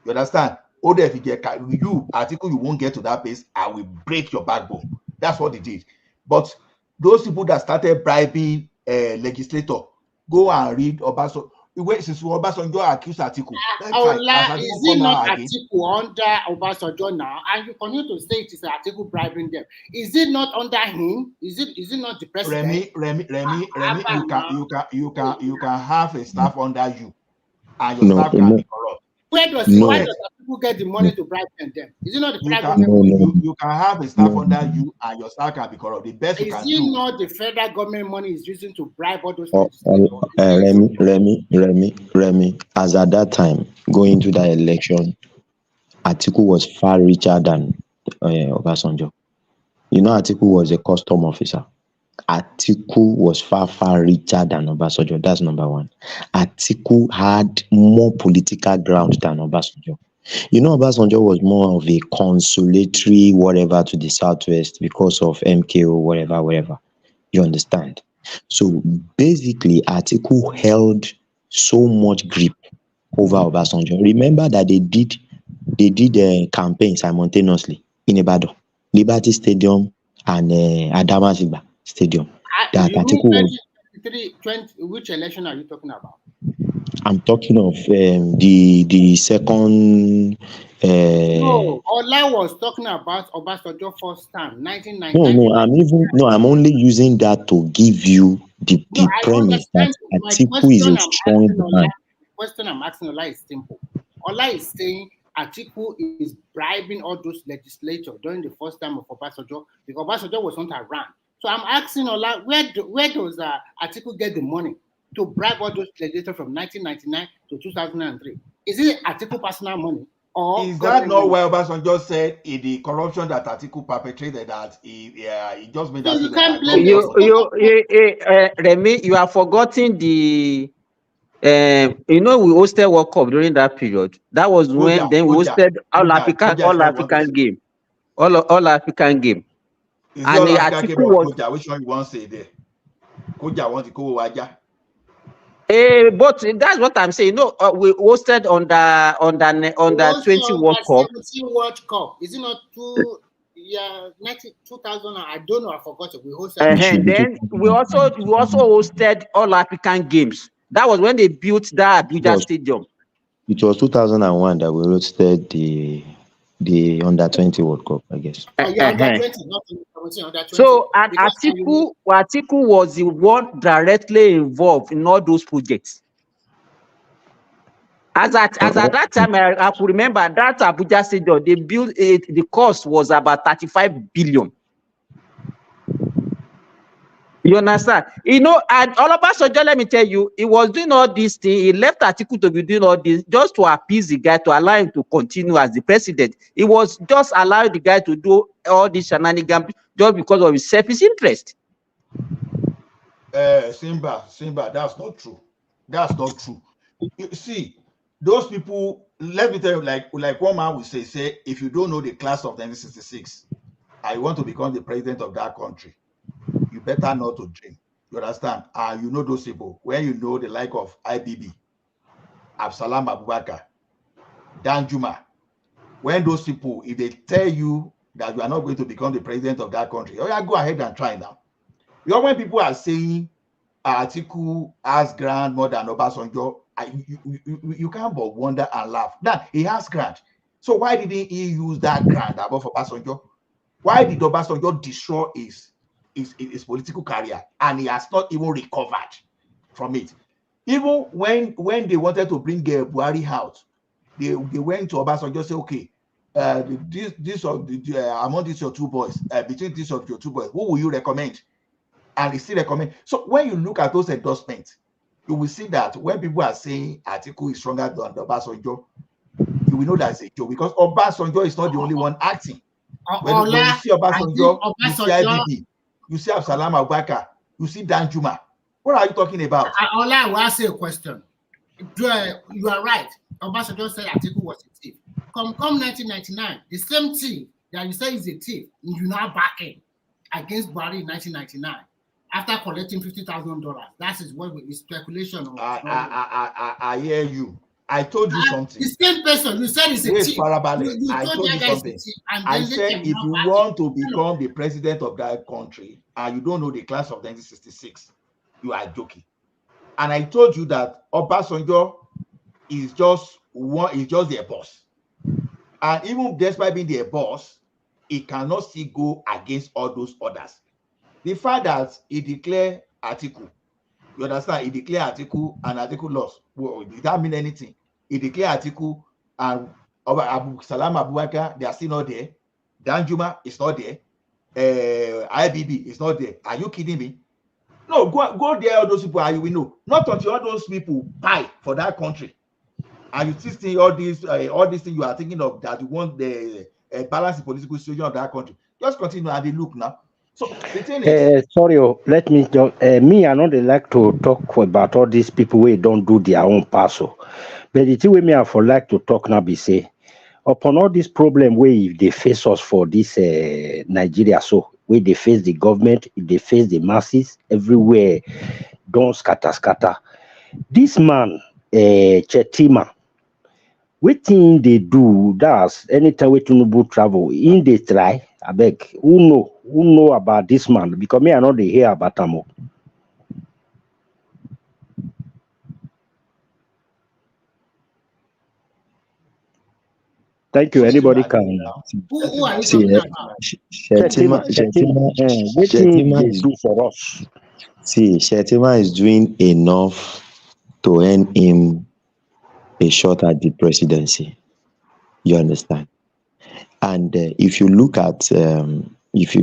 You understand? Oder if you get article, you won't get to that place. I will break your backbone. That's what he did. But those people that started bribing legislator, go and read Obasanjo. Obasanjo accused Atiku. Is it not Atiku under Obasanjo now? And you continue to say it is Atiku bribing them. Is it not under him? Is it not the president? Remy, you can have a staff under you, and your staff can be corrupt. Why does people get the money to bribe them? Is it not the federal government? You can have a staff under you, and your staff can be corrupt. The best you can do. Is it not the federal government money is using to bribe all those? Remy, as at that time, going to that election, Atiku was far richer than Obasanjo. You know, Atiku was a custom officer. Atiku was far richer than Obasanjo. That's number one. Atiku had more political ground than Obasanjo. You know, Obasanjo was more of a consolatory whatever to the southwest because of MKO, whatever. You understand? So basically, Atiku held so much grip over Obasanjo. Remember that they did a campaign simultaneously in Ibadan, Liberty Stadium and Adamasigba Stadium. That Atiku was. 20, which election are you talking about? I'm talking of the second. No, Ola was talking about Obasanjo first time, 1999. No, I'm only using that to give you the premise that Atiku is a strong man. The question I'm asking Ola is simple. Ola is saying Atiku is bribing all those legislators during the first time of Obasanjo because Obasanjo was not around. So I'm asking Ola, where does Atiku get the money to bribe all those legislators from 1999 to 2003? Is it Atiku personal money? Or is that not why Obasanjo said in the corruption that Atiku perpetrated that he just made that you can't blame Remy, you are forgetting the you know, we hosted World Cup during that period. That was when we hosted all African game. All African game. Is and the Atiku was which one you want to say there? Koja want to go Waja. But that's what I'm saying. No, we hosted on the 20 World Cup. 17 World Cup. Is it not 2000? I don't know. I forgot it. We hosted. And then we also hosted all African games. That was when they built that Abuja Stadium. It was 2001 that we hosted the under 20 World Cup, I guess. Under 20, not under 20. So, and Atiku was the one directly involved in all those projects. As at that time, I could remember that Abuja Stadium, they built it, the cost was about 35 billion. You understand? You know, and all of us, let me tell you, he was doing all these things. He left Atiku to be doing all this just to appease the guy, to allow him to continue as the president. He was just allowing the guy to do all this shenanigans just because of his selfish interest. Simba, that's not true. That's not true. You see, those people, let me tell you, like one man will say, if you don't know the class of 1966, I want to become the president of that country. You better not to drink. You understand? And you know those people. When you know the like of IBB, Absalam Abubakar, Danjuma, when those people, if they tell you that you are not going to become the president of that country, oh yeah, go ahead and try now. You know, when people are saying Atiku has grant more than Obasanjo, you can't but wonder and laugh. Now, he has grant. So why didn't he use that grant above Obasanjo? Why did Obasanjo destroy his political career and he has not even recovered from it? Even when they wanted to bring Buhari out, they went to Obasanjo and said, okay, among these your two boys, between these of your two boys, who will you recommend? And he still recommend. So when you look at those endorsements, you will see that when people are saying Atiku is stronger than Obasanjo, you will know that's a joke because Obasanjo is not the only one acting. When you see Obasanjo, you see IBB, you see Absalam Abubakar, you see Danjuma. What are you talking about? Ola, I will ask you a question. You are right. Obasanjo said Atiku was a thief. Come 1999, the same thief that you say is a thief, you now backing against Buhari in 1999 after collecting $50,000. That is what is speculation. I hear you. I told you something. The same person, you said it's a thief. I told you something. I said if you want to become the president of that country and you don't know the class of 1966, you are joking. And I told you that Obasanjo is just their boss. And even despite being their boss, he cannot still go against all those others. The fact that he declared Atiku, you understand, he declared Atiku and Atiku lost. Well, did that mean anything? He declared Atiku and Abu Salam Abubakar, they are still not there. Danjuma is not there. IBB is not there. Are you kidding me? No, go there, all those people, you will know. Not until all those people buy for that country. And you still see all these things you are thinking of that you want the balance the political situation of that country. Just continue and they look now. So the thing is, sorry, let me just me, I know they like to talk about all these people who don't do their own parcel. But the thing with me I for like to talk now be say, upon all this problem where they face us for this Nigeria, so where they face the government, they face the masses everywhere, don't scatter. This man, Chetima, wetin they do, that's anytime we Tinubu travel, in they try, I beg, who know about this man? Because me, I know they hear about him. Thank you. Anybody can. Who are you talking about? Shetima they do for us. See, Shetima is doing enough to earn him a shot at the presidency. You understand? And if you look at what's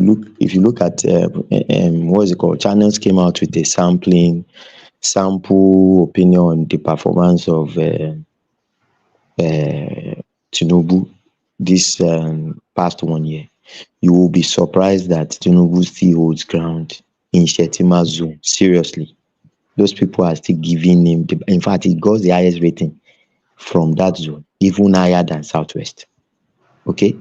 it called? Channels came out with a sample opinion on the performance of Tinubu this past 1 year. You will be surprised that Tinubu still holds ground in Shetima's zone. Seriously, those people are still giving him. In fact, he got the highest rating from that zone, even higher than Southwest. Okay,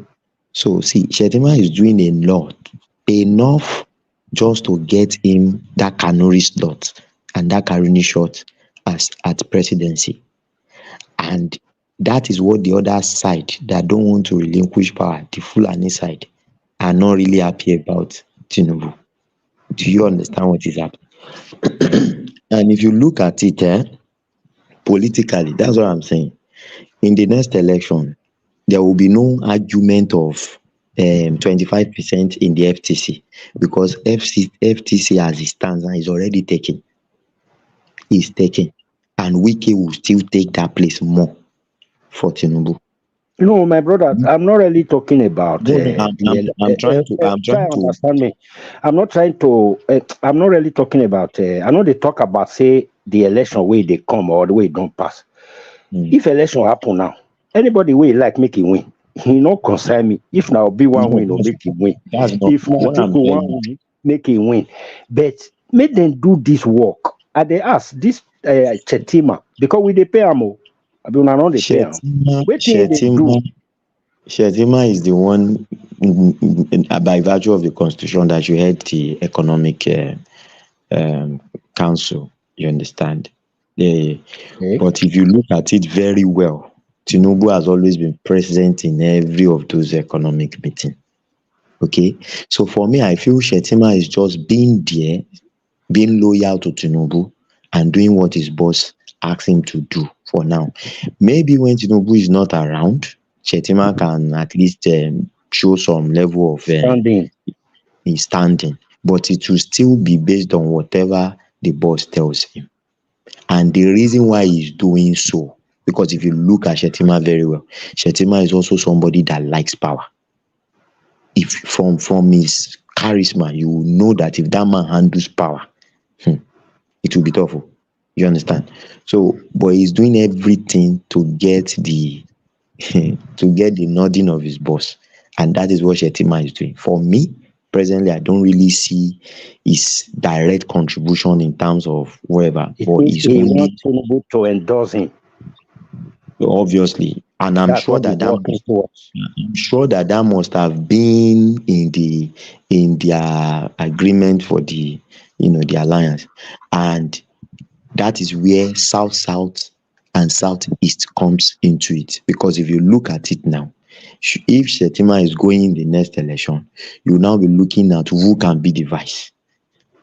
so see, Shetima is doing enough just to get him that Kanuri slot and that Karuni shot at presidency, and that is what the other side that don't want to relinquish power, the Fulani side, are not really happy about Tinubu. Do you understand what is happening? And if you look at it politically, that's what I'm saying. In the next election, there will be no argument of 25% in the FTC, because FTC as it stands now is already taken. Is taken, and Wike will still take that place more for Tinubu. No, my brother, I'm not really talking about. I'm trying to understand me. I'm not really talking about. I know they talk about say the election way they come or the way it don't pass. If election happen now, anybody will like make it win. He not concern me. If now be one win or make it win. If not one win, make it win. But make them do this work. And they ask this Chetima because we they pay amo. I don't know they pay. Shetima is the one, by virtue of the constitution, that you head the economic council. You understand? But if you look at it very well, Tinubu has always been present in every of those economic meetings. Okay, so for me, I feel Shetima is just being there, being loyal to Tinubu, and doing what his boss asks him to do for now. Maybe when Tinubu is not around, Shetima can at least show some level of standing, but it will still be based on whatever the boss tells him. And the reason why he's doing so, because if you look at Shetima very well, Shetima is also somebody that likes power. If from his charisma, you will know that if that man handles power, it will be tough. You understand? So, but he's doing everything to get the nodding of his boss, and that is what Shetima is doing. For me, presently, I don't really see his direct contribution in terms of whatever. But he's only to endorse him. Obviously, and I'm sure that must have been in their agreement for the the alliance, and that is where South and Southeast comes into it. Because if you look at it now, if Shetima is going in the next election, you will now be looking at who can be the vice.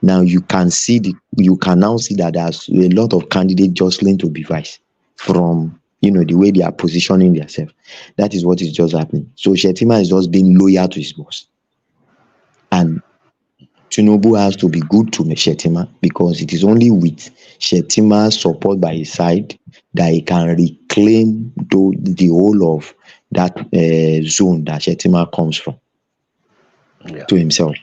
Now you can now see that there's a lot of candidates jostling to be vice from the way they are positioning themselves. That is what is just happening. So Shetima is just being loyal to his boss, and Tinubu has to be good to Shetima, because it is only with Shetima's support by his side that he can claim the whole of that zone that Shetima comes from to himself.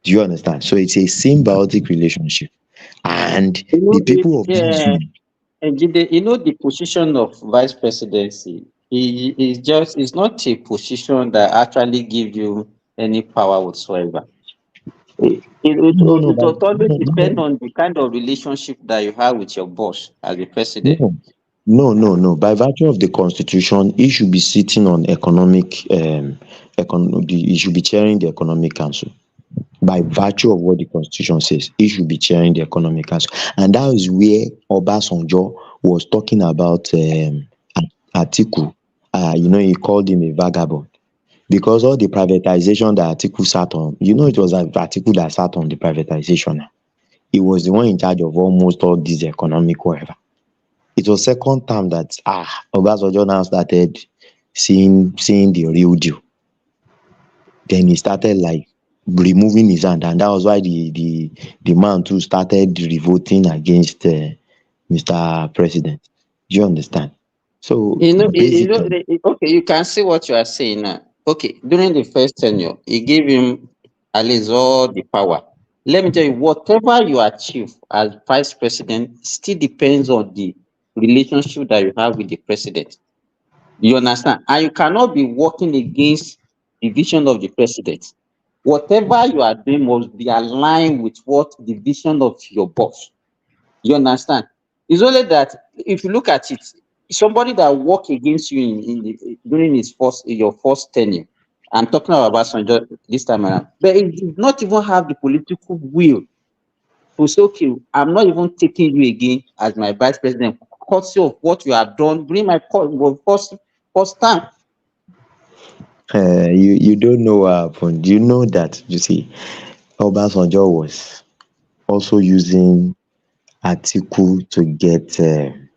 Do you understand? So it's a symbiotic relationship. And the people of that zone. And you know, the position of vice presidency it's not a position that actually gives you any power whatsoever. It always depends on the kind of relationship that you have with your boss as the president. No. By virtue of the constitution, he should be sitting on he should be chairing the economic council. By virtue of what the constitution says, he should be chairing the economic council. And that is where Obasanjo was talking about Atiku. He called him a vagabond. Because all the privatization that Atiku sat on, it was Atiku that sat on the privatization. He was the one in charge of almost all this economic whatever. It was second time that Obasanjo now started seeing the real deal. Then he started like removing his hand, and that was why the man too started revolting against Mr. President. Do you understand? So okay, you can see what you are saying now. Okay, during the first tenure, he gave him at least all the power. Let me tell you, whatever you achieve as vice president still depends on the relationship that you have with the president. You understand? And you cannot be working against the vision of the president. Whatever you are doing must be aligned with what the vision of your boss. You understand? It's only that if you look at it, somebody that work against you during your first tenure. I'm talking about Obasanjo this time around, but it did not even have the political will to say, okay, I'm not even taking you again as my vice president, courtesy of what you have done during my first time. You don't know what happened. You know that, you see, Obasanjo was also using Atiku to get some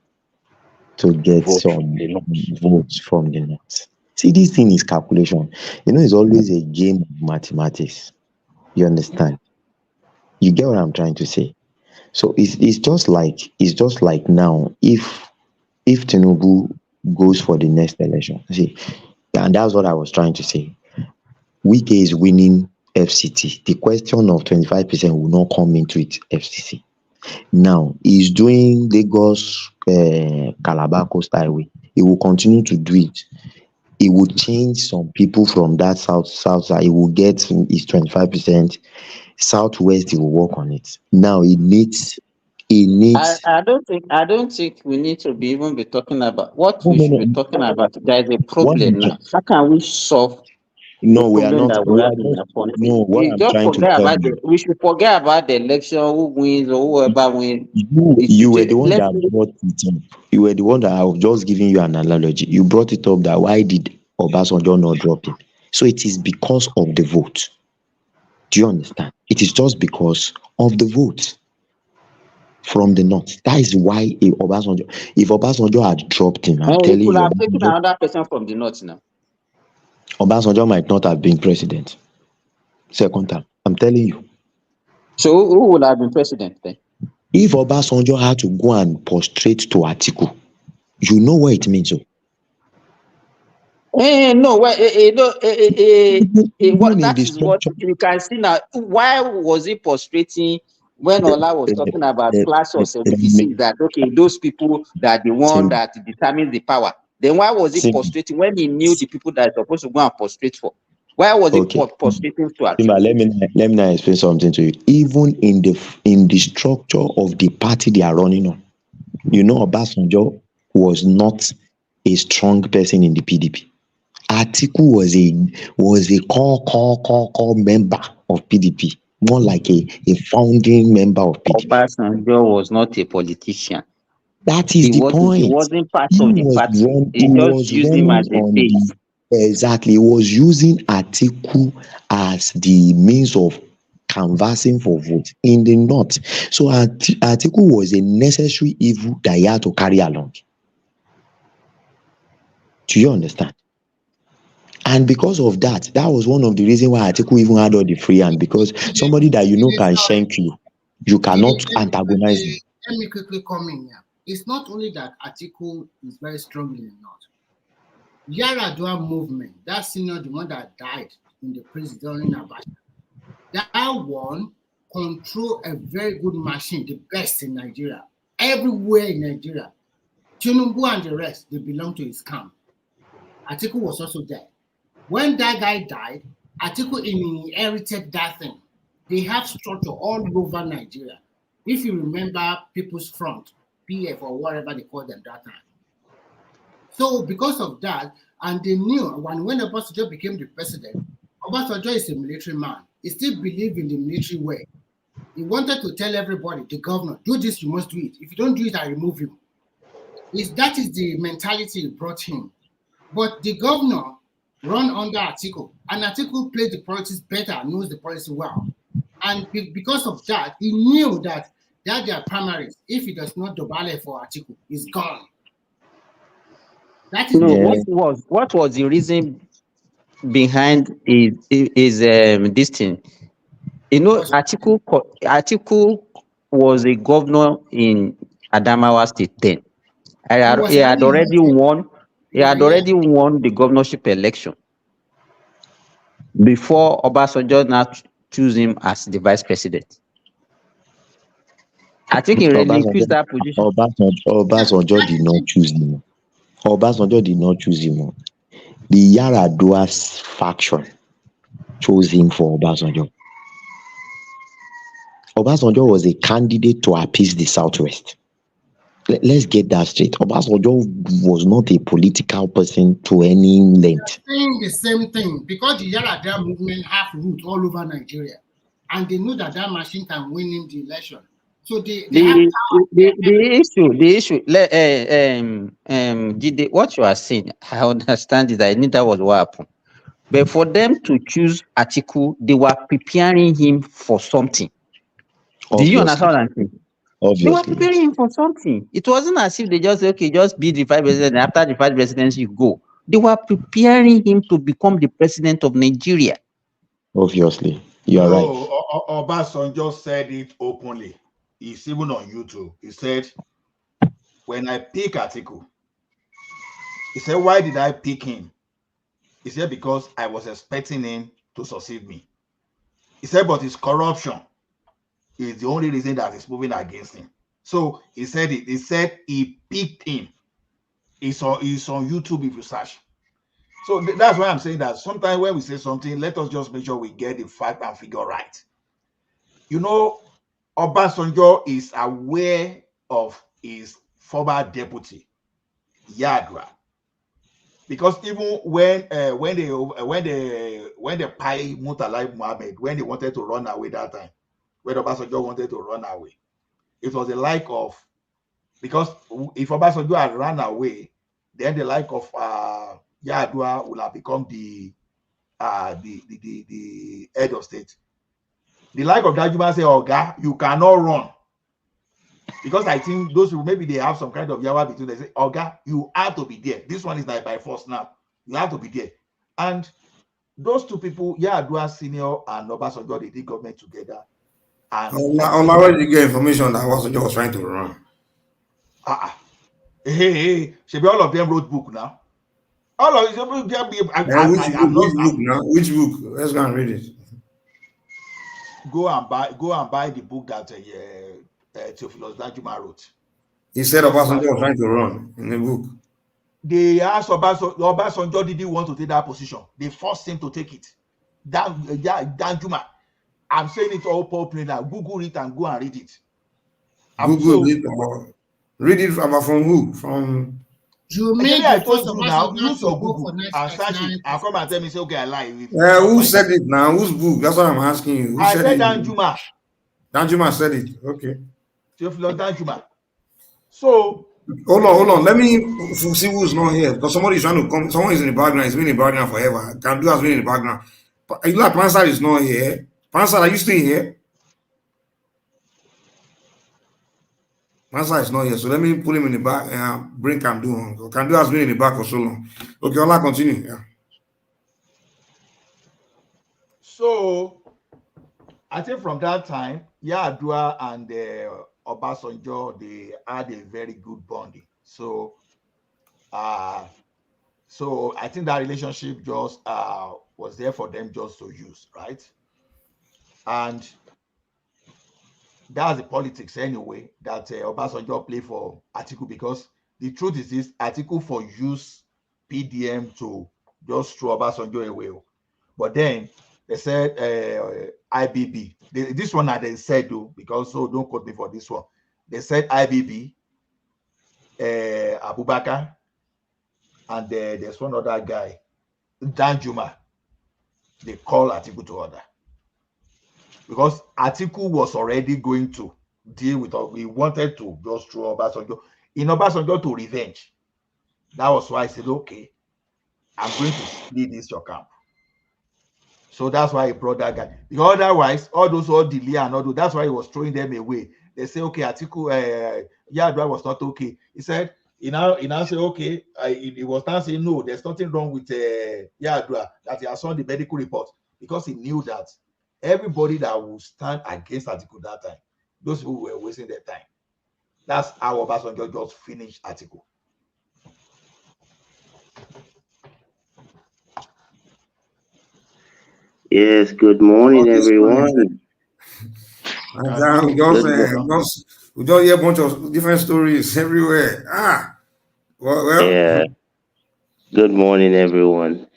votes from the North. See, this thing is calculation. It's always a game of mathematics. You understand? You get what I'm trying to say? So it's just like now, if Tinubu goes for the next election, see, and that's what I was trying to say. Wike is winning FCT. The question of 25% will not come into it FCC. Now he's doing Lagos Calabar Coast Highway. He will continue to do it. He will change some people from that south side. He will get his 25%. Southwest, he will work on it. Now he needs. I don't think we need to be talking about what we should be talking about. There is a problem now. How can we solve? No, we are not. We should forget about the election, who wins or whoever wins. You were the one that brought it up. You were the one that I was just giving you an analogy. You brought it up that why did Obasanjo not drop it? So it is because of the vote. Do you understand? It is just because of the vote from the North. That is why if Obasanjo had dropped him, I'm telling you, have taken another person from the North now. Obasanjo might not have been president second time. I'm telling you. So who would have been president then? If Obasanjo had to go and prostrate to Atiku, you know what it means. That is what you can see now. Why was he prostrating when Ola was talking about class of 76? That okay, those people that the one that determines the power. Then why was he prostrating when he knew the people that are supposed to go and prostrate for? Why was he prostrating to Atiku? Let me now explain something to you. Even in the structure of the party they are running on, Obasanjo was not a strong person in the PDP. Atiku was a core member of PDP, more like a founding member of PDP. Obasanjo was not a politician. That is the point. He wasn't part of the party. He just used him as a base. Exactly. He was using Atiku as the means of canvassing for votes in the North. So Atiku was a necessary evil that he had to carry along. Do you understand? And because of that was one of the reasons why Atiku even had all the free hand, because somebody that can shank you, you cannot antagonize him. Let me quickly come in here. it's not only that Atiku is very strong in the north. Yaradua movement, that senior, the one that died in the prison during Abacha, that one control a very good machine, the best in Nigeria, everywhere in Nigeria. Tinubu and the rest, they belong to his camp. Atiku was also there. When that guy died, Atiku inherited that thing. They have structure all over Nigeria. If you remember People's Front, PF or whatever they call them that time. So because of that, and they knew when Obasanjo became the president, Obasanjo is a military man. He still believed in the military way. He wanted to tell everybody, the governor, do this, you must do it. If you don't do it, I remove you. That is the mentality he brought him. But the governor run under Atiku, and Atiku played the politics better, knows the policy well. And because of that, he knew that their primaries, if he does not dobale for Atiku, is gone. That is what was the reason behind is this thing? You know, Atiku was a governor in Adamawa State then. He had already won the governorship election before Obasanjo now choose him as the vice president. I think he relinquished that position. Obasanjo did not choose him. Obasanjo did not choose him. The Yaradua's faction chose him for Obasanjo. Obasanjo was a candidate to appease the Southwest. Let's get that straight. Obasanjo was not a political person to any length. Saying the same thing because the Yaradua movement have root all over Nigeria, and they know that machine can win him the election. So the issue. What you are saying, I understand it. I knew that was what happened. But for them to choose Atiku, they were preparing him for something. Do you understand what I'm saying? Obviously. They were preparing him for something. It wasn't as if they just be the vice president. After the vice presidency, you go. They were preparing him to become the president of Nigeria. Obviously, you are right. Obasanjo said it openly. It's even on YouTube. He said, when I pick Atiku, he said, why did I pick him? He said, because I was expecting him to succeed me. He said, but his corruption is the only reason that is moving against him. So he said it. He said he picked him. It's on YouTube if you search. So that's why I'm saying that sometimes when we say something, let us just make sure we get the fact and figure right. You know, Obasanjo is aware of his former deputy, Yadra, because even when they pie Mutalai Muhammad, when they wanted to run away that time, when Obasanjo wanted to run away, it was the like of, because if Obasanjo had run away, then the like of Yadua will have become the head of state. The like of Dajuma say, Oga, you cannot run. Because I think those people, maybe they have some kind of yawa between them. They say, Oga, you have to be there. This one is like by force now. You have to be there. And those two people, Yadua Senior and Obasanjo, they did government together. And where did you get information that Obasanjo was trying to run? Hey, should be all of them wrote book now. All of them. Which book? Let's go and read it. Go and buy the book that Theophilus Danjuma wrote. He said Obasanjo was trying to run in the book. They asked Obasanjo didn't want to take that position. They forced him to take it. Danjuma. I'm saying it all publicly now. Google it and go and read it. Google it. Read it from who? From. You made I told you now. Use your Google and search it. And come and tell me, say, okay, I lie. Who said it now? Whose book? That's what I'm asking you. Who I said said it? Danjuma. Danjuma said it. Okay. Theophilus Danjuma. So. Hold on. Let me see who's not here. Because somebody is trying to come. Someone is in the background. He's been in the background forever. Kandu has been in the background. But you like Pansar is not here. Pansar, are you still here? Pansar is not here. So let me put him in the back and bring Kandu on. Kandu has been in the back for so long. Okay, I'll continue. Yeah. So I think from that time, Yadua and Obasanjo, they had a very good bonding. So so I think that relationship just was there for them just to use, right? And that's the politics anyway that Obasanjo play for Atiku, because the truth is this: Atiku for use PDM to just throw Obasanjo away. But then they said IBB. This one they said though, because so don't quote me for this one. They said IBB, Abubakar, and there's one other guy, Danjuma. They call Atiku to order because Atiku was already going to deal with. We wanted to just throw Obasanjo in Obasanjo to revenge. That was why I said, okay, I'm going to split this your camp. So that's why he brought that guy. Because otherwise, all delay and all those, that's why he was throwing them away. They say, okay, Atiku, Yadua was not okay. He said, he now said, okay, he was now saying, no, there's nothing wrong with Yadua, that he has saw the medical report, because he knew that everybody that would stand against Atiku that time, those people were wasting their time. That's how Obasanjo just finished Atiku. Yes, good morning, everyone. We just hear a bunch of different stories everywhere. Yeah. Good morning, everyone.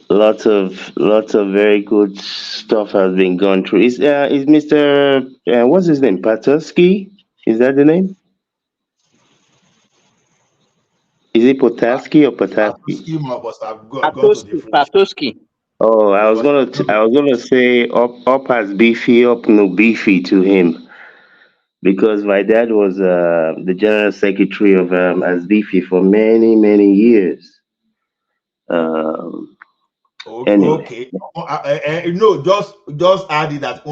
Lots of very good stuff has been gone through. Is Mr. What's his name? Patoski? Is that the name? Is it Potaski or Pataski? Patoski. Oh, I was gonna say up as beefy, up no beefy to him, because my dad was the general secretary of as beefy for many years. Anyway. Okay. No, just add it that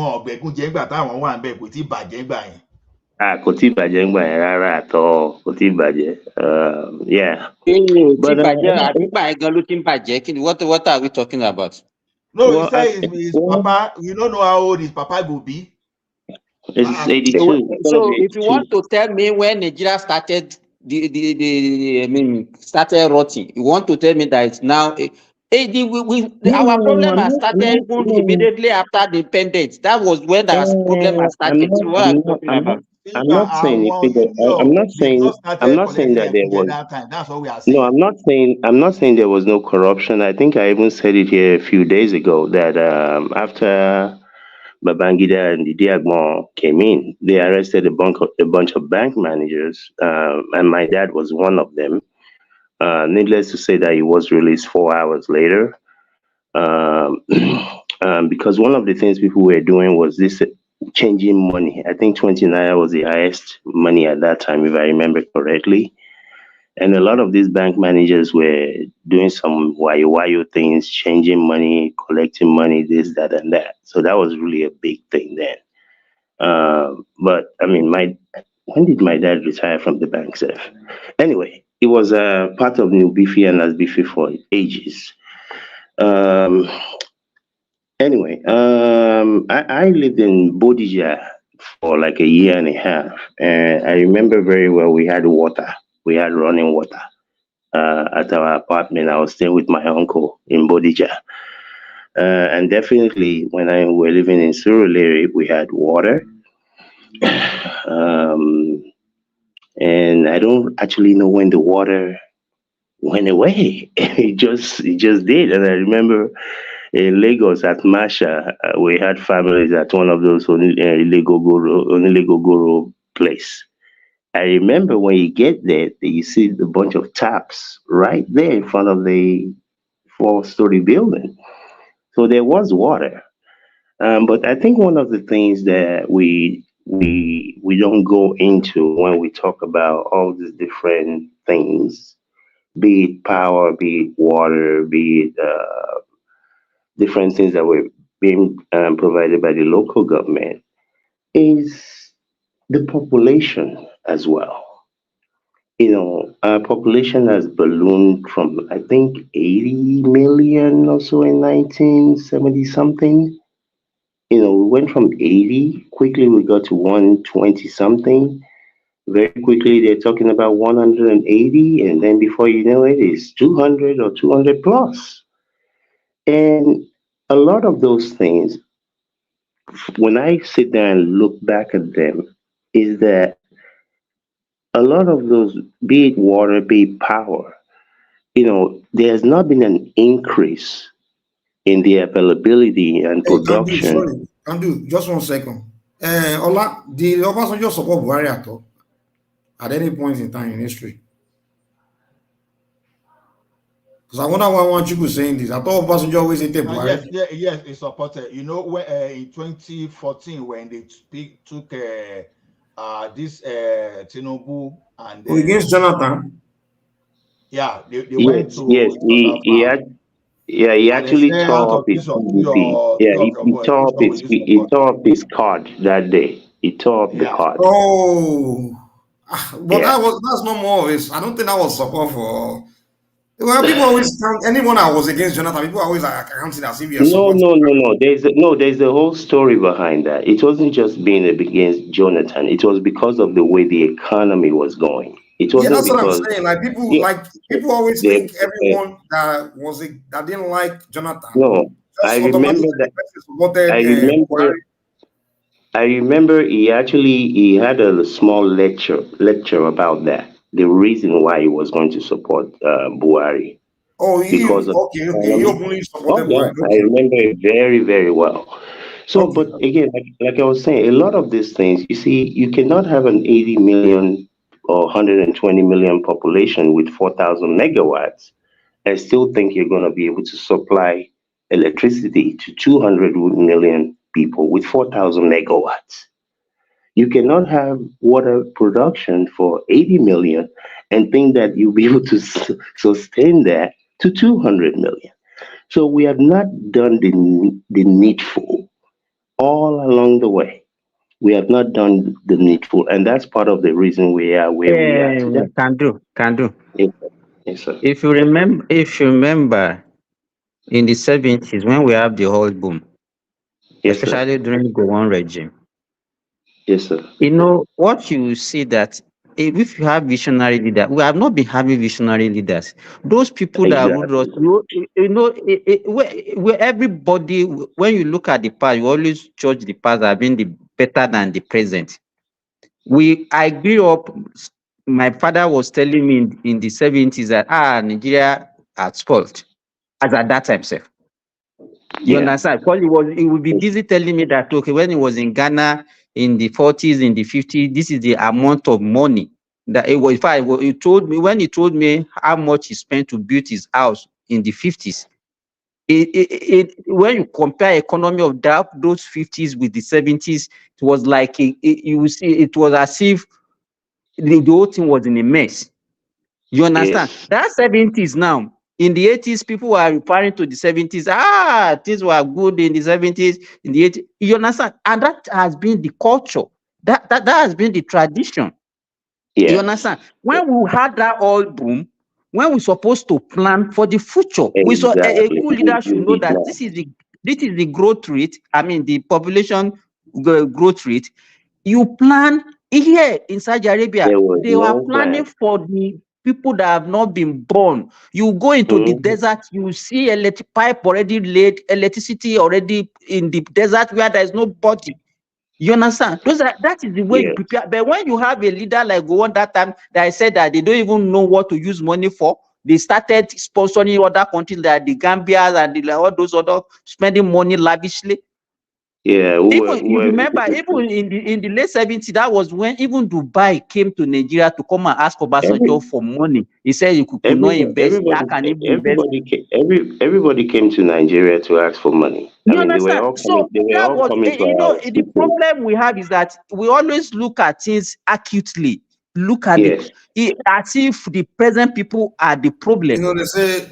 Kò tí bàjẹ́ ńgbà yẹn rárá àtọ́, kò tí bàjẹ́. Yeah. But what are we talking about? No, he said his papa, you don't know how old his papa will be. It's 82. So if you want to tell me when Nigeria started started rotting, you want to tell me that it's now our problem has started immediately after the independence. That was when our problem has started. So what are you talking about? I'm not saying that there was. That's what we are saying. No, I'm not saying there was no corruption. I think I even said it here a few days ago that after Babangida and Diagmo came in, they arrested a bunch of bank managers, and my dad was one of them. Needless to say that he was released 4 hours later, because one of the things people were doing was this changing money. I think 20 naira was the highest money at that time, if I remember correctly. And a lot of these bank managers were doing some wayo things, changing money, collecting money, this, that, and that. So that was really a big thing then. But I mean, when did my dad retire from the bank, Seth? Anyway, it was part of New Beefy and as Beefy for ages. Anyway, I lived in Bodija for like a year and a half, and I remember very well we had water. We had running water at our apartment. I was staying with my uncle in Bodija. And definitely when I were living in Surulere, we had water. And I don't actually know when the water went away. It just did. And I remember in Lagos at Masha, we had families at one of those Onile place. I remember when you get there, you see a bunch of taps right there in front of the 4-story building. So there was water. But I think one of the things that we don't go into when we talk about all these different things, be it power, be it water, be it different things that were being provided by the local government, is the population as well. You know, our population has ballooned from, I think, 80 million or so in 1970 something We went from 80, quickly we got to 120 something. Very quickly, they're talking about 180, and then before you know it, it's 200 or 200 plus. And a lot of those things, when I sit there and look back at them, is that a lot of those, be it water, be it power, there's not been an increase in the availability and Hey, can do, production. sorry, can do, just 1 second. Ola, did Obasanjo support Buhari at any point in time in history? Because I wonder why one Chiku saying this. I thought Obasanjo always hated Buhari. Yes, it's supported. When in 2014 when they took this Tinubu and Against Jonathan. Yeah, they went to he actually tore up his PDP. Yeah, he tore up his card that day. He tore up the card. Oh, but that's not more of it. I don't think that was support for. Well, people always count anyone that was against Jonathan. People always counting as if you're No. There's a whole story behind that. It wasn't just being against Jonathan. It was because of the way the economy was going. It wasn't that's because what I'm saying. People always think everyone that didn't like Jonathan. No, I remember that. I remember he had a small lecture about that. The reason why he was going to support Buhari. Oh, because of okay. He openly supported Buhari. I remember it very, very well. So, but again, like I was saying, a lot of these things, you see, you cannot have an 80 million or 120 million population with 4,000 megawatts and still think you're going to be able to supply electricity to 200 million people with 4,000 megawatts. You cannot have water production for 80 million and think that you'll be able to sustain that to 200 million. So we have not done the needful all along the way. We have not done the needful, and that's part of the reason we are where we are today. Can do. Yes, sir. If you remember, in the 70s when we have the oil boom, especially during Gowon regime. Yes, sir. What you see that if you have visionary leaders, we have not been having visionary leaders. Those people that ruled us, where everybody, when you look at the past, you always judge the past as being the better than the present. I grew up, my father was telling me in the 70s that Nigeria at spoiled, as at that time, sir. You understand? Because he would be busy telling me that, okay, when he was in Ghana in the 40s, in the 50s, this is the amount of money that it was. He told me how much he spent to build his house in the 50s. When you compare economy of those 50s with the 70s, it was like you see, it was as if the whole thing was in a mess. You understand? That 70s now. In the 80s, people were referring to the 70s. Things were good in the 70s, in the 80s. You understand? And that has been the culture. That has been the tradition. You understand? When we had that oil boom, when we're supposed to plan for the future, we saw a good leader should know that this is the growth rate. I mean, the population growth rate. You plan here in Saudi Arabia, they were planning for the people that have not been born. You go into the desert, you see electric pipe already laid, electricity already in the desert where there is nobody. You understand? That is the way you prepare. But when you have a leader like Gowon that time that said that they don't even know what to use money for, they started sponsoring other countries like the Gambias and all those other spending money lavishly. You remember, even in the late 70s, that was when even Dubai came to Nigeria to come and ask Obasanjo for money. He said you could not invest. Everybody came to Nigeria to ask for money. You understand? The problem we have is that we always look at things acutely. Look at it as if the present people are the problem.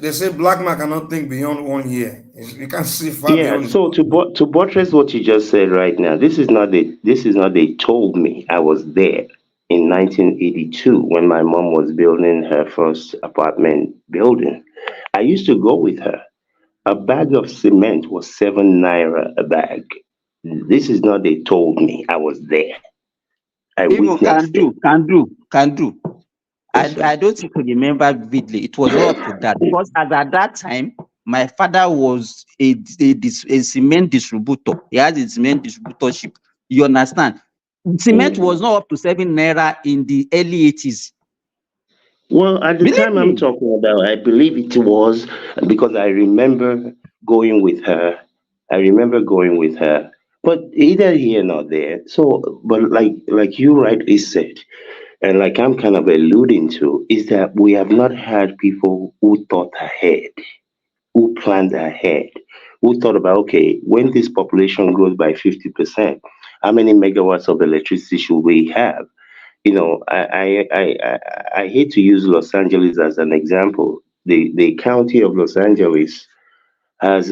They say black man cannot think beyond 1 year. You can't see far beyond. So to buttress what you just said right now, this is not they told me. I was there in 1982 when my mom was building her first apartment building. I used to go with her. A bag of cement was 7 naira a bag. This is not they told me. I was there. I People witnessed it. can do. Yes, I don't think I remember vividly. It was not up to that because at that time, my father was a cement distributor. He had a cement distributorship. You understand? Cement was not up to 7 naira in the early 80s. Well, at the Believe time I'm me. talking about, I believe it was because I remember going with her. I remember going with her. But either here nor there. So, but like you rightly said, and like I'm kind of alluding to, is that we have not had people who thought ahead, who planned ahead, who thought about, okay, when this population grows by 50%, how many megawatts of electricity should we have? I hate to use Los Angeles as an example. The county of Los Angeles has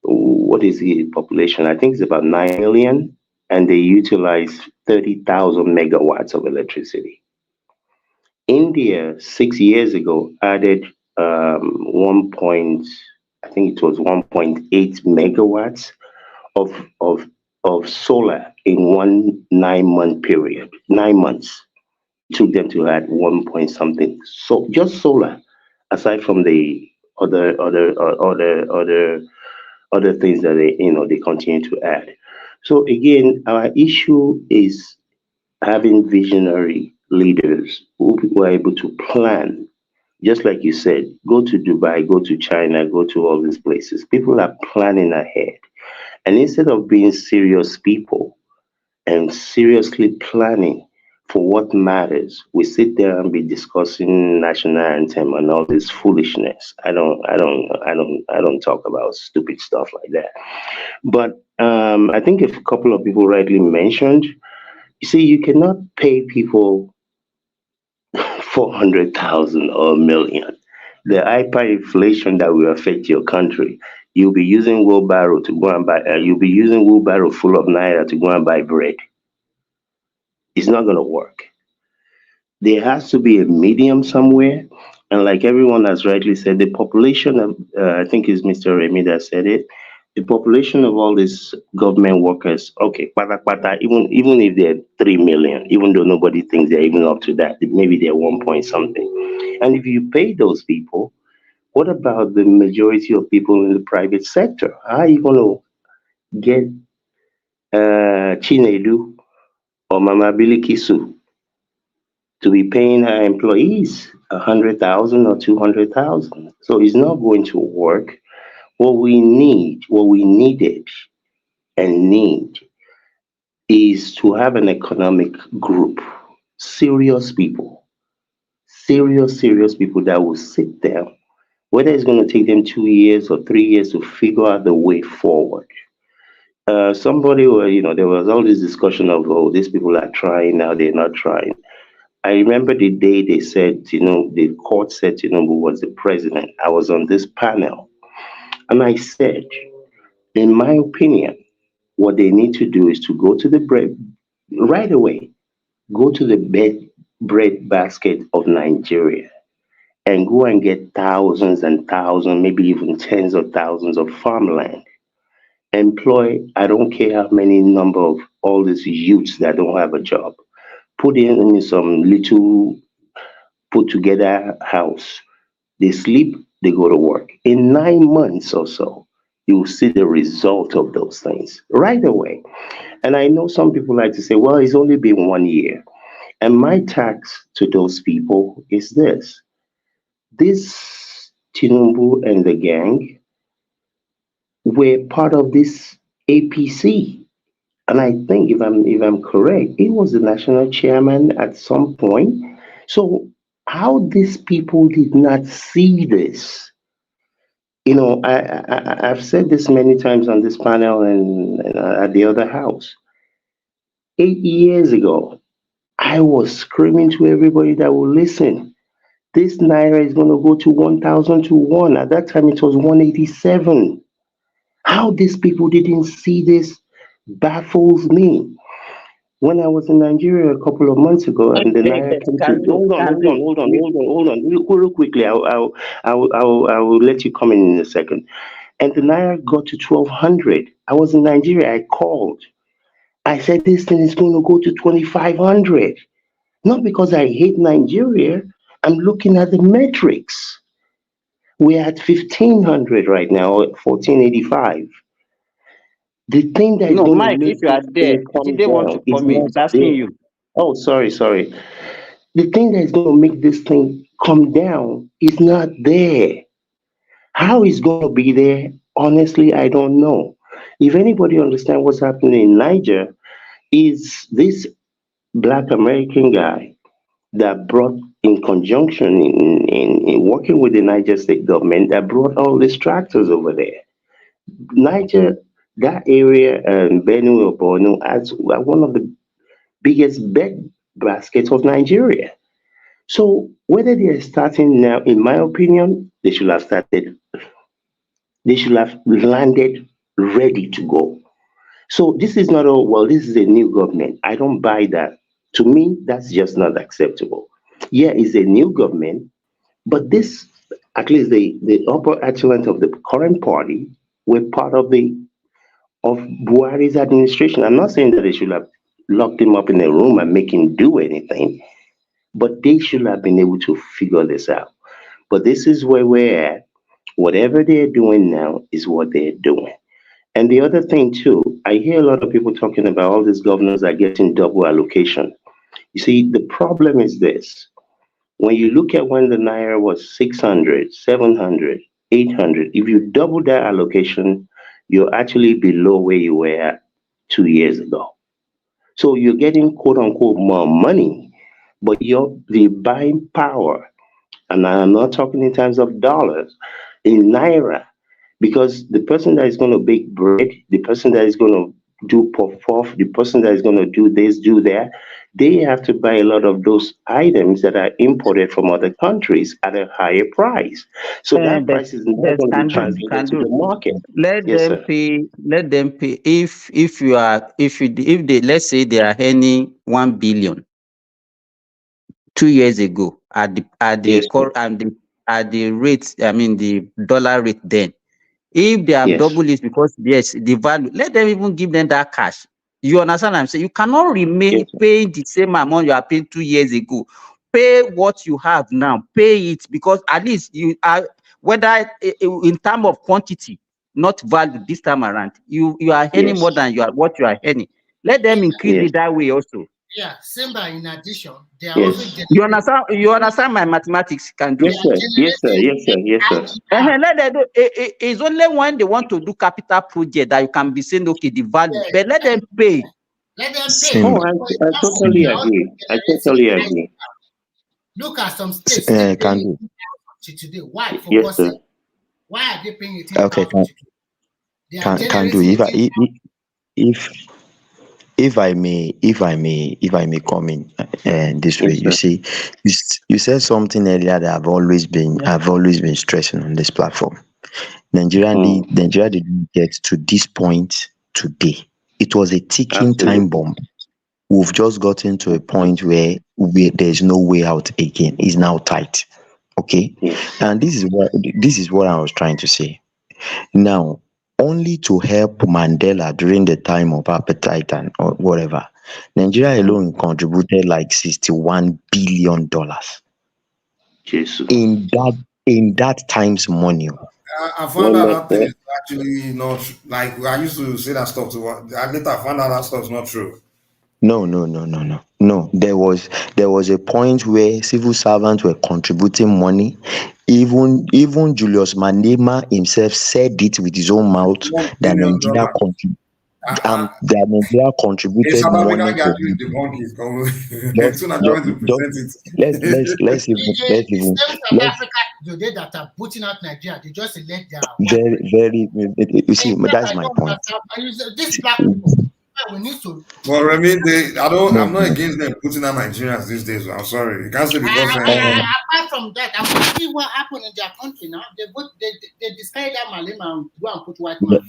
what is the population? I think it's about 9 million, and they utilize 30,000 megawatts of electricity. India 6 years ago added 1 point, I think it was 1.8 megawatts of of of solar in 1 9 month period. 9 months it took them to add 1 point something. So just solar, aside from the other things that they continue to add. So again, our issue is having visionary leaders who are able to plan. Just like you said, go to Dubai, go to China, go to all these places. People are planning ahead. And instead of being serious people and seriously planning for what matters, we sit there and be discussing national anthem and all this foolishness. I don't talk about stupid stuff like that. But I think a couple of people rightly mentioned, you see, you cannot pay people 400,000 or a million. The hyperinflation that will affect your country, you'll be using wheelbarrow to go and buy. You'll be using wheelbarrow full of naira to go and buy bread. It's not going to work. There has to be a medium somewhere, and like everyone has rightly said, the population of I think it's Mr. Remy that said it. The population of all these government workers, okay, even if they're 3 million, even though nobody thinks they're even up to that, maybe they're 1 point something. And if you pay those people, what about the majority of people in the private sector? How are you going to get Chinedu or Mama Bilikisu to be paying her employees 100,000 or 200,000? So it's not going to work. What we needed and need is to have an economic group, serious people, serious people that will sit down, whether it's going to take them 2 years or 3 years to figure out the way forward. Somebody, there was all this discussion of, oh, these people are trying now, they're not trying. I remember the day they said, the court said Tinubu was the president. I was on this panel, and I said, in my opinion, what they need to do is to go to the bread right away, go to the bread basket of Nigeria and go and get thousands and thousands, maybe even tens of thousands of farmland. Employ, I don't care how many number of all these youths that don't have a job. Put in some little put together house. They sleep, they go to work. In 9 months or so, you will see the result of those things right away. And I know some people like to say, well, it's only been 1 year. And my tax to those people is this. This Tinubu and the gang were part of this APC. And I think if I'm correct, he was the national chairman at some point. So how these people did not see this? I've said this many times on this panel and at the other house. 8 years ago, I was screaming to everybody that will listen. This naira is going to go to 1,000 to 1. At that time, it was 187. How these people didn't see this baffles me. When I was in Nigeria a couple of months ago, and the naira came to hold on, real quickly. I will let you come in a second. and the naira got to 1,200. I was in Nigeria. I called. I said this thing is going to go to 2,500. Not because I hate Nigeria. I'm looking at the metrics. We're at 1,500 right now, at 1,485. The thing that is No, going to Mike, if make you are this there, thing come Jide wants down to is comment. not He's asking there. you. Oh, sorry. The thing that is going to make this thing come down is not there. How it's going to be there, honestly, I don't know. If anybody understands what's happening in Niger, is this black American guy that brought in conjunction in working with the Niger state government that brought all these tractors over there. Niger, that area, Benue or Borno, as one of the biggest bed baskets of Nigeria. So whether they are starting now, in my opinion, they should have started. They should have landed ready to go. So this is not all. Well, this is a new government. I don't buy that. To me, that's just not acceptable. Yeah, it's a new government, but this, at least the upper echelon of the current party, were part of Buhari's administration. I'm not saying that they should have locked him up in a room and make him do anything, but they should have been able to figure this out. But this is where we're at. Whatever they're doing now is what they're doing. And the other thing too, I hear a lot of people talking about all these governors are getting double allocation. You see, the problem is this. When you look at when the Naira was 600, 700, 800, if you double that allocation, you're actually below where you were 2 years ago. So you're getting quote unquote more money, but the buying power, and I'm not talking in terms of dollars, in Naira, because the person that is going to bake bread, the person that is going to do puff puff, the person that is going to do this, do that, they have to buy a lot of those items that are imported from other countries at a higher price. So that But price is not yes, going to be can do, translated can to do. the market. Let Yes, them sir. pay. Let them pay. If you are, if they, let's say they are earning 1 billion 2 years ago at the Yes, sir. at the rate, I mean the dollar rate then. If they have Yes. doubled it because yes, the value, let them even give them that cash. You understand what I'm saying? You cannot remain Yes, sir. paying the same amount you are paying 2 years ago. Pay what you have now. Pay it because at least you are, whether in terms of quantity, not value this time around, you are earning Yes. more than what you are earning. Let them increase Yes. it that way also. Yeah, Simba, in addition, they are also Yes. You generating. understand? You understand my mathematics can do. They Yes, are sir. Yes, sir. generating Yes, sir. Yes, sir. Let them do, it's only when they want to do capital project that you can be saying, okay, the value, yes, but let them pay. let them pay. Oh, Simba, I totally They are also agree. I generating totally high. agree. Look at some states still paying can do. 18,000 to today. Why? For Yes, God's sir. sake. Why are they paying Okay, 18,000 to today? They are can do. generating 18,000. If if I may come in this way, Yes, you sir. see, you said something earlier that I've always been stressing on this platform. Nigeria didn't get to this point today. It was a ticking time Absolutely. bomb. We've just gotten to a point where there's no way out again. It's now tight. Okay, Yes. and this is what I was trying to say. Now, only to help Mandela during the time of apartheid and or whatever, Nigeria alone contributed like $61 billion Jesus. in that time's money. I found When out my that thing is actually not like I used to say that stuff to. I later found out that stuff's not true. No. There was a point where civil servants were contributing money. Even Julius Malema himself said it with his own mouth $1 that billion. Nigeria A contributed South money African guy to to debunk it. just, Soon as I just, went to just present let's The even same South let's Africa today that are putting out Nigeria, they just elect their white very president. you see, In fact, that's I my don't point. understand. I use these black people. We need to. Well, Remy, No, I'm not against them putting out Nigerians these days. I'm sorry. You can't say because Apart from that, I'm going to see what happened in their country now. They decided that Malema and go and put white man.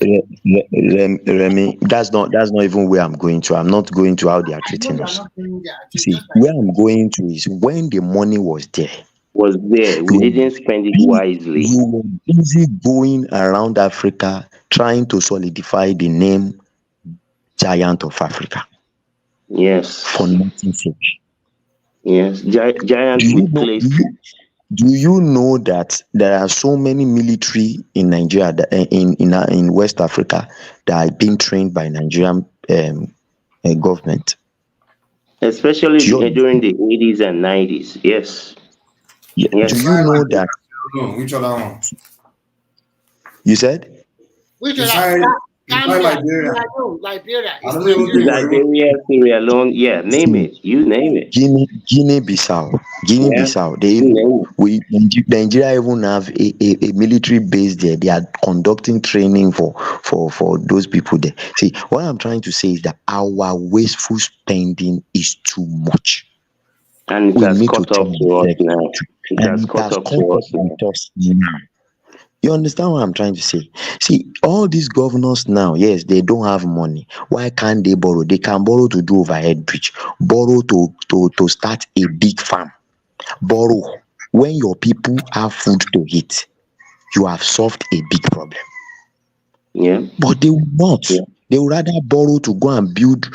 Remy, that's not even where I'm going to. I'm not going to how they are I know treating you are us. not doing that. See, Just like where I'm going to is when the money was there. was there. We didn't spend it wisely. You were busy going around Africa trying to solidify the name Giant of Africa. Yes. For nothing sake. Yes. Giant with place. Do you know that there are so many military in Nigeria, that, in West Africa, that are being trained by Nigerian government? Especially during the 80s and 90s. Yes. Yeah. Yes. Do you know that? Which other one? You said? Which Beside Liberia. Liberia. Liberia, Sierra Leone. Yeah, name it. You name it. Guinea-Bissau. Nigeria even have a military base there. They are conducting training for those people there. See, what I'm trying to say is that our wasteful spending is too much. And it has caught up to us now. It has caught up to us now. You understand what I'm trying to say? See, all these governors now, yes, they don't have money. Why can't they borrow? They can borrow to do overhead bridge, borrow to start a big farm, borrow. When your people have food to eat, you have solved a big problem. Yeah. But they will not. Yeah. They would rather borrow to go and build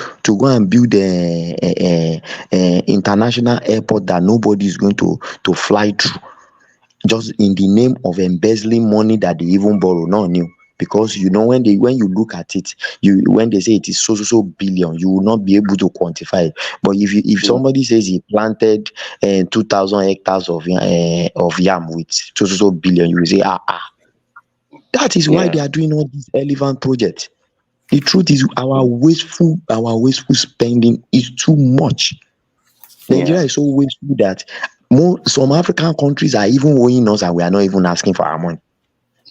international airport that nobody is going to fly through, just in the name of embezzling money that they even borrow. Not new, because you know when you look at it, when they say it is so billion, you will not be able to quantify it. But if somebody says he planted 2,000 hectares of yam with so billion, you will say that is why they are doing all these elephant projects. The truth is our wasteful spending is too much. Nigeria is so wasteful that some African countries are even owing us and we are not even asking for our money.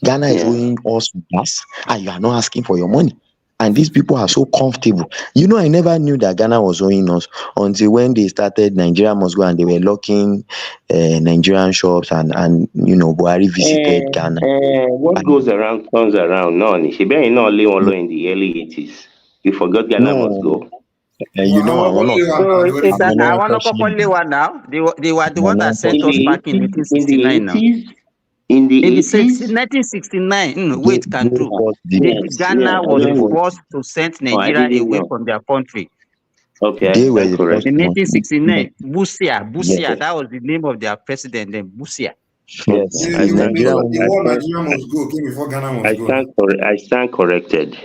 Ghana is owing us gas and you are not asking for your money. And these people are so comfortable. You know, I never knew that Ghana was owing us until when they started Nigeria Must Go and they were locking Nigerian shops and you know, Buhari visited Ghana. What goes around comes around. No, she better not live alone in the early 80s. You forgot Ghana Must Go. You know, I want to. I want to call now. They were the one that sent us back in 1969 now. In the 80s? 1969. Wait, can do. Ghana was the first to send Nigeria away from their country. Okay, they were the correct. In 1969, Busia, that was the name of their president, then Busia. Yes, Nigeria Must Go came before Ghana Must Go. I stand corrected.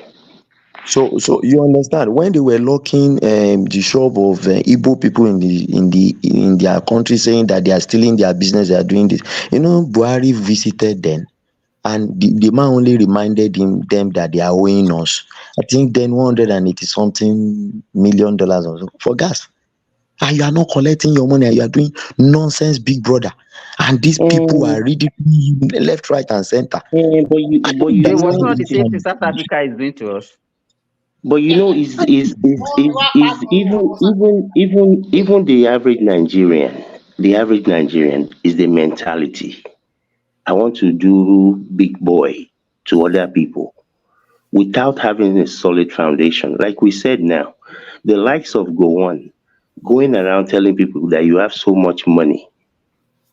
So you understand, when they were locking the shop of Igbo people in their country, saying that they are stealing their business, they are doing this. You know, Buhari visited them, and the man only reminded them that they are owing us, I think, then $180-something million or so for gas. And you are not collecting your money, and you are doing nonsense, big brother. And these people are ridiculing left, right, and center. But it was not the same thing South Africa is doing to us. But you know, is even the average Nigerian. The average Nigerian is the mentality. I want to do big boy to other people without having a solid foundation. Like we said now, the likes of going around telling people that you have so much money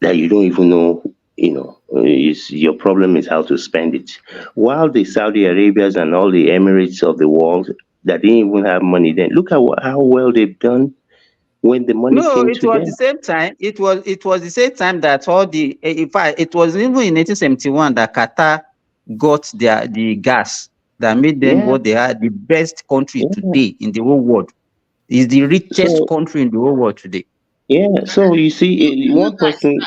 that you don't even know, your problem is how to spend it. While the Saudi Arabias and all the Emirates of the world that didn't even have money then, look at how well they've done when the money came to them. No, it was the same time. It was the same time that all the. In fact, it was even in 1871 that Qatar got the gas that made them what they are, the best country today in the whole world. Is the richest country in the whole world today. Yeah, so you see, one person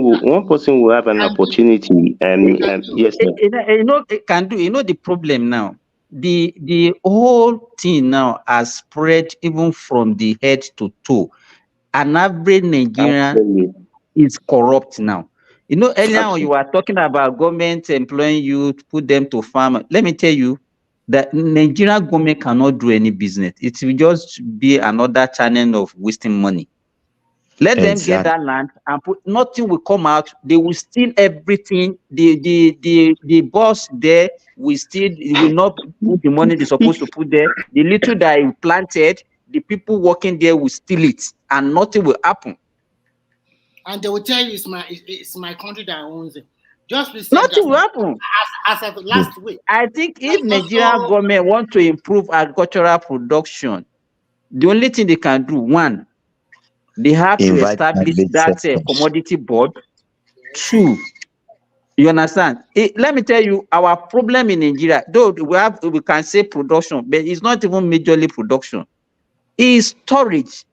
will have an opportunity, and yes, sir. It can do. You know the problem now. The whole thing now has spread even from the head to toe. An average Nigerian is corrupt now. You know, earlier you were talking about government employing you to put them to farm. Let me tell you that Nigerian government cannot do any business. It will just be another channel of wasting money. Let them get that land and nothing will come out. They will steal everything. The boss there will not put the money they're supposed to put there. The little that you planted, the people working there will steal it, and nothing will happen. and they will tell you it's my country that owns it. Just be nothing will happen. As of last week. I think if Nigerian government want to improve agricultural production, the only thing they can do, one, they have to establish that commodity board. Two, you understand? Let me tell you, our problem in Nigeria, though we can say production, but it's not even majorly production. It's storage.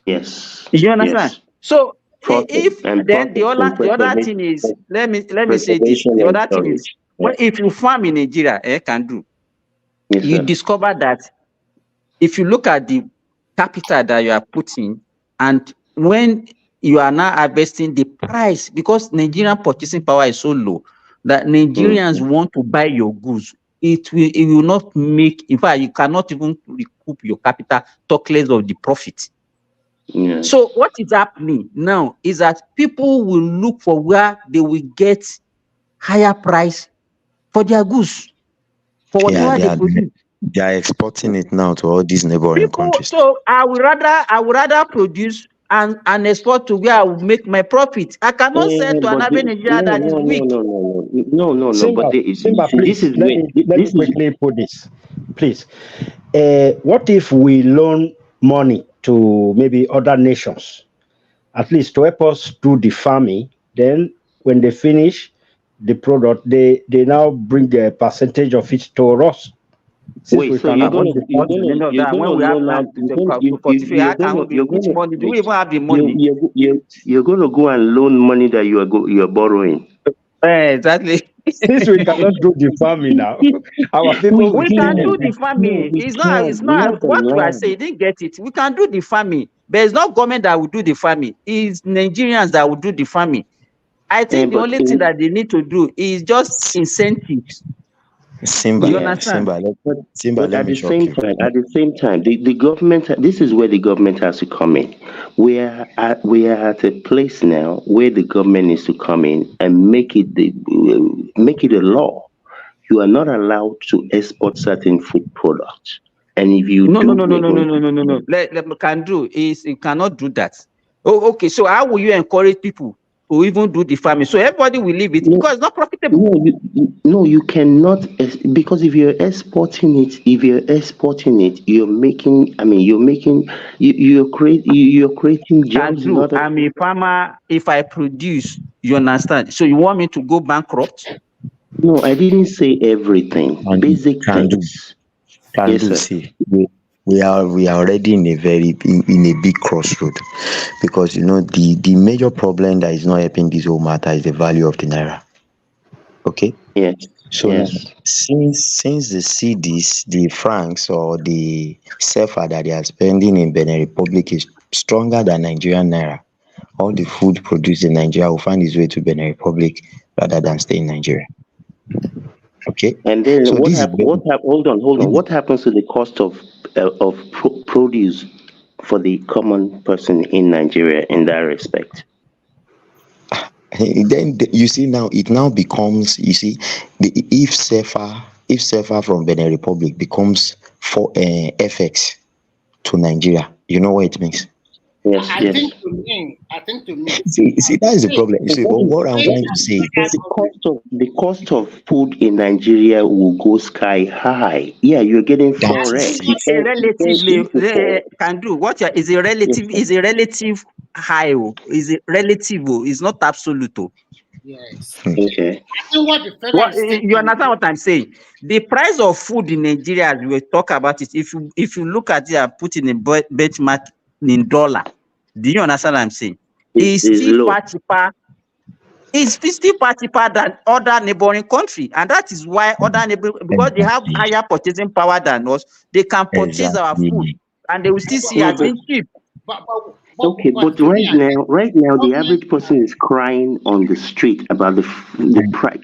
Yes. You understand? Yes. So if then the other thing is, let me say this. The other thing is, well, if you farm in Nigeria, can do. Yes, you sir. discover that if you look at the capital that you are putting, and when you are now harvesting the price, because Nigerian purchasing power is so low that Nigerians want to buy your goods, it will not make, in fact, you cannot even recoup your capital, talk less of the profit. Yeah. So what is happening now is that people will look for where they will get higher price for their goods, for whatever they produce. They are exporting it now to all these neighboring countries. So I would rather produce and export to where I will make my profit. I cannot sell to another Nigeria that is weak. No. Simba, But please, let me quickly put this, please. What if we loan money to maybe other nations, at least to help us do the farming? Then when they finish the product, they now bring the percentage of it to us. Wait, so you're gonna loan you're gonna go and loan money that you're borrowing. Exactly. Since we cannot do the farming now, our people we can do the farming. It's not what we are saying. Didn't get it. We can do the farming, but it's not government that will do the farming. It's Nigerians that will do the farming. I think the only thing that they need to do is just incentives. Simba, you understand? But at the same time, the government. This is where the government has to come in. We are at a place now where the government needs to come in and make it a law. You are not allowed to export certain food products, and if you no. Let can do is you cannot do that. Oh, okay. So how will you encourage people to even do the farming? So everybody will leave it because it's not profitable. No, you cannot, because if you're exporting it, you're making. I mean, you're creating jobs. I'm a farmer. If I produce, you understand. So you want me to go bankrupt? No, I didn't say everything. Basic things. Yes, sir. See, we are already in a big crossroad, because the major problem that is not helping this whole matter is the value of the naira. Okay. Yes. So since the cedis, the francs, or the CFA that they are spending in Benin Republic is stronger than Nigerian naira, all the food produced in Nigeria will find its way to Benin Republic rather than stay in Nigeria. Okay. And then so hold on. What happens to the cost of produce for the common person in Nigeria in that respect? Then you see, now it now becomes, you see, if CFA from Benin Republic becomes for FX to Nigeria, you know what it means? Yes. I think to me. See, that is the problem. You see, but what I'm trying to say is the cost of food in Nigeria will go sky high. Yeah, you're getting forex. Relatively can do what is a relative is a relative high. Is it relative? It's not absolute. Yes. Okay. You understand what I'm saying? The price of food in Nigeria, we will talk about it. If you look at it and put in a benchmark in dollar, do you understand what I'm saying? It's still far cheaper. It's still far cheaper than other neighboring countries, and that is why because they have higher purchasing power than us, they can purchase our food, and they will still see it as cheap. Okay, but right now, the average person is crying on the street about the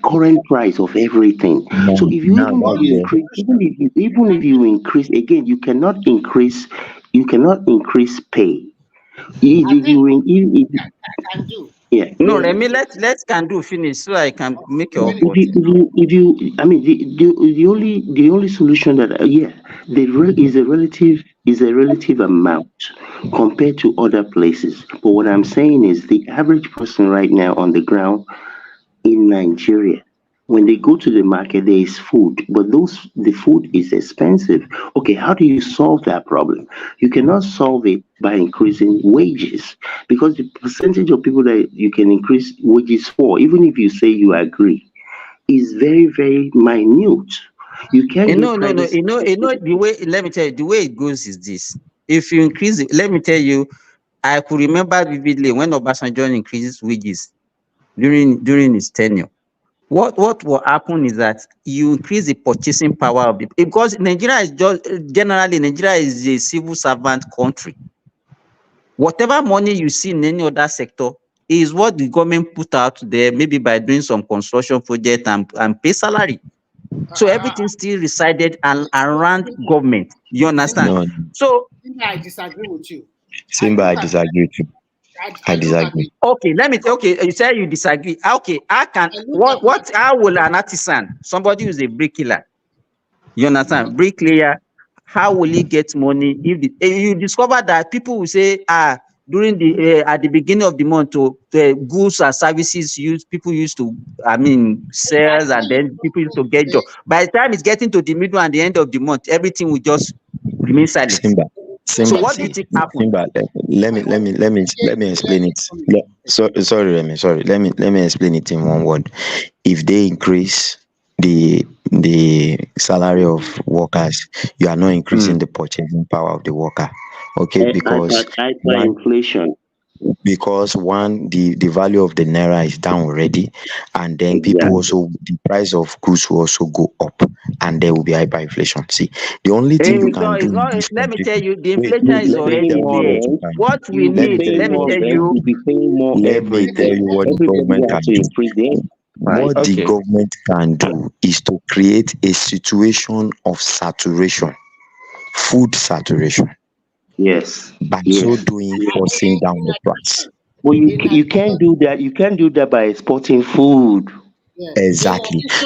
current price of everything. So if you even if you increase again, you cannot increase pay. Yeah. No, let me let's can do finish so I can make your point. The only solution that there is a relative is a relative amount compared to other places. But what I'm saying is the average person right now on the ground in Nigeria, when they go to the market, there is food, but the food is expensive. Okay, how do you solve that problem? You cannot solve it by increasing wages because the percentage of people that you can increase wages for, even if you say you agree, is very, very minute. You can't get No, private. the way, let me tell you, the way it goes is this. If you increase it, let me tell you, I could remember vividly when Obasanjo increases wages during his tenure. What will happen is that you increase the purchasing power of the, because Nigeria is generally Nigeria is a civil servant country. Whatever money you see in any other sector is what the government put out there, maybe by doing some construction project and pay salary. So everything still resided around government. You understand? No, So I disagree with you. Simba, I disagree with you. I disagree. Okay, okay, you say you disagree. Okay, how will an artisan, somebody who's a bricklayer, you understand, bricklayer, how will he get money if you discover that people will say, during the at the beginning of the month, the goods and services people used to, sales, and then people used to get job. By the time it's getting to the middle and the end of the month, everything will just remain silent. Simba, so what do you think happened? Simba, let me explain it. Sorry, Remy. Sorry. Let me explain it in one word. If they increase the salary of workers, you are not increasing the purchasing power of the worker. Okay, because inflation. Because one, the value of the naira is down already, and then people also, the price of goods will also go up, and there will be hyperinflation. See, the only thing you can do. Let me tell you, the inflation is already there. What we need, let me tell you. Let me tell you what the government can do. What the government can do is to create a situation of saturation, food saturation. Yes. By so doing, forcing down the price. Well, you can't do that. You can't do that by exporting food. Exactly. Let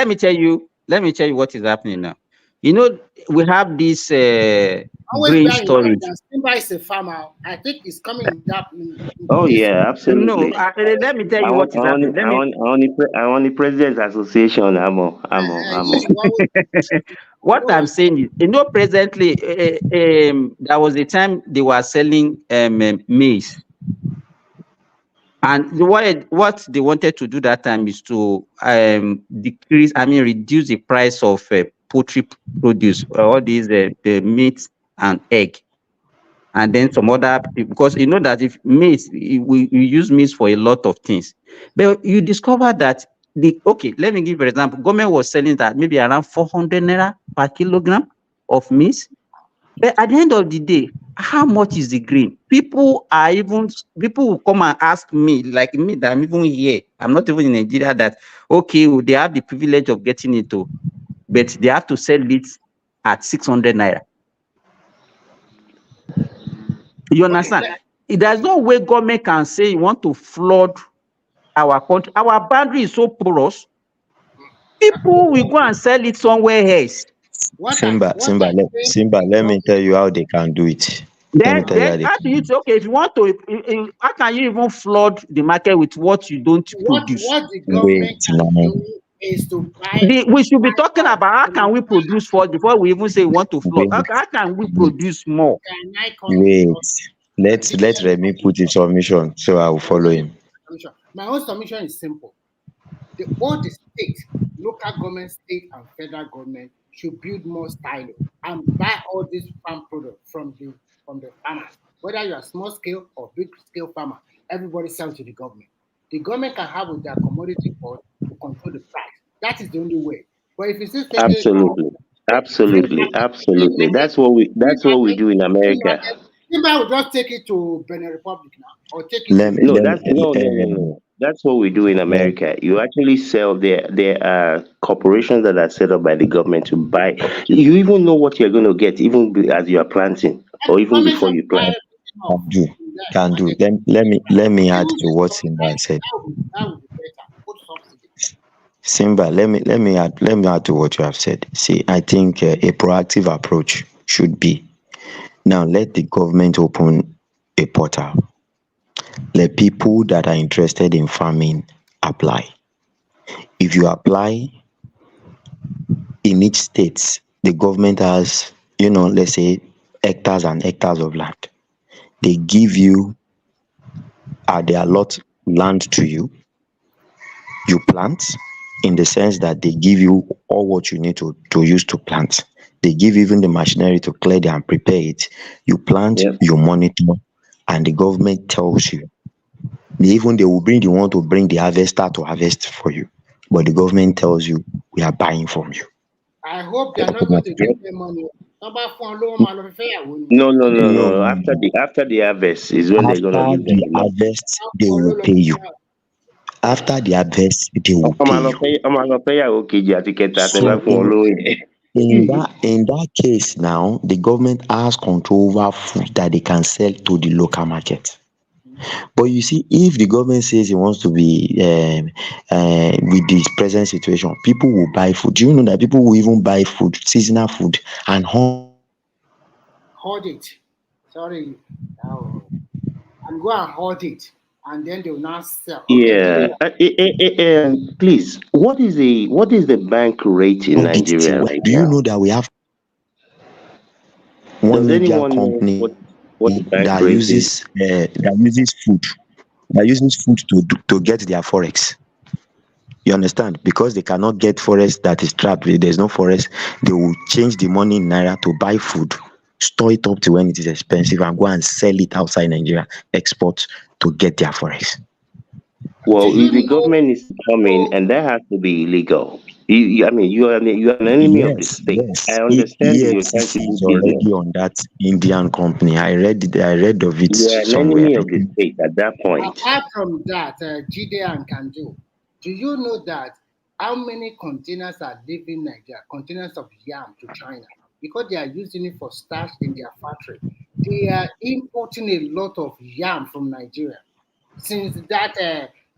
me tell you what is happening now. You know, we have this grain storage. Simba is a farmer. I think it's coming up. Oh yeah, absolutely. No, let me tell you what is happening. I want the President's Association. What I'm saying is, you know, presently, there was a time they were selling maize. And what they wanted to do that time is to reduce the price of poultry produce, all these the meat and egg, and then some other, because you know that if maize, we use maize for a lot of things, but you discover that let me give you an example. Government was selling that maybe around 400 naira per kilogram of maize. But at the end of the day, how much is the grain? People will come and ask me, like me, that I'm even here. I'm not even in Nigeria, that, they have the privilege of getting it, but they have to sell it at 600 naira. You understand? There's no way government can say you want to flood our country. Our boundary is so porous. People will go and sell it somewhere else. Simba, let me tell you how they can do it. Then if you want to, how can you even flood the market with what you don't produce? What the government can do is to buy. We should be talking about how can we produce before we even say we want to flood. How can we produce more? Wait, let Remy put his submission, so I will follow him. My own submission is simple. All the state, local government, state and federal government should build more silos and buy all these farm products from the farmers. Whether you are small scale or big scale farmer, everybody sells to the government. The government can have with their commodity board to control the price. That is the only way. But if you still absolutely. That's what we do in America. Simba will just take it to Benin Republic now, or take it. No. That's what we do in America. You actually sell. There are corporations that are set up by the government to buy. You even know what you're going to get, even as you are planting, or even before you plant. Can do. Let me add to what Simba said. Simba, let me add to what you have said. See, I think a proactive approach should be, now let the government open a portal. Let people that are interested in farming apply. If you apply, in each state, the government has, let's say hectares and hectares of land. They give you, they allot land to you. You plant, in the sense that they give you all what you need to use to plant. They give even the machinery to clear it and prepare it. You plant, you monitor, and the government tells you. They will bring the one to bring the harvester to harvest for you. But the government tells you, we are buying from you. I hope they are not going to give them money. No. After the harvest is when they're gonna give them the money. Harvest, they will pay you. After the harvest, they will pay you. In that case now, the government has control over food that they can sell to the local market. But you see, if the government says it wants to be with this present situation, people will buy food. Do you know that people will even buy food, seasonal food, and hoard it? Sorry, and go and hoard it, and then they will now sell. Okay, please, what is the bank rate in Nigeria right Do you know that we have one media company that uses food to get their forex? You understand? Because they cannot get forest that is trapped. There's no forest. They will change the money in naira to buy food, store it up to when it is expensive, and go and sell it outside Nigeria, export to get their forex. Well, if the government is coming, and that has to be illegal. You are an enemy of the state. I understand you're trying to do already on that Indian company. I read of it somewhere. You're an enemy of the state at that point. Apart from that, Jide and Kanjo, do you know that how many containers are leaving Nigeria? Containers of yam to China, because they are using it for starch in their factory. They are importing a lot of yam from Nigeria since that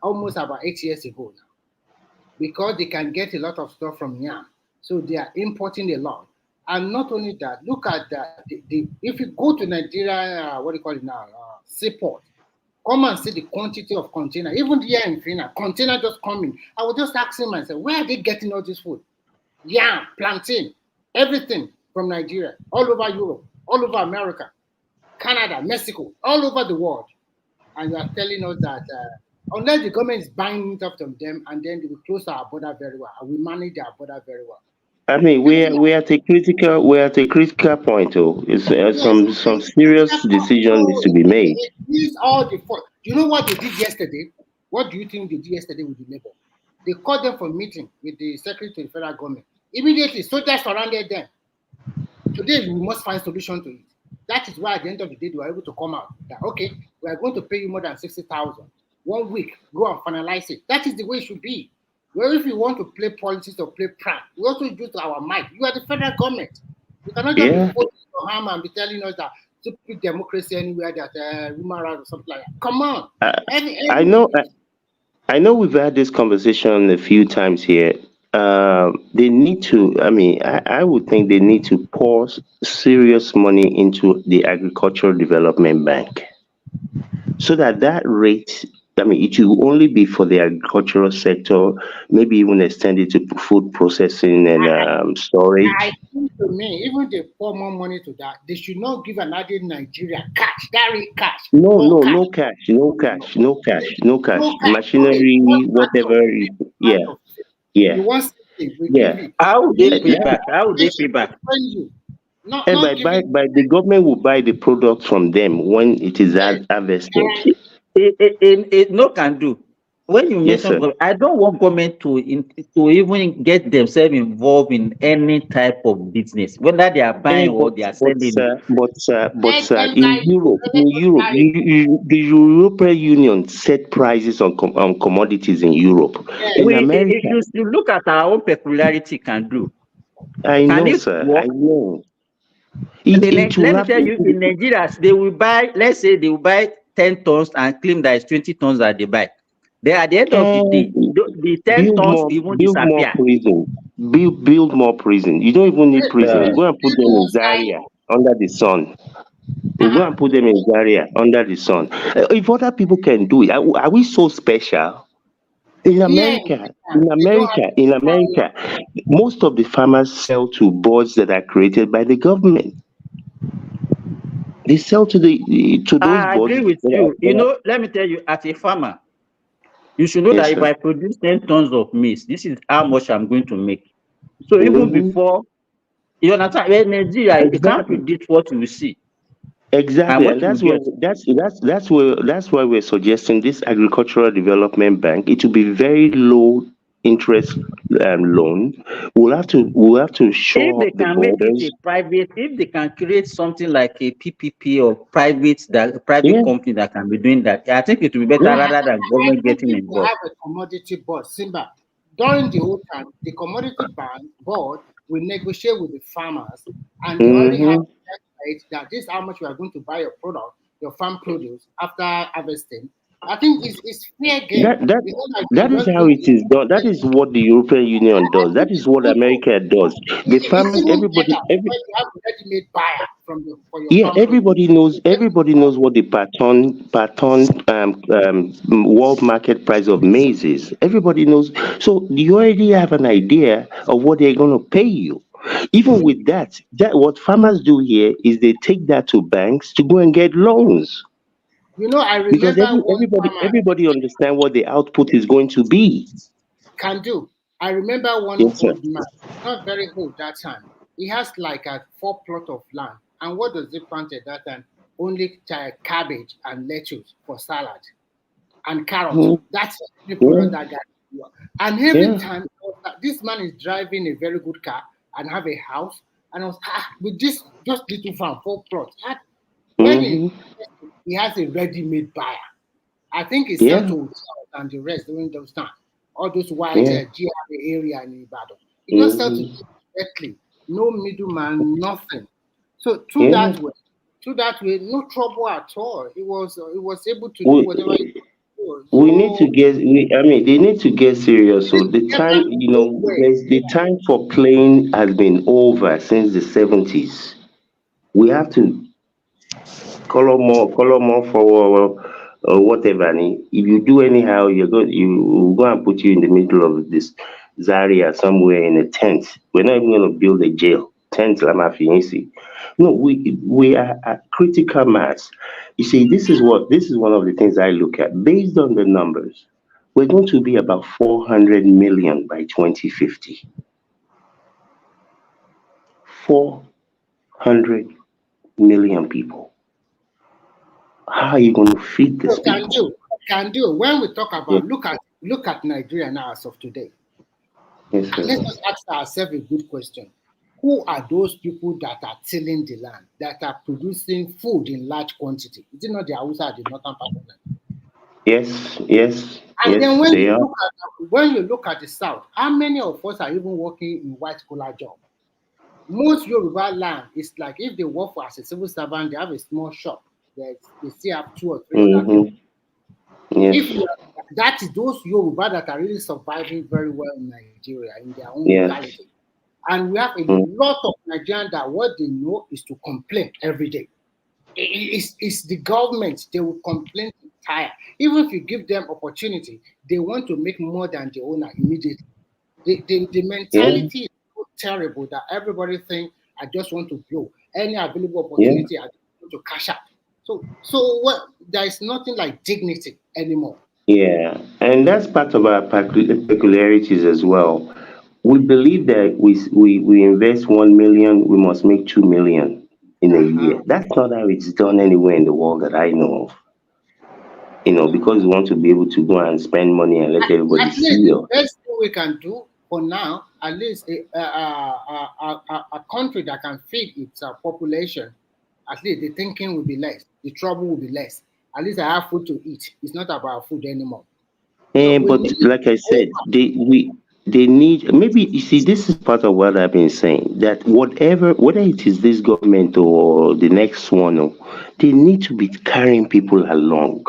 almost about 8 years ago now, because they can get a lot of stuff from yam. So they are importing a lot. And not only that, look at that. If you go to Nigeria, what do you call it now? Seaport, come and see the quantity of container. Even here in Finland, container just coming. I was just asking myself, where are they getting all this food? Yam, plantain, everything from Nigeria, all over Europe, all over America, Canada, Mexico, all over the world. And you are telling us that unless the government is buying it up from them, and then they will close our border very well, and we manage our border very well. I mean, we're at a critical point. It's some serious decision needs to be made. These all the fault. You know what they did yesterday? What do you think they did yesterday with the Labour? They called them for a meeting with the Secretary to the Federal Government. Immediately, soldiers surrounded them. Today, we must find solution to it. That is why at the end of the day, they were able to come out that, okay, we are going to pay you more than 60,000. 1 week, go and finalize it. That is the way it should be. Well, if you want to play politics or play prank, we also do it to our might. You are the federal government. You cannot just be putting your hand and be telling us that stupid democracy anywhere, that human rights or something like that. Come on. I know we've had this conversation a few times here. They need to, I would think they need to pour serious money into the Agricultural Development Bank, so that rate, it will only be for the agricultural sector, maybe even extend it to food processing and storage. I think to me, even if they pour more money to that, they should not give an added Nigeria cash, direct cash. No cash. Machinery, whatever. Yeah. How would they pay back? By the government will buy the product from them when it is harvested. No can do. When you mention, I don't want government to even get themselves involved in any type of business, whether they are buying or they are selling. But in Europe, the European Union set prices on commodities in Europe. In America, if you look at our own peculiarity, can do. I know, sir. I know. Let me tell you, in Nigeria, they will buy, let's say they will buy 10 tons and claim that it's 20 tons that they buy. They at the end of the day, the 10 tons even disappear. Build more prison. You don't even need prison. You go and put them in Zaria under the sun. You go and put them in Zaria under the sun. If other people can do it, are we so special? In America, most of the farmers sell to boards that are created by the government. They sell to those boards. I agree with you. You know, let me tell you, as a farmer, you should know that if I produce 10 tons of maize, this is how much I'm going to make. So even before, you understand, in Nigeria, you can't predict what you will see. Exactly, and that's why we're suggesting this agricultural development bank. It will be very low interest loan. We'll have to show if they can make it a private, if they can create something like a PPP or private company that can be doing that, I think it will be better rather than government getting involved. Have a commodity board, Simba. During the whole time, the commodity board will negotiate with the farmers, and they already have that this is how much we are going to buy your product, your farm produce after harvesting. I think it's fair game. That is how it is done. That is what the European Union does. That is what America does. The farmers, everybody have a ready-made buyer for your farm everybody knows what the per ton world market price of maize is. Everybody knows. So you already have an idea of what they're going to pay you. Even with that what farmers do here is they take that to banks to go and get loans. You know, I remember because everybody understand what the output is going to be. Can do. I remember one old man, not very old that time. He has like a 4 plot of land, and what does he plant at that time? Only cabbage and lettuce for salad, and carrots. That's the product that guy. And every time this man is driving a very good car and have a house, and I was with this just little farm, 4 plots. When he has a ready-made buyer. I think he sell to hotels and the rest during those times. All those white GRA area in Ibadan. He just sell to directly, no middleman, nothing. So through that way, no trouble at all. It was able to do whatever. We need to get. They need to get serious. So the time, the time for playing has been over since the 70s. We have to color more forward or whatever. And if you do anyhow, you go and put you in the middle of this Zaria somewhere in a tent. We're not even going to build a jail tent. No, we are at critical mass. You see, this is one of the things I look at. Based on the numbers, we're going to be about 400 million by 2050. 400 million people. How are you going to feed this people? Can do. When we talk about look at Nigeria now as of today. Yes, let's just ask ourselves a good question. Who are those people that are tilling the land, that are producing food in large quantity? Is it not the Hausa or the northern part of Nigeria? Yes. And then when you look at the south, how many of us are even working in white collar job? Most Yoruba land is like if they work as a civil servant, they have a small shop. They still have 2 or 3 other people. Yes. That is those Yoruba that are really surviving very well in Nigeria in their own locality. And we have a lot of Nigerians that what they know is to complain every day. It's the government, they will complain tired. Even if you give them opportunity, they want to make more than the owner immediately. The mentality is so terrible that everybody thinks, I just want to blow. Any available opportunity, I just want to cash out. So there is nothing like dignity anymore. Yeah, and that's part of our peculiarities as well. We believe that we invest 1 million, we must make 2 million in a year. That's not how it's done anywhere in the world that I know of. Because we want to be able to go and spend money and let everybody see you. The best thing we can do for now, at least a country that can feed its population, at least the thinking will be less, the trouble will be less. At least I have food to eat. It's not about food anymore. But like I said, they need, maybe, you see, this is part of what I've been saying, that whether it is this government or the next one, they need to be carrying people along.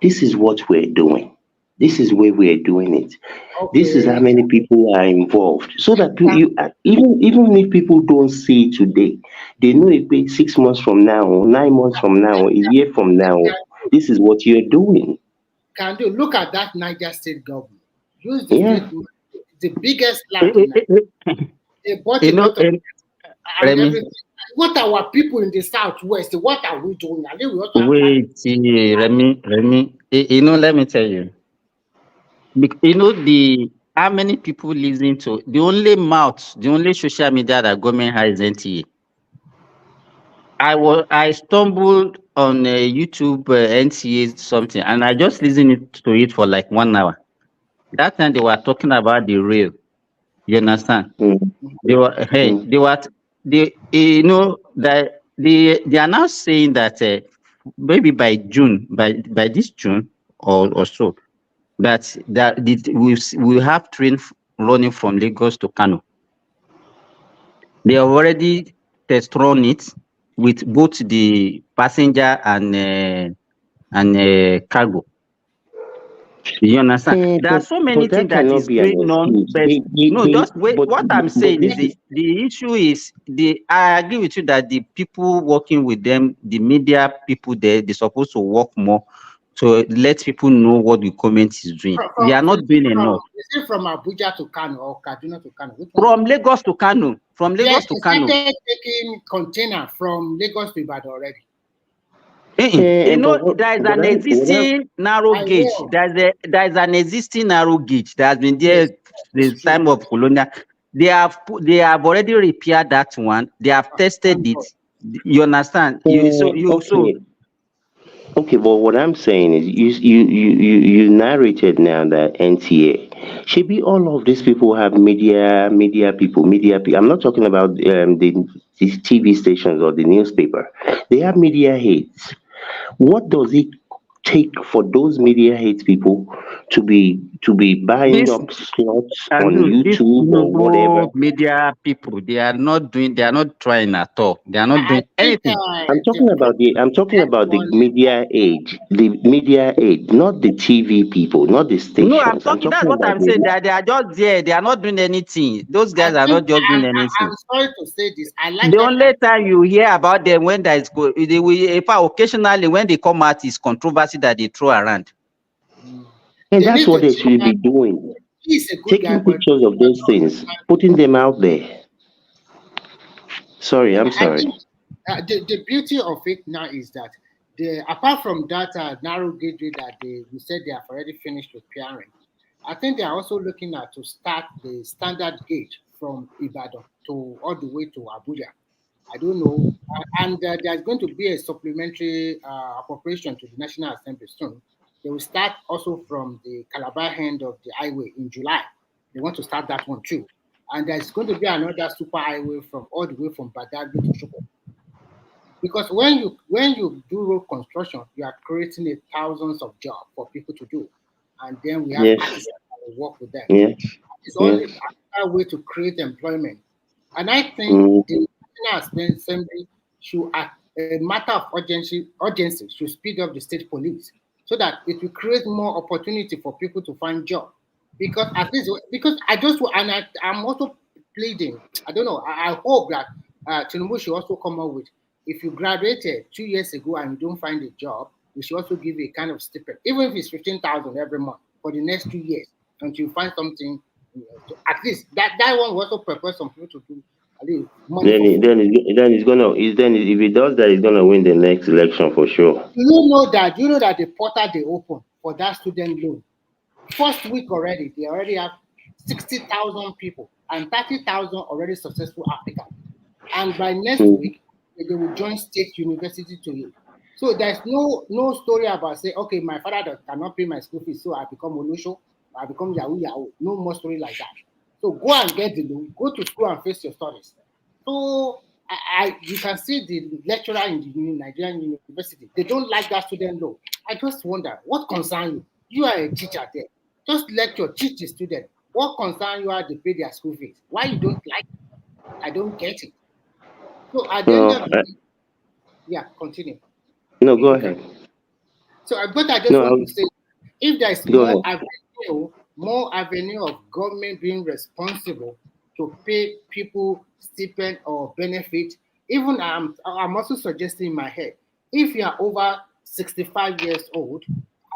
This is what we're doing. This is where we are doing it. This is how Okay. many people are involved. So that even if people don't see it today, they know it be 6 months from now, 9 months from now, a year from now. This is what you're doing. Can do. Look at that Niger State government. Use the Yeah. state, the biggest land in Nigeria. They bought a lot of and Remy, everything. What are our people in the southwest? What are we doing? I think we also have wait, Remy, let me tell you. How many people listen to the only social media that government has is NTA. I stumbled on YouTube NTA something, and I just listened to it for like 1 hour. That time they were talking about the rail. You understand? They were that they are now saying that maybe by June, by this June or so, that we have train running from Lagos to Kano. They have already test run it with both the passenger and cargo. You understand? There are so many But that things that cannot is be an going on, excuse. but no, just wait. But What I'm saying is this is the issue is I agree with you that the people working with them, the media people there, they're supposed to work more to let people know what the government is doing. They are not doing enough. Is it from Abuja to Kano or Kaduna to Kano? From Lagos to Kano. From Lagos Yes, to they Kano. started taking container from Lagos to Ibadan already. There is an existing narrow gauge. There is an existing narrow gauge that has been there since the time of colonial. They have already repaired that one. They have tested it. You understand? Okay, but what I'm saying is you narrated now that NTA. Should be all of these people have media people. I'm not talking about the TV stations or the newspaper. They have media heads. What does it take for those media hate people to be buying up slots on YouTube or whatever? Media people, they are not trying at all. They are not doing anything. I'm talking about the media age, not the TV people, not the stations. No, I'm talking. That's what I'm saying. They are just there. They are not doing anything. Those guys are not just doing anything. I'm sorry to say this. I like the only time you hear about them when there is occasionally when they come out is controversy that they throw around. And that's what they should be doing. Taking pictures of those things, putting them out there. Sorry, I'm sorry. I think, the beauty of it now is that apart from that narrow gauge that we said they have already finished repairing, I think they are also looking at to start the standard gauge from Ibadan to all the way to Abuja. I don't know. And there's going to be a supplementary appropriation to the National Assembly soon. They will start also from the Calabar end of the highway in July. They want to start that one too. And there's going to be another super highway from all the way from Badagry to Shoko. Because when you do road construction, you are creating thousands of jobs for people to do. And then we have artisans that will work with them. It's only another way to create employment. And I think the National Assembly should, at a matter of urgency, should speed up the state police so that it will create more opportunity for people to find jobs. Because at least, I'm also pleading. I don't know. I hope that Treasonable should also come up with, if you graduated 2 years ago and you don't find a job, we should also give you a kind of stipend, even if it's 15,000 every month for the next 2 years until you find something. At least that one will also prepare some people to do. Then he's gonna. If he does that, he's gonna win the next election for sure. You know that the portal they open for that student loan, first week already, they already have 60,000 people and 30,000 already successful applicants. And by next week, they will join state university to it. So there's no story about say, okay, my father cannot pay my school fees, so I become Olusho, I become Yahoo. No more story like that. So go and get the loan, go to school and face your studies. So you can see the lecturer in the Nigerian university, they don't like that student loan. I just wonder, what concern you? You are a teacher there. Just lecture, teach the student. What concern you are to pay their school fees? Why you don't like it? I don't get it. So at the end of the day, continue. No, go ahead. So what I just want to say, If there is Go more avenue of government being responsible to pay people stipend or benefit, even I'm also suggesting in my head, if you are over 65 years old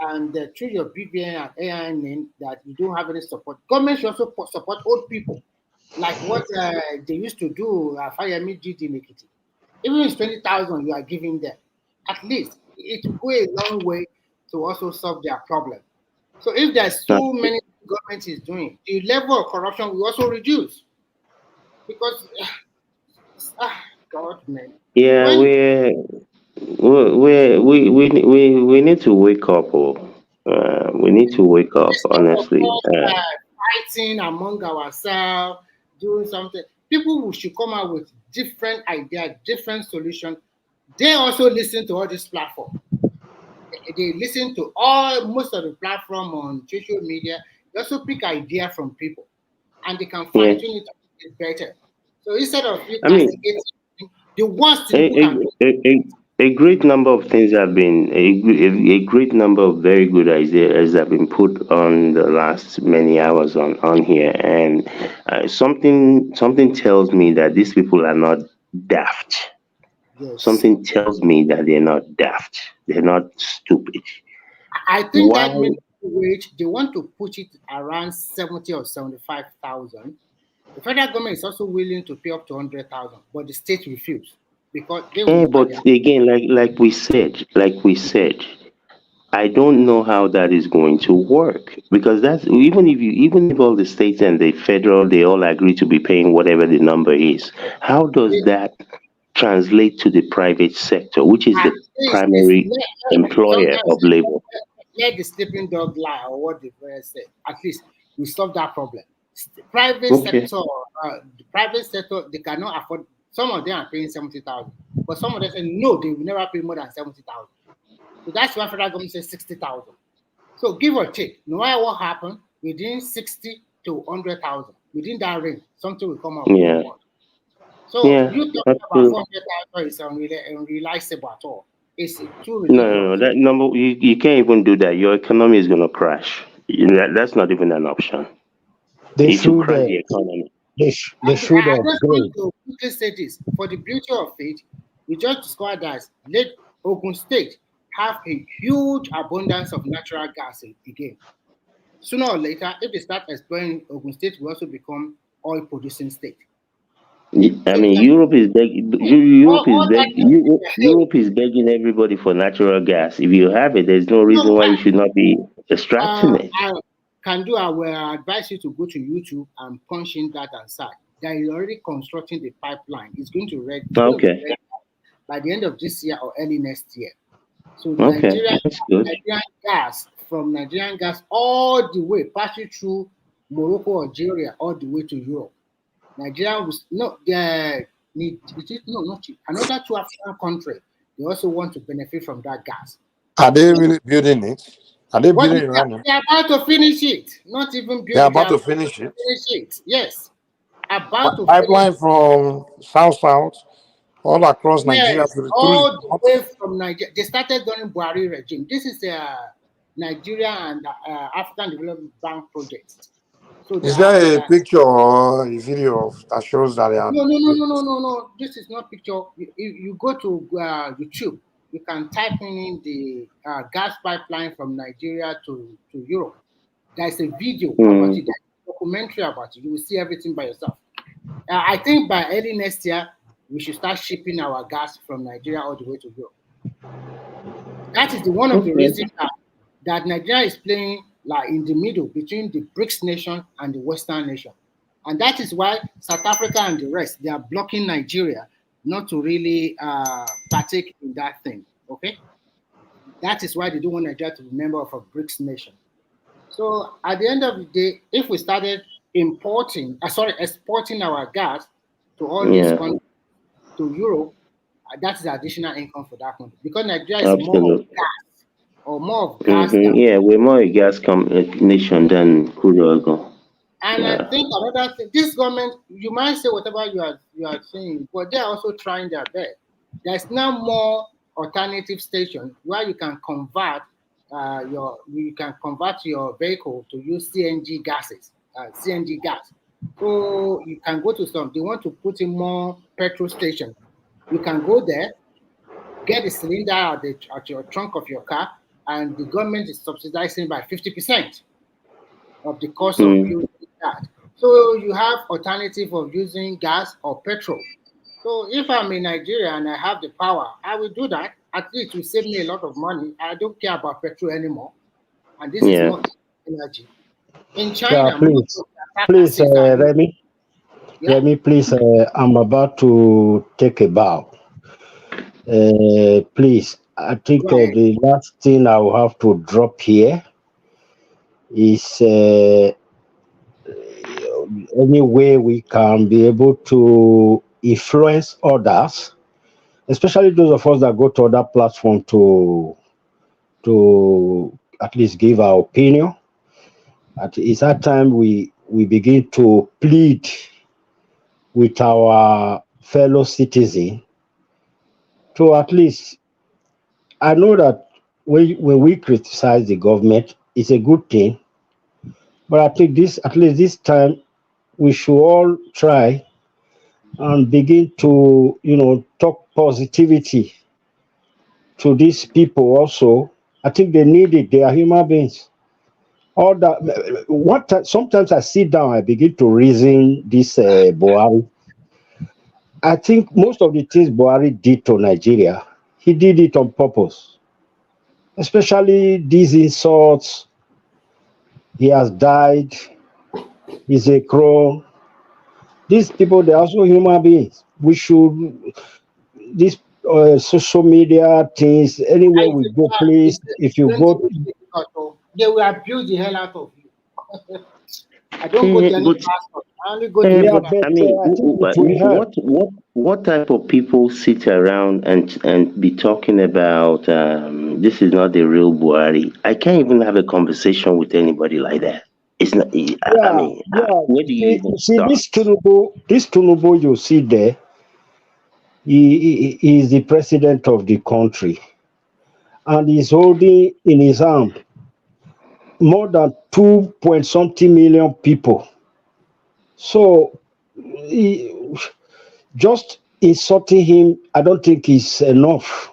and through your BVN and AIN that you don't have any support, government should also support old people, like what they used to do. Fayemi did in Ekiti. Even if it's 20,000 you are giving them, at least it will go a long way to also solve their problem. So if there's so many government is doing, the level of corruption will also reduce. Because God, man. Yeah, we need to wake up. We need to wake up, Instead of honestly. us fighting among ourselves, doing something, people who should come out with different ideas, different solutions. They also listen to all this platform. They listen to most of the platform on social media. They also pick idea from people, and they can fine tune it to make it better. So instead of you castigating, the worst thing people can do. A great number of things have been a great number of very good ideas have been put on the last many hours on here, and something tells me that these people are not daft. Yes. Something tells me that they're not daft. They're not stupid. I think that minimum wage, they want to put it around 70 or 75,000. The federal government is also willing to pay up to 100,000, but the state refused because they will look But at their. again, like we said, I don't know how that is going to work, because that's even if all the states and the federal, they all agree to be paying whatever the number is, how does that translate to the private sector, which is the primary employer of labor? Let the sleeping dog lie, or what the parents say. At least we solve that problem. Private sector, they cannot afford. Some of them are paying 70,000, but some of them say no, they will never pay more than 70,000. So that's why federal government says 60,000. So give or take, no matter what happened, within 60 to 100,000, within that range, something will come up. Yeah. So you talking about 400,000 is unrealizable at all. It's too ridiculous. No, that number, you can't even do that. Your economy is going to crash. That's not even an option. They It will should. crash the economy. They should I just upgrade. want to quickly say this. For the beauty of it, we just discovered that let Ogun State have a huge abundance of natural gas again. Sooner or later, if they start exploring, Ogun State will also become oil producing state. I mean, Europe is begging. Europe is begging everybody for natural gas. If you have it, there's no reason why you should not be extracting it. I will advise you to go to YouTube and punch in that and search. They are already constructing the pipeline. It's going to be ready by the end of this year or early next year. So Nigerian gas, from Nigerian gas all the way, passing through Morocco, Algeria, all the way to Europe. Nigeria was not another two African country. They also want to benefit from that gas. Are they really building it? Are they building it right now? They're about to finish it. Not even building. They're about to finish it. Yes. About to pipeline from south all across Nigeria to all the way from Nigeria. They started during Buhari regime. This is a Nigeria and African Development Bank project. So is there a picture or a video that shows that they are? No. This is not picture. You go to YouTube. You can type in the gas pipeline from Nigeria to Europe. There's a video about it. There's a documentary about it. You will see everything by yourself. I think by early next year, we should start shipping our gas from Nigeria all the way to Europe. That is one of the reasons that Nigeria is playing like in the middle between the BRICS nation and the Western nation. And that is why South Africa and the rest, they are blocking Nigeria not to really partake in that thing, okay? That is why they don't want Nigeria to be a member of a BRICS nation. So at the end of the day, if we started exporting our gas to all these countries, to Europe, that is additional income for that country. Because Nigeria is more of gas, or more of gas. Yeah, we're more a gas nation than crude oil. And I think another thing, this government, you might say whatever you are saying, but they are also trying their best. There's now more alternative stations where you can convert you can convert your vehicle to use CNG gases, CNG gas. So you can go to some. They want to put in more petrol stations. You can go there, get the cylinder at your trunk of your car, and the government is subsidizing by 50% of the cost of using that. So you have alternative of using gas or petrol. So if I'm in Nigeria and I have the power, I will do that. At least it will save me a lot of money. I don't care about petrol anymore. And this is not energy. In China, please, Remy. Yeah? Remy, please, I'm about to take a bow. Please, I think the last thing I will have to drop here is any way we can be able to influence others, especially those of us that go to other platforms to at least give our opinion. It's that time we begin to plead with our fellow citizen to at least, I know that when we criticize the government, it's a good thing, but I think at least this time we should all try and begin to, talk positivity to these people also. I think they need it. They are human beings. All that. Sometimes I sit down, I begin to reason this Buhari. I think most of the things Buhari did to Nigeria, he did it on purpose. Especially these insults. He has died. He's a crow. These people, they're also human beings. We should, these social media things, anywhere we go, please, if you go. They will abuse the hell out of you. I don't go to any pastor. I only go to what type of people sit around and be talking about this is not the real Buhari? I can't even have a conversation with anybody like that. It's not. Where do you even start? This Tinubu you see there, he is the president of the country, and he's holding in his arm more than 2-point-something million people. So just insulting him, I don't think is enough.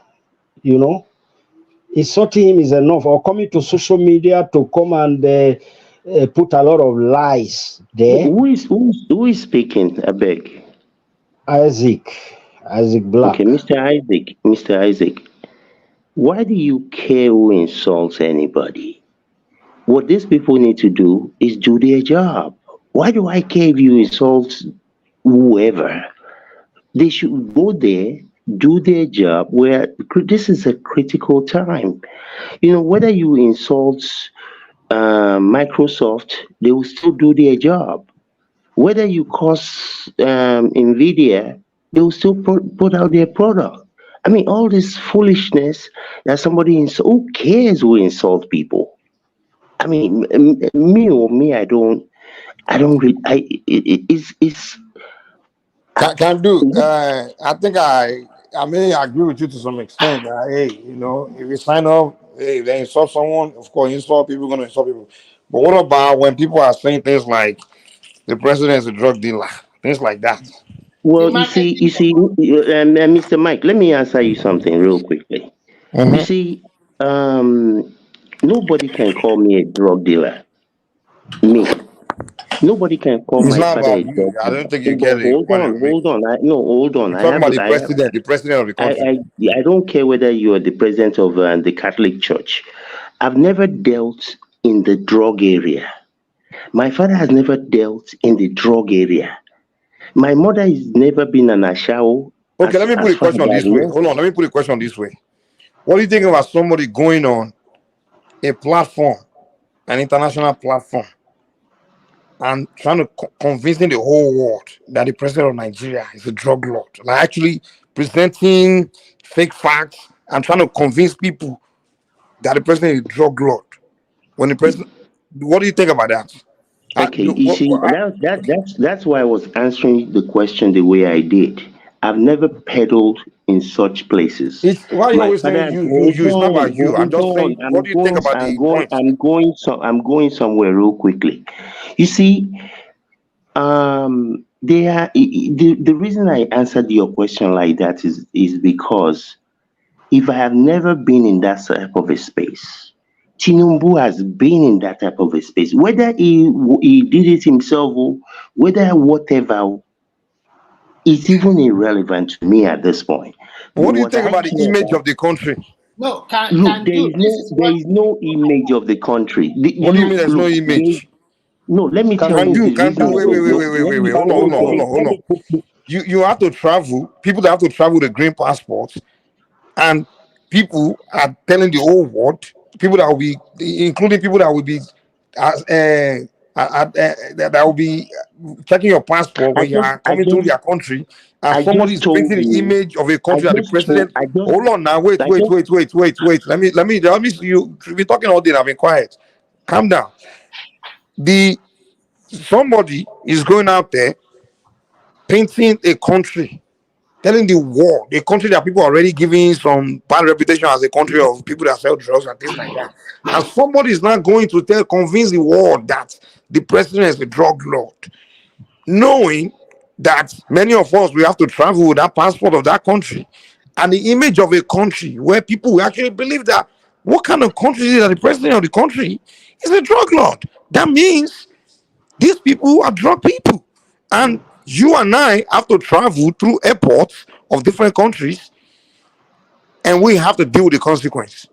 Insulting him is enough, or coming to social media to come and put a lot of lies there. Who is speaking? I beg. Isaac Black. Okay, Mr. Isaac. Why do you care who insults anybody? What these people need to do is do their job. Why do I care if you insult whoever? They should go there, do their job. Where this is a critical time. Whether you insult Microsoft, they will still do their job. Whether you curse Nvidia, they will still put out their product. I mean, all this foolishness that somebody who cares who insult people? I mean, me, I don't really. It's. Can do. I think I may agree with you to some extent. Hey, if you sign up, hey, they insult someone. Of course, people are gonna insult people. But what about when people are saying things like the president is a drug dealer, things like that? Well, you see, Mr. Mike, let me answer you something real quickly. Mm-hmm. You see, nobody can call me a drug dealer. Me. Nobody can call my father a drug dealer. I don't think you get it. Hold on. Hold on. You're talking about the president of the country. I don't care whether you are the president of the Catholic Church. I've never dealt in the drug area. My father has never dealt in the drug area. My mother has never been an ashao. Okay, let me put a question this way. Hold on, let me put a question this way. What do you think about somebody going on a platform, an international platform, and trying to convincing the whole world that the president of Nigeria is a drug lord? Like actually presenting fake facts and trying to convince people that the president is a drug lord. When the president, what do you think about that? Okay, you see, that's why I was answering the question the way I did. I've never peddled in such places. It's why are you My always father, saying you, hold it's not about on, you. I'm hold just on. saying, what do you think about the point? I'm going somewhere real quickly. You see, the reason I answered your question like that is because if I have never been in that type of a space, Tinubu has been in that type of a space. Whether he did it himself or whether whatever, it's even irrelevant to me at this point. What do you What think I about the care image about, of the country? No, look, can do. This is there what. is no image of the country. What do you mean there's no image? No, let me tell Can you do, the can reason do. why Wait, wait, there's wait, no. wait, wait, wait, wait. Hold on. You have to travel. People that have to travel the green passport, and people are telling the whole world. People that will be, including people that will be, that will be checking your passport when you are coming through their country, and I somebody just is told painting the you. image of a I country that the just told. president. Hold on now. Wait. I just. Let me. You've been talking all day. I've been quiet. Calm down. Somebody is going out there painting a country, telling the world, a country that people are already giving some bad reputation as a country of people that sell drugs and things like that. And somebody is not going to convince the world that the president is a drug lord, knowing that many of us we have to travel with that passport of that country and the image of a country where people will actually believe that what kind of country is it that the president of the country is a drug lord. That means these people are drug people. And you and I have to travel through airports of different countries and we have to deal with the consequence.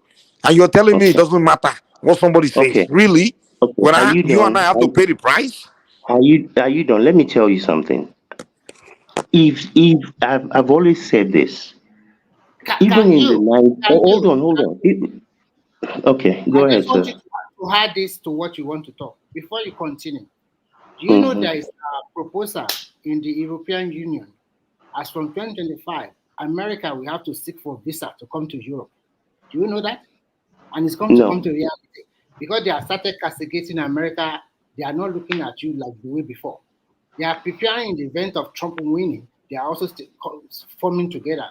And you're telling me it doesn't matter what somebody says. Okay. Really? Okay. When Are you you and I done? have to pay the price? Are you done? Let me tell you something. If I've always said this, even in the night. Hold on. Okay, I go ahead, just want sir. you to add this to what you want to talk before you continue. Do you know Mhm. there is a proposal in the European Union? As from 2025, America will have to seek for visa to come to Europe. Do you know that? And it's going to come No. to reality because they have started castigating America. They are not looking at you like the way before. They are preparing in the event of Trump winning. They are also forming together.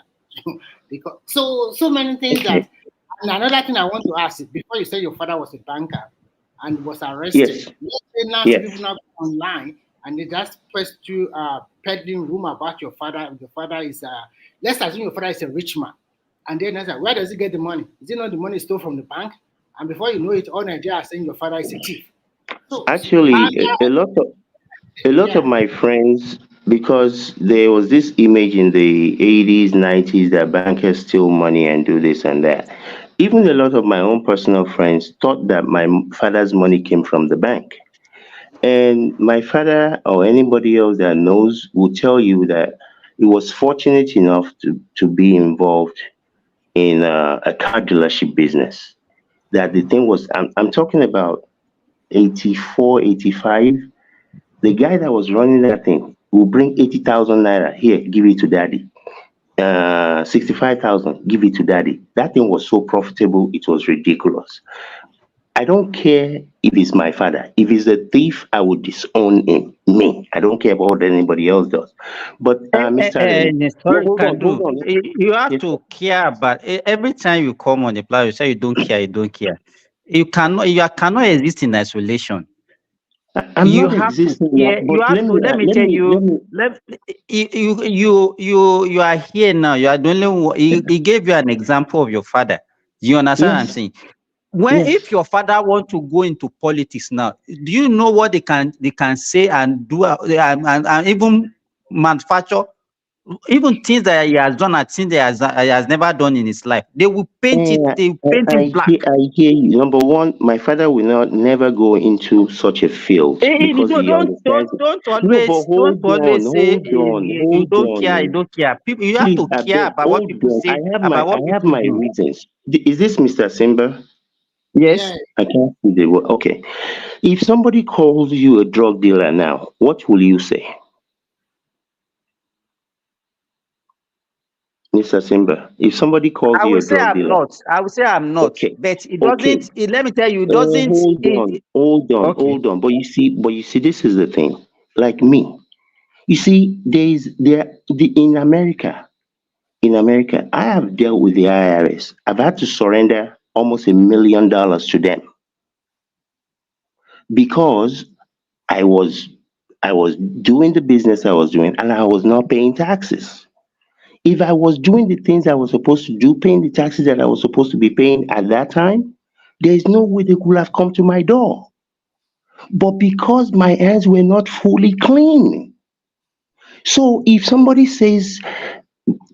Because so many things that. And another thing I want to ask is before you say your father was a banker and was arrested. Yes. Let's say now Yes. people now go online and they just press to peddling rumor about your father. Your father is let's assume your father is a rich man. And then I said, where does he get the money? Is it not the money stole from the bank? And before you know it, all Nigeria are saying your father is a thief. So Actually, a lot of my friends, because there was this image in the 80s, 90s that bankers steal money and do this and that. Even a lot of my own personal friends thought that my father's money came from the bank. And my father or anybody else that knows will tell you that he was fortunate enough to be involved in a car dealership business. That the thing was, I'm talking about 84, 85. The guy that was running that thing will bring 80,000 naira. Here, give it to daddy. 65,000, give it to daddy. That thing was so profitable, it was ridiculous. I don't care if it's my father. If he's a thief, I would disown him. Me. I don't care about what anybody else does. But Mr. No, Sorry, hold can on, hold do. on. You have Yes, sir. to care about every time you come on the platform. You say you don't care. You don't care. You cannot exist in isolation. I'm You not have to existing now, care. You but have to. Let me tell you. You are here now. You are the only one. He gave you an example of your father. Do you understand what I'm Yes, saying? yes. If your father want to go into politics now, do you know what they can say and do and even manufacture even things that he has done and things that he has never done in his life? They will paint it. They will paint it black. I hear you. Number one, my father will not never go into such a field because he understands. No, but Don't always say you hold don't care. You on. don't care. People, you have Please, to I care beg, about what hold people on. say, about I what have people my do. reasons. Is this Mr. Simba? Yes. I can't see the word. Okay. If somebody calls you a drug dealer now, what will you say, Mr. Simba? If somebody calls I you will a say drug I'm dealer, not. I will say I'm not. okay, But it okay. doesn't. Let me tell you, it doesn't. Hold on, Okay. hold on. But you see, this is the thing. Like me, You see, in America, I have dealt with the IRS. I've had to surrender almost $1 million to them because I was I was doing the business I was doing and I was not paying taxes. If I was doing the things I was supposed to do, paying the taxes that I was supposed to be paying at that time, there is no way they could have come to my door. But because my hands were not fully clean. So if somebody says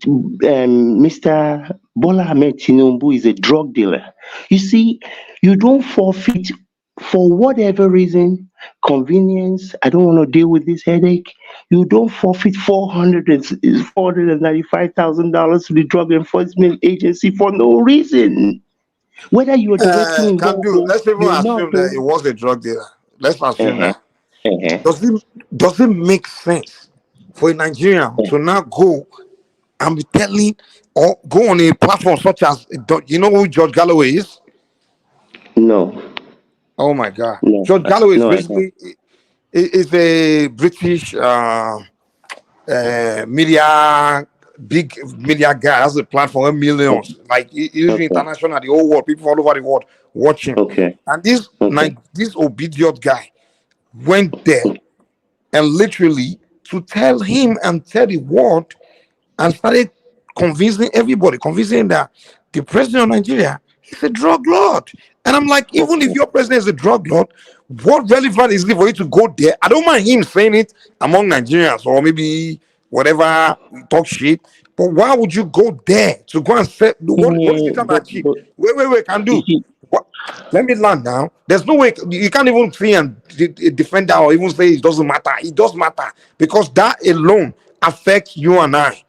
Mr. Bola Ahmed Tinubu is a drug dealer, you see, you don't forfeit for whatever reason, convenience. I don't want to deal with this headache. You don't forfeit $495,000 to the Drug Enforcement Agency for no reason. Whether you are directly involved, Let's even you're not. assume that it was a drug dealer. Let's assume Uh-huh. that. Uh-huh. Does it make sense for a Nigerian to now go and be telling or go on a platform such as, you know who George Galloway is? No. Oh my God. No. George Galloway is No, I don't. basically is a British media, big media guy. Has a platform of millions, like usually international, the whole world, people all over the world watching. Okay. And this obedient guy went there and literally to tell him and tell the world and started convincing everybody, convincing that the president of Nigeria is a drug lord. And I'm like, even if your president is a drug lord, what relevant is it for you to go there? I don't mind him saying it among Nigerians or maybe whatever, talk shit. But why would you go there to go and say, what is he trying to achieve? Wait, can do. What? Let me land now. There's no way you can't even see and defend that or even say it doesn't matter. It does matter because that alone affects you and I.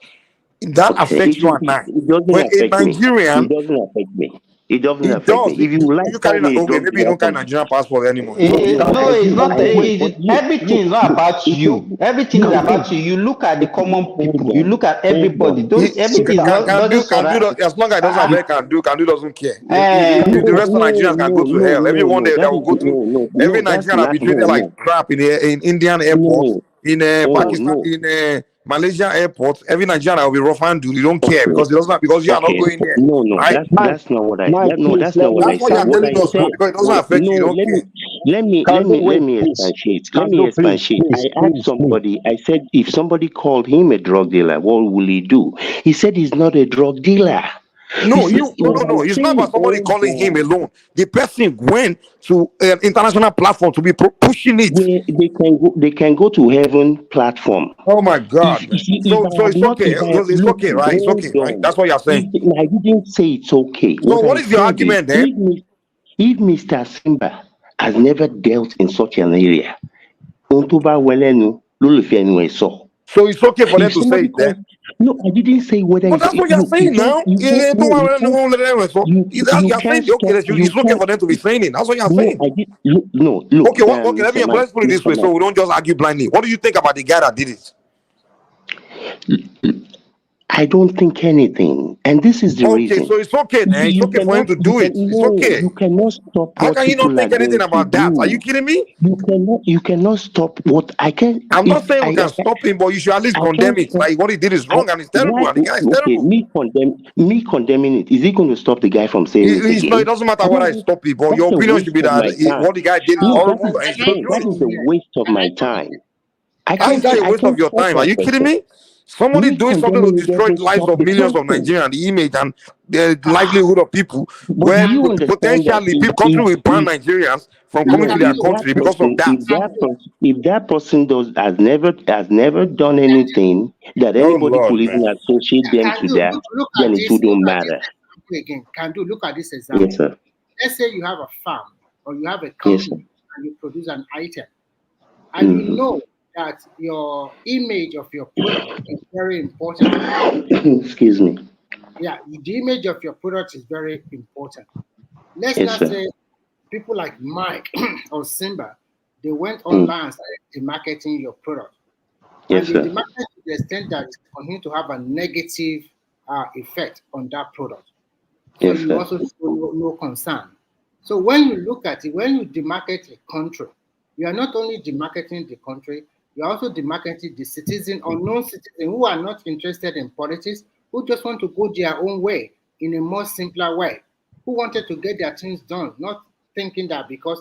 That affects you and I. It doesn't When a affect me. Nigerian, It doesn't affect me. It doesn't it affect me. does. If you like, You call carry me a okay, drug maybe you dealer. don't carry Nigerian passport anymore. No, it's not. look, Everything is not about you. Everything is about you. You look at the common people. You look at everybody. Don't everything is not Can do surround. as long as it doesn't affect can do doesn't care. No, The rest of Nigerians can go to hell. Everyone that will go to every that's Nigerian will not be treated like crap in Indian airports, in Pakistan, in Malaysia airports. Every Nigerian will be rough and do. You don't care because it doesn't because you are not going there. No, Right? that's not what I said. No, that's not what I That's what said. you're What telling I us said. now because it doesn't affect you. You don't care. Let me expatiate. Let me expatiate. I asked somebody, I said, if somebody called him a drug dealer, what will he do? He said he's not a drug dealer. No. It's not about somebody calling him alone. The person went to an international platform to be pushing it. They can go to heaven platform. Oh my God! So it's okay. It's Look, okay, right? It's okay, right? That's what you're saying. I didn't say it's okay. So what is your argument then? If Mr. Simba has never dealt in such an area, so it's okay for them to say it then? No, I didn't say whether. But that's what you're saying now. You're saying okay, it's okay for them to be saying it. That's what you're saying. No, look. Okay, let's put it this way, so we don't just argue blindly. What do you think about the guy that did it? I don't think anything, and this is the reason. Okay, so it's okay then. It's okay for him to do it. It's okay. You cannot stop. How can you not think anything about that? Are you kidding me? You cannot stop what I can. I'm not saying we can stop him, but you should at least condemn it. Like what he did is wrong and it's terrible, and the guy is terrible. Me condemning it. Is it going to stop the guy from saying it again? No, it doesn't matter what I stop it, but your opinion should be that what the guy did is horrible. That is a waste of my time. How is that a waste of your time? Are you kidding me? Somebody doing something to destroy the lives of millions of Nigerians, the image and the livelihood of people, where potentially country will ban Nigerians from coming to their country because of that. If that person has never done anything that anybody could even associate them to that, then it wouldn't matter. Again, look at this example. Yes, sir. Let's say you have a farm or you have a company and you produce an item, and you know that your image of your product is very important. Excuse me. Yeah, the image of your product is very important. Let's say people like Mike or Simba, they went online and started marketing your product. Yes, and they market to the extent that it's going to have a negative effect on that product. So you also show no concern. So when you look at it, when you demarket a country, you are not only demarketing the country, You're also demarcating the citizen or non-citizen who are not interested in politics, who just want to go their own way in a more simpler way, who wanted to get their things done, not thinking that because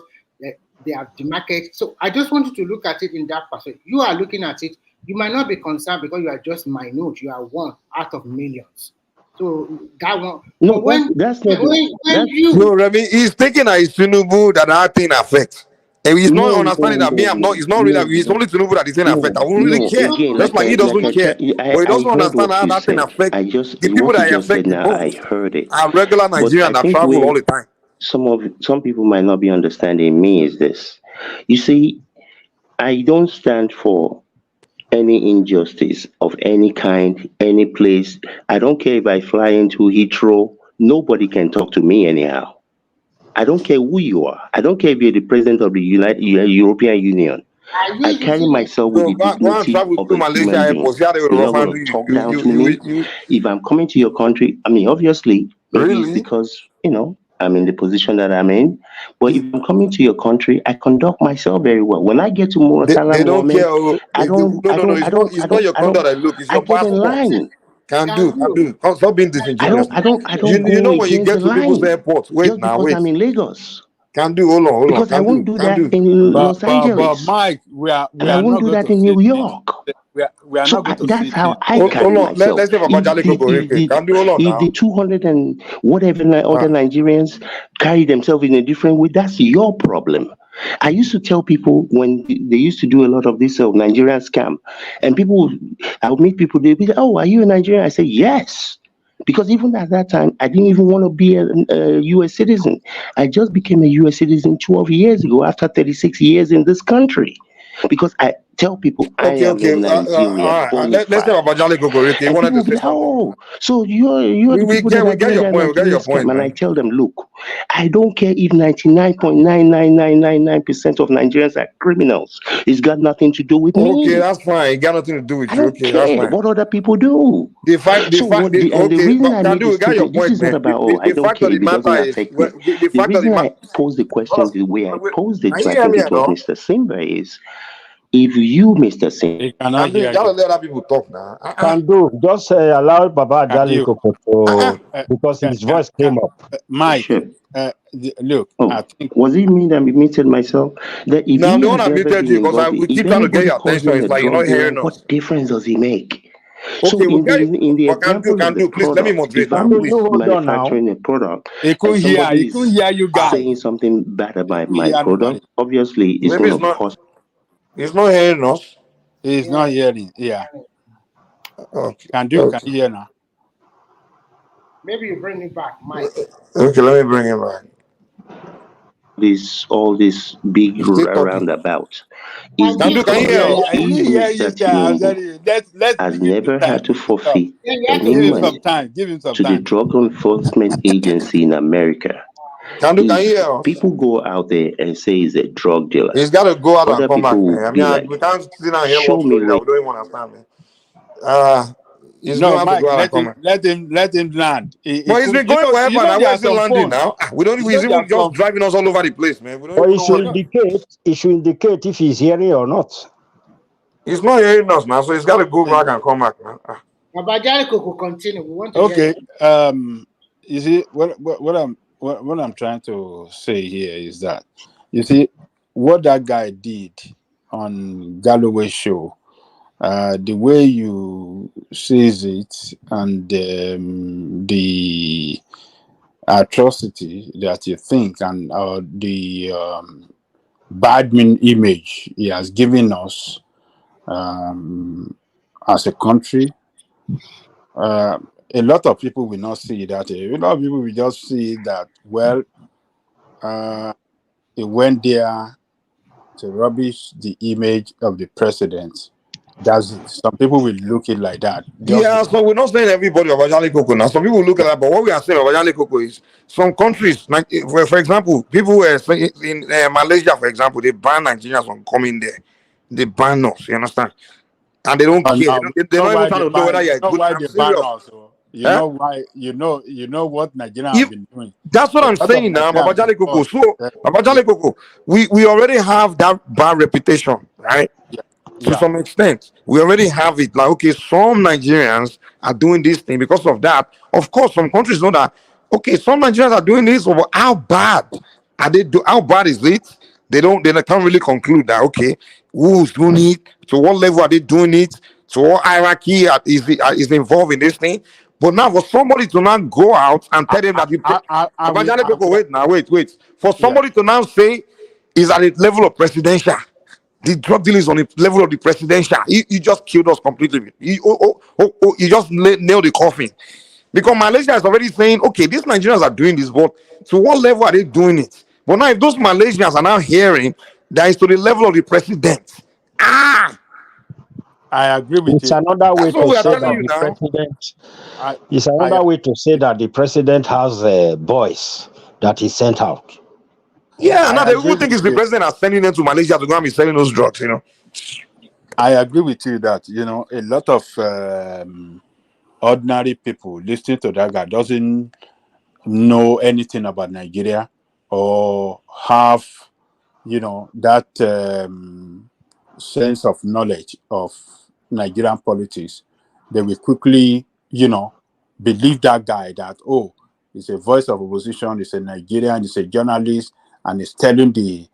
they are demarcated. So I just want you to look at it in that perspective. You are looking at it, you might not be concerned because you are just minute, you are one out of millions. So that one. No, But when no, Remy, he's taking a Tinubu that thing affects. And he's not understanding that me, I'm not, it's not really, it's only Tinubu that is in effect. I won't really care. Again, That's why he doesn't care. But he doesn't heard understand what how you that thing said. affects the people What you that just affect said the now, I most heard it. are regular But Nigerians I that think travel where all the time. some people might not be understanding me is this. You see, I don't stand for any injustice of any kind, any place. I don't care if I fly into Heathrow. Nobody can talk to me anyhow. I don't care who you are. I don't care if you're the president of the European Union. I carry myself with So the go and dignity travel of through a Malaysia human being. airport. See how they will You're not rough going handle to you. talk down to me. If I'm coming to your country, I mean, obviously, maybe it's Really? because, I'm in the position that I'm in. But if I'm coming to your country, I conduct myself very well. When I get to Murtala They don't care. Mohammed, It's not your conduct that look, it's I your get in passport. line. Can do. Stop being disingenuous. I don't You go know when you against get the to people's line airports, just because I'm in Lagos. Can do. Hold on. Because I won't do that in Los But Angeles. Mike, we are And I won't not do going that to in see New things. York. We are So not going to that's see how things. I carry myself. Let's have about Jali Coco. Can do. Hold on If now. the 200 and whatever other Nigerians carry themselves in a different way, that's your problem. I used to tell people when they used to do a lot of this Nigerian scam, and I would meet people, they'd be like, "Oh, are you a Nigerian?" I say, "Yes." Because even at that time, I didn't even want to be a U.S. citizen. I just became a U.S. citizen 12 years ago after 36 years in this country. Because I tell people I am a Nigerian. Let's have about Jali Coco. You And wanted people to will say be like, something. "Oh, so you're the people that we are get doing your that point. We get Nigerian your point, scam." And I man. tell them, look, I don't care if 99.99999% of Nigerians are criminals. It's got nothing to do with me. Okay, that's fine. It got nothing to do with I you. don't Okay, that's care fine. what other people do. The reason I can made do. this We got your statement, this point, is not man. about, I The don't fact care of the if it doesn't matter is, affect me. the The fact of the reason I matter. posed the question the way I posed it Can to, you I hear think me it was now? Mr. Simba, is if you, Mr. Simba, He cannot Can do. You hear gotta you. let other people talk now. Can do. Just allow Baba Can Jali you? Coco to, because his voice came up. Mike, sure. look, I Oh, think was it me that muted myself? That if No, I'm he the one has that ever muted been you because involved, we if keep trying to get anybody your calls attention. him It's a like you're drug not dealer, hearing what us. difference does he make? Okay, So in the but example of the please let me product, moderate if now, I'm please. Hold on now. manufacturing a product he and couldn't somebody is hear you guys. saying something bad He about couldn't my hear anybody. product, obviously it's Maybe going it's to not. cost. It's not hearing us. He's not hearing. Yeah. Okay. Can you hear now? Maybe you bring it back, Mike. Okay, let me bring him back. All this big He's still talking. roundabout is Can you hear because us? if Mr. Tinubu has never had to forfeit any Give him some money time. Give him some to the time. Drug Enforcement Agency in America. Can you If hear us? people go out there and say he's a drug dealer, He's got to go out and other come back, people man. will I be mean, like, we can't sit down and hear show love me story that where. we don't even understand, man. He's No, going to have to Mike, go out and come back. let him land. But he's been going forever now. there Where are is he some landing phones. now? We don't. He's there even are just some. driving us all over the place, man. We don't But even it know should what. indicate if he's hearing or not. He's not hearing us now, so he's got to go back and come back, man. Baba Jali Coco, continue. We want to Okay. hear you. You see what I'm trying to say here is that, you see, what that guy did on Galloway show, the way you sees it, and the atrocity that you think, and the bad image he has given us as a country. A lot of people will not see that. A lot of people will just see that, well, he went there to rubbish the image of the president. That's it. Some people will look it like that. Yeah, so we're not saying everybody of Ajali Coco now. Some people look at that, but what we are saying of Ajali Coco is some countries, like for example, people were saying in Malaysia, for example, they ban Nigerians from coming there. They ban us, you understand? And they don't care. They're not even trying to know whether you're good. I'm serious. You know why? You know what Nigeria have been doing. That's what I'm saying now, Babajali Coco. So, Babajali Coco, we already have that bad reputation, right? Yeah. to some extent. We already have it. Like, okay, some Nigerians are doing this thing because of that. Of course, some countries know that. Okay, some Nigerians are doing this, but how bad are they? How bad is it? They can't really conclude that. Okay, who's doing it? To what level are they doing it? To what hierarchy is involved in this thing? But now, for somebody to not go out and tell them that wait. For somebody to now say is at the level of presidential. The drug deal is on the level of the presidential. He just killed us completely. He just nailed the coffin. Because Malaysia is already saying, okay, these Nigerians are doing this, but to what level are they doing it? But now, if those Malaysians are now hearing that it's to the level of the president, I agree with it's you. another way that's what to we are say telling that you the now. president. It's another way to say that the president has boys that he sent out. Yeah, I now they agree will think with it's the you. president are sending them to Malaysia to go and be selling those drugs, you know. I agree with you that a lot of ordinary people listening to that guy doesn't know anything about Nigeria or have that sense of knowledge of Nigerian politics. They will quickly believe that guy that he's a voice of opposition, he's a Nigerian, he's a journalist, and he's telling the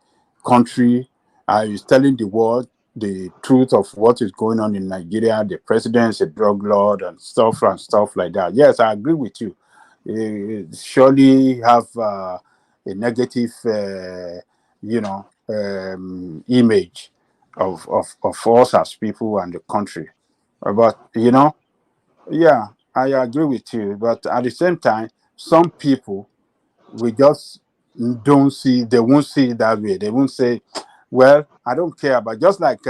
country, he's telling the world the truth of what is going on in Nigeria. The president is a drug lord and stuff like that. Yes, I agree with you. Surely have a negative, image of us as people and the country. But yeah, I agree with you. But at the same time, some people we just don't see. They won't see it that way. They won't say, "Well, I don't care." But just like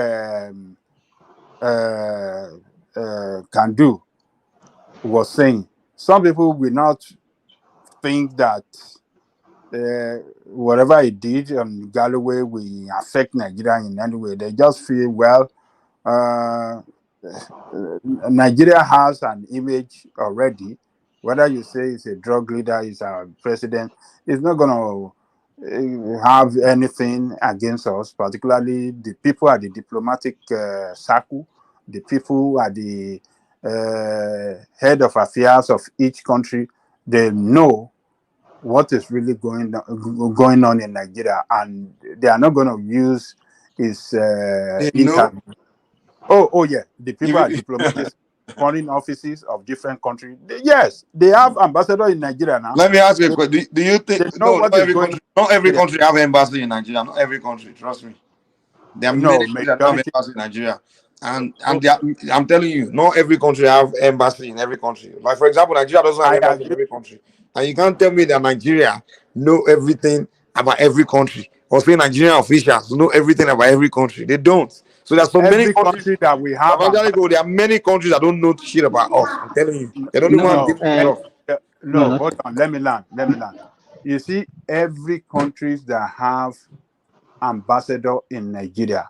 Kandu was saying, some people will not think that whatever he did on Galloway will affect Nigeria in any way. They just feel, well, Nigeria has an image already. Whether you say it's a drug leader, is our president, it's not going to have anything against us, particularly the people at the diplomatic circle, the people at the head of affairs of each country. They know what is really going on in Nigeria, and they are not going to use his interview. Oh yeah, the people are diplomats, foreign offices of different countries. Yes, they have ambassador in Nigeria now. Let me ask you a question. Do you think not every country have embassy in Nigeria? Not every country, trust me. There are many countries that have embassy in Nigeria. And I'm telling you, not every country have embassy in every country. Like, for example, Nigeria doesn't have embassy in every country. And you can't tell me that Nigeria know everything about every country, or say Nigerian officials know everything about every country. They don't. So there's so many countries that we have. There are many countries that don't know shit about us. I'm telling you. They don't even give stuff. Hold on. Let me land. You see, every country that have ambassador in Nigeria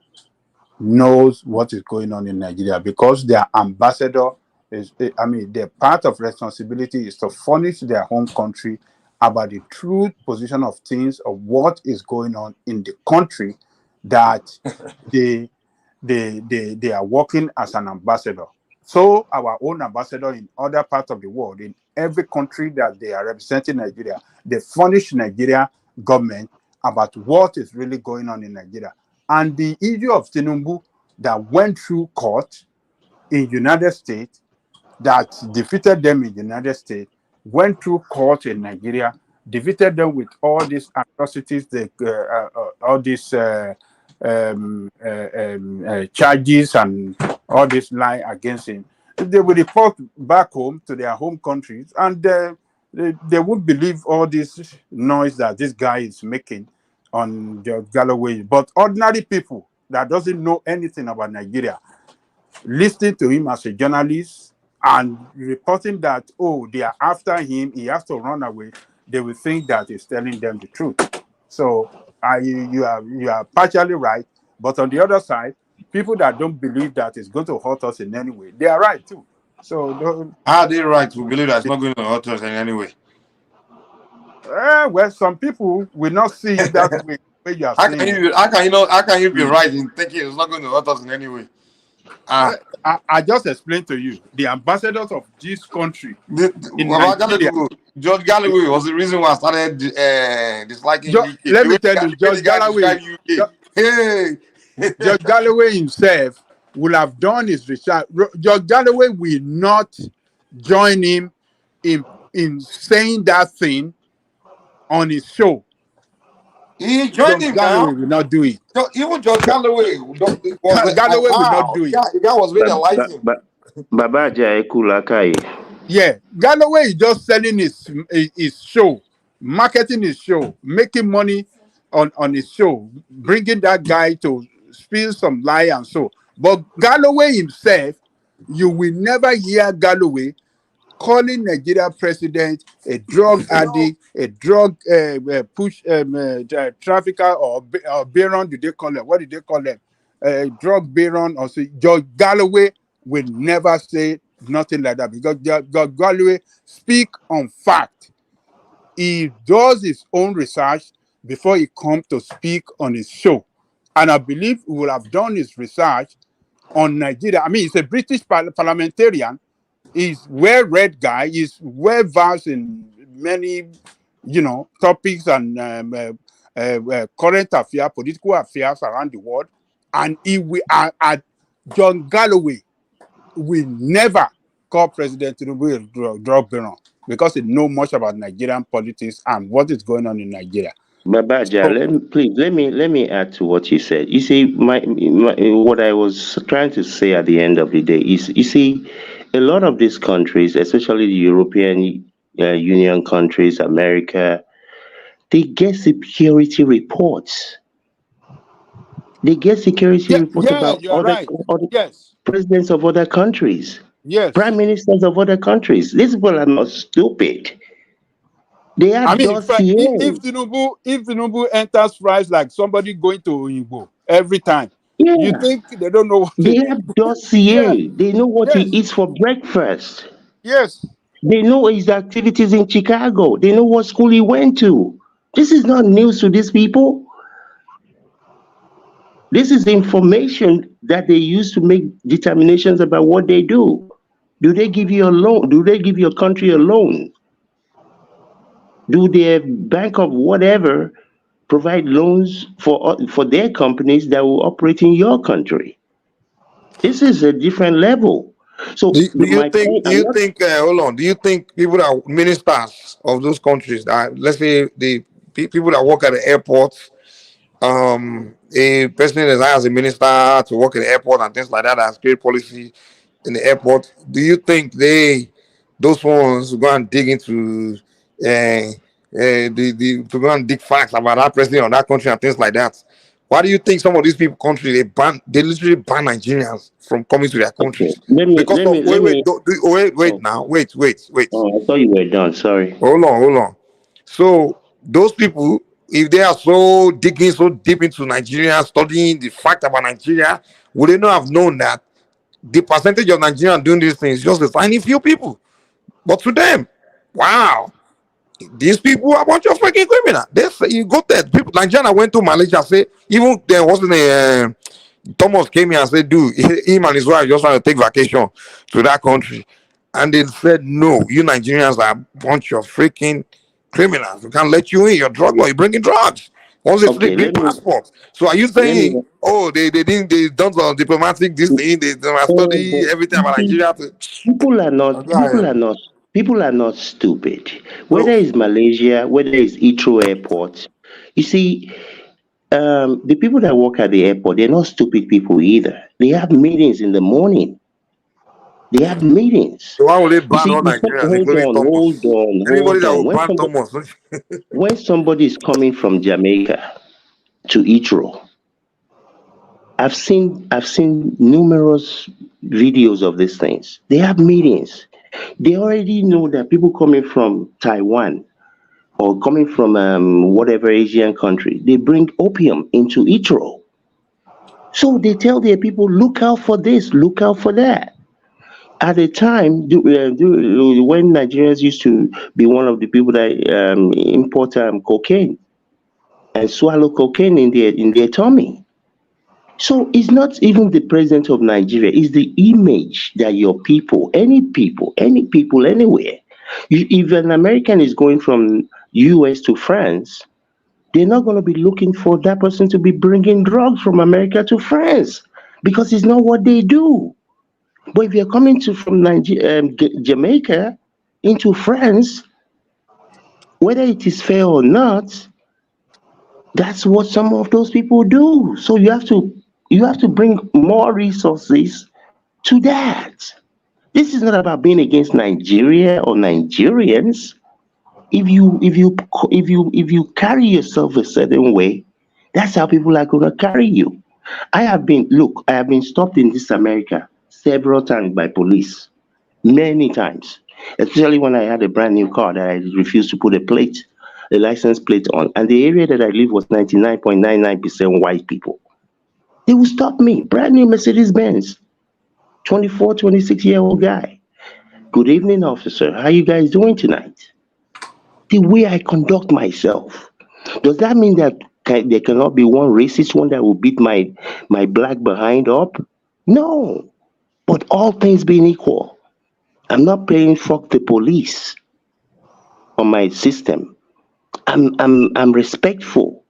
knows what is going on in Nigeria, because their ambassador their part of responsibility is to furnish their home country about the true position of things of what is going on in the country that they are working as an ambassador. So our own ambassador in other parts of the world, in every country that they are representing Nigeria, they furnish Nigeria government about what is really going on in Nigeria. And the issue of Tinubu that went through court in United States, that defeated them in the United States, went through court in Nigeria, defeated them with all these atrocities, all these charges and all this lie against him. They will report back home to their home countries, and they won't believe all this noise that this guy is making on the Galloway. But ordinary people that doesn't know anything about Nigeria, listening to him as a journalist and reporting that, they are after him, he has to run away, they will think that he's telling them the truth. So you are partially right, but on the other side, people that don't believe that it's going to hurt us in any way, they are right too. So how are they right to believe that it's not going to hurt us in any way? Well, some people will not see it that way. You are how can you be right in thinking it's not going to hurt us in any way? I just explained to you the ambassadors of this country in About Nigeria. George Galloway was the reason why I started disliking UK. Let me tell you, George Galloway. George Galloway himself will have done his research. George Galloway will not join him in saying that thing on his show. He joined him Galloway now. will not do it. Even George Galloway was Galloway will not do it. Yeah, the guy was very enlightened. Babaja Ekulakai. Yeah, Galloway is just selling his show, marketing his show, making money on his show, bringing that guy to spill some lie and so. But Galloway himself, you will never hear Galloway calling Nigeria president a drug addict, a drug trafficker, or baron. Did they call them? What did they call them? Drug baron. Or so. George Galloway will never say nothing like that, because George Galloway speak on fact. He does his own research before he comes to speak on his show, and I believe he will have done his research on Nigeria. I mean, he's a British parliamentarian. He's well-read guy. He's well-versed in many, topics and current affairs, political affairs around the world. And John Galloway will never call President Tinubu a drug baron, because he knows much about Nigerian politics and what is going on in Nigeria. Babaja, let me add to what you said. You see, what I was trying to say at the end of the day is, you see, a lot of these countries, especially the European Union countries, America, they get security reports. They get security reports about other presidents of other countries, prime ministers of other countries. These people are not stupid. They are if Tinubu enters price like somebody going to Igbo every time, you think they don't know what they have dossier. They know what he eats for breakfast. Yes. They know his activities in Chicago. They know what school he went to. This is not news to these people. This is information that they use to make determinations about what they do. Do they give you a loan? Do they give your country a loan? Do their bank of whatever provide loans for their companies that will operate in your country? This is a different level. So do you think hold on, do you think people that ministers of those countries, let's say the people that work at the airports, a president is hired as a minister to work at the airport and things like that, as create policy in the airport, do you think those ones go and dig into to go and dig facts about that president or that country and things like that? Why do you think some of these countries they literally ban Nigerians from coming to their countries? Wait. Oh, I thought you were done. Sorry. Hold on. So those people, if they are so digging so deep into Nigeria, studying the fact about Nigeria, would they not have known that the percentage of Nigerians doing these things is just a tiny few people? But to them, wow, these people are a bunch of freaking criminals. They say, you go there, people, Nigeria went to Malaysia, say, even there wasn't a Thomas came here and said, dude, him and his wife just want to take vacation to that country. And they said, no, you Nigerians are a bunch of freaking criminals. We can't let you in. You're drug law. You're bringing drugs. Once they flip green passports. So are you saying, they done some diplomatic this thing, they study everything about Nigeria? People are not stupid. Whether it's Malaysia, whether it's Heathrow Airport, you see, the people that work at the airport, they're not stupid people either. They have meetings in the morning. They have meetings. So why would they ban all Nigerians? Hold on. Anybody that will ban Thomas. When somebody is coming from Jamaica to Heathrow, I've seen numerous videos of these things. They have meetings. They already know that people coming from Taiwan or coming from whatever Asian country, they bring opium into Heathrow. So they tell their people, look out for this, look out for that. At the time, when Nigerians used to be one of the people that import cocaine and swallow cocaine in their tummy. So it's not even the president of Nigeria, it's the image that your people, any people anywhere. If an American is going from US to France, they're not going to be looking for that person to be bringing drugs from America to France because it's not what they do. But if you're coming to from Jamaica into France, whether it is fair or not, that's what some of those people do. So you have to bring more resources to that. This is not about being against Nigeria or Nigerians. If you carry yourself a certain way, that's how people are gonna carry you. I have been stopped in this America several times by police, many times, especially when I had a brand new car that I refused to put a license plate on. And the area that I live was 99.99% white people. They will stop me, brand new Mercedes Benz, 24, 26-year-old guy. Good evening, officer. How you guys doing tonight? The way I conduct myself. Does that mean that there cannot be one racist one that will beat my black behind up? No. But all things being equal, I'm not paying fuck the police on my system. I'm respectful.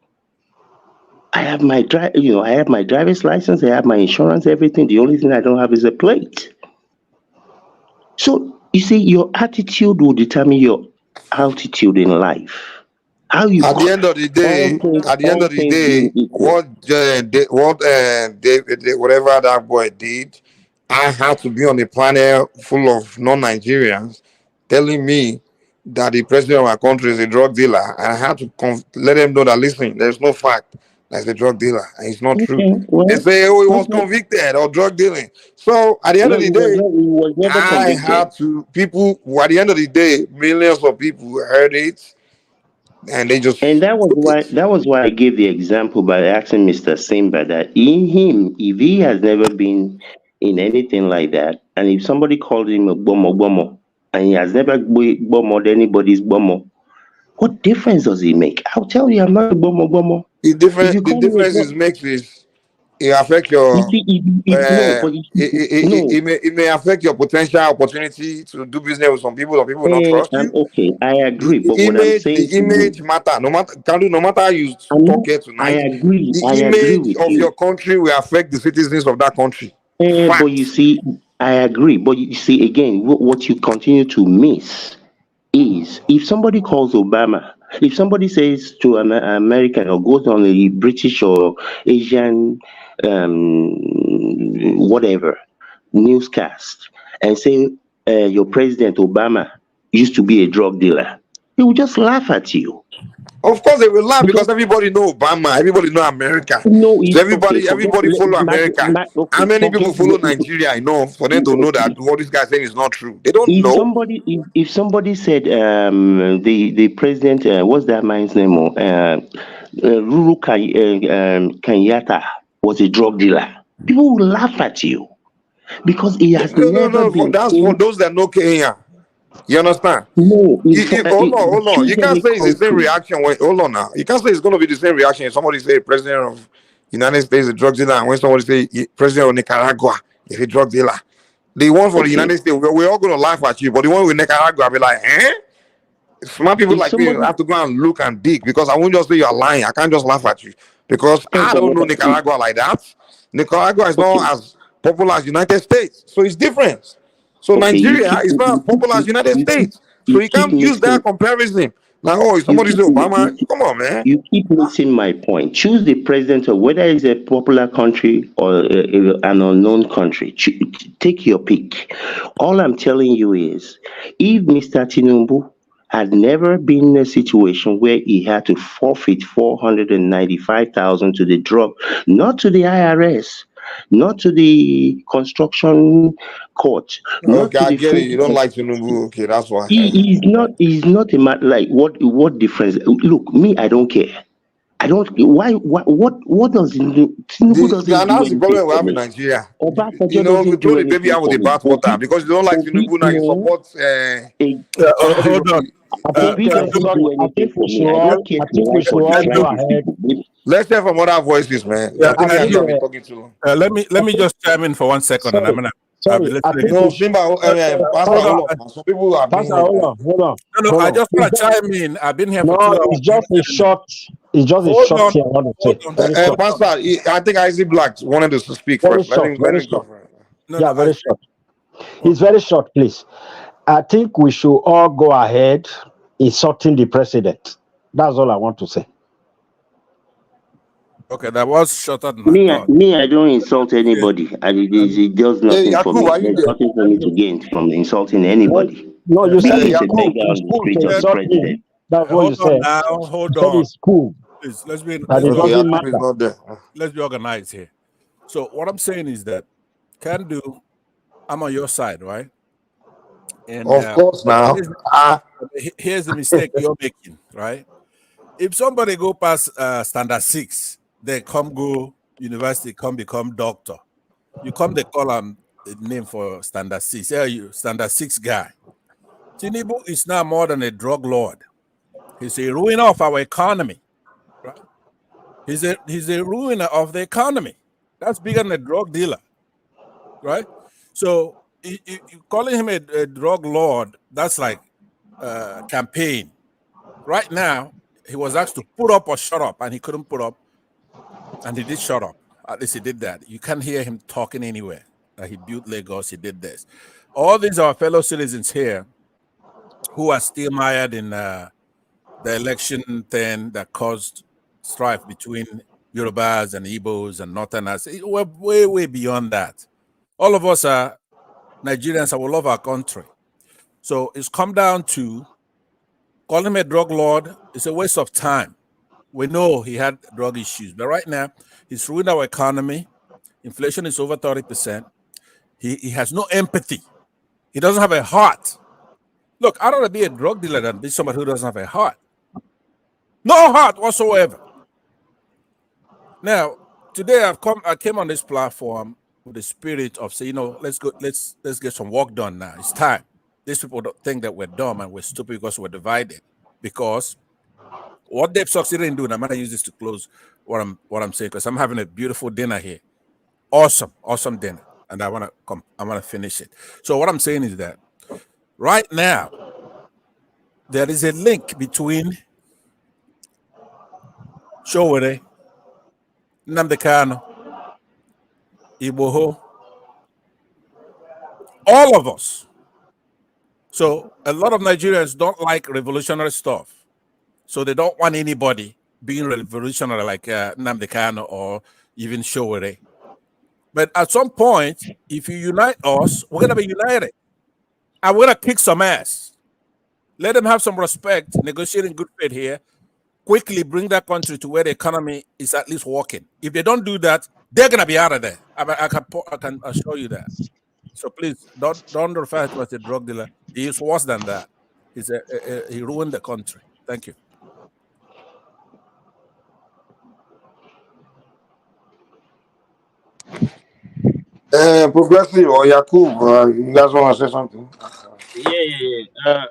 I have my driver's license, I have my insurance, everything. The only thing I don't have is a plate. So you see, your attitude will determine your altitude in life. How you At the end of the day, whatever that boy did, I had to be on a panel full of non-Nigerians telling me that the president of our country is a drug dealer, and I had to let them know that listen, there's no fact that he's a drug dealer, and it's not true. They say, oh, he was convicted of drug dealing. So at the end of the day, I had to at the end of the day, millions of people heard it. And they just that was why I gave the example by asking Mr. Simba that if he has never been in anything like that, and if somebody called him a bomo, and he has never bomoed anybody's bomo, what difference does it make? I'll tell you, I'm not a bomo. The difference is makes this. It affect your. It may affect your potential opportunity to do business with some people. Some people not trust you. Okay, I agree. But what I'm saying, the image matter. No matter how you talk here tonight, I agree. The image of your country will affect the citizens of that country. But you see, I agree. But you see, again, what you continue to miss is if somebody calls Obama, if somebody says to an American or goes on a British or Asian whatever newscast and say your president Obama used to be a drug dealer, they will just laugh at you. Of course they will laugh because everybody know Obama, everybody know America. So everybody follow America. How many people follow Nigeria? I know for them to know that what this guy saying is not true. They don't know. If somebody said the president, what's that man's name? Ruru Kenyatta was a drug dealer, people will laugh at you because he has never been. That's for those that know Kenya. You understand? No. Hold on. You can't say it's the same reaction when. Hold on now. You can't say it's going to be the same reaction if somebody say president of United States is a drug dealer, and when somebody say president of Nicaragua is a drug dealer. The one for the United States, we're all going to laugh at you, but the one with Nicaragua, I'll be like, Smart people like me have to go and look and dig because I won't just say you're lying. I can't just laugh at you because I don't know Nicaragua like that. Nicaragua is not as popular as United States, so it's different. So Nigeria is not as popular as United States, so you can't use that comparison. Like, oh, somebody say Obama, come on, man. You keep missing my point. Choose the president of whether it's a popular country or an unknown country. Take your pick. All I'm telling you is, if Mr. Tinubu had never been in a situation where he had to forfeit 495,000 to the drug, not to the IRS, not to the construction court. Okay, I get it. You don't like Tinubu. Okay, that's why. He's not a man. Like what difference? Look, me, I don't care. I don't. Why? What does Tinubu doesn't do? That's the problem we have in Nigeria. You know, we throw the baby out with the bathwater because you don't like Tinubu now. You support. Hold on. I think we should all go ahead. Let's hear from other voices, man. Yeah, I think I you think, have been talking too long. let me just chime in for 1 second, and I'll be Sorry, I listening. think No, we should. Simba, Pastor, Hold hold on. on. Some people have been Pastor, here. hold on. No, I just want to chime in. I've been here for No, 2 hours. it's just a short. It's just a Hold short on. thing I want to say. Hold on. Very short. Pastor, I think Isaac Black wanted to speak Very first. Let short. him Very go short. first. Yeah, very short. It's very short, please. I think we should all go ahead insulting the president. That's all I want to say. Okay, that was shorter than I thought. I don't insult anybody. It does nothing for me. Yakubu, are you There's there? nothing for me to gain from insulting anybody. No, you Me said is it's a cool. beggar It's on the cool street to of the insult me. president. That's what you Hold on said. now. Hold You said on. it's cool. Please, That it Okay, doesn't Yakubu matter. is not there. let's be organized here. So what I'm saying is that I'm on your side, right? And Of course, now. here's the mistake you're making, right? If somebody go past standard 6, they come go university, come become doctor. You come, they call him the name for standard 6. Yeah, you standard 6 guy. Tinubu is now more than a drug lord. He's a ruiner of our economy. Right? He's a ruiner of the economy. That's bigger than a drug dealer, right? So you calling him a drug lord, that's like campaign. Right now, he was asked to put up or shut up, and he couldn't put up, and he did shut up. At least he did that. You can't hear him talking anywhere. He built Lagos, he did this. All these are fellow citizens here who are still mired in the election thing that caused strife between Yorubas and Igbos and Northerners. We're way, way beyond that. All of us are Nigerians and we love our country. So it's come down to calling him a drug lord. It's a waste of time. We know he had drug issues, but right now he's ruined our economy. Inflation is over 30%. He has no empathy. He doesn't have a heart. Look, I'd rather be a drug dealer than be somebody who doesn't have a heart. No heart whatsoever. Now, today I came on this platform with the spirit of saying, let's get some work done now. It's time. These people don't think that we're dumb and we're stupid because we're divided. Because what they've succeeded in doing, I'm gonna use this to close what I'm saying, because I'm having a beautiful dinner here. Awesome dinner. And I wanna finish it. So what I'm saying is that right now, there is a link between Showore, Nnamdi Kanu, Igboho, all of us. So a lot of Nigerians don't like revolutionary stuff. So they don't want anybody being revolutionary like Nnamdi Kanu or even Showore. But at some point, if you unite us, we're going to be united. And we're going to kick some ass. Let them have some respect, negotiating good faith here. Quickly bring that country to where the economy is at least working. If they don't do that, they're going to be out of there. I can assure you that. So please don't refer to us as a drug dealer. He is worse than that. He ruined the country. Thank you. Progressive or Yakub, you guys want to say something? Yeah.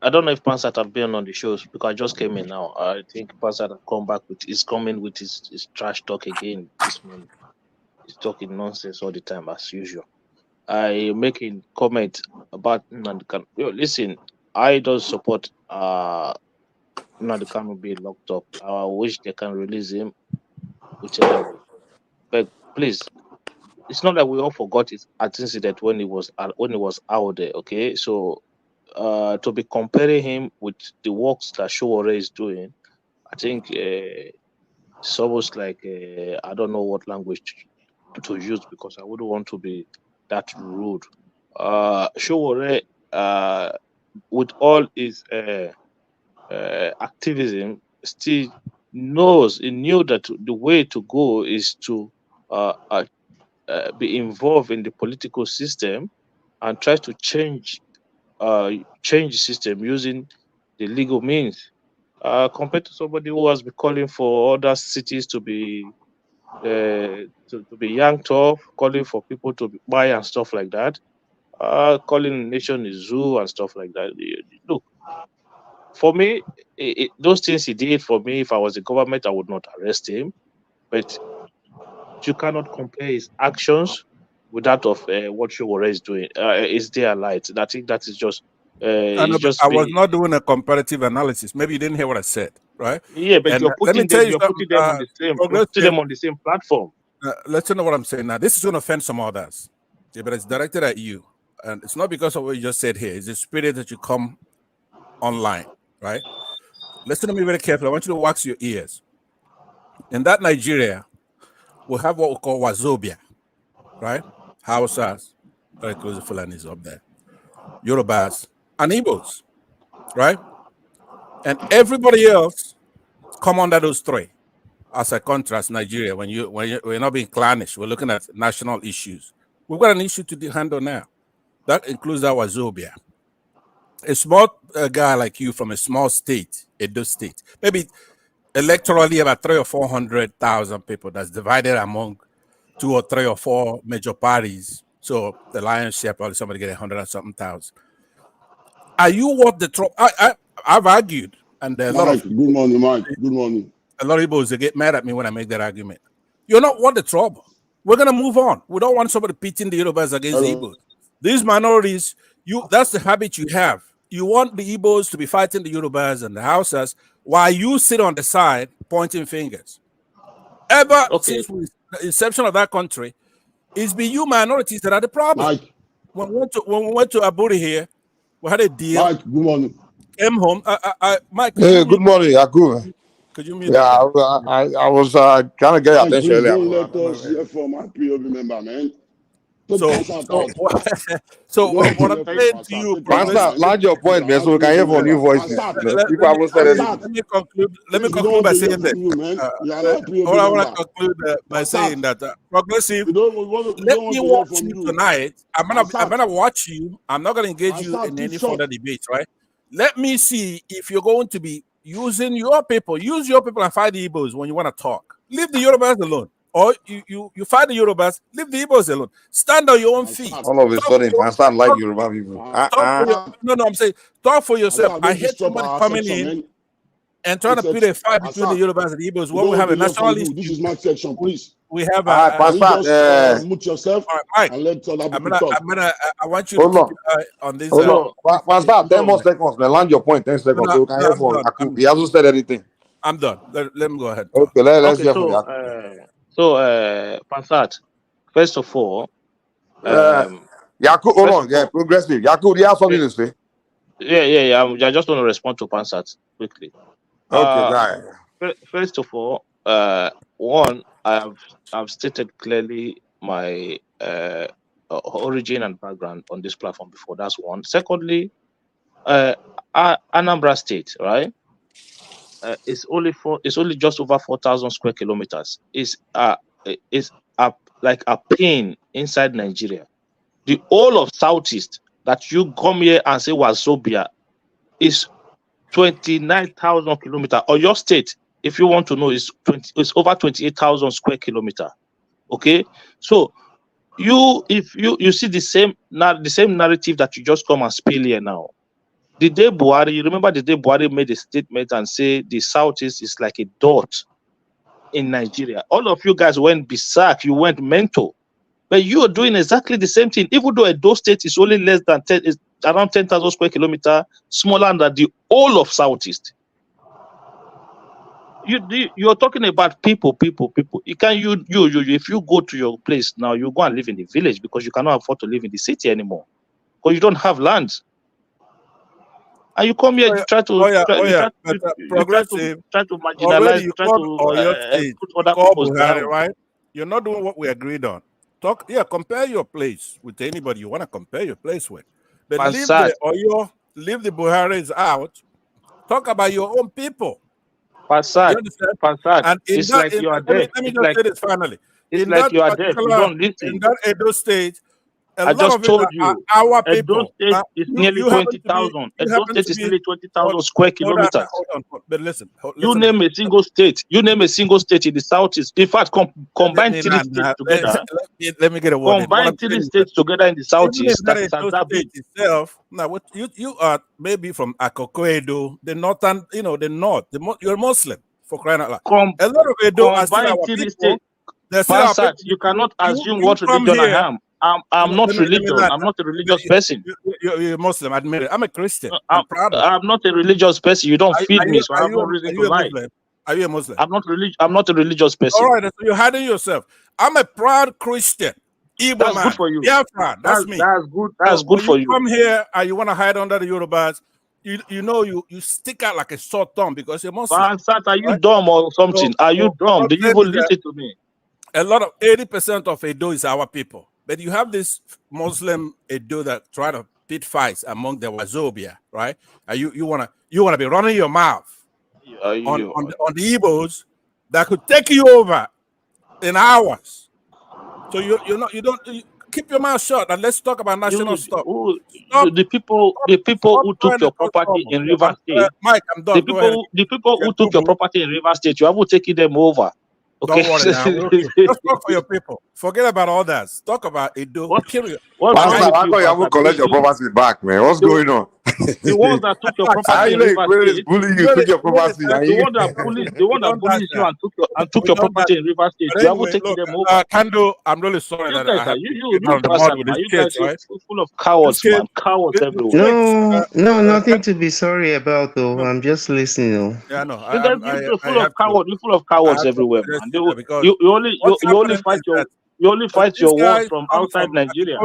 I don't know if Pansat have been on the shows because I just came in now. I think Pansat have come back is coming with his trash talk again this morning. He's talking nonsense all the time as usual. I making comment about Nnamdi. Listen, I don't support Nnamdi Kanu being locked up. I wish they can release him whichever way. But please, it's not that we all forgot his incident when he was out there. Okay, so to be comparing him with the works that Showore is doing, I think it's almost like I don't know what language to use because I wouldn't want to be that rude. Showore, with all his activism, still he knew that the way to go is to be involved in the political system and try to change the system using the legal means. Compared to somebody who has been calling for other cities to be yanked off, calling for people to buy and stuff like that, calling the nation a zoo and stuff like that. Look, for me, those things he did for me, if I was the government, I would not arrest him. But you cannot compare his actions with that of what Shogore is doing. Is there light? I think that is just. It's just I was not doing a comparative analysis. Maybe you didn't hear what I said, right? Yeah, but and you're let me putting tell them. you You're something. putting them on the same. You're putting them on the same platform. Let's know what I'm saying now. This is going to offend some others, but it's directed at you, and it's not because of what you just said here. It's the spirit that you come online, right? Listen to me very carefully. I want you to wax your ears. In that Nigeria, we have what we call Wazobia, right? Hausas, very close to Fulanis up there, Yorubas, and Igbos, right? And everybody else come under those three. As a contrast, Nigeria, when we're not being clannish, we're looking at national issues. We've got an issue to handle now. That includes our Wazobia. A small guy like you from a small state, Edo State, maybe electorally about 300,000 or 400,000 people that's divided among 2 or 3 or 4 major parties. So the lion's share, probably somebody get 100 or something thousand. Are you what the trouble? I've argued, and there are a lot of Mike, good morning, Mike. Good morning. A lot of people they get mad at me when I make that argument. You're not what the trouble. We're gonna move on. We don't want somebody pitting the Yorubas against the Igbos. These minorities, that's the habit you have. You want the Igbos to be fighting the Yorubas and the Hausas while you sit on the side pointing fingers. Since the inception of that country, it's been you minorities that are the problem. Mike. When we went to Aburi here, we had a deal. Mike, good morning. Came home. Mike. Hey, good morning, Yaku. Could you mute Yeah, I was trying to get your attention Please earlier. don't let us hear from my POB member, man. So what I'm saying to you, Pastor, land your point, man, so we can hear from new voices. People haven't said anything. Let me conclude by saying that. I want to conclude by saying that progressive. Let me watch you tonight. I'm gonna watch you. I'm not gonna engage you in any further debate, right? Let me see if you're going to be using your people. Use your people and fight the Igbos when you want to talk. Leave the Yorubas alone. Or you fight the Yorubas, leave the Igbos alone. Stand on your own feet. All of a sudden, I start like Yoruba people. No, I'm saying talk for yourself. I hate somebody coming in and trying to put a fight between the Yorubas and the Igbos when we have a national issue. This is my section, please. We have mute yourself and let other people talk. I want you to keep on this. Hold on. Pastor, 10 more seconds. Then land your point. 10 seconds. So we can hear from Aku. He hasn't said anything. I'm done. Let me go ahead. Okay, let's hear from Yaku. Pansat, first of all, Yaku, hold on, progressive. Yaku, do you have something to say? Yeah. I just want to respond to Pansat quickly. Okay, guy. First of all, one, I've stated clearly my origin and background on this platform before. That's one. Secondly, Anambra State, right? It's only just over 4,000 square kilometers. It's like a pin inside Nigeria. The whole of Southeast that you come here and say Wazobia is 29,000 kilometers. Or your state, if you want to know, is over 28,000 square kilometers. Okay, so if you see the same narrative that you just come and spill here now. The day Buhari, you remember the day Buhari made a statement and say the Southeast is like a dot in Nigeria. All of you guys went berserk, you went mental. But you are doing exactly the same thing. Even though Edo State is only less than around 10,000 square kilometers, smaller than the whole of Southeast. You're talking about people. If you go to your place now, you go and live in the village because you cannot afford to live in the city anymore. Because you don't have land. And you come here to try to marginalize, put other people's down. Right? You're not doing what we agreed on. Compare your place with anybody you want to compare your place with. But leave the Buharis out. Talk about your own people. Pansat, it's like you are dead. Let me just say this finally. It's like you are dead. You don't listen. In that Edo State, I just told you, our Edo people. State is nearly 20,000. Edo State is nearly 20,000 square kilometers. Hold on, but listen. You name a single state. You name a single state in the southeast. In fact, combine three states together. Let me get a word. Combine three states together in the southeast. That is as that big. Itself. Now, what you are maybe from Akoko Edo, the northern, the north. You're Muslim for crying out loud. A lot of Edo are still our people. You cannot assume what religion I am. I'm not religious. I'm not a religious person. You're a Muslim, admit it. I'm a Christian. I'm not a religious person. You don't feed me, so I have no reason to lie. Are you a Muslim? I'm not a religious person. All right, so you're hiding yourself. I'm a proud Christian. Igbo That's man. good for you. Biafra, that's me. That's good. That's good for you. Come here and you want to hide under the Yorubas. You stick out like a sore thumb because you're Muslim. Are you dumb or something? Are you dumb? Do you even listen to me? A lot of 80% of Edo is our people. But you have this Muslim Edo that try to pit fights among the Wazobia, right? And you wanna be running your mouth on the Igbos that could take you over in hours. So you keep your mouth shut and let's talk about national stuff. The people who took your property in River State. Mike, I'm done. The people who took your property in River State, you haven't taken them over. Okay. Don't worry now. Just talk for your people. Forget about all that. Talk about Edo. Period. How come you haven't collect your property back, man? What's going on? The ones that took your property in River State, bullying you, took your property. The one that bullies you and took your property in River State, you haven't taken them over. Kando, I'm really sorry that I have you guys are full of cowards, man. Cowards everywhere. No, nothing to be sorry about, though. I'm just listening. Yeah, no. You're full of cowards. You're full of cowards everywhere, man. You only fight your wars from outside Nigeria.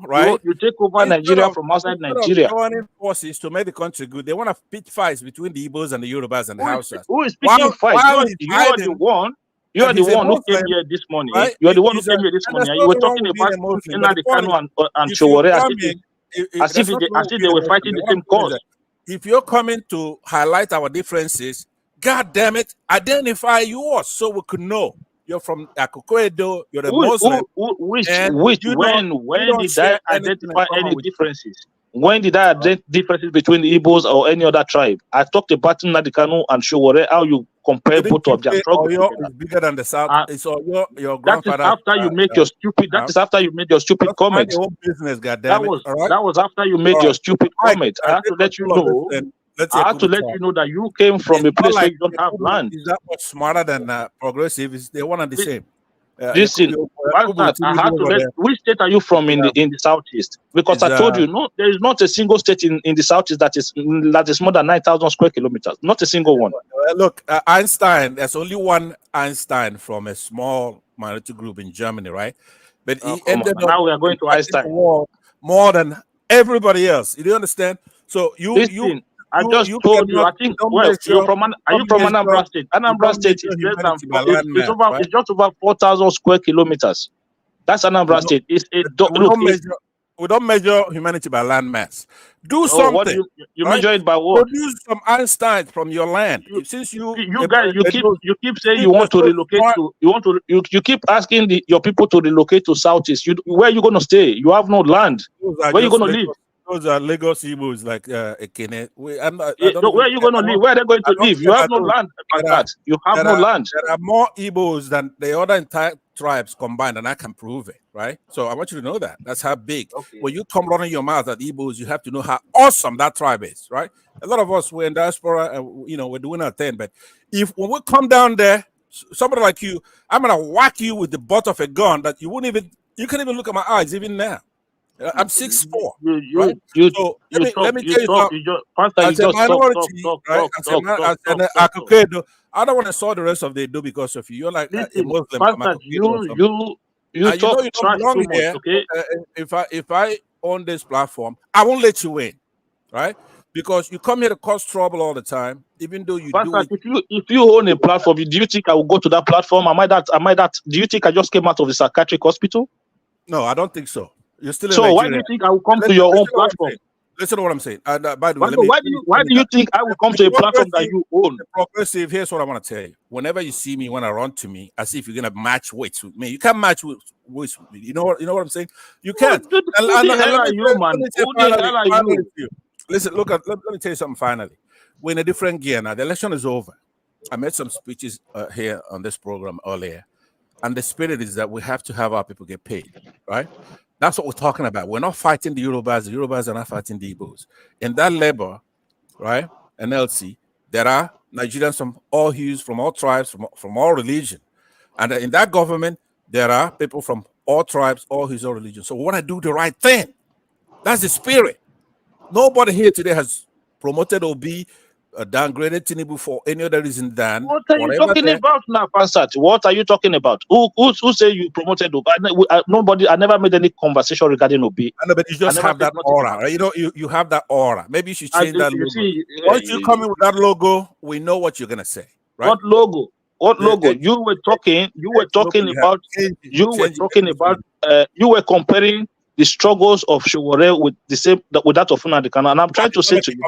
Right? You take over Nigeria from outside Nigeria. Joining forces to make the country good. They want to pit fights between the Igbos and the Yorubas and the Hausas. Who is picking fights? You are the one. You are the one who came here this morning. Right? You are the one who came here this morning. You were talking about Nnamdi Kanu and Showore as if they were fighting the same cause. If you're coming to highlight our differences, God damn it, identify yours so we could know. You're from Akoko Edo, you're a Muslim. When did I identify any differences? When did I identify differences between the Igbos or any other tribe? I talked about Nnamdi Kanu and Showore, how you compare both of their struggles. Oyo is bigger than the South. It's your grandfather. That is after you make your stupid. That is after you made your stupid comment. Your own business, goddamn it. That was after you made your stupid comment. I have to let you know. I have to let you know that you came from a place where you don't have land. Is that much smarter than progressive? They're one and the same. Listen, which state are you from in the southeast? Because I told you, no, there is not a single state in the southeast that is more than 9,000 square kilometers. Not a single one. Look, Einstein. There's only one Einstein from a small minority group in Germany, right? But he ended up. Now we are going to Einstein. More than everybody else. You do understand? So I just told you. I think. Well, you're from. Are you from Anambra State? Anambra State is less than. It's just over 4,000 square kilometers. That's Anambra State. We don't measure humanity by land mass. Do something. You measure it by what? Produce some Einstein from your land. Since you guys, you keep saying you want to relocate to. You keep asking your people to relocate to southeast. Where are you going to stay? You have no land. Where are you going to live? Those are Lagos Igbos like Ekene. Where are you going to live? Where are they going to live? You have no land like that. You have no land. There are more Igbos than the other entire tribes combined, and I can prove it, right? So I want you to know that. That's how big. Okay. When you come running your mouth at Igbos, you have to know how awesome that tribe is, right? A lot of us, we're in diaspora, and, we're doing our thing. But when we come down there, somebody like you, I'm going to whack you with the butt of a gun that you can't even look at my eyes even now. I'm 6'4". Right? Let me tell you something. As a minority, right? I don't want to saw the rest of the do because of you. You're like a Muslim. You don't belong here. Okay? If I own this platform, I won't let you in, right? Because you come here to cause trouble all the time, even though you do it. If you own a platform, do you think I will go to that platform? Am I that? Do you think I just came out of the psychiatric hospital? No, I don't think so. You're still in so Nigeria. Why do you think I will come to your own platform? Listen to what I'm saying. By the way, Why do you think I will come to a platform that you own? The progressive, here's what I want to tell you. Whenever you see me, when I run to me, as if you're gonna match weights with me, you can't match weights with me. You know what I'm saying? You can't. Who the hell are you, man? Who the hell are you? Listen, look let me tell you something finally. We're in a different gear now. The election is over. I made some speeches here on this program earlier, and the spirit is that we have to have our people get paid, right? That's what we're talking about. We're not fighting the Yorubas are not fighting the Igbos. In that labor, right, NLC, there are Nigerians from all hues, from all tribes, from all religion. And in that government, there are people from all tribes, all hues, all religion. So we want to do the right thing. That's the spirit. Nobody here today has promoted or downgraded Tinubu for any other reason than what are you talking about now, Pansat? What are you talking about? Who say you promoted Obi? Nobody. I never made any conversation regarding Obi. No, but you just have that aura, right? You know, you have that aura. Maybe you should change that logo. Once you come in with that logo, we know what you're gonna say. Right? What logo? What logo? You were talking about. You were comparing the struggles of Showore with that of Nnamdi Kanu, and I'm trying to say to you,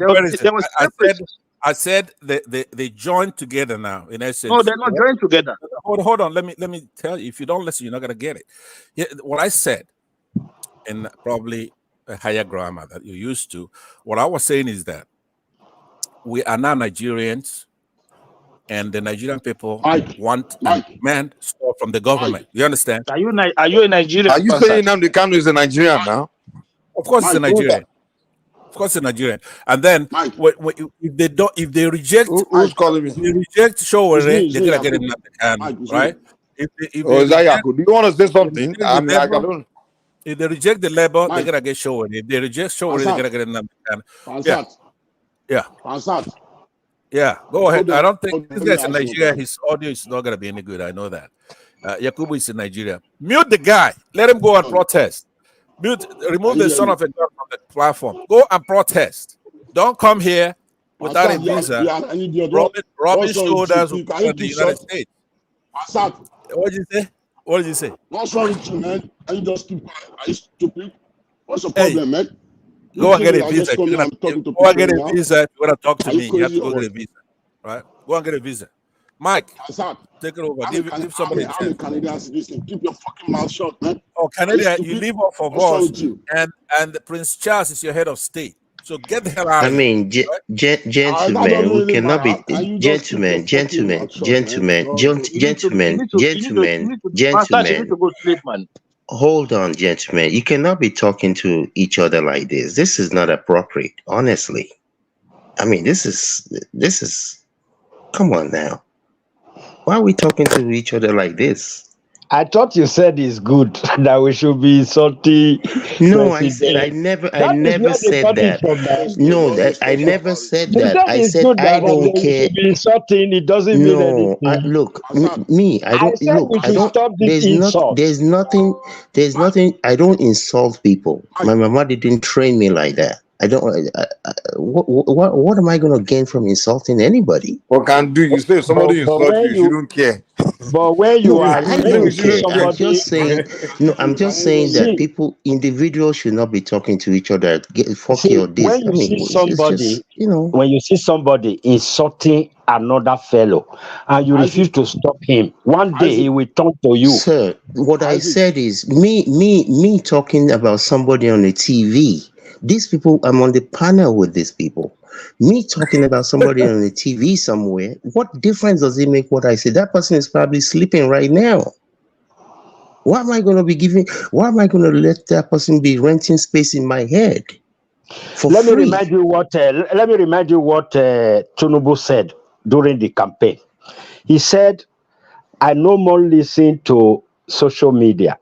I said they joined together now. In essence, no, they're not joined together. Hold on. Let me tell you. If you don't listen, you're not gonna get it. Yeah, what I said, in probably a higher grammar that you're used to, what I was saying is that we are now Nigerians, and the Nigerian people want and demand support from the government. You understand? Are you a Nigerian? Are you saying Nnamdi Kanu is a Nigerian now? Of course, it's a Nigerian. Of course, it's a Nigerian. And then if they reject, who's calling me? If they reject Showore, they're gonna get Nnamdi Kanu, right? Do you want to say something? I mean, I don't. If they reject the labor, they're gonna get Showore. If they reject Showore, they're gonna get Nnamdi Kanu. Yeah, go ahead. I don't think this guy's in Nigeria. His audio is not gonna be any good. I know that. Yakubu is in Nigeria. Mute the guy. Let him go and protest. Remove the son of a gun from the platform. Go and protest. Don't come here without a visa. Robbing shoulders in the United States. What did you say? What did you say? What's wrong with you, man? Are you just stupid? Are you stupid? What's the problem, man? Go and get a visa. Go and get a visa. If you want to talk to me, you have to go get a visa. Right? Go and get a visa. Mike, take it over. Give somebody a chance. Canadian citizen. Keep your fucking mouth shut, man. Oh, Canada, you live off of us, and Prince Charles is your head of state. So get the hell out of here. I mean, gentlemen, we cannot be gentlemen. Hold on, gentlemen. You cannot be talking to each other like this. This is not appropriate, honestly. I mean, this is. Come on now. Why are we talking to each other like this? I thought you said it's good that we should be salty. No, I never said that. No, I never said that. I said I don't care. Be insulting, it doesn't mean anything. Look, me, I don't. There's nothing. I don't insult people. My mama didn't train me like that. I don't. What am I going to gain from insulting anybody? What can do? You say if somebody insults you don't care. But when you are, I don't care. I'm just saying. No, I'm just saying that individuals should not be talking to each other. Fuck your this. When you see somebody, when you see somebody insulting another fellow, and you refuse to stop him, one day he will turn to you. Sir, what I said is me talking about somebody on the TV. These people, I'm on the panel with these people. Me talking about somebody on the TV somewhere, what difference does it make what I say? That person is probably sleeping right now. Why am I going to let that person be renting space in my head? Let me remind you what Tinubu said during the campaign. He said, I no more listen to social media.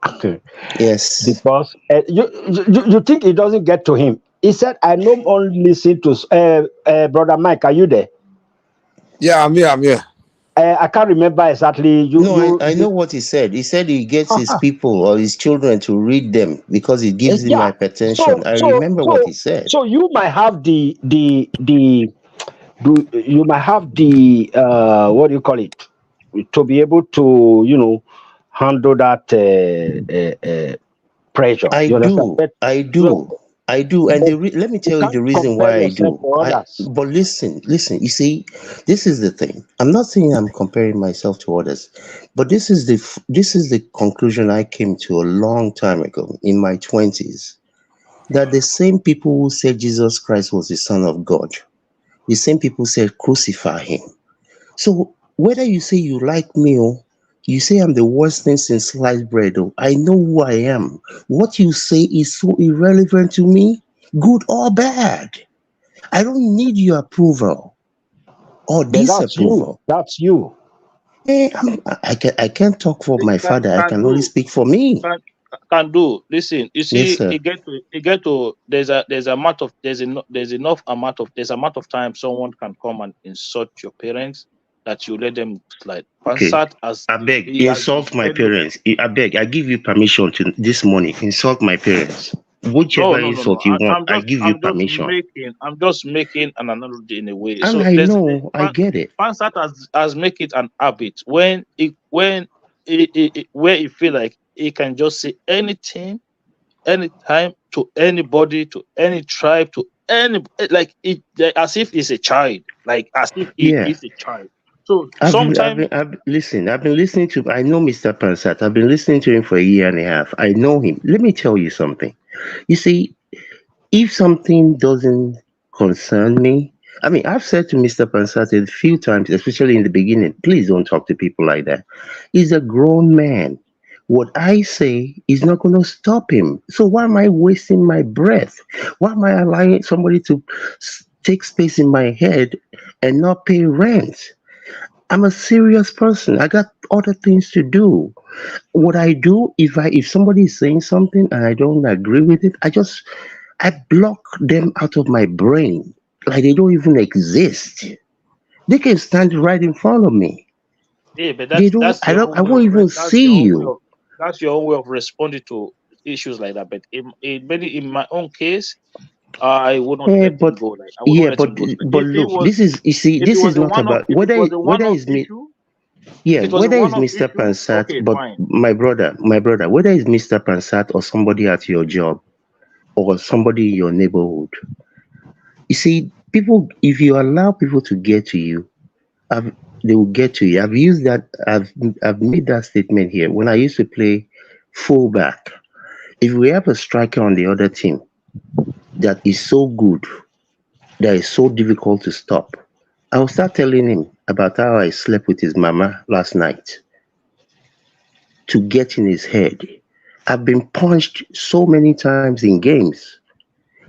Yes. Because you think it doesn't get to him. He said, I no only listen to Brother Mike, are you there? Yeah, I'm here. I can't remember exactly. I know what he said. He said he gets his people or his children to read them because it gives him hypertension. I remember what he said. So you might have the what do you call it? To be able to, handle that pressure. I do. I do, and let me You tell you the can't reason compare why I yourself do. to others. But listen. You see, this is the thing. I'm not saying I'm comparing myself to others, but this is the conclusion I came to a long time ago in my 20s. That the same people who said Jesus Christ was the Son of God, the same people said crucify him. So whether you say you like me or you say I'm the worst thing since sliced bread, I know who I am. What you say is so irrelevant to me, good or bad. I don't need your approval or But that's you. disapproval. That's you. I can't talk for my father. I can only speak for me. Can do. Listen, you Yes, see, sir. there's enough amount of time someone can come and insult your parents that you let them slide. Okay. Pansat as I beg, he has been insult my telling. parents. I beg, I give you permission to this morning. Insult my parents. Whichever No. insult you want, I give you I'm permission. just making an analogy in a way. And So I know, I get it. Pansat has make it an habit where he feel like he can just say anything, anytime to anybody, to any tribe, to any like it, as if he's a child, like as if he Yeah. is a child. So sometimes Listen, I've been listening to, I know Mr. Pansat. I've been listening to him for a year and a half. I know him. Let me tell you something. You see, if something doesn't concern me, I mean, I've said to Mr. Pansat a few times, especially in the beginning, please don't talk to people like that. He's a grown man. What I say is not going to stop him. So why am I wasting my breath? Why am I allowing somebody to take space in my head and not pay rent? I'm a serious person. I got other things to do. What I do, if somebody is saying something and I don't agree with it, I block them out of my brain. Like they don't even exist. They can stand right in front of me. yeah, but They don't. that's your own I way won't even see you. that's your own way of responding to issues like that. But in my own case, I would not let him go. Like I would not let him go. But if it Look, was, this is, you see, if it this is was a not one-off, about if it was a whether one-off it's me. issue, Yeah, if it was a whether it's one-off Mr. issue, Pansat, okay, but fine. my brother, whether it's Mr. Pansat or somebody at your job or somebody in your neighborhood, you see, people, if you allow people to get to you, they will get to you. I've used that. I've made that statement here. When I used to play fullback, if we have a striker on the other team that is so good, that is so difficult to stop, I will start telling him about how I slept with his mama last night to get in his head. I've been punched so many times in games.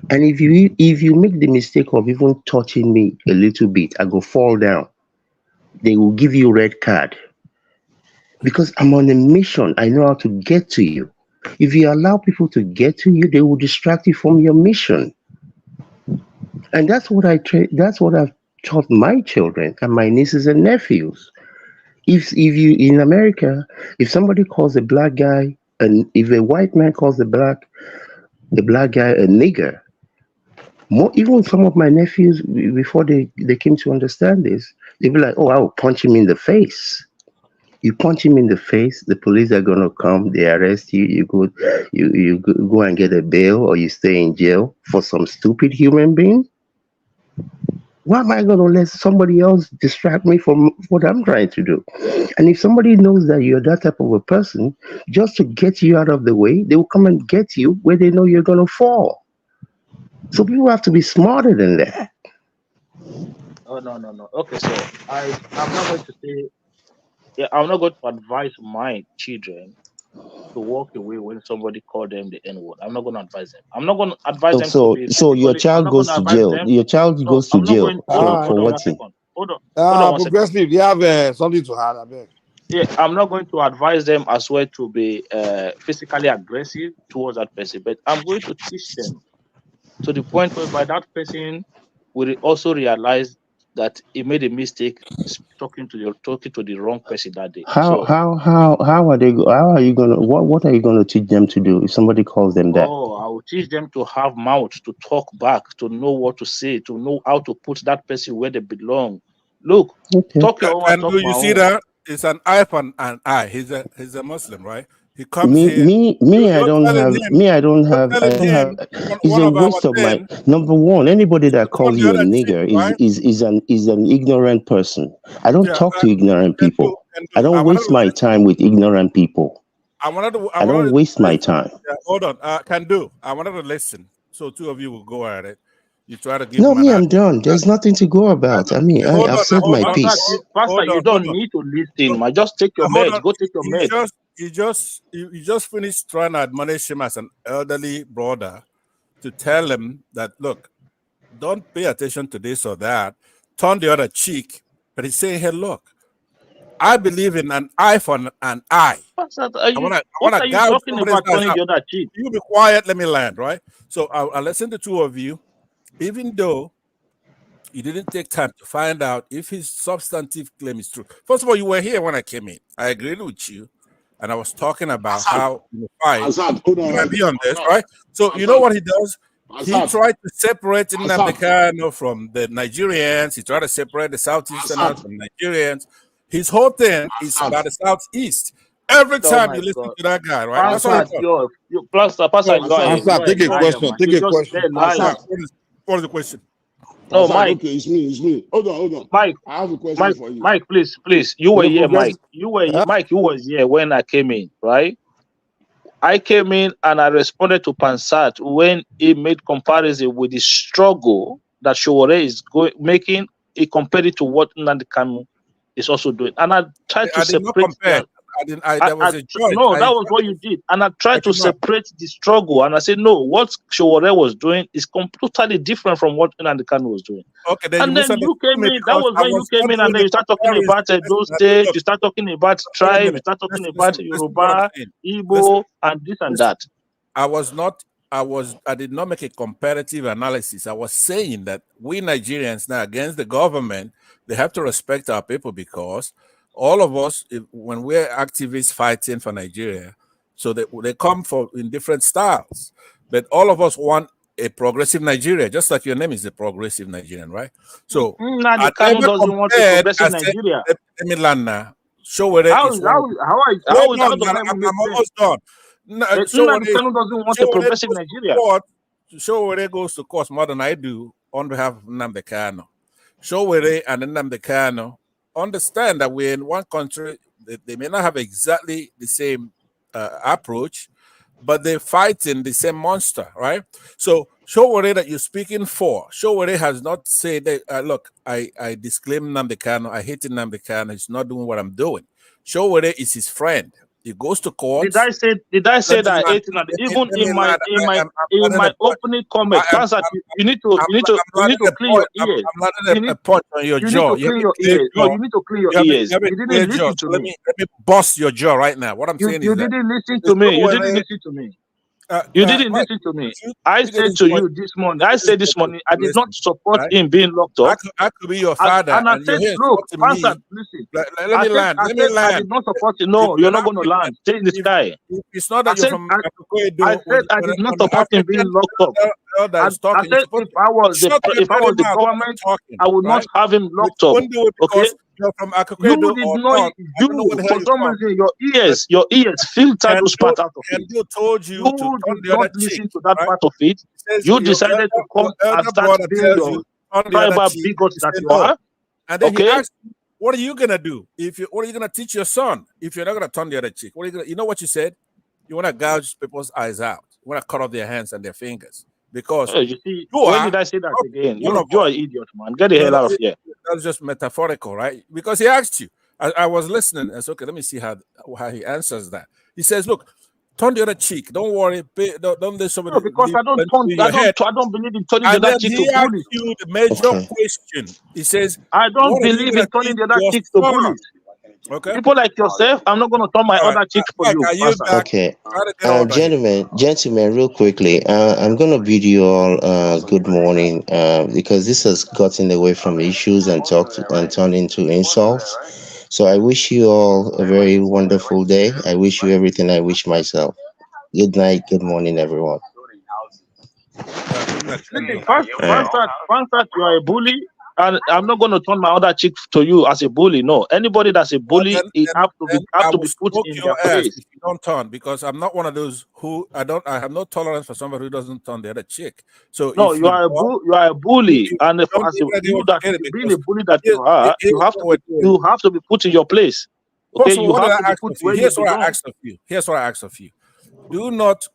And if you make the mistake of even touching me a little bit, I go fall down. They will give you red card. Because I'm on a mission. I know how to get to you. If you allow people to get to you, they will distract you from your mission. And that's what that's what I've taught my children and my nieces and nephews. If you in America, if somebody calls a black guy, and if a white man calls the black guy a nigger, even some of my nephews before they came to understand this, they'd be like, "Oh, I will punch him in the face." You punch him in the face, the police are gonna come, they arrest you, you go and get a bail or you stay in jail for some stupid human being. Why am I gonna let somebody else distract me from what I'm trying to do? And if somebody knows that you're that type of a person, just to get you out of the way, they will come and get you where they know you're gonna fall. So people have to be smarter than that. Oh no. Okay, so I'm not going to say. Yeah, I'm not going to advise my children to walk away when somebody called them the N-word. I'm not going to advise them. I'm not going to advise them to be So your physically. I'm child not going goes to to advise jail. them. Your child No, goes to I'm not jail going. Hold on, hold on for one what? second. Hold on one second. Progressive, you have something to add, I beg. Yeah, I'm not going to advise them as well to be physically aggressive towards that person, but I'm going to teach them to the point whereby that person will also realize that he made a mistake talking to the wrong person that day. So How are they? How are you gonna? What are you gonna teach them to do if somebody calls them that? oh, I will teach them to have mouth, to talk back, to know what to say, to know how to put that person where they belong. Look, Okay. talk your own, I And talk do my you see own. that? It's an eye for an eye. He's a Muslim, right? He comes here. I don't have. It's a waste of my. Number one, anybody that calls you a nigger is an ignorant person. I don't talk to ignorant people. I don't waste my time with ignorant people. I don't waste my time. Yeah, hold on. I wanted to listen. So two of you will go at it. You try to give No, I'm done. There's nothing to go about. I mean, I've said my piece. Pastor, you don't need to listen. Just take your meds. Go take your meds. You just finished trying to admonish him as an elderly brother to tell him that, look, don't pay attention to this or that. Turn the other cheek. But he's saying, hey, look, I believe in an eye for an eye. What are you talking about turning the other cheek? You be quiet. Let me land, right? So I'll listen to two of you. Even though you didn't take time to find out if his substantive claim is true. First of all, you were here when I came in. I agreed with you. And I was talking about how you might be on this, right? So you know what he does? He tried to separate Nnamdi Kanu from the Nigerians. He tried to separate the Southeasterners from Nigerians. His whole thing is about the Southeast. Every time you listen to that guy, right? Pastor, take a question. Take a question. What is the question? No, Mike. Okay, it's me. Hold on. Mike, I have a question for you. Mike, please. You were here, Mike. You were here when I came in, right? I came in and I responded to Pansat when he made comparison with the struggle that Showore is making. He compared it to what Nnamdi Kanu is also doing, and I tried to separate that. That was a joke. No, that was what you did. And I tried to separate the struggle. And I said, no, what Showore was doing is totally different from what Nnamdi Kanu was doing. Okay, then and then you came in. That was when you came in, and then you start talking about those states. You start talking about tribe. You start talking about Yoruba, Igbo, and this and that. I did not make a comparative analysis. I was saying that we Nigerians now against the government, they have to respect our people because all of us, when we're activists fighting for Nigeria, so they come in different styles, but all of us want a progressive Nigeria, just like your name is a progressive Nigerian, right? So Nnamdi Kanu doesn't want a progressive Nigeria. Let me land now. Show where I'm almost done. Nnamdi Kanu doesn't want a progressive Nigeria. Showore goes to court more than I do on behalf of Nnamdi Kanu. Showore and Nnamdi Kanu understand that we're in one country. They may not have exactly the same approach, but they're fighting the same monster, right? So Showore that you're speaking for, Showore has not said that, look, I disclaim Nnamdi Kanu, I hate Nnamdi Kanu, he's not doing what I'm doing. Showore is his friend. He goes to court. Did I say that I hate Nnamdi? Even in my opening comment, you need to clean your ears. I'm not a punch on your jaw. You need to clean your ears. No, you need to clean your ears. You didn't listen to me. Let me bust your jaw right now. What I'm saying is you didn't listen to me. You didn't listen to me. You didn't listen to me. I said to you this morning. I said this morning. I did not support him being locked up. I could be your father. And I said, look, Pastor, listen. Let me land. I did not support you. No, you're not going to land. Stay in the sky. It's not that you're from Akukwedo. I said I did not support him being locked up. I said if I was the government, I would not have him locked up. Okay. From Akukwedo, for some reason, your ears filtered those part out of it. You told you to not listen to that part of it. You decided to come and start being your tribal bigots that you are. And then he asked, what are you gonna do? What are you gonna teach your son if you're not gonna turn the other cheek? What are you gonna? You know what you said? You want to gouge people's eyes out. You want to cut off their hands and their fingers. Because you see, when did I say that again? You're an idiot, man. Get the hell out of here. That's just metaphorical, right? Because he asked you. I was listening. I said, okay, let me see how he answers that. He says, look, turn the other cheek. Don't worry. Don't let somebody. No, because I don't believe in turning the other cheek to bullies. He asked you the major question. He says, I don't believe in turning the other cheek to bullies. Okay. People like yourself, I'm not going to turn my other cheek for you. Okay. Gentlemen, real quickly, I'm going to bid you all good morning because this has gotten away from issues and turned into insults. So I wish you all a very wonderful day. I wish you everything I wish myself. Good night. Good morning, everyone. Listen, Fansat, you are a bully. And I'm not going to turn my other cheek to you as a bully. No, anybody that's a bully, it have to be I will put smoke in your their ass place. if you don't turn, because I'm not one of those who I have no tolerance for somebody who doesn't turn the other cheek. So No, if you are a bully, and as you that being a bully that you are, you have to be put in your place. Okay, First of all, you what have did to I be ask put of you? where you Here's what belong. I asked of you. Here's what I asked of you. Do not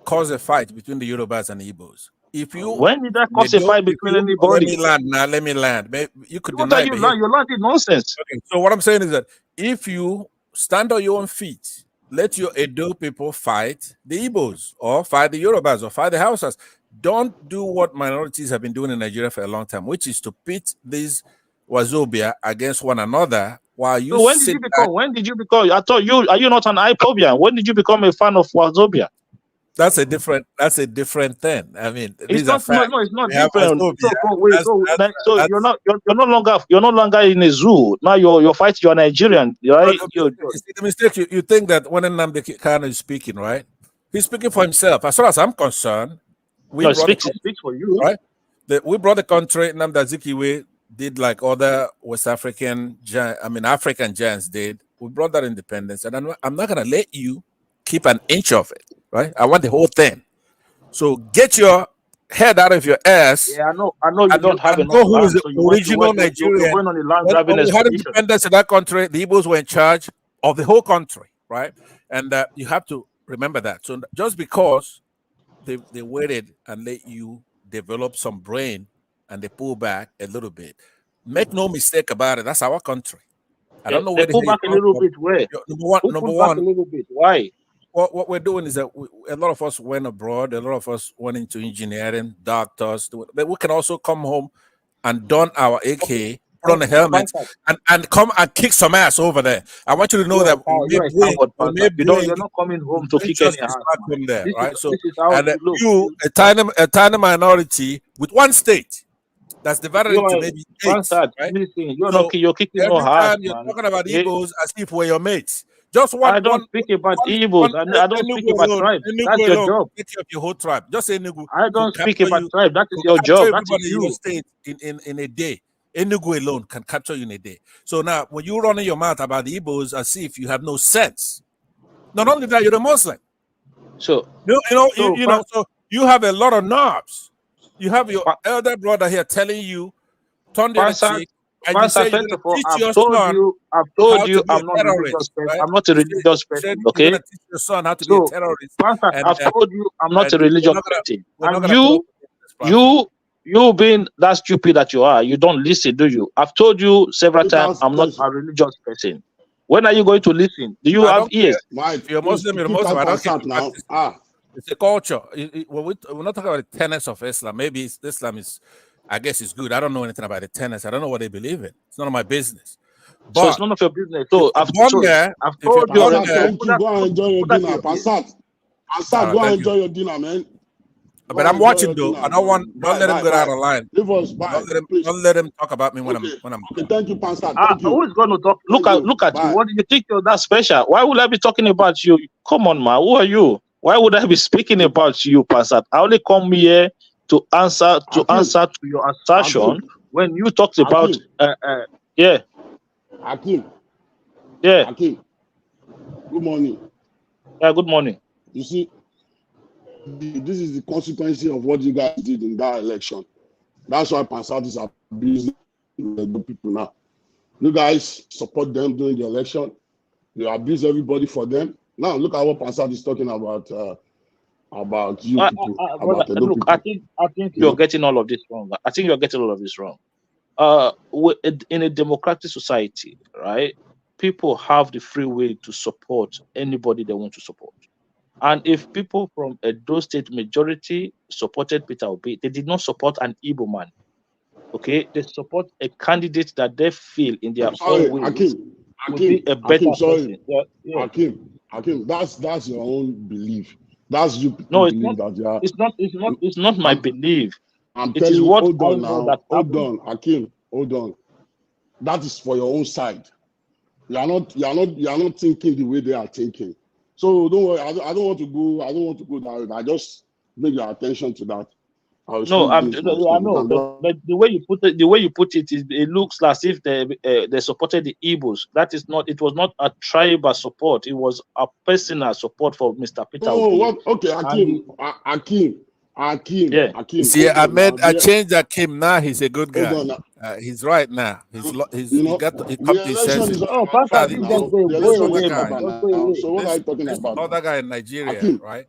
cause a fight between the Yorubas and the Igbos. If you When did that cause a fight between anybody? Let me land now. Let me land. You could What deny are you lying? You're lying nonsense. Okay, so what I'm saying is that if you stand on your own feet, let your Edo people fight the Igbos or fight the Yorubas or fight the Hausas. Don't do what minorities have been doing in Nigeria for a long time, which is to pit these Wazobia against one another while you So when did you become? When did you become? I thought you are you not an Ipobian? When did you become a fan of Wazobia? That's a different thing. I mean, these are facts. No, it's not We have different. Wazobia. So you're no longer in a zoo. Now you're fighting. You're Nigerian, right? You see the mistake. You think that when Nnamdi Kanu is speaking, right? He's speaking for himself. As far as I'm concerned, we speaks for you, right? We brought the country. Nnamdi Azikiwe did like other West African, African giants did. We brought that independence, and I'm not gonna let you keep an inch of it, right? I want the whole thing. So get your head out of your ass. Yeah, I know you don't have enough know who land, is the so you original Nigerian. You're going on a land When grabbing we had expedition. independence in that country, the Igbos were in charge of the whole country, right? And you have to remember that. So just because they waited and let you develop some brain and they pull back a little bit, make no mistake about it. That's our country. I don't know where they pull back a little bit. Where? Number one. A little bit. Why? What we're doing is that a lot of us went abroad. A lot of us went into engineering, doctors. But we can also come home and don our AK, put on the helmet, and come and kick some ass over there. I want you to know that you're not coming home to kick any ass. There, right? So, and a tiny minority with one state that's divided into maybe 8. Right? You're kicking no ass. You're talking about Igbos as if we're your mates. Just one. I don't speak about Igbos. I don't speak about tribe. That's your job. Take care of your whole tribe. Just say Enugu. I don't speak about tribe. That is your job. That is you. Your state in a day. Enugu alone can capture you in a day. So now, when you run in your mouth about the Igbos as if you have no sense, not only that, you're a Muslim. So so you have a lot of knobs. You have your elder brother here telling you, turn the other cheek. And you say first of all, I've told you I'm not a religious person. Right? I'm not a religious person, okay? You're teach your son how to be a terrorist. I've told you I'm not a religious person. And you being that stupid that you are, you don't listen, do you? I've told you several times I'm not a religious person. When are you going to listen? Do you have ears? If you're Muslim, you're Muslim. I don't care now. It's a culture. We're not talking about the tenets of Islam. Maybe Islam is, I guess it's good. I don't know anything about the tenants. I don't know what they believe in. It's none of my business. But so it's none of your business. So I've told you. Go and enjoy your dinner. Passat, go and enjoy your dinner, man. But I'm watching though. I don't want. Don't let him get out of line. Leave us. Don't let him talk about me when I'm. Okay, thank you, Passat. Thank you. Who is going to talk? Look at you. What do you think you're that special? Why would I be talking about you? Come on, man. Who are you? Why would I be speaking about you, Passat? I only come here to answer to your assertion when you talked about Akim. Yeah. Akim. Good morning. Yeah, good morning. You see, this is the consequence of what you guys did in that election. That's why Passat is abusing the people now. You guys support them during the election. You abuse everybody for them. Now look at what Passat is talking about you people. Look, I think you're getting all of this wrong. I think you're getting all of this wrong. In a democratic society, right, people have the free will to support anybody they want to support. And if people from Edo State majority supported Peter Obi, they did not support an Igbo man. Okay, they support a candidate that they feel in their own way would be a better person. Hakim, that's your own belief. That's you. No, it's not my belief. I'm telling you, hold on now. Hold on, Hakim. Hold on. That is for your own side. You are not thinking the way they are thinking. So don't worry. I don't want to go that way. I just bring your attention to that. No, I know, but the way you put it is, it looks as if they supported the Igbos. That is not. It was not a tribal support. It was a personal support for Mr. Peter Oh, Obi. what? Okay, Hakeem. Yeah. See, Hold on now. I changed Akim. Now he's a good Hold guy. on now. He's right now. He come The to his election senses. is not Oh, about Pastor, now. this just The election is Other not guy. about now. So what are you talking This about other now? guy in Nigeria, Hakeem. right?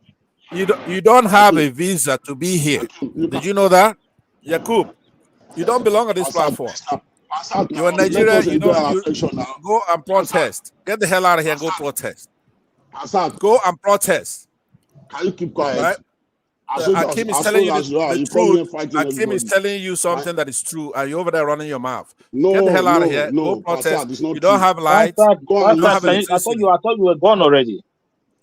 You don't have a visa to be here. Did you know that, Yakub? You don't belong on this platform. You're in Nigeria. You go and protest. Get the hell out of here and go protest. Go and protest. Can you keep quiet? Right? Akim is telling you the truth. Akim is telling you something that is true, and you're over there running your mouth. Get the hell out of here. Go protest. You don't have lights. You don't have electricity. I thought you were gone already.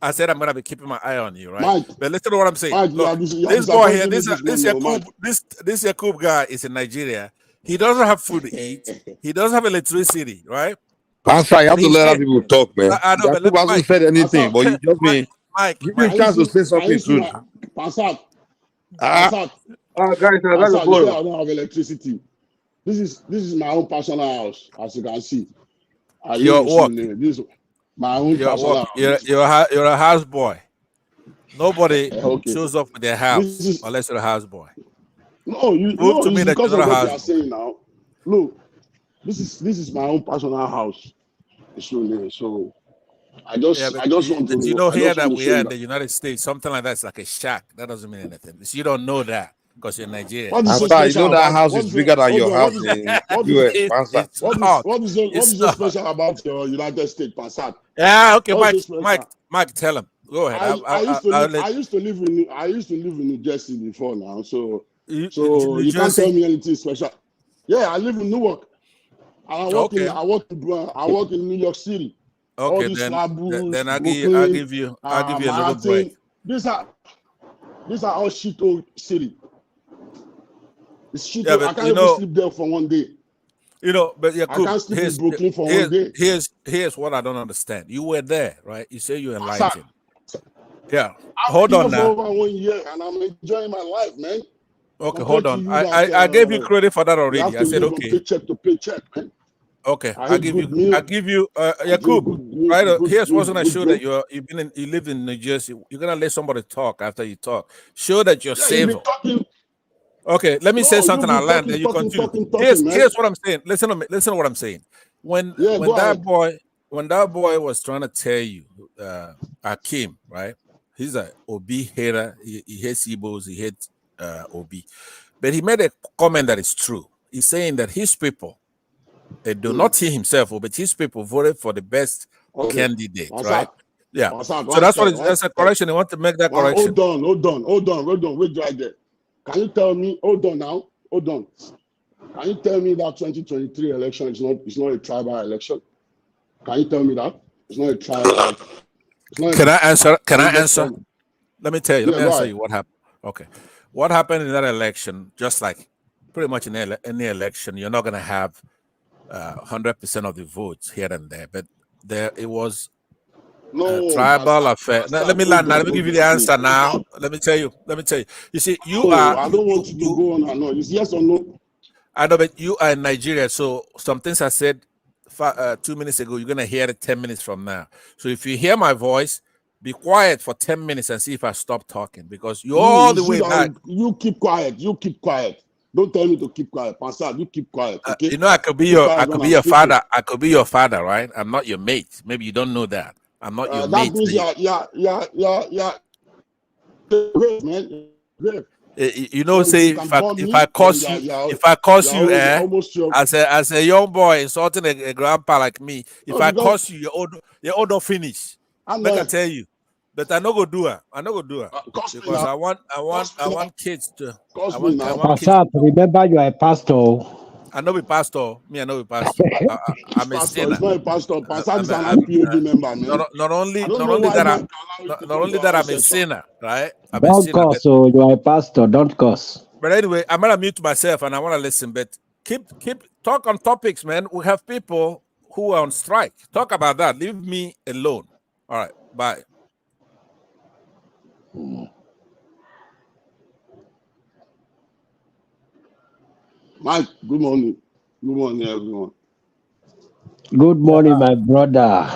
I said I'm gonna be keeping my eye on you, right? Mike, but listen to what I'm saying. Mike, Look, this boy here, this Yakub guy is in Nigeria. He doesn't have food to eat. He doesn't have electricity, right? Pastor, you have to let other people talk, man. I know, Yakub hasn't said anything, but you just mean give me a chance to say something too. Pastor, guys, I don't have electricity. This is my own personal house, as you can see. This is my own personal house. You're a house boy. Nobody shows up with their house unless you're a house boy. No, it's because of what you are saying now. Look, this is my own personal house. So I just want to. You know here that we are in the United States, something like that's like a shack. That doesn't mean anything. So you don't know that because you're Nigerian. You know that house is bigger than your house in US. What is so special about your United States, Passat? Yeah, okay, Mike, tell him. Go ahead. I used to live in New Jersey before now, so you can't tell me anything special. Yeah, I live in Newark. I work in New York City. Okay, then I'll give you a little break. These are all shit old city. It's shit. Yeah, I can't even sleep there for one day. But I can't sleep in Brooklyn for one day. Here's what I don't understand. You were there, right? You say you're enlightened. Yeah. Hold on now. For over 1 year, and I'm enjoying my life, man. Okay, hold on. I gave you credit for that already. I said okay. Paycheck to paycheck, man. Okay, I give you Yakub. Right, here's what's gonna show that you live in New Jersey. You're gonna let somebody talk after you talk. Show that you're civil. Okay, let me say something. I'll land. Then you continue. Here's what I'm saying. Listen to me. Listen to what I'm saying. When that boy was trying to tell you, Akim, right? He's a Obi hater. He hates Igbos. He hates Obi, but he made a comment that is true. He's saying that his people, they do not he himself, but his people voted for the best candidate, right? Yeah. So that's a correction. They want to make that correction. Hold on. Wait right there. Can you tell me? Hold on now. Hold on. Can you tell me that 2023 election is not a tribal election? Can you tell me that it's not a tribal? Can I answer? Let me tell you. Let me answer you what happened. Okay. What happened in that election? Just like pretty much in any election, you're not going to have 100% of the votes here and there, but it was a tribal affair. Now, let me land. Now, let me give you the answer now. Let me tell you. You see, I don't want you to go on and on. It's yes or no. I know, but you are in Nigeria, so some things I said 2 minutes ago, you're gonna hear it 10 minutes from now. So if you hear my voice, be quiet for 10 minutes and see if I stop talking, because you're all the way back. You keep quiet. Don't tell me to keep quiet. Passat, you keep quiet. Okay? I could be your father. I could be your father, right? I'm not your mate. Maybe you don't know that. I'm not your mate. That means yeah. Great, man. Great. Say if I curse you, as a young boy insulting a grandpa like me, if I curse you, your old don't finish. Like I tell you. But I no go do it. Because I want kids to. Passat, remember you are a pastor. I know be pastor. I know be pastor. I'm a sinner. It's not a pastor. Pastor is an IPOB member, man. Not only that I'm a sinner, right? Don't curse, so you are a pastor. Don't curse. But anyway, I'm gonna mute myself and I want to listen. But keep talk on topics, man. We have people who are on strike. Talk about that. Leave me alone. All right. Bye. Mike, good morning. Good morning, everyone. Good morning, my brother.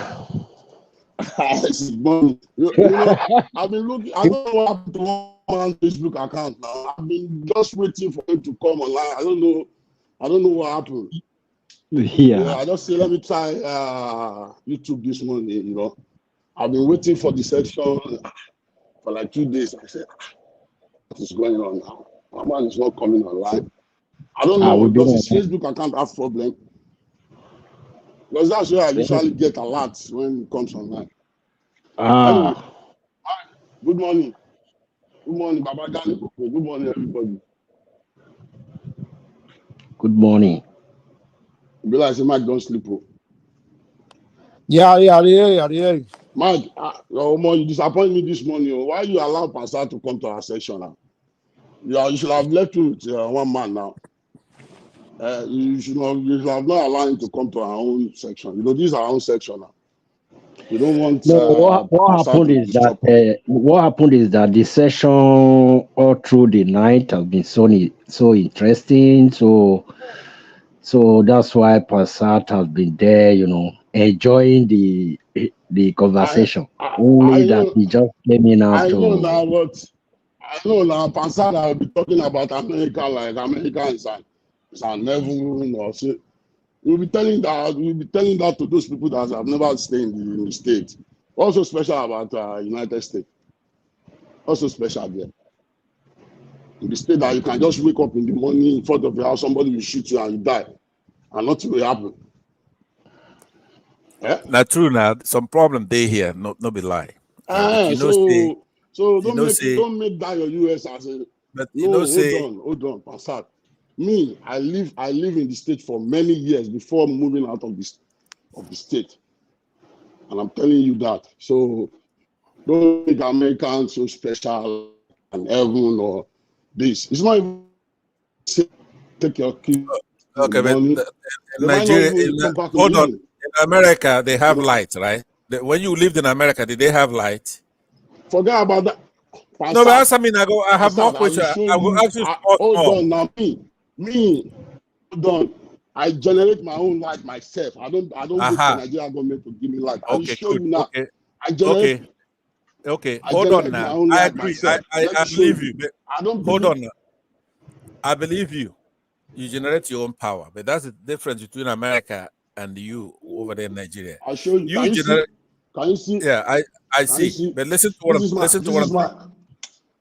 Good morning. You know, I've been looking. I don't know what happened to one Facebook account now. I've been just waiting for him to come online. I don't know what happened. Yeah. I just say let me try YouTube this morning. You know, I've been waiting for the section for like 2 days. I said, what is going on now? My man is not coming online. I don't know. Does his Facebook account have problem? Because that's where I usually get alerts when it comes online. Anyway, good morning. Good morning, Baba Gali. Good morning, everybody. Good morning. Be like say Mike don't sleep. Yeah. Mike, you disappoint me this morning. Why you allow Pastor to come to our section now? You should have left him with one man now. You should have not allowed him to come to our own section. You know, this is our own section now. We don't want. No, what happened is that the session all through the night has been so interesting. So that's why Passat has been there, enjoying the conversation. Only that he just came in out. I know now. Passat will be talking about America like America is an heaven or so. We'll be telling that to those people that have never stayed in the States. Also special about United States. Also special there. In the state that you can just wake up in the morning in front of your house, somebody will shoot you and you die. And nothing will happen. Yeah? Now true now, some problem they here, no be lie. So don't make that your US as a hold on, Passat. Me, I live in the state for many years before moving out of the state. And I'm telling you that. So don't make Americans so special and heaven or this. It's not even take your kids. Okay, but in Nigeria, hold on. In America, they have light, right? When you lived in America, did they have light? Forget about that. Passat, No, but answer me now. I have more questions. I will ask you. Hold on now. Me, hold on. I generate my own light myself. I don't wait for Nigeria government to give me light. I will show you now. Okay. I generate. Okay. Hold on now. I agree. I believe you. Hold on now. I believe you. You generate your own power, but that's the difference between America and you over there in Nigeria. I'll show you. Can you see? Yeah, I see. But listen to what I'm saying.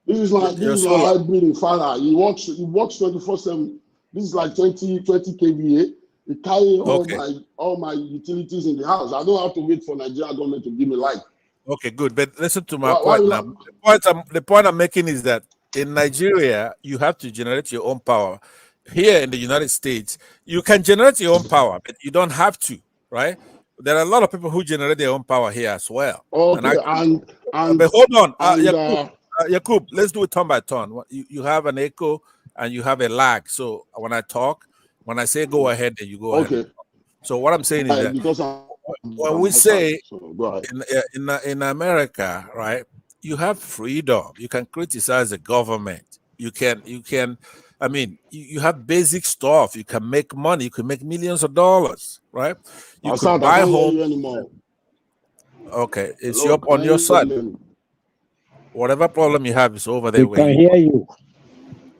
This is my hybrid father. He works 24/7. This is like 20 kVA. He carry all my utilities in the house. I don't have to wait for Nigeria government to give me light. Okay, good. But listen to my point now. The point I'm making is that in Nigeria, you have to generate your own power. Here in the United States, you can generate your own power, but you don't have to, right? There are a lot of people who generate their own power here as well. Okay, but hold on, Yakub, let's do it turn by turn. You have an echo and you have a lag. So when I talk, when I say go ahead, then you go ahead. So what I'm saying is that when we say in America, right, you have freedom. You can criticize the government. You can. I mean, you have basic stuff. You can make money. You can make millions of dollars, right? You could buy home. Okay, it's on your side. Whatever problem you have is over there. We can hear you.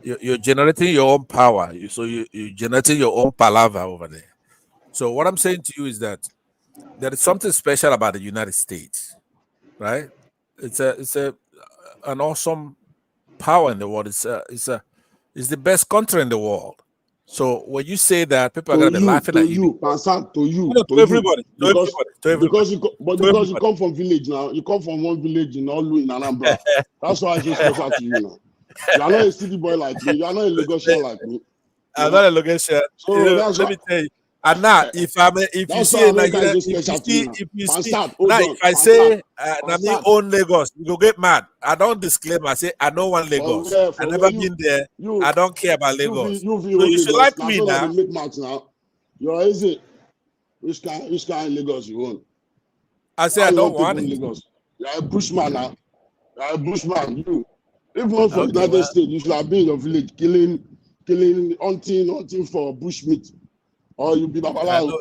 You're generating your own power. So you're generating your own palaver over there. So what I'm saying to you is that there is something special about the United States, right? It's an awesome power in the world. It's the best country in the world. So when you say that, people are going to be laughing at you. To everybody. Because you come from village now. You come from one village in Olu in Anambra. That's why it's so special to you now. You are not a city boy like me. You are not a Lagosian like me. I'm not a Lagosian. So let me tell you. And now, if you see Nigeria, if I say I own Lagos, you go get mad. I don't disclaim. I say I don't want Lagos. I never been there. I don't care about Lagos. So you should like me now. You're easy. Which kind of Lagos you want? I say I don't want it. Lagos. You're a bushman now. You're a bushman. If not for the United States, you should have been in your village killing killing, hunting for bushmeat, or you be babalawo.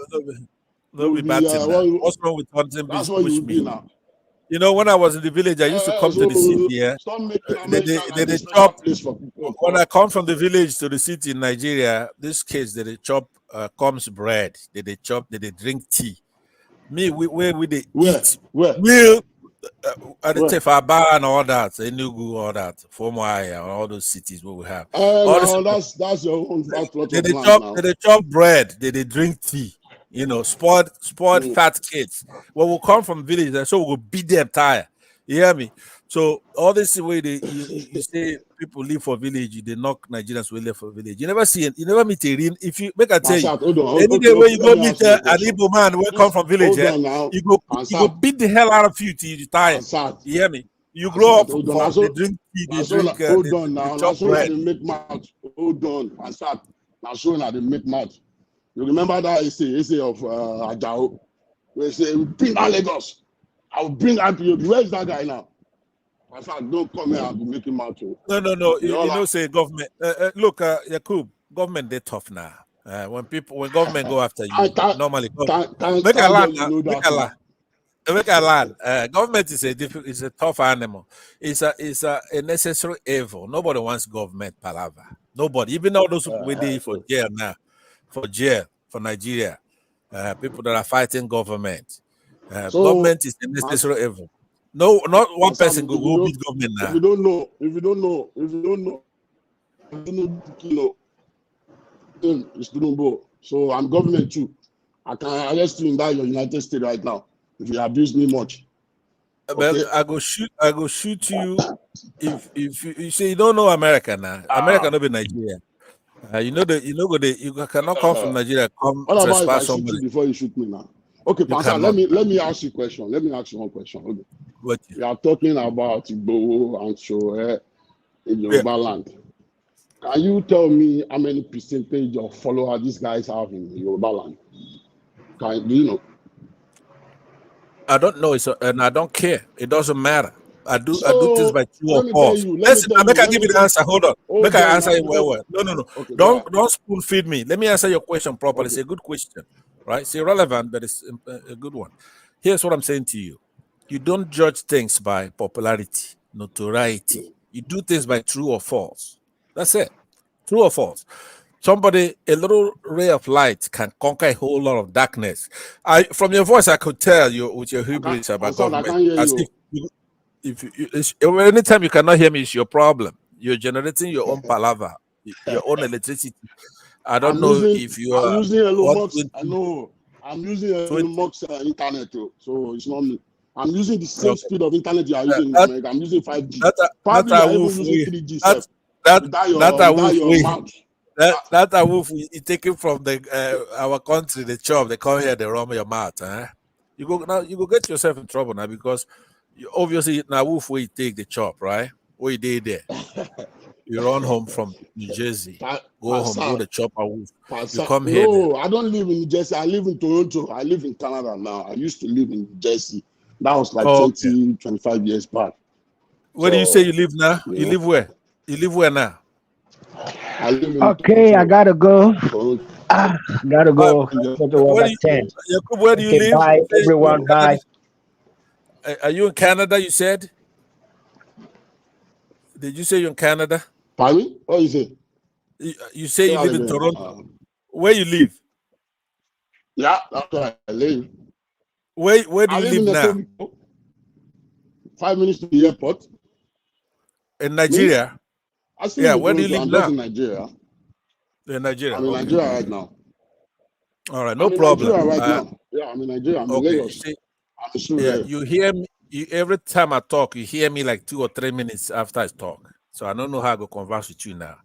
No, be bad thing now. What's wrong with hunting that's what you will be bushmeat? now. You know, when I was in the village, I used to come to the city. Yeah, Stop making they America like a special chop. place for people. When I come from the village to the city in Nigeria, this case they chop comes bread. They chop. They drink tea. Me, where they eat meal. I didn't say Faba and all that, Enugu, all that, Fomoaya, all those cities where we have. Now that's your own plot of land now. They chop bread. They drink tea. You know, spoiled fat kids. Well, we'll come from village, and so we'll beat them tired. You hear me? So all this way you say people live for village, they knock Nigerians will live for village. You never see it. You never meet a real. If you make a tell you, any day where you go meet an Igbo man will come from village, you go beat the hell out of you till you tired. You hear me? You grow up, they drink tea, they drink. Hold on now. Chop bread. They make mouth. Hold on, Ansat. Now so now they make mouth. You remember that essay of Ajao? Where say, bring out Lagos. I'll bring out you. Where is that guy now? I said, don't come here and be making mouth. No. You know, say government. Look, Yakub, government they tough now. When government go after you, normally make a land. Government is a tough animal. It's a necessary evil. Nobody wants government palaver. Nobody, even all those waiting for jail now. For Nigeria, people that are fighting government. Government is a necessary evil. No, not one person will beat government now. If you don't know, it's Treasonable. So I'm government too. I can arrest you in that your United States right now if you abuse me much. Okay? I go shoot you if you say you don't know America now. America not be Nigeria. You cannot come from Nigeria. What about if I shoot you before you shoot me now? Okay, Pastor, let me ask you a question. Let me ask you one question. Okay. What? We are talking about Igbo and Shoe in Yoruba land. Can you tell me how many percentage of followers these guys have in Yoruba land? Do you know? I don't know, and I don't care. It doesn't matter. I do things by true or false. Listen, I give you the answer. Hold on. Make I answer it well. No. Okay, don't spoon feed me. Let me answer your question properly. It's a good question, right? It's irrelevant, but it's a good one. Here's what I'm saying to you. You don't judge things by popularity, notoriety. You do things by true or false. That's it. True or false. A little ray of light can conquer a whole lot of darkness. From your voice, I could tell you with your hubris about government. Anytime you cannot hear me, it's your problem. You're generating your own palaver, your own electricity. I don't know if you are. I'm using Elon Musk. I know. I'm using Elon Musk internet too, so it's not me. I'm using the same speed of internet you are using in America. I'm using 5G. Probably you are even using 3G. That's a wolf you take it from our country, the chop. They come here, they run your mouth. You go get yourself in trouble now because obviously now wolf where you take the chop, right? What you did there. You run home from New Jersey, go home, go the chop a wolf. You come here. No, I don't live in New Jersey. I live in Toronto. I live in Canada now. I used to live in New Jersey. That was like 25 years back. Where do you say you live now? Yeah. You live where? You live where now? I live in I gotta go. Gotta go. Where do you live? Bye, everyone. Bye. Are you in Canada, you said? Did you say you're in Canada? Pardon? What you say? You say you live in Toronto. Where you live? Yeah, that's where I live. Where do you live now? 5 minutes to the airport. In Nigeria? Where do you live now? In Nigeria. In Nigeria. I'm in Nigeria right now. All right, no problem. Yeah, I'm in Nigeria. I'm in Lagos. You hear me every time I talk. You hear me like 2 or 3 minutes after I talk. So I don't know how I go converse with you now.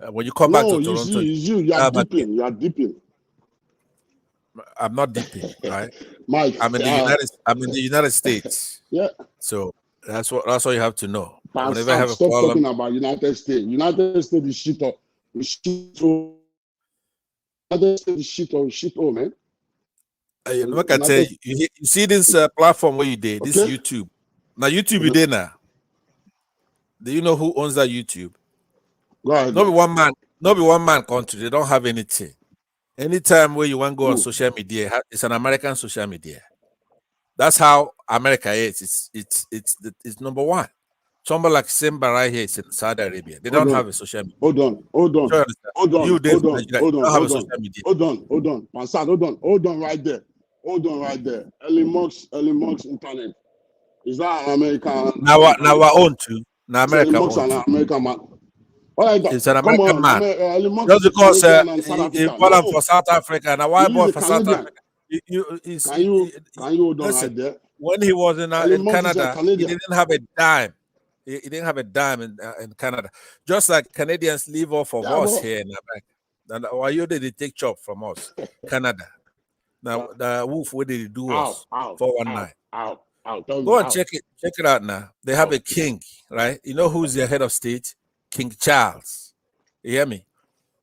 When you come back to Toronto, you are dipping. You are dipping. I'm not dipping, right? Mike, I'm in the United States. Yeah. So that's all you have to know. Whenever I have a problem, talking about United States. United States is shit up. United States is shit up, man. Look, I tell you, you see this platform where you did this YouTube. Now YouTube you did now. Do you know who owns that YouTube? Go ahead. Not one Not be one man country. They don't have anything. Anytime where you want to go on social media, it's an American social media. That's how America is. It's number one. Somebody like Simba right here is in Saudi Arabia. They don't have a social media. Hold on. Hold on. Mansad, hold on right there. Hold on right there. Elon Musk Internet. Is that an American? Now our own too. Now America Elon Musk own. An American man. It's an American man. Just because he born for South Africa. Now why born for South Africa? Can you hold on right there? When he was in Canada, he didn't have a dime. He didn't have a dime in Canada. Just like Canadians live off of us here in America. And why you did they take chop from us? Canada. Now the wolf, what did he do us? 419. Go and check it out now. They have a king, right? You know who's their head of state? King Charles. You hear me?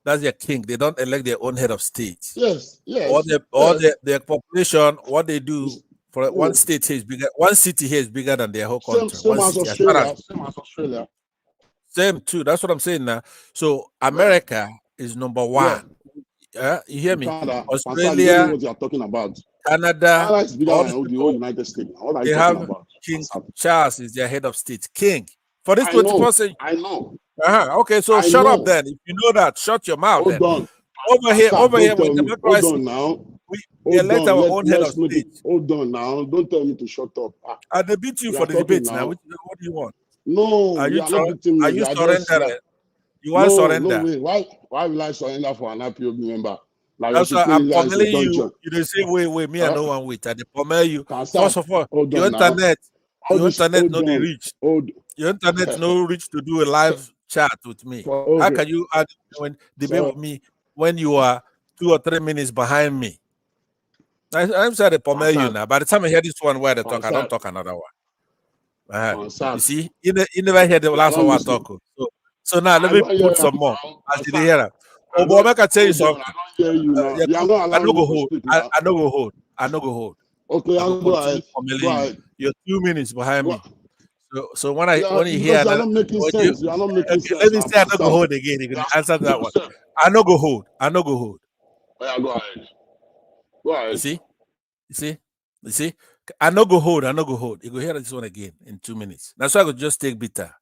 That's their king. They don't elect their own head of state. Yes. Their population, what they do for one state here is bigger. One city here is bigger than their whole country. Same as Australia. Same too. That's what I'm saying now. So America is number one. You hear me? Australia, what you're talking about. Canada, is bigger than the whole United States. What are you talking about? King Charles is their head of state. King. For this 21st century. I know. Okay, so shut up then. If you know that, shut your mouth. Hold on. Over here with democracy. Hold on now. We elect our own head of state. Hold on now. Don't tell me to shut up. I debate you for the debate now. What do you want? No, are you surrendering? You want surrender? No way. Why will I surrender for an IPOB member? Like that's why I'm pommeling you. You don't say wait. Me and no one wait. I pommel you. First of all, your internet no they reach. Your internet no reach to do a live chat with me. How can you debate with me when you are 2 or 3 minutes behind me? I'm sorry to pommel you now. By the time I hear this one where they talk, I don't talk another one. You see, you never hear the last one I talk. So now let me put some more. As you hear that. Oh boy, I can tell you something. I no go hold. Okay, I'll go ahead. You're 2 minutes behind me. So when you hear that, you're not making sense. Let me say I no go hold again. You can answer that one. I no go hold. Yeah, go ahead. Go ahead. You see? I no go hold. You go hear this one again in 2 minutes. That's why I could just take bitter.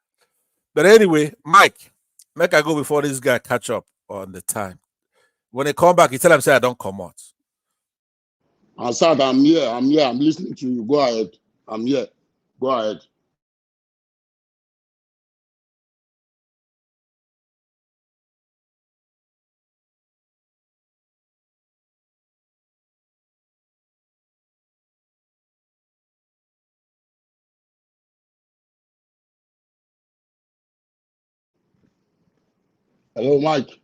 But anyway, Mike, make I go before this guy catch up on the time. When they come back, you tell him say I don't come out. Assad, I'm here. I'm listening to you. Go ahead. I'm here. Go ahead. Hello, Mike.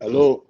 Hello.